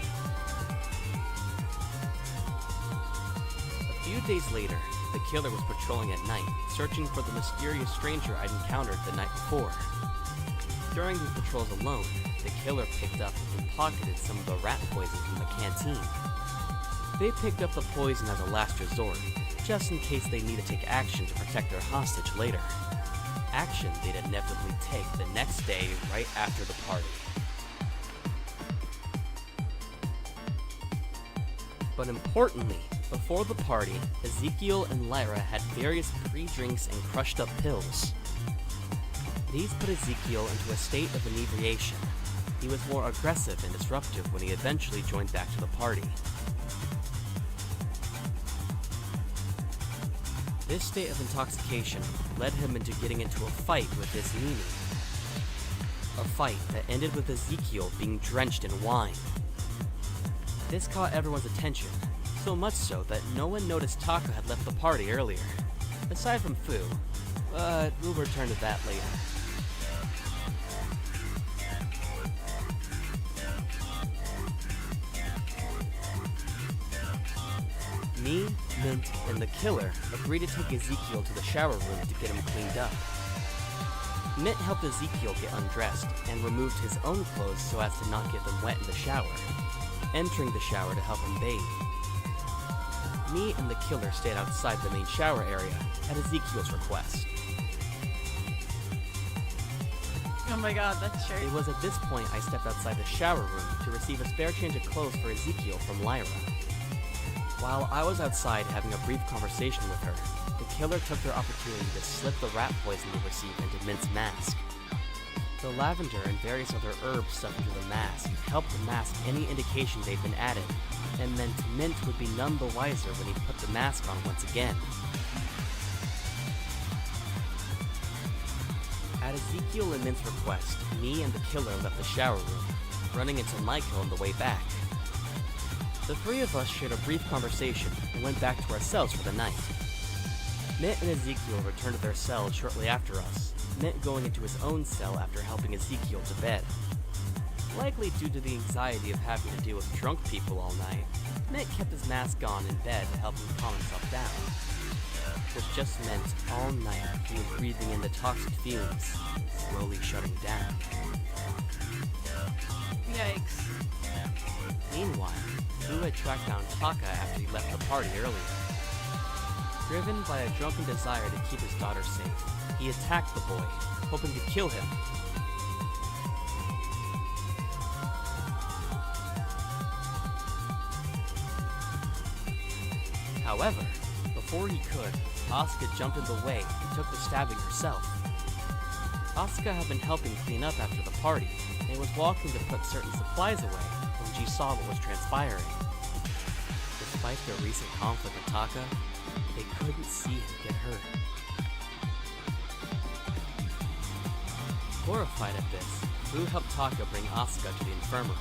Speaker 7: A few days later, the killer was patrolling at night, searching for the mysterious stranger I'd encountered the night before. During these patrols alone, the killer picked up and pocketed some of the rat poison from the canteen. They picked up the poison as a last resort, just in case they need to take action to protect their hostage later. Action they'd inevitably take the next day right after the party. But importantly, before the party, Ezekiel and Lyra had various pre-drinks and crushed up pills. These put Ezekiel into a state of inebriation. He was more aggressive and disruptive when he eventually joined back to the party. This state of intoxication led him into getting into a fight with this Mimi. A fight that ended with Ezekiel being drenched in wine. This caught everyone's attention, so much so that no one noticed Taka had left the party earlier, aside from Fu, but we'll return to that later. Me, Mint, and the killer agreed to take Ezekiel to the shower room to get him cleaned up. Mint helped Ezekiel get undressed and removed his own clothes so as to not get them wet in the shower, entering the shower to help him bathe. Me and the killer stayed outside the main shower area at Ezekiel's request.
Speaker 2: Oh my god, that's true.
Speaker 7: It was at this point I stepped outside the shower room to receive a spare change of clothes for Ezekiel from Lyra. While I was outside having a brief conversation with her, the killer took their opportunity to slip the rat poison they received into Mint's mask. The lavender and various other herbs stuck into the mask helped mask any indication they'd been added, and meant Mint would be none the wiser when he put the mask on once again. At Ezekiel and Mint's request, me and the killer left the shower room, running into Michael on the way back. The three of us shared a brief conversation and went back to our cells for the night. Mint and Ezekiel returned to their cells shortly after us, Mint going into his own cell after helping Ezekiel to bed. Likely due to the anxiety of having to deal with drunk people all night, Mint kept his mask on in bed to help him calm himself down, which just meant all night he was breathing in the toxic fumes, slowly shutting down.
Speaker 2: Yikes.
Speaker 7: Meanwhile, Fu had tracked down Taka after he left the party earlier. Driven by a drunken desire to keep his daughter safe, he attacked the boy, hoping to kill him. However, before he could, Asuka jumped in the way and took the stabbing herself. Asuka had been helping clean up after the party, and was walking to put certain supplies away when she saw what was transpiring. Despite their recent conflict with Taka, they couldn't see him get hurt. Horrified at this, Fu helped Taka bring Asuka to the infirmary.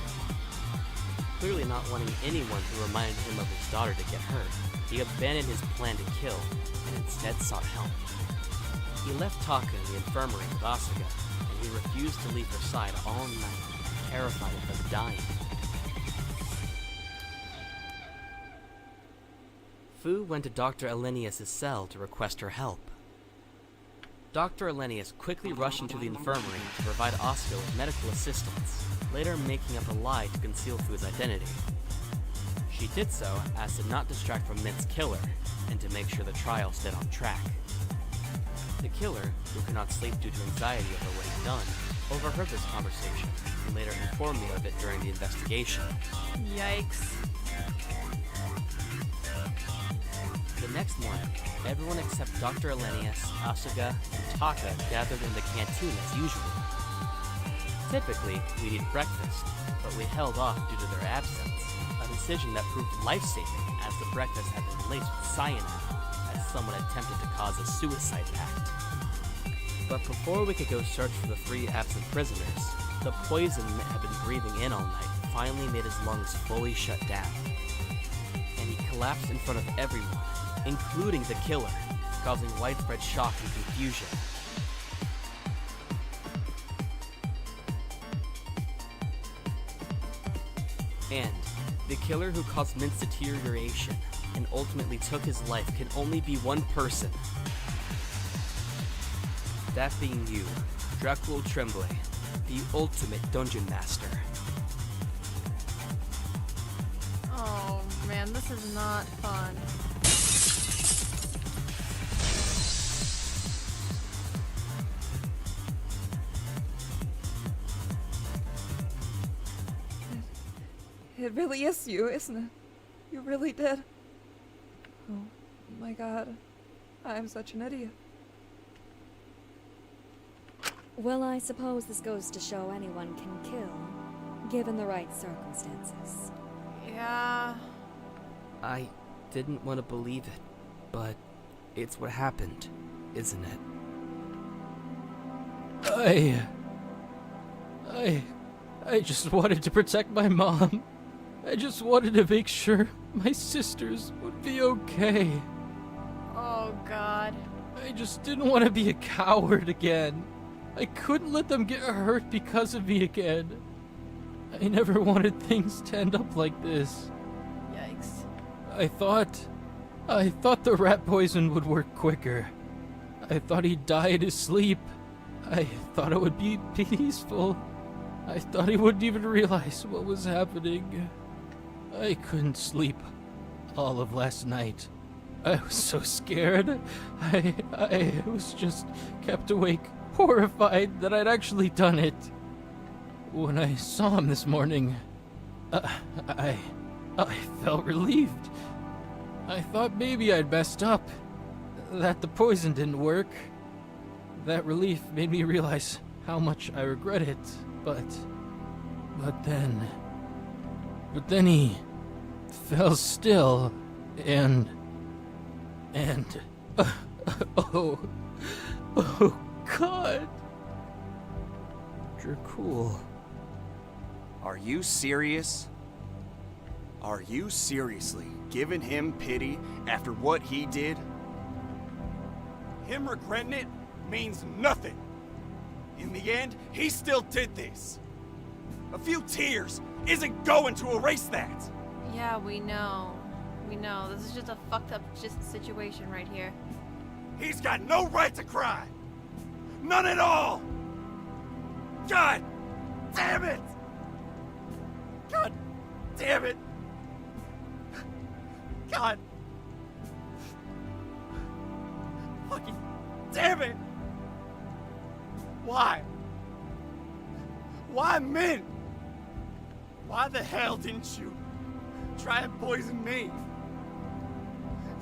Speaker 7: Clearly not wanting anyone who reminded him of his daughter to get hurt, he abandoned his plan to kill and instead sought help. He left Taka in the infirmary with Asuka, and he refused to leave her side all night, terrified of them dying. Fu went to Dr. Elenius' cell to request her help. Dr. Elenius quickly rushed into the infirmary to provide Asuka with medical assistance, later making up a lie to conceal Fu's identity. She did so as to not distract from Mint's killer, and to make sure the trial stayed on track. The killer, who could not sleep due to anxiety over what he'd done, overheard this conversation, and later informed me of it during the investigation.
Speaker 2: Yikes.
Speaker 7: The next morning, Everyone except Dr. Elenius, Asuga, and Taka gathered in the canteen as usual. Typically, we'd eat breakfast, but we held off due to their absence, a decision that proved life-saving as the breakfast had been laced with cyanide, as someone attempted to cause a suicide pact. But before we could go search for the 3 absent prisoners, the poison Mitt had been breathing in all night finally made his lungs fully shut down. And he collapsed in front of everyone, including the killer, causing widespread shock and confusion. And the killer who caused Mint's deterioration and ultimately took his life can only be one person. That being you, Dracul Tremblay, the ultimate dungeon master.
Speaker 2: Oh man, this is not fun.
Speaker 12: It really is you, isn't it? You really did. Oh my god. I'm such an idiot.
Speaker 13: Well, I suppose this goes to show anyone can kill, given the right circumstances.
Speaker 2: Yeah.
Speaker 7: I didn't want to believe it, but it's what happened, isn't it?
Speaker 9: I just wanted to protect my mom. I just wanted to make sure my sisters would be okay.
Speaker 2: Oh god.
Speaker 9: I just didn't want to be a coward again. I couldn't let them get hurt because of me again. I never wanted things to end up like this.
Speaker 2: Yikes.
Speaker 9: I thought the rat poison would work quicker. I thought he'd die in his sleep. I thought it would be peaceful. I thought he wouldn't even realize what was happening. I couldn't sleep all of last night. I was so scared. I was just kept awake, horrified that I'd actually done it. When I saw him this morning, I felt relieved. I thought maybe I'd messed up, that the poison didn't work. That relief made me realize how much I regret it, but then he fell still, and oh God.
Speaker 7: Dracul.
Speaker 5: Are you serious? Are you seriously giving him pity after what he did? Him regretting it means nothing. In the end, he still did this. A few tears isn't going to erase that.
Speaker 2: Yeah, we know. We know. This is just a fucked up situation right here.
Speaker 5: He's got no right to cry. None at all. God damn it. God damn it. God. Fucking damn it. Why? Why Mint? Why the hell didn't you try and poison me?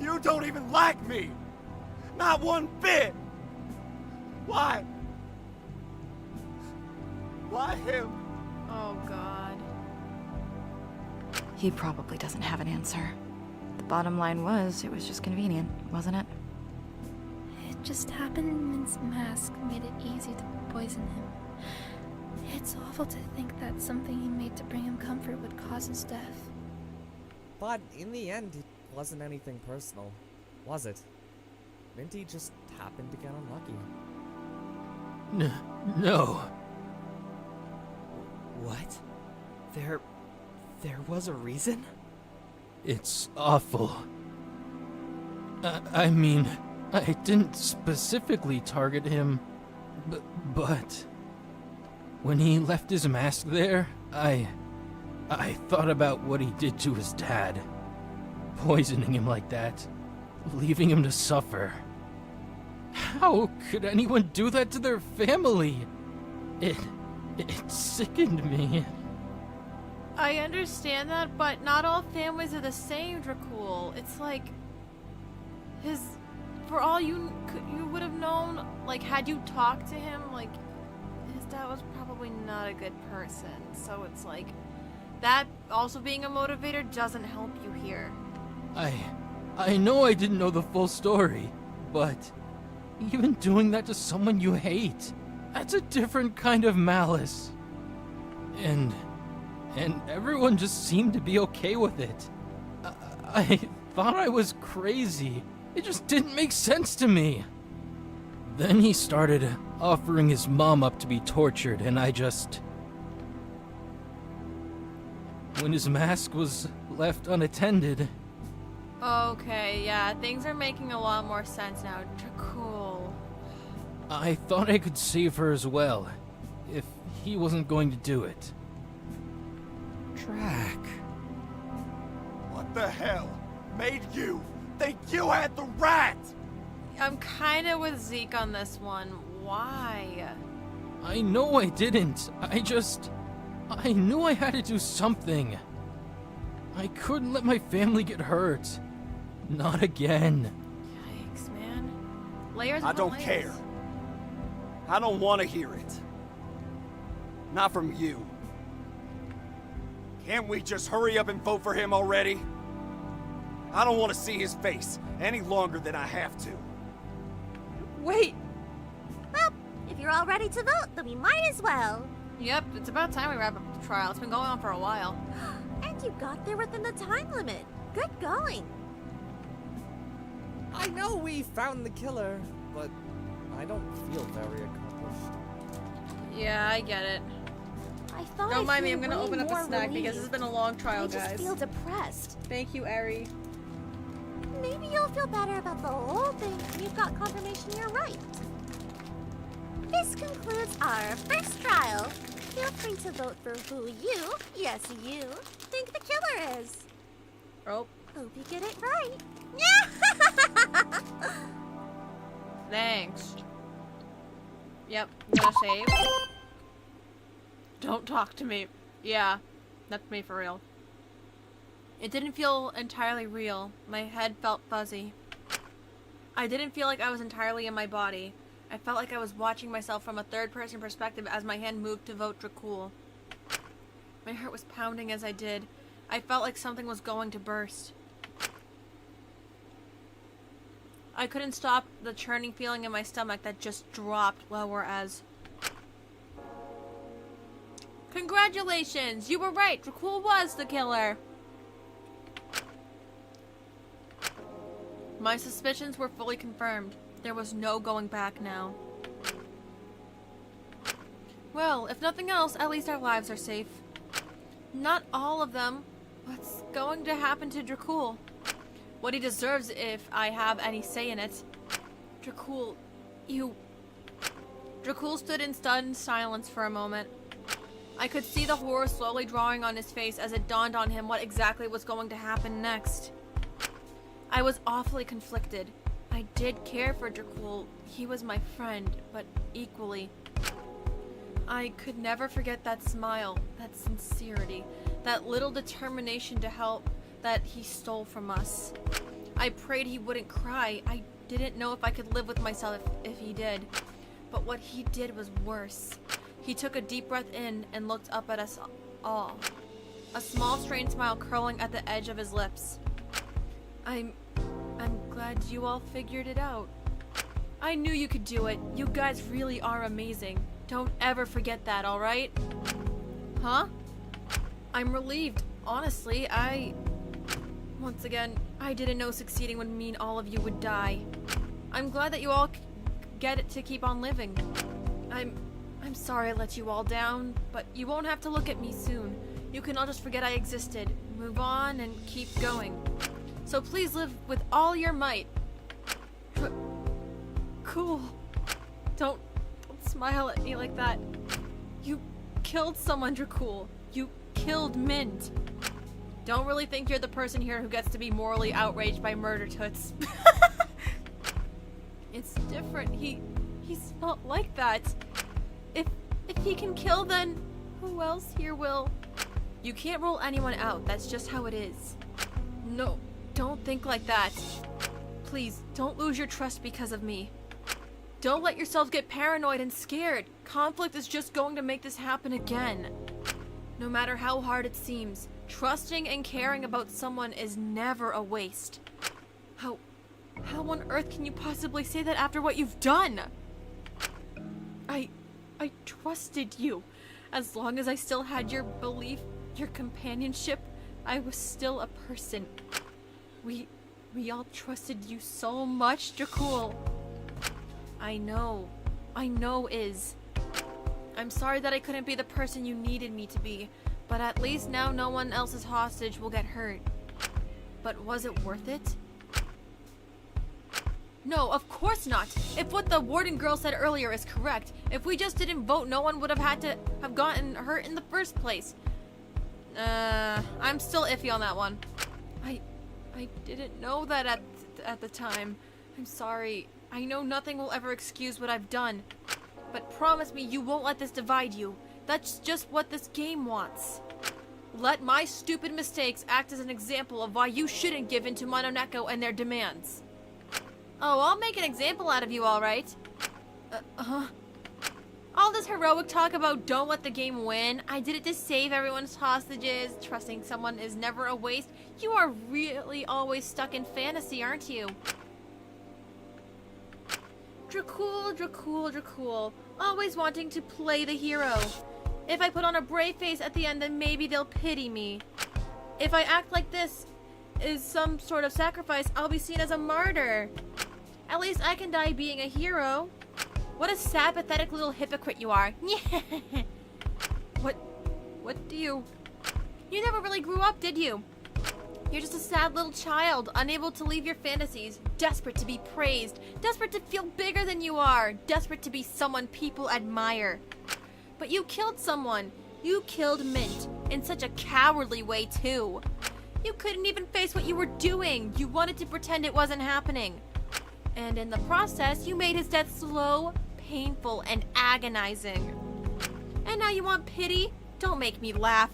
Speaker 5: You don't even like me. Not one bit. Why? Why him?
Speaker 2: Oh god.
Speaker 6: He probably doesn't have an answer. The bottom line was, it was just convenient, wasn't it?
Speaker 14: It just happened Mint's mask made it easy to poison him. It's awful to think that something he made to bring him comfort would cause his death.
Speaker 10: But in the end, it wasn't anything personal, was it? Minty just happened to get unlucky.
Speaker 9: No.
Speaker 7: What? There was a reason?
Speaker 9: It's awful. I mean, I didn't specifically target him, but when he left his mask there, I thought about what he did to his dad. Poisoning him like that, leaving him to suffer. How could anyone do that to their family? It sickened me.
Speaker 2: I understand that, but not all families are the same, Dracul. It's like his for all you would have known, like, had you talked to him, like, his dad was probably not a good person. So it's like, that also being a motivator doesn't help you here.
Speaker 9: I know I didn't know the full story, but even doing that to someone you hate, that's a different kind of malice. And everyone just seemed to be okay with it. I thought I was crazy. It just didn't make sense to me. Then he started offering his mom up to be tortured, and when his mask was left unattended...
Speaker 2: Okay, yeah, things are making a lot more sense now. Cool.
Speaker 9: I thought I could save her as well, if he wasn't going to do it.
Speaker 5: Drac. What the hell made you think you had the rat?
Speaker 2: I'm kinda with Zeke on this one. Why?
Speaker 9: I know I didn't. I knew I had to do something. I couldn't let my family get hurt. Not again.
Speaker 2: Yikes, man. Layers
Speaker 5: I
Speaker 2: upon
Speaker 5: don't
Speaker 2: layers.
Speaker 5: care. I don't want to hear it. Not from you. Can't we just hurry up and vote for him already? I don't want to see his face any longer than I have to.
Speaker 2: Wait.
Speaker 4: Well, if you're all ready to vote, then we might as well.
Speaker 2: Yep, it's about time we wrap up the trial. It's been going on for a while.
Speaker 4: And you got there within the time limit. Good going.
Speaker 10: I know we found the killer, but I don't feel very accomplished.
Speaker 2: Yeah, I get it.
Speaker 15: I thought
Speaker 2: Don't
Speaker 15: I'd
Speaker 2: mind me,
Speaker 15: feel
Speaker 2: I'm gonna
Speaker 15: way
Speaker 2: open up
Speaker 15: more
Speaker 2: a snack because
Speaker 15: relief.
Speaker 2: this has been a long trial,
Speaker 15: I just
Speaker 2: guys.
Speaker 15: feel depressed.
Speaker 2: Thank you, Ari.
Speaker 4: Maybe you'll feel better about the whole thing when you've got confirmation you're right. This concludes our first trial. Feel free to vote for who you, yes you, think the killer is.
Speaker 2: Oh.
Speaker 4: Hope you get it right.
Speaker 2: Thanks. Yep, I'm gonna save. Don't talk to me. Yeah, that's me for real. It didn't feel entirely real. My head felt fuzzy. I didn't feel like I was entirely in my body. I felt like I was watching myself from a third-person perspective as my hand moved to vote Dracul. My heart was pounding as I did. I felt like something was going to burst. I couldn't stop the churning feeling in my stomach that just dropped lower as... Congratulations! You were right! Dracul was the killer! My suspicions were fully confirmed. There was no going back now. Well, if nothing else, at least our lives are safe. Not all of them. What's going to happen to Dracul? What he deserves if I have any say in it. Dracul, you... Dracul stood in stunned silence for a moment. I could see the horror slowly drawing on his face as it dawned on him what exactly was going to happen next. I was awfully conflicted. I did care for Dracul. He was my friend, but equally. I could never forget that smile, that sincerity, that little determination to help that he stole from us. I prayed he wouldn't cry. I didn't know if I could live with myself if he did. But what he did was worse. He took a deep breath in and looked up at us all. A small strained smile curling at the edge of his lips. I'm glad you all figured it out. I knew you could do it. You guys really are amazing. Don't ever forget that, alright? Huh? I'm relieved. Honestly, once again, I didn't know succeeding would mean all of you would die. I'm glad that you all get it to keep on living. I'm sorry I let you all down, but you won't have to look at me soon. You can all just forget I existed, move on, and keep going. So please live with all your might. Cool. Don't smile at me like that. You killed someone, Dracul. You killed Mint. Don't really think you're the person here who gets to be morally outraged by murder toots. It's different. He's not like that. If he can kill, then who else here will? You can't rule anyone out. That's just how it is. No, don't think like that. Please, don't lose your trust because of me. Don't let yourselves get paranoid and scared. Conflict is just going to make this happen again. No matter how hard it seems, trusting and caring about someone is never a waste. How on earth can you possibly say that after what you've done? I trusted you. As long as I still had your belief, your companionship, I was still a person. We all trusted you so much, Dracul. I know, Iz. I'm sorry that I couldn't be the person you needed me to be, but at least now no one else's hostage will get hurt. But was it worth it? No, of course not. If what the warden girl said earlier is correct, if we just didn't vote, no one would have had to have gotten hurt in the first place. I'm still iffy on that one. I didn't know that at the time. I'm sorry. I know nothing will ever excuse what I've done. But promise me you won't let this divide you. That's just what this game wants. Let my stupid mistakes act as an example of why you shouldn't give in to Mononeko and their demands. Oh, I'll make an example out of you, alright. All this heroic talk about don't let the game win, I did it to save everyone's hostages, trusting someone is never a waste. You are really always stuck in fantasy, aren't you? Dracul, always wanting to play the hero. If I put on a brave face at the end, then maybe they'll pity me. If I act like this is some sort of sacrifice, I'll be seen as a martyr. At least I can die being a hero. What a sad, pathetic little hypocrite you are. What do you... You never really grew up, did you? You're just a sad little child, unable to leave your fantasies, desperate to be praised, desperate to feel bigger than you are, desperate to be someone people admire. But you killed someone. You killed Mint, in such a cowardly way, too. You couldn't even face what you were doing. You wanted to pretend it wasn't happening. And in the process, you made his death slow, painful, and agonizing. And now you want pity? Don't make me laugh.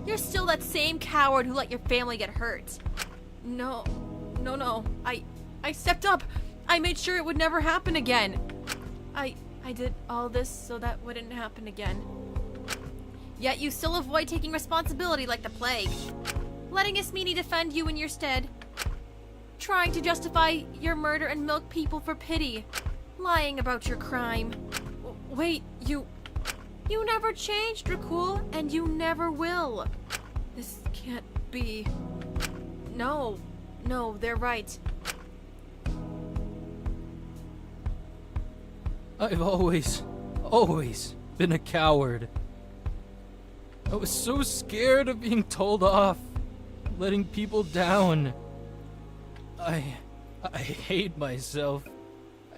Speaker 2: You're still that same coward who let your family get hurt. No. I stepped up. I made sure it would never happen again. I did all this so that wouldn't happen again. Yet you still avoid taking responsibility like the plague. Letting Ismini defend you in your stead. Trying to justify your murder and milk people for pity. Lying about your crime. Wait, you never changed, Dracul, and you never will. This can't be. No, they're right.
Speaker 9: I've always been a coward. I was so scared of being told off, letting people down. I hate myself.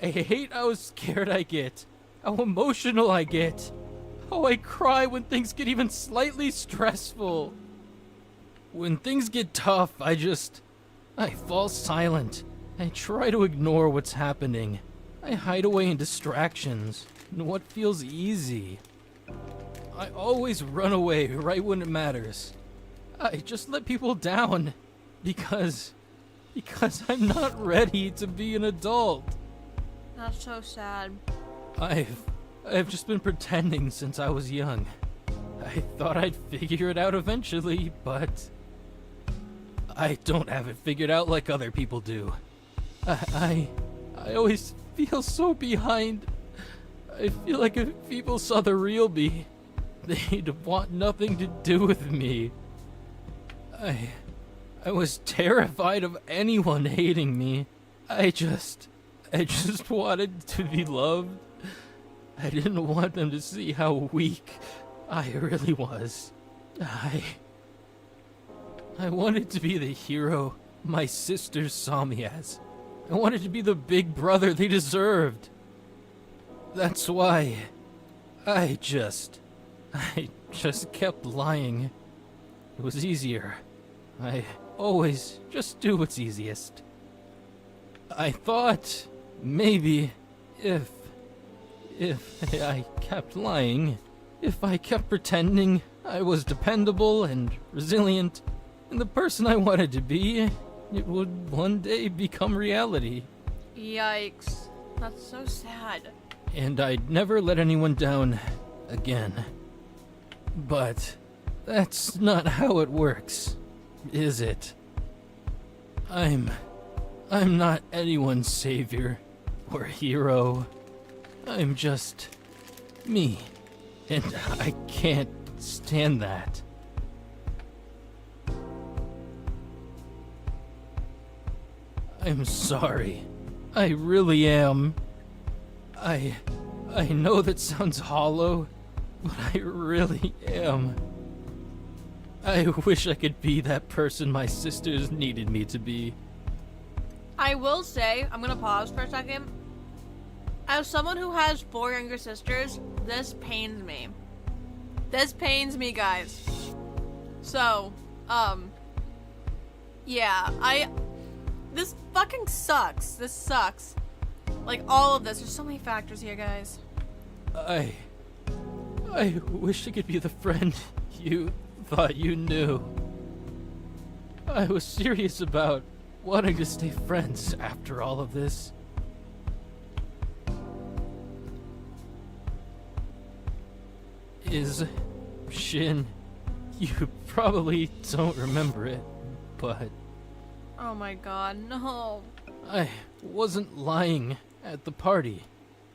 Speaker 9: I hate how scared I get, how emotional I get, how I cry when things get even slightly stressful. When things get tough, I fall silent. I try to ignore what's happening. I hide away in distractions, in what feels easy. I always run away right when it matters. I just let people down because I'm not ready to be an adult.
Speaker 2: That's so sad.
Speaker 9: I've just been pretending since I was young. I thought I'd figure it out eventually, but I don't have it figured out like other people do. I always feel so behind. I feel like if people saw the real me, they'd want nothing to do with me. I was terrified of anyone hating me. I just wanted to be loved. I didn't want them to see how weak I really was. I wanted to be the hero my sisters saw me as. I wanted to be the big brother they deserved. That's why I just kept lying. It was easier. I always just do what's easiest. I thought maybe if I kept lying, if I kept pretending I was dependable and resilient and the person I wanted to be, it would one day become reality.
Speaker 2: Yikes. That's so sad.
Speaker 9: And I'd never let anyone down again. But that's not how it works, is it? I'm not anyone's savior or hero. I'm just me. And I can't stand that. I'm sorry. I really am. I know that sounds hollow, but I really am. I wish I could be that person my sisters needed me to be.
Speaker 2: I will say, I'm gonna pause for a second. As someone who has 4 younger sisters, this pains me. This pains me, guys. So, yeah, this fucking sucks. This sucks. Like, all of this. There's so many factors here, guys.
Speaker 9: I wish I could be the friend you thought you knew. I was serious about wanting to stay friends after all of this. Shin, you probably don't remember it, but
Speaker 2: Oh my god, no.
Speaker 9: I wasn't lying at the party.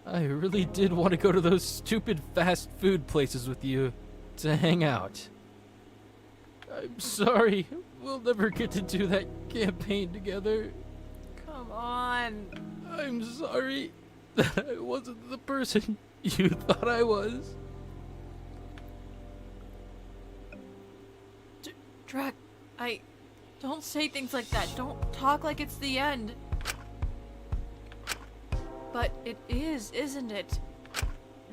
Speaker 9: I really did want to go to those stupid fast food places with you to hang out. I'm sorry, we'll never get to do that campaign together.
Speaker 2: Come on.
Speaker 9: I'm sorry that I wasn't the person you thought I was.
Speaker 2: Drac, don't say things like that. Don't talk like it's the end. But it is, isn't it?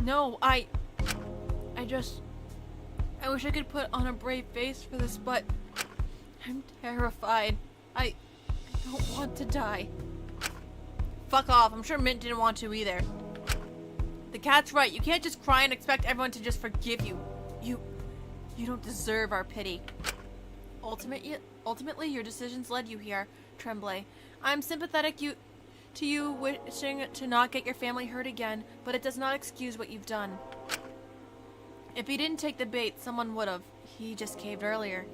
Speaker 2: No, I wish I could put on a brave face for this, but I'm terrified. I don't want to die. Fuck off. I'm sure Mint didn't want to either. The cat's right. You can't just cry and expect everyone to just forgive you. You don't deserve our pity. Ultimately, your decisions led you here, Tremblay. I'm sympathetic to you wishing to not get your family hurt again, but it does not excuse what you've done. If he didn't take the bait, someone would have. He just caved earlier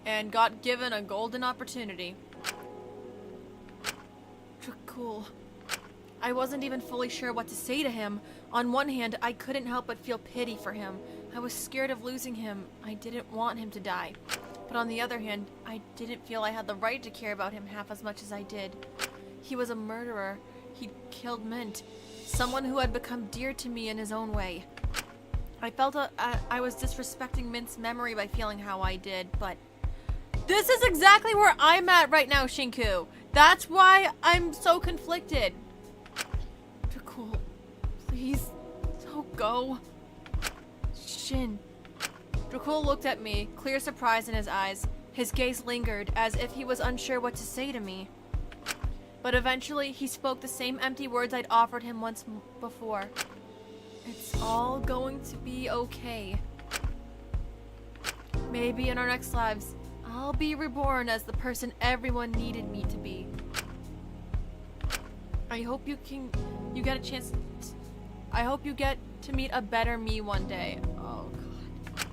Speaker 2: and got given a golden opportunity. Cool. I wasn't even fully sure what to say to him. On one hand, I couldn't help but feel pity for him. I was scared of losing him. I didn't want him to die. But on the other hand, I didn't feel I had the right to care about him half as much as I did. He was a murderer. He'd killed Mint, someone who had become dear to me in his own way. I felt I was disrespecting Mint's memory by feeling how I did, but this is exactly where I'm at right now, Shinku. That's why I'm so conflicted. Cool. Please, don't go. Shin. Dracul looked at me, clear surprise in his eyes. His gaze lingered, as if he was unsure what to say to me. But eventually, he spoke the same empty words I'd offered him once before. It's all going to be okay. Maybe in our next lives, I'll be reborn as the person everyone needed me to be. I hope you get a chance. I hope you get to meet a better me one day. Oh, God.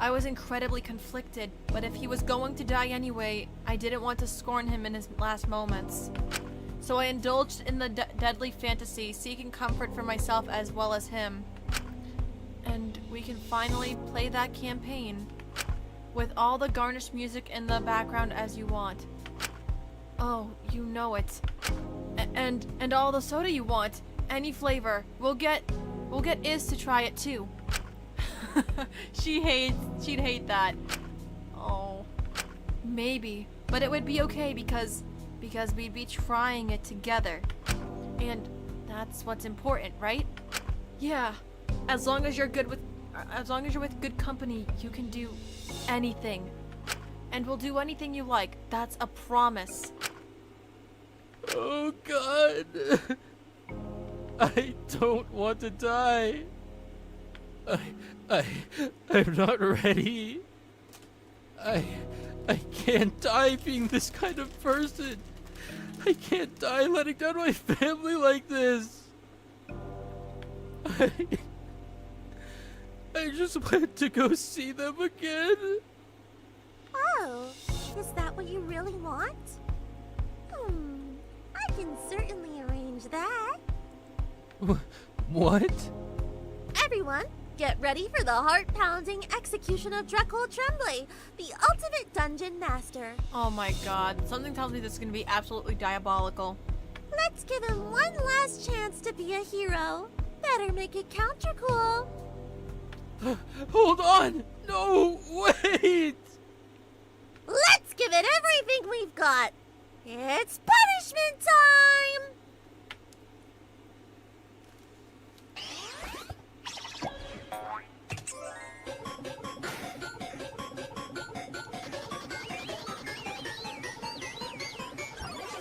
Speaker 2: I was incredibly conflicted, but if he was going to die anyway, I didn't want to scorn him in his last moments. So I indulged in the deadly fantasy, seeking comfort for myself as well as him. And we can finally play that campaign with all the garnished music in the background as you want. Oh, you know it. And all the soda you want, any flavor. We'll get Iz to try it too. She'd hate that. Oh, maybe, but it would be okay because we'd be trying it together, and that's what's important, right? Yeah, as long as you're with good company, you can do anything, and we'll do anything you like. That's a promise.
Speaker 9: Oh, God. I don't want to die. I'm not ready. I can't die being this kind of person. I can't die letting down my family like this. I just went to go see them again.
Speaker 4: Oh, is that what you really want? I can certainly arrange that.
Speaker 9: What?
Speaker 4: Everyone, get ready for the heart-pounding execution of Dreckel Tremblay, the ultimate dungeon master.
Speaker 2: Oh my god, something tells me this is gonna be absolutely diabolical.
Speaker 4: Let's give him one last chance to be a hero. Better make it count, Dracul.
Speaker 9: Hold on! No, wait!
Speaker 4: Let's give it everything we've got. It's punishment time!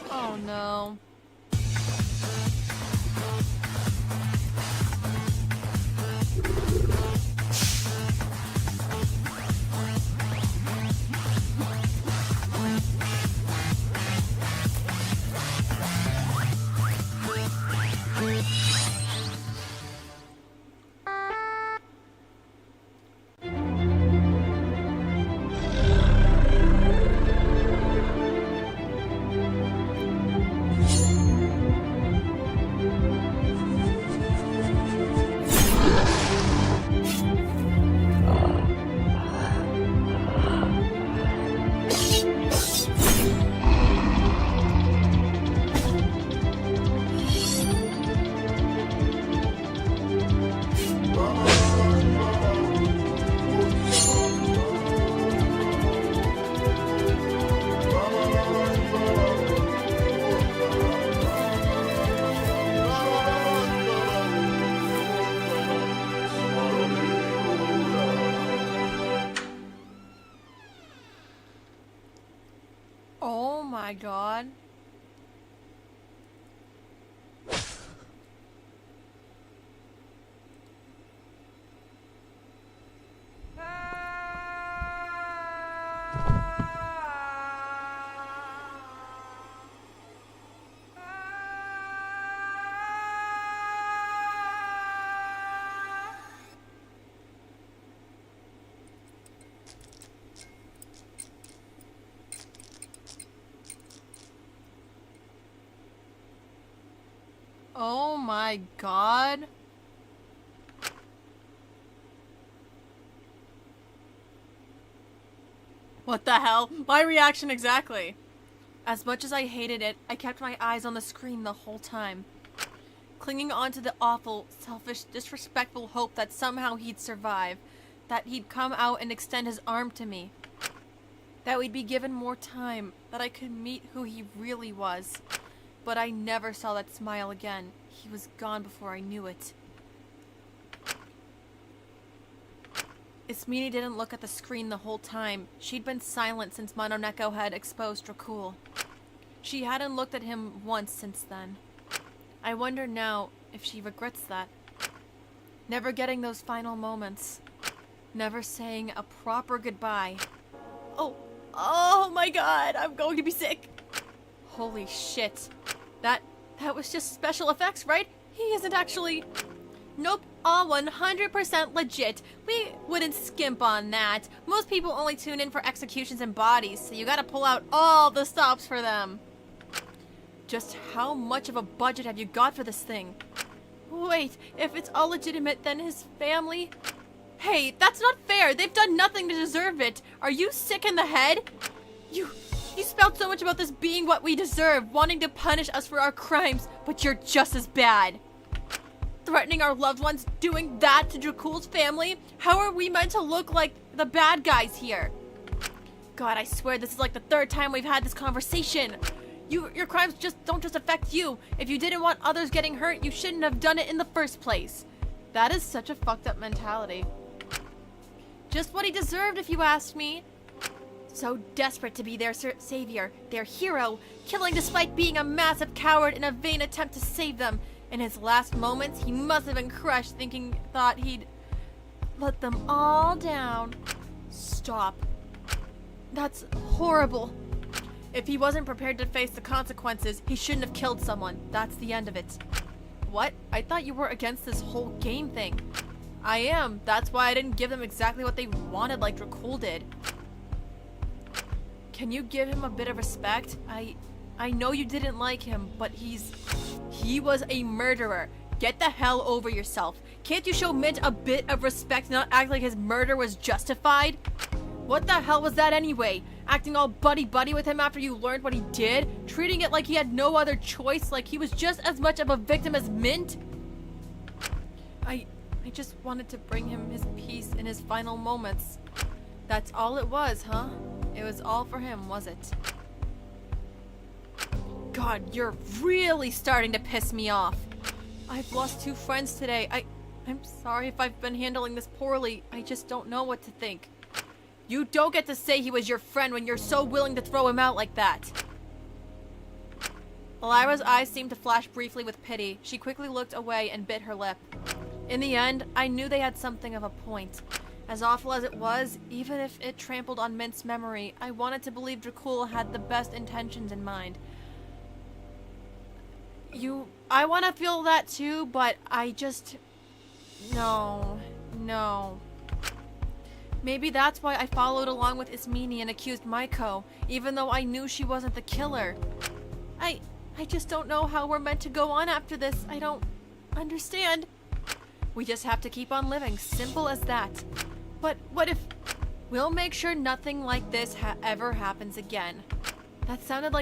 Speaker 2: Oh no. Oh my god. Oh my god. What the hell? My reaction exactly. As much as I hated it, I kept my eyes on the screen the whole time, clinging on to the awful, selfish, disrespectful hope that somehow he'd survive, that he'd come out and extend his arm to me, that we'd be given more time, that I could meet who he really was. But I never saw that smile again. He was gone before I knew it. Ismini didn't look at the screen the whole time. She'd been silent since Mononeko had exposed Dracul. She hadn't looked at him once since then. I wonder now if she regrets that. Never getting those final moments. Never saying a proper goodbye. Oh my god, I'm going to be sick. Holy shit. That was just special effects, right? He isn't actually... Nope, all 100% legit. We wouldn't skimp on that. Most people only tune in for executions and bodies, so you gotta pull out all the stops for them. Just how much of a budget have you got for this thing? Wait, if it's all legitimate, then his family... Hey, that's not fair. They've done nothing to deserve it. Are you sick in the head? You spout so much about this being what we deserve, wanting to punish us for our crimes, but you're just as bad. Threatening our loved ones, doing that to Dracul's family? How are we meant to look like the bad guys here? God, I swear this is like the third time we've had this conversation. Your crimes don't just affect you. If you didn't want others getting hurt, you shouldn't have done it in the first place. That is such a fucked up mentality. Just what he deserved, if you asked me. So desperate to be their savior, their hero, killing despite being a massive coward in a vain attempt to save them. In his last moments, he must have been crushed, thought he'd let them all down. Stop. That's horrible. If he wasn't prepared to face the consequences, he shouldn't have killed someone. That's the end of it. What? I thought you were against this whole game thing. I am. That's why I didn't give them exactly what they wanted like Dracul did. Can you give him a bit of respect? I know you didn't like him, but he was a murderer. Get the hell over yourself. Can't you show Mint a bit of respect and not act like his murder was justified? What the hell was that anyway? Acting all buddy-buddy with him after you learned what he did? Treating it like he had no other choice, like he was just as much of a victim as Mint? I just wanted to bring him his peace in his final moments. That's all it was, huh? It was all for him, was it? God, you're really starting to piss me off. I've lost 2 friends today. I'm sorry if I've been handling this poorly. I just don't know what to think. You don't get to say he was your friend when you're so willing to throw him out like that. Elira's eyes seemed to flash briefly with pity. She quickly looked away and bit her lip. In the end, I knew they had something of a point. As awful as it was, even if it trampled on Mint's memory, I wanted to believe Dracul had the best intentions in mind. I want to feel that too, but I just... No. Maybe that's why I followed along with Ismini and accused Maiko, even though I knew she wasn't the killer. I just don't know how we're meant to go on after this. I don't understand. We just have to keep on living. Simple as that. But what if... We'll make sure nothing like this ever happens again. That sounded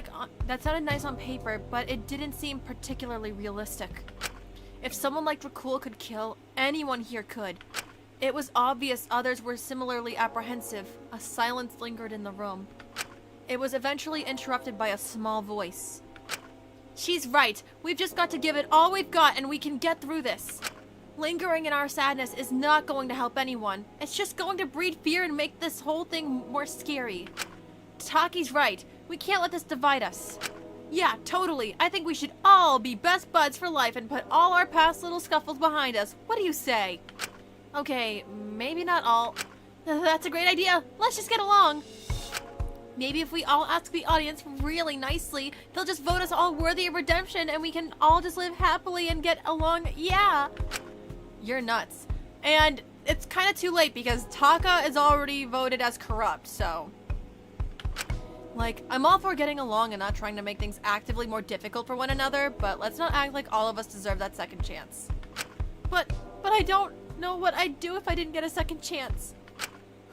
Speaker 2: nice on paper, but it didn't seem particularly realistic. If someone like Dracul could kill, anyone here could. It was obvious others were similarly apprehensive. A silence lingered in the room. It was eventually interrupted by a small voice. She's right. We've just got to give it all we've got and we can get through this. Lingering in our sadness is not going to help anyone. It's just going to breed fear and make this whole thing more scary. Taki's right. We can't let this divide us. Yeah, totally. I think we should all be best buds for life and put all our past little scuffles behind us. What do you say? Okay, maybe not all. That's a great idea. Let's just get along. Maybe if we all ask the audience really nicely, they'll just vote us all worthy of redemption and we can all just live happily and get along. Yeah. You're nuts. And it's kind of too late because Taka is already voted as corrupt, so... Like, I'm all for getting along and not trying to make things actively more difficult for one another, but let's not act like all of us deserve that second chance. But I don't know what I'd do if I didn't get a second chance.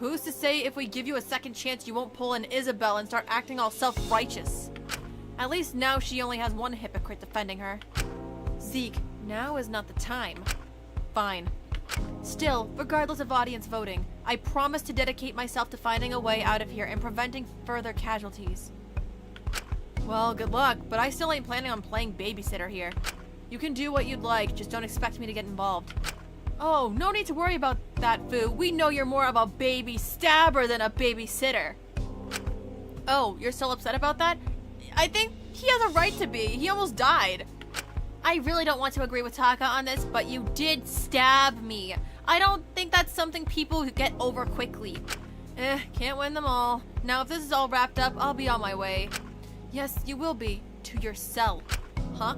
Speaker 2: Who's to say if we give you a second chance you won't pull an Isabel and start acting all self-righteous? At least now she only has one hypocrite defending her. Zeke, now is not the time. Fine. Still, regardless of audience voting, I promise to dedicate myself to finding a way out of here and preventing further casualties. Well, good luck, but I still ain't planning on playing babysitter here. You can do what you'd like, just don't expect me to get involved. Oh, no need to worry about that, Fu. We know you're more of a baby stabber than a babysitter. Oh, you're still upset about that? I think he has a right to be. He almost died. I really don't want to agree with Taka on this, but you did stab me. I don't think that's something people get over quickly. Can't win them all. Now, if this is all wrapped up, I'll be on my way. Yes, you will be. To your cell. Huh?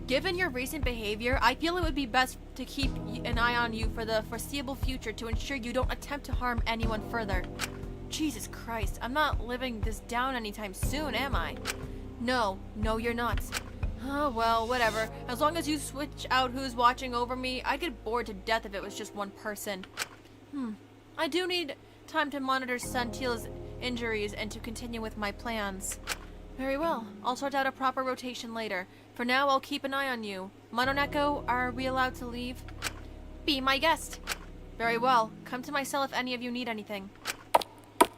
Speaker 2: Given your recent behavior, I feel it would be best to keep an eye on you for the foreseeable future to ensure you don't attempt to harm anyone further. Jesus Christ, I'm not living this down anytime soon, am I? No, you're not. Oh, well, whatever. As long as you switch out who's watching over me, I'd get bored to death if it was just one person. I do need time to monitor Santila's injuries and to continue with my plans. Very well. I'll sort out a proper rotation later. For now, I'll keep an eye on you. Mononeko, are we allowed to leave? Be my guest. Very well. Come to my cell if any of you need anything.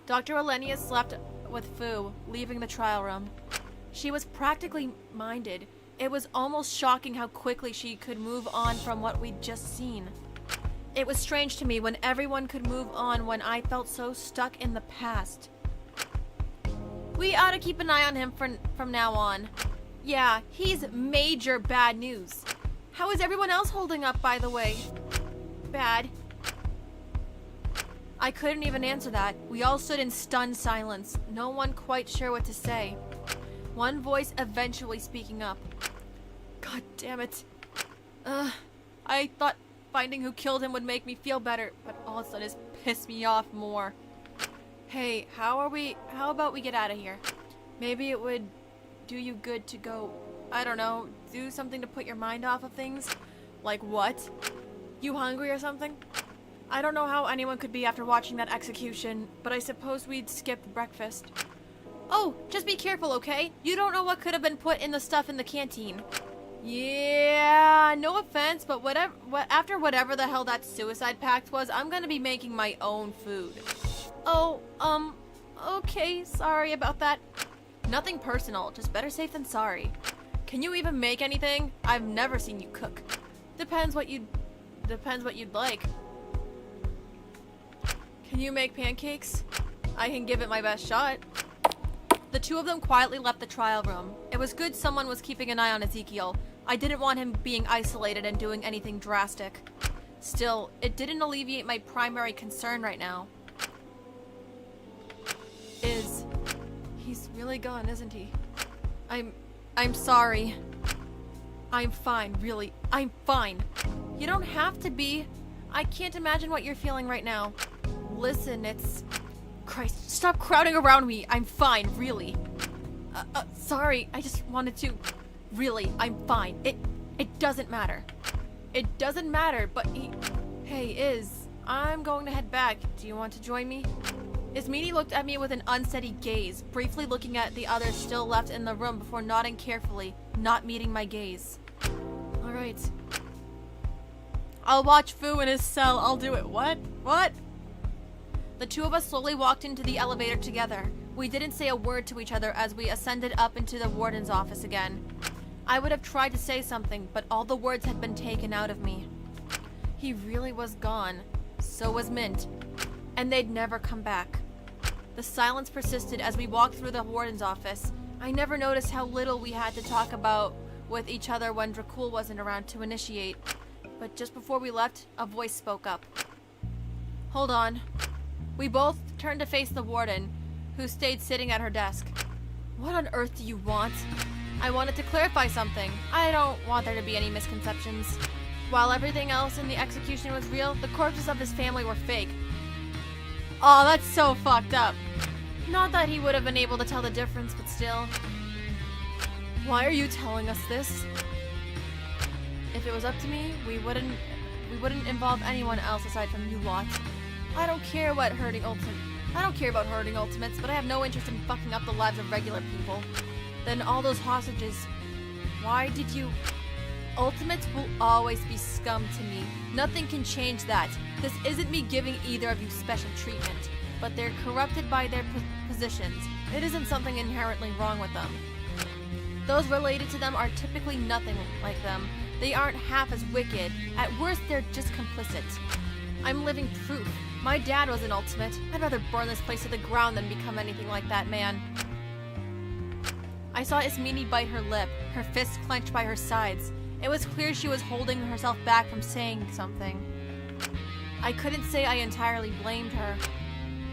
Speaker 2: Dr. Elenius left with Fu, leaving the trial room. She was practically minded. It was almost shocking how quickly she could move on from what we'd just seen. It was strange to me when everyone could move on when I felt so stuck in the past. We ought to keep an eye on him from now on. Yeah, he's major bad news. How is everyone else holding up, by the way? Bad. I couldn't even answer that. We all stood in stunned silence, no one quite sure what to say. One voice eventually speaking up. God damn it. I thought finding who killed him would make me feel better, but all of a sudden it's pissed me off more. Hey, how about we get out of here? Maybe it would do you good to go, I don't know, do something to put your mind off of things? Like what? You hungry or something? I don't know how anyone could be after watching that execution, but I suppose we'd skip breakfast. Oh, just be careful, okay? You don't know what could have been put in the stuff in the canteen. Yeah, no offense, but after whatever the hell that suicide pact was, I'm gonna be making my own food. Oh, okay, sorry about that. Nothing personal, just better safe than sorry. Can you even make anything? I've never seen you cook. Depends what you'd like. Can you make pancakes? I can give it my best shot. The two of them quietly left the trial room. It was good someone was keeping an eye on Ezekiel. I didn't want him being isolated and doing anything drastic. Still, it didn't alleviate my primary concern right now. He's really gone, isn't he? I'm sorry. I'm fine, really. I'm fine. You don't have to be. I can't imagine what you're feeling right now. Listen, Christ, stop crowding around me. I'm fine, really. Sorry, I just wanted to... Really, I'm fine. It doesn't matter. It doesn't matter, but Hey, I'm going to head back. Do you want to join me? Ismini looked at me with an unsteady gaze, briefly looking at the others still left in the room before nodding carefully, not meeting my gaze. Alright. I'll watch Fu in his cell. I'll do it. What? What? The two of us slowly walked into the elevator together. We didn't say a word to each other as we ascended up into the warden's office again. I would have tried to say something, but all the words had been taken out of me. He really was gone. So was Mint. And they'd never come back. The silence persisted as we walked through the warden's office. I never noticed how little we had to talk about with each other when Dracul wasn't around to initiate. But just before we left, a voice spoke up. Hold on. We both turned to face the warden, who stayed sitting at her desk. What on earth do you want? I wanted to clarify something. I don't want there to be any misconceptions. While everything else in the execution was real, the corpses of his family were fake. Oh, that's so fucked up. Not that he would have been able to tell the difference, but still. Why are you telling us this? If it was up to me, we wouldn't involve anyone else aside from you lot. I don't care about hurting ultimates, but I have no interest in fucking up the lives of regular people. Then all those hostages. Why did you... Ultimates will always be scum to me. Nothing can change that. This isn't me giving either of you special treatment, but they're corrupted by their positions. It isn't something inherently wrong with them. Those related to them are typically nothing like them. They aren't half as wicked. At worst, they're just complicit. I'm living proof. My dad was an ultimate. I'd rather burn this place to the ground than become anything like that man. I saw Ismini bite her lip, her fists clenched by her sides. It was clear she was holding herself back from saying something. I couldn't say I entirely blamed her.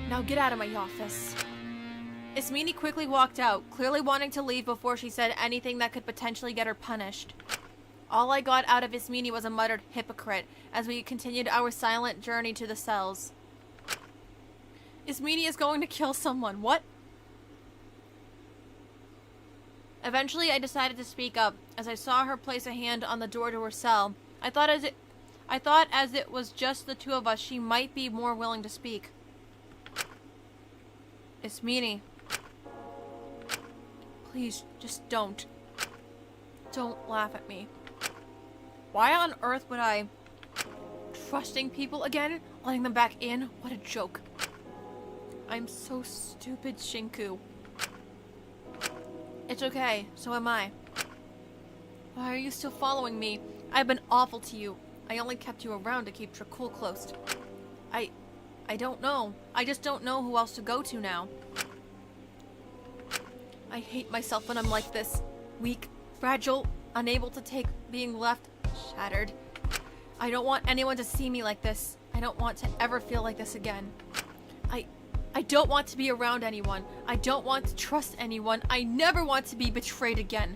Speaker 2: Now get out of my office. Ismini quickly walked out, clearly wanting to leave before she said anything that could potentially get her punished. All I got out of Ismini was a muttered hypocrite as we continued our silent journey to the cells. Ismini is going to kill someone. What? Eventually, I decided to speak up as I saw her place a hand on the door to her cell. I thought as it was just the two of us, she might be more willing to speak. Ismini. Please, just don't. Don't laugh at me. Why on earth would I... Trusting people again? Letting them back in? What a joke. I'm so stupid, Shinku. It's okay, so am I. Why are you still following me? I've been awful to you. I only kept you around to keep Dracul close. I don't know. I just don't know who else to go to now. I hate myself when I'm like this. Weak, fragile, unable to take being left, shattered. I don't want anyone to see me like this. I don't want to ever feel like this again. I don't want to be around anyone. I don't want to trust anyone. I never want to be betrayed again.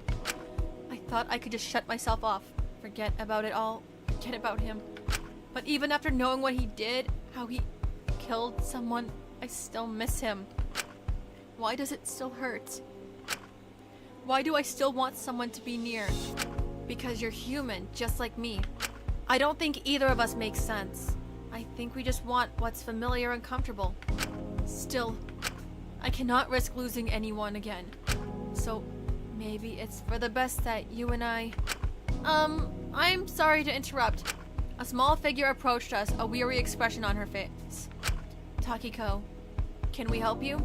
Speaker 2: I thought I could just shut myself off. Forget about it all. Forget about him. But even after knowing what he did, how he killed someone, I still miss him. Why does it still hurt? Why do I still want someone to be near? Because you're human, just like me. I don't think either of us makes sense. I think we just want what's familiar and comfortable. Still, I cannot risk losing anyone again. So, maybe it's for the best that you and I... I'm sorry to interrupt. A small figure approached us, a weary expression on her face. Takiko, can we help you?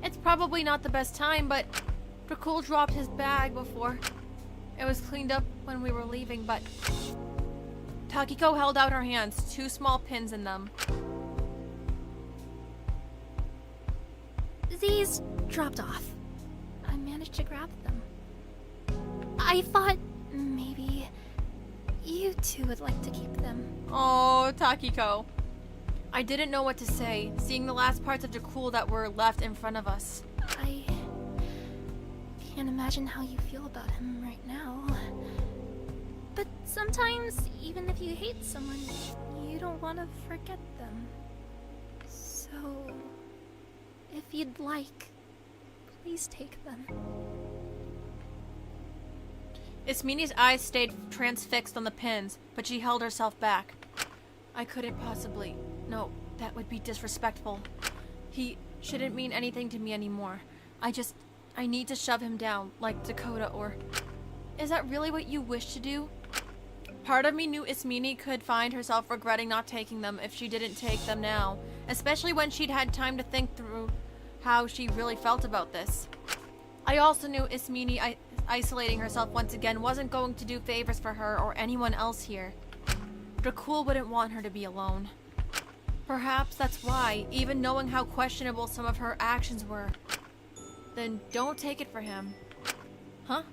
Speaker 2: It's probably not the best time, but Dracul dropped his bag before. It was cleaned up when we were leaving, but... Takiko held out her hands, 2 small pins in them.
Speaker 14: These dropped off. I managed to grab them. I thought maybe you two would like to keep them.
Speaker 2: Oh, Takiko. I didn't know what to say, seeing the last parts of Dracul that were left in front of us.
Speaker 14: I can't imagine how you feel about him right now. But sometimes, even if you hate someone, you don't want to forget them. So, if you'd like, please take them.
Speaker 2: Ismini's eyes stayed transfixed on the pins, but she held herself back. I couldn't possibly. No, that would be disrespectful. He shouldn't mean anything to me anymore. I need to shove him down, like Dakota, or... Is that really what you wish to do? Part of me knew Ismini could find herself regretting not taking them if she didn't take them now, especially when she'd had time to think through how she really felt about this. I also knew Ismini isolating herself once again wasn't going to do favors for her or anyone else here. Dracul wouldn't want her to be alone. Perhaps that's why, even knowing how questionable some of her actions were, then don't take it for him. Huh?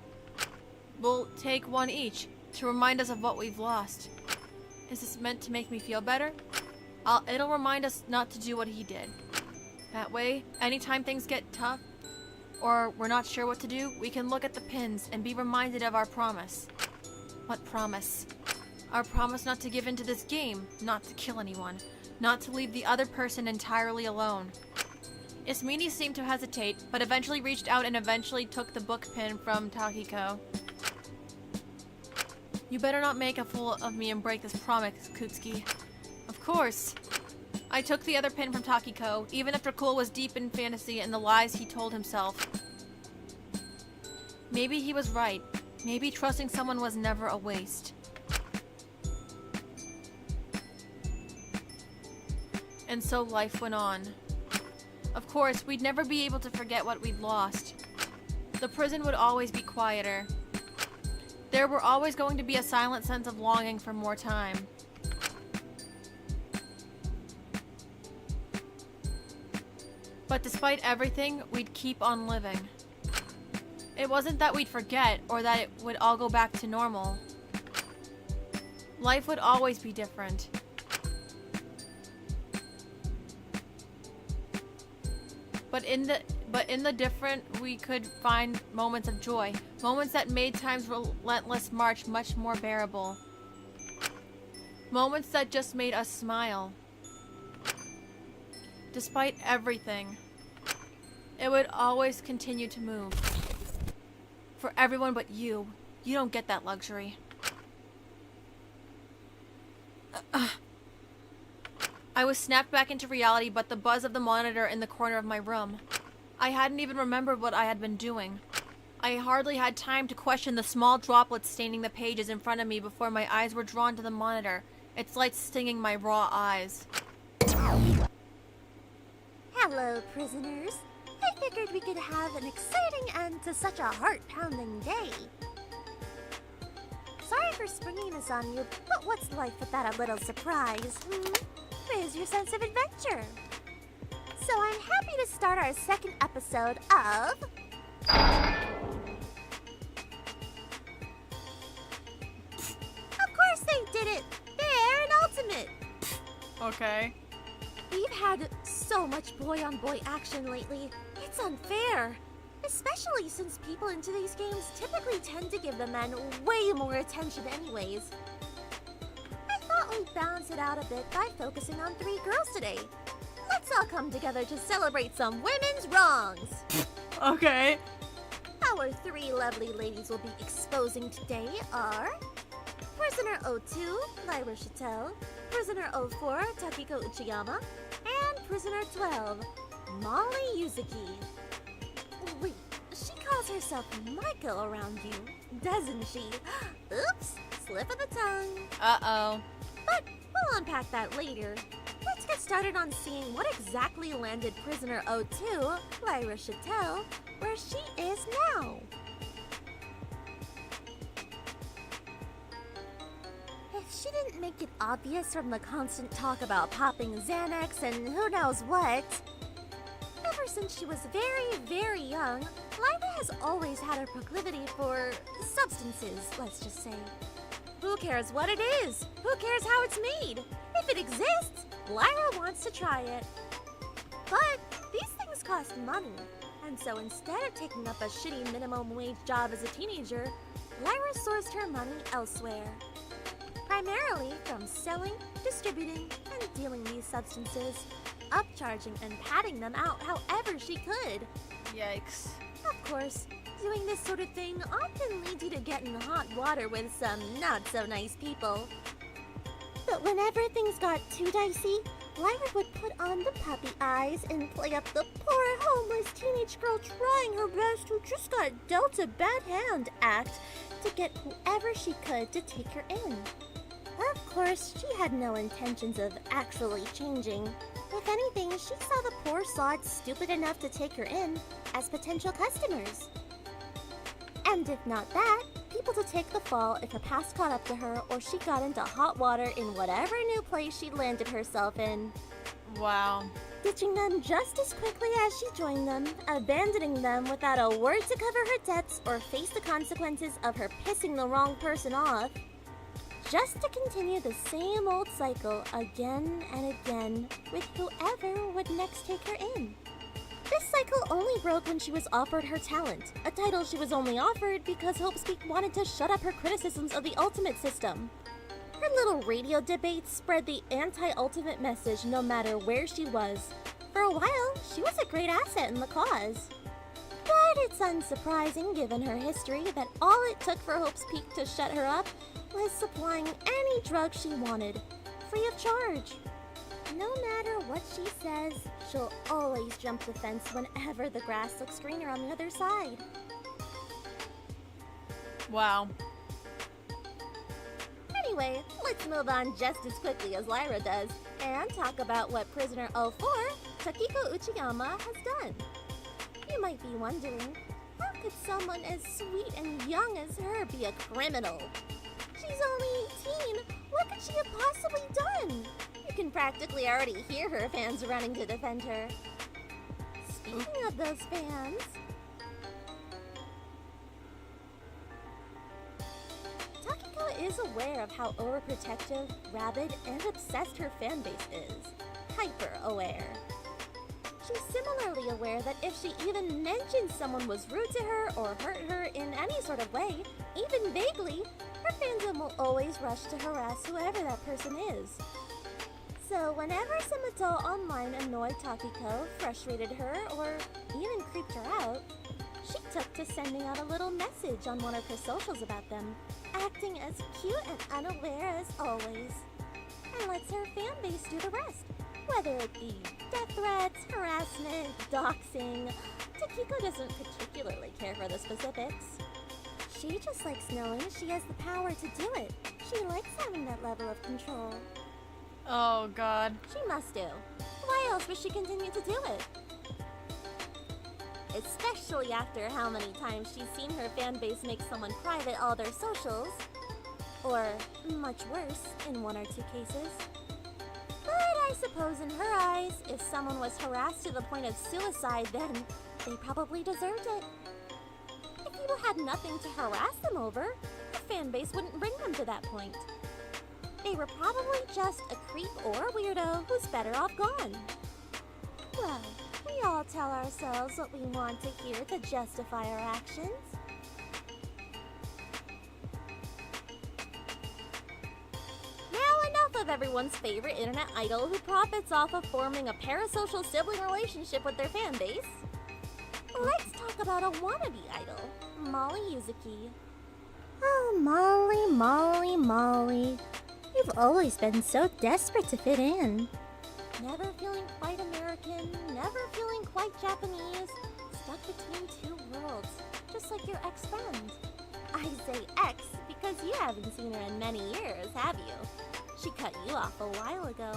Speaker 2: We'll take one each, to remind us of what we've lost. Is this meant to make me feel better? It'll remind us not to do what he did. That way, anytime things get tough, or we're not sure what to do, we can look at the pins and be reminded of our promise. What promise? Our promise not to give in to this game, not to kill anyone, not to leave the other person entirely alone. Ismini seemed to hesitate, but eventually reached out and eventually took the book pin from Takiko. You better not make a fool of me and break this promise, Kutsuki. Of course. I took the other pin from Takiko, even if Dracul was deep in fantasy and the lies he told himself. Maybe he was right. Maybe trusting someone was never a waste. And so life went on. Of course, we'd never be able to forget what we'd lost. The prison would always be quieter. There were always going to be a silent sense of longing for more time. But despite everything, we'd keep on living. It wasn't that we'd forget or that it would all go back to normal. Life would always be different. But in the different, we could find moments of joy. Moments that made time's relentless march much more bearable. Moments that just made us smile. Despite everything, it would always continue to move. For everyone but you. You don't get that luxury. I was snapped back into reality, but the buzz of the monitor in the corner of my room. I hadn't even remembered what I had been doing. I hardly had time to question the small droplets staining the pages in front of me before my eyes were drawn to the monitor, its light stinging my raw eyes.
Speaker 4: Hello, prisoners. I figured we could have an exciting end to such a heart-pounding day. Sorry for springing this on you, but what's life without a little surprise, Where's your sense of adventure? So I'm happy to start our second episode of... Of course they did it! Fair and ultimate!
Speaker 2: Okay.
Speaker 4: We've had so much boy-on-boy action lately. It's unfair. Especially since people in today's games typically tend to give the men way more attention anyways. I thought we'd balance it out a bit by focusing on 3 girls today. Let's all come together to celebrate some women's wrongs.
Speaker 2: Okay.
Speaker 4: Our 3 lovely ladies will be exposing today are Prisoner 02, Lyra Chattel, Prisoner 04, Takiko Uchiyama, and Prisoner 12, Molly Yuzuki. Wait, she calls herself Michael around you, doesn't she? Oops, slip of the tongue.
Speaker 2: Uh-oh.
Speaker 4: But we'll unpack that later. Let's get started on seeing what exactly landed Prisoner 02, Lyra Chattel, where she is now. If she didn't make it obvious from the constant talk about popping Xanax and who knows what, ever since she was very, very young, Lyra has always had a proclivity for substances, let's just say. Who cares what it is? Who cares how it's made? If it exists, Lyra wants to try it. But these things cost money, and so instead of taking up a shitty minimum wage job as a teenager, Lyra sourced her money elsewhere. Primarily from selling, distributing, and dealing these substances, upcharging and padding them out however she could.
Speaker 2: Yikes.
Speaker 4: Of course, doing this sort of thing often leads you to get in hot water with some not-so-nice people. But whenever things got too dicey, Lyra would put on the puppy eyes and play up the poor homeless teenage girl trying her best who just got dealt a bad hand act to get whoever she could to take her in. Of course, she had no intentions of actually changing. If anything, she saw the poor sods stupid enough to take her in as potential customers. And if not that, people to take the fall if her past caught up to her or she got into hot water in whatever new place she landed herself in.
Speaker 2: Wow.
Speaker 4: Ditching them just as quickly as she joined them, abandoning them without a word to cover her debts or face the consequences of her pissing the wrong person off. Just to continue the same old cycle again and again with whoever would next take her in. This cycle only broke when she was offered her talent, a title she was only offered because Hopespeak wanted to shut up her criticisms of the Ultimate system. Her little radio debates spread the anti-Ultimate message no matter where she was. For a while, she was a great asset in the cause. But it's unsurprising given her history that all it took for Hopespeak to shut her up was supplying any drug she wanted, free of charge. No matter what she says, she'll always jump the fence whenever the grass looks greener on the other side.
Speaker 2: Wow.
Speaker 4: Anyway, let's move on just as quickly as Lyra does and talk about what Prisoner 04, Takiko Uchiyama, has done. You might be wondering, how could someone as sweet and young as her be a criminal? She's only 18. What could she have possibly done? You can practically already hear her fans running to defend her. Speaking of those fans, Takiko is aware of how overprotective, rabid, and obsessed her fanbase is. Hyper aware. She's similarly aware that if she even mentioned someone was rude to her or hurt her in any sort of way, even vaguely, her fandom will always rush to harass whoever that person is. So whenever some adult online annoyed Takiko, frustrated her, or even creeped her out, she took to sending out a little message on one of her socials about them, acting as cute and unaware as always, and lets her fanbase do the rest. Whether it be death threats, harassment, doxing, Takiko doesn't particularly care for the specifics. She just likes knowing she has the power to do it. She likes having that level of control.
Speaker 2: Oh, God.
Speaker 4: She must do. Why else would she continue to do it? Especially after how many times she's seen her fanbase make someone private all their socials. Or, much worse, in one or two cases. But I suppose in her eyes, if someone was harassed to the point of suicide, then they probably deserved it. If people had nothing to harass them over, the fanbase wouldn't bring them to that point. They were probably just a creep or weirdo who's better off gone. Well, we all tell ourselves what we want to hear to justify our actions. Now enough of everyone's favorite internet idol who profits off of forming a parasocial sibling relationship with their fan base. Let's talk about a wannabe idol, Molly Yuzuki. Oh, Molly, Molly, Molly. You've always been so desperate to fit in. Never feeling quite American, never feeling quite Japanese, stuck between two worlds, just like your ex-friend. I say ex because you haven't seen her in many years, have you? She cut you off a while ago.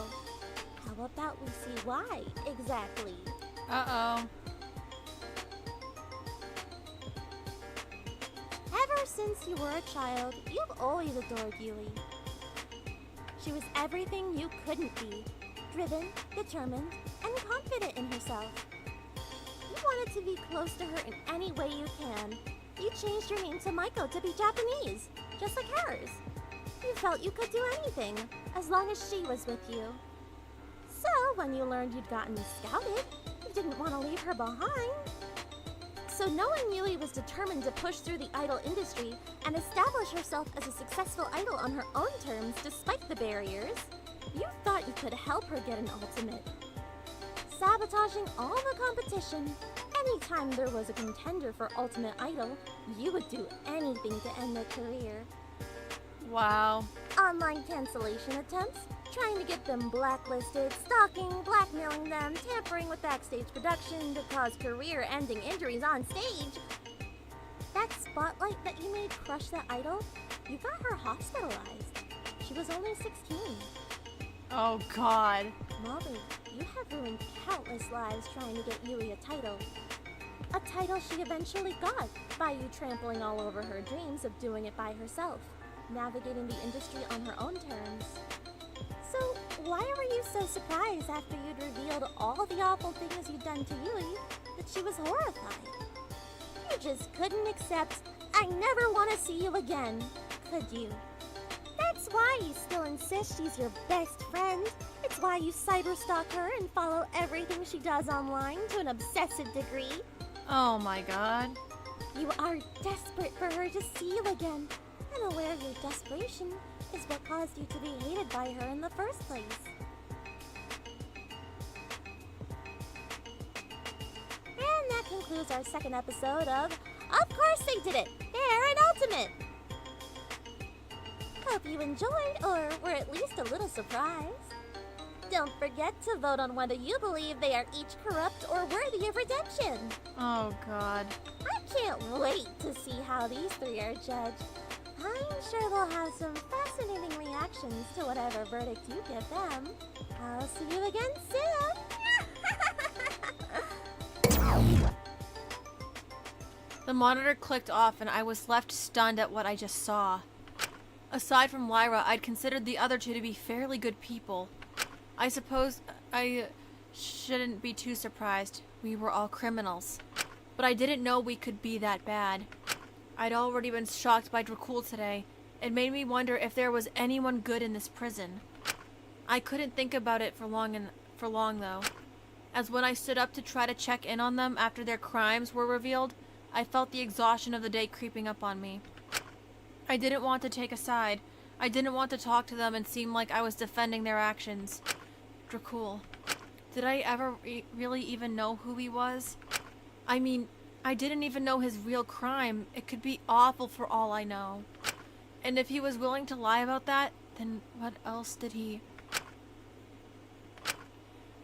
Speaker 4: How about we see why, exactly?
Speaker 2: Uh-oh.
Speaker 4: Ever since you were a child, you've always adored Yui. She was everything you couldn't be. Driven, determined, and confident in herself. You wanted to be close to her in any way you can. You changed your name to Maiko to be Japanese, just like hers. You felt you could do anything, as long as she was with you. So, when you learned you'd gotten scouted, you didn't want to leave her behind. So knowing Yui was determined to push through the idol industry and establish herself as a successful idol on her own terms despite the barriers, you thought you could help her get an ultimate. Sabotaging all the competition, anytime there was a contender for Ultimate Idol, you would do anything to end their career.
Speaker 2: Wow.
Speaker 4: Online cancellation attempts, trying to get them blacklisted, stalking, blackmailing them, tampering with backstage production to cause career-ending injuries on stage. That spotlight that you made crush the idol, you got her hospitalized. She was only 16.
Speaker 2: Oh, God.
Speaker 4: Molly, you have ruined countless lives trying to get Yui a title. A title she eventually got by you trampling all over her dreams of doing it by herself, navigating the industry on her own terms. So, why were you so surprised after you'd revealed all the awful things you'd done to Yui that she was horrified? You just couldn't accept, I never want to see you again, could you? That's why you still insist she's your best friend. It's why you cyberstalk her and follow everything she does online to an obsessive degree.
Speaker 2: Oh my God.
Speaker 4: You are desperate for her to see you again, and aware your desperation is what caused you to be hated by her in the first place. And that concludes our second episode of Course They Did It! They're an Ultimate! Hope you enjoyed, or were at least a little surprised. Don't forget to vote on whether you believe they are each corrupt or worthy of redemption.
Speaker 2: Oh, God.
Speaker 4: I can't wait to see how these three are judged. I'm sure they'll have some fascinating reactions to whatever verdict you give them. I'll see you again soon!
Speaker 2: The monitor clicked off and I was left stunned at what I just saw. Aside from Lyra, I'd considered the other two to be fairly good people. I suppose I shouldn't be too surprised. We were all criminals. But I didn't know we could be that bad. I'd already been shocked by Dracul today. It made me wonder if there was anyone good in this prison. I couldn't think about it for long though. As when I stood up to try to check in on them after their crimes were revealed, I felt the exhaustion of the day creeping up on me. I didn't want to take a side. I didn't want to talk to them and seem like I was defending their actions. Dracul. Did I ever really even know who he was? I mean, I didn't even know his real crime. It could be awful for all I know. And if he was willing to lie about that, then what else did he...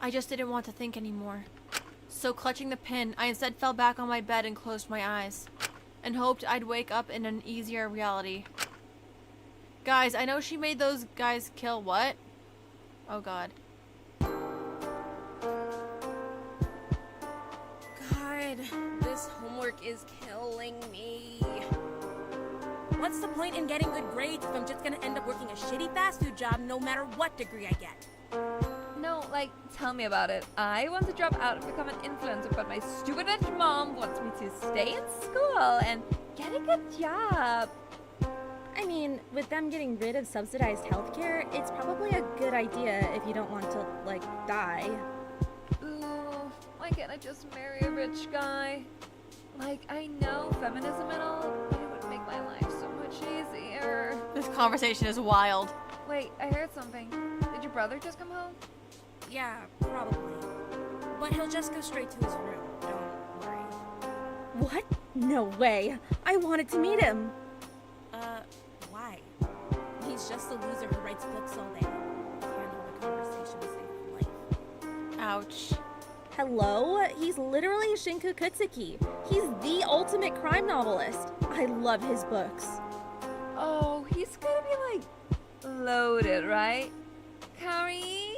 Speaker 2: I just didn't want to think anymore. So clutching the pin, I instead fell back on my bed and closed my eyes. And hoped I'd wake up in an easier reality. Guys, I know she made those guys kill what? Oh God.
Speaker 16: God, this homework is killing me. What's the point in getting good grades if I'm just gonna end up working a shitty fast food job no matter what degree I get?
Speaker 12: No, like, tell me about it. I want to drop out and become an influencer, but my stupid bitch mom wants me to stay in school and get a good job.
Speaker 3: I mean, with them getting rid of subsidized healthcare, it's probably a good idea if you don't want to, like, die.
Speaker 12: Ooh, Why can't I just marry a rich guy? Like, I know feminism and all, but it would make my life so much easier.
Speaker 2: This conversation is wild.
Speaker 12: Wait, I heard something. Did your brother just come home?
Speaker 16: Yeah, probably. But he'll just go straight to his room. Don't worry.
Speaker 17: What? No way. I wanted to meet him.
Speaker 16: Why? He's just a loser who writes books all day. Can't hold a conversation to save life.
Speaker 2: Ouch.
Speaker 17: Hello? He's literally Shinku Kutsuki. He's the ultimate crime novelist. I love his books.
Speaker 12: Oh, he's gonna be like loaded, right? Kari?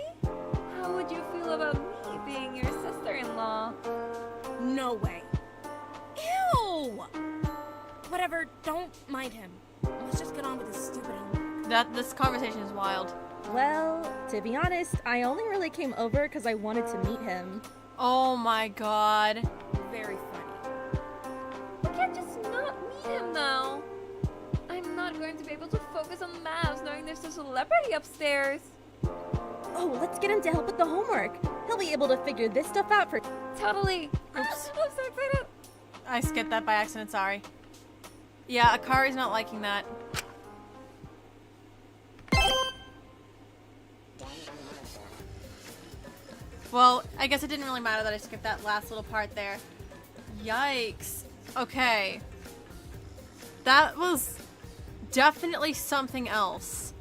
Speaker 12: How would you feel about me being your sister-in-law?
Speaker 16: No way. Ew! Whatever, don't mind him. Let's just get on with this stupid homework.
Speaker 2: This conversation is wild.
Speaker 17: Well, to be honest, I only really came over because I wanted to meet him.
Speaker 2: Oh my god.
Speaker 16: Very funny.
Speaker 12: I can't just not meet him now. I'm not going to be able to focus on maths knowing there's a celebrity upstairs.
Speaker 17: Oh, let's get him to help with the homework. He'll be able to figure this stuff out for...
Speaker 12: Totally.
Speaker 2: Oops.
Speaker 12: I'm so excited.
Speaker 2: I skipped that by accident, sorry. Yeah, Akari's not liking that. Well, I guess it didn't really matter that I skipped that last little part there. Yikes. Okay. That was definitely something else.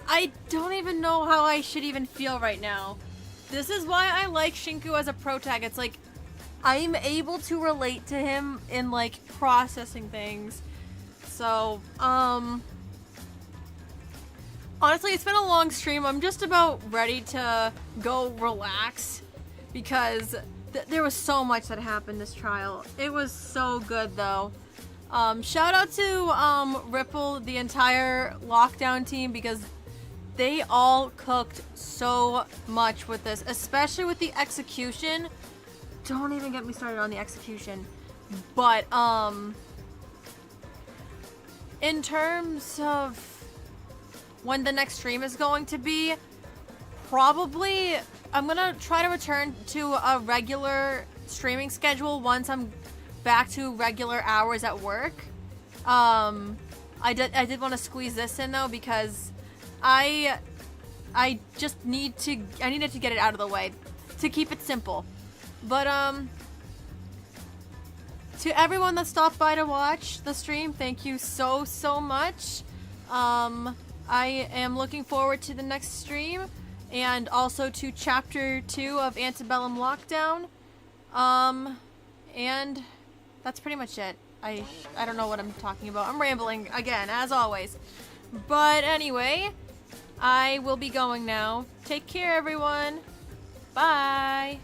Speaker 2: I don't even know how I should even feel right now. This is why I like Shinku as a protag. It's like, I'm able to relate to him in, like, processing things. So, honestly, it's been a long stream. I'm just about ready to go relax because there was so much that happened this trial. It was so good, though. Shout out to Ripple, the entire lockdown team, because they all cooked so much with this, especially with the execution. Don't even get me started on the execution. But, in terms of when the next stream is going to be, probably I'm gonna try to return to a regular streaming schedule once I'm back to regular hours at work. I did want to squeeze this in though because I just needed to get it out of the way to keep it simple. But to everyone that stopped by to watch the stream, thank you so much. I am looking forward to the next stream and also to chapter 2 of Antebellum Lockdown. And that's pretty much it. I don't know what I'm talking about. I'm rambling again, as always. But anyway, I will be going now. Take care, everyone. Bye.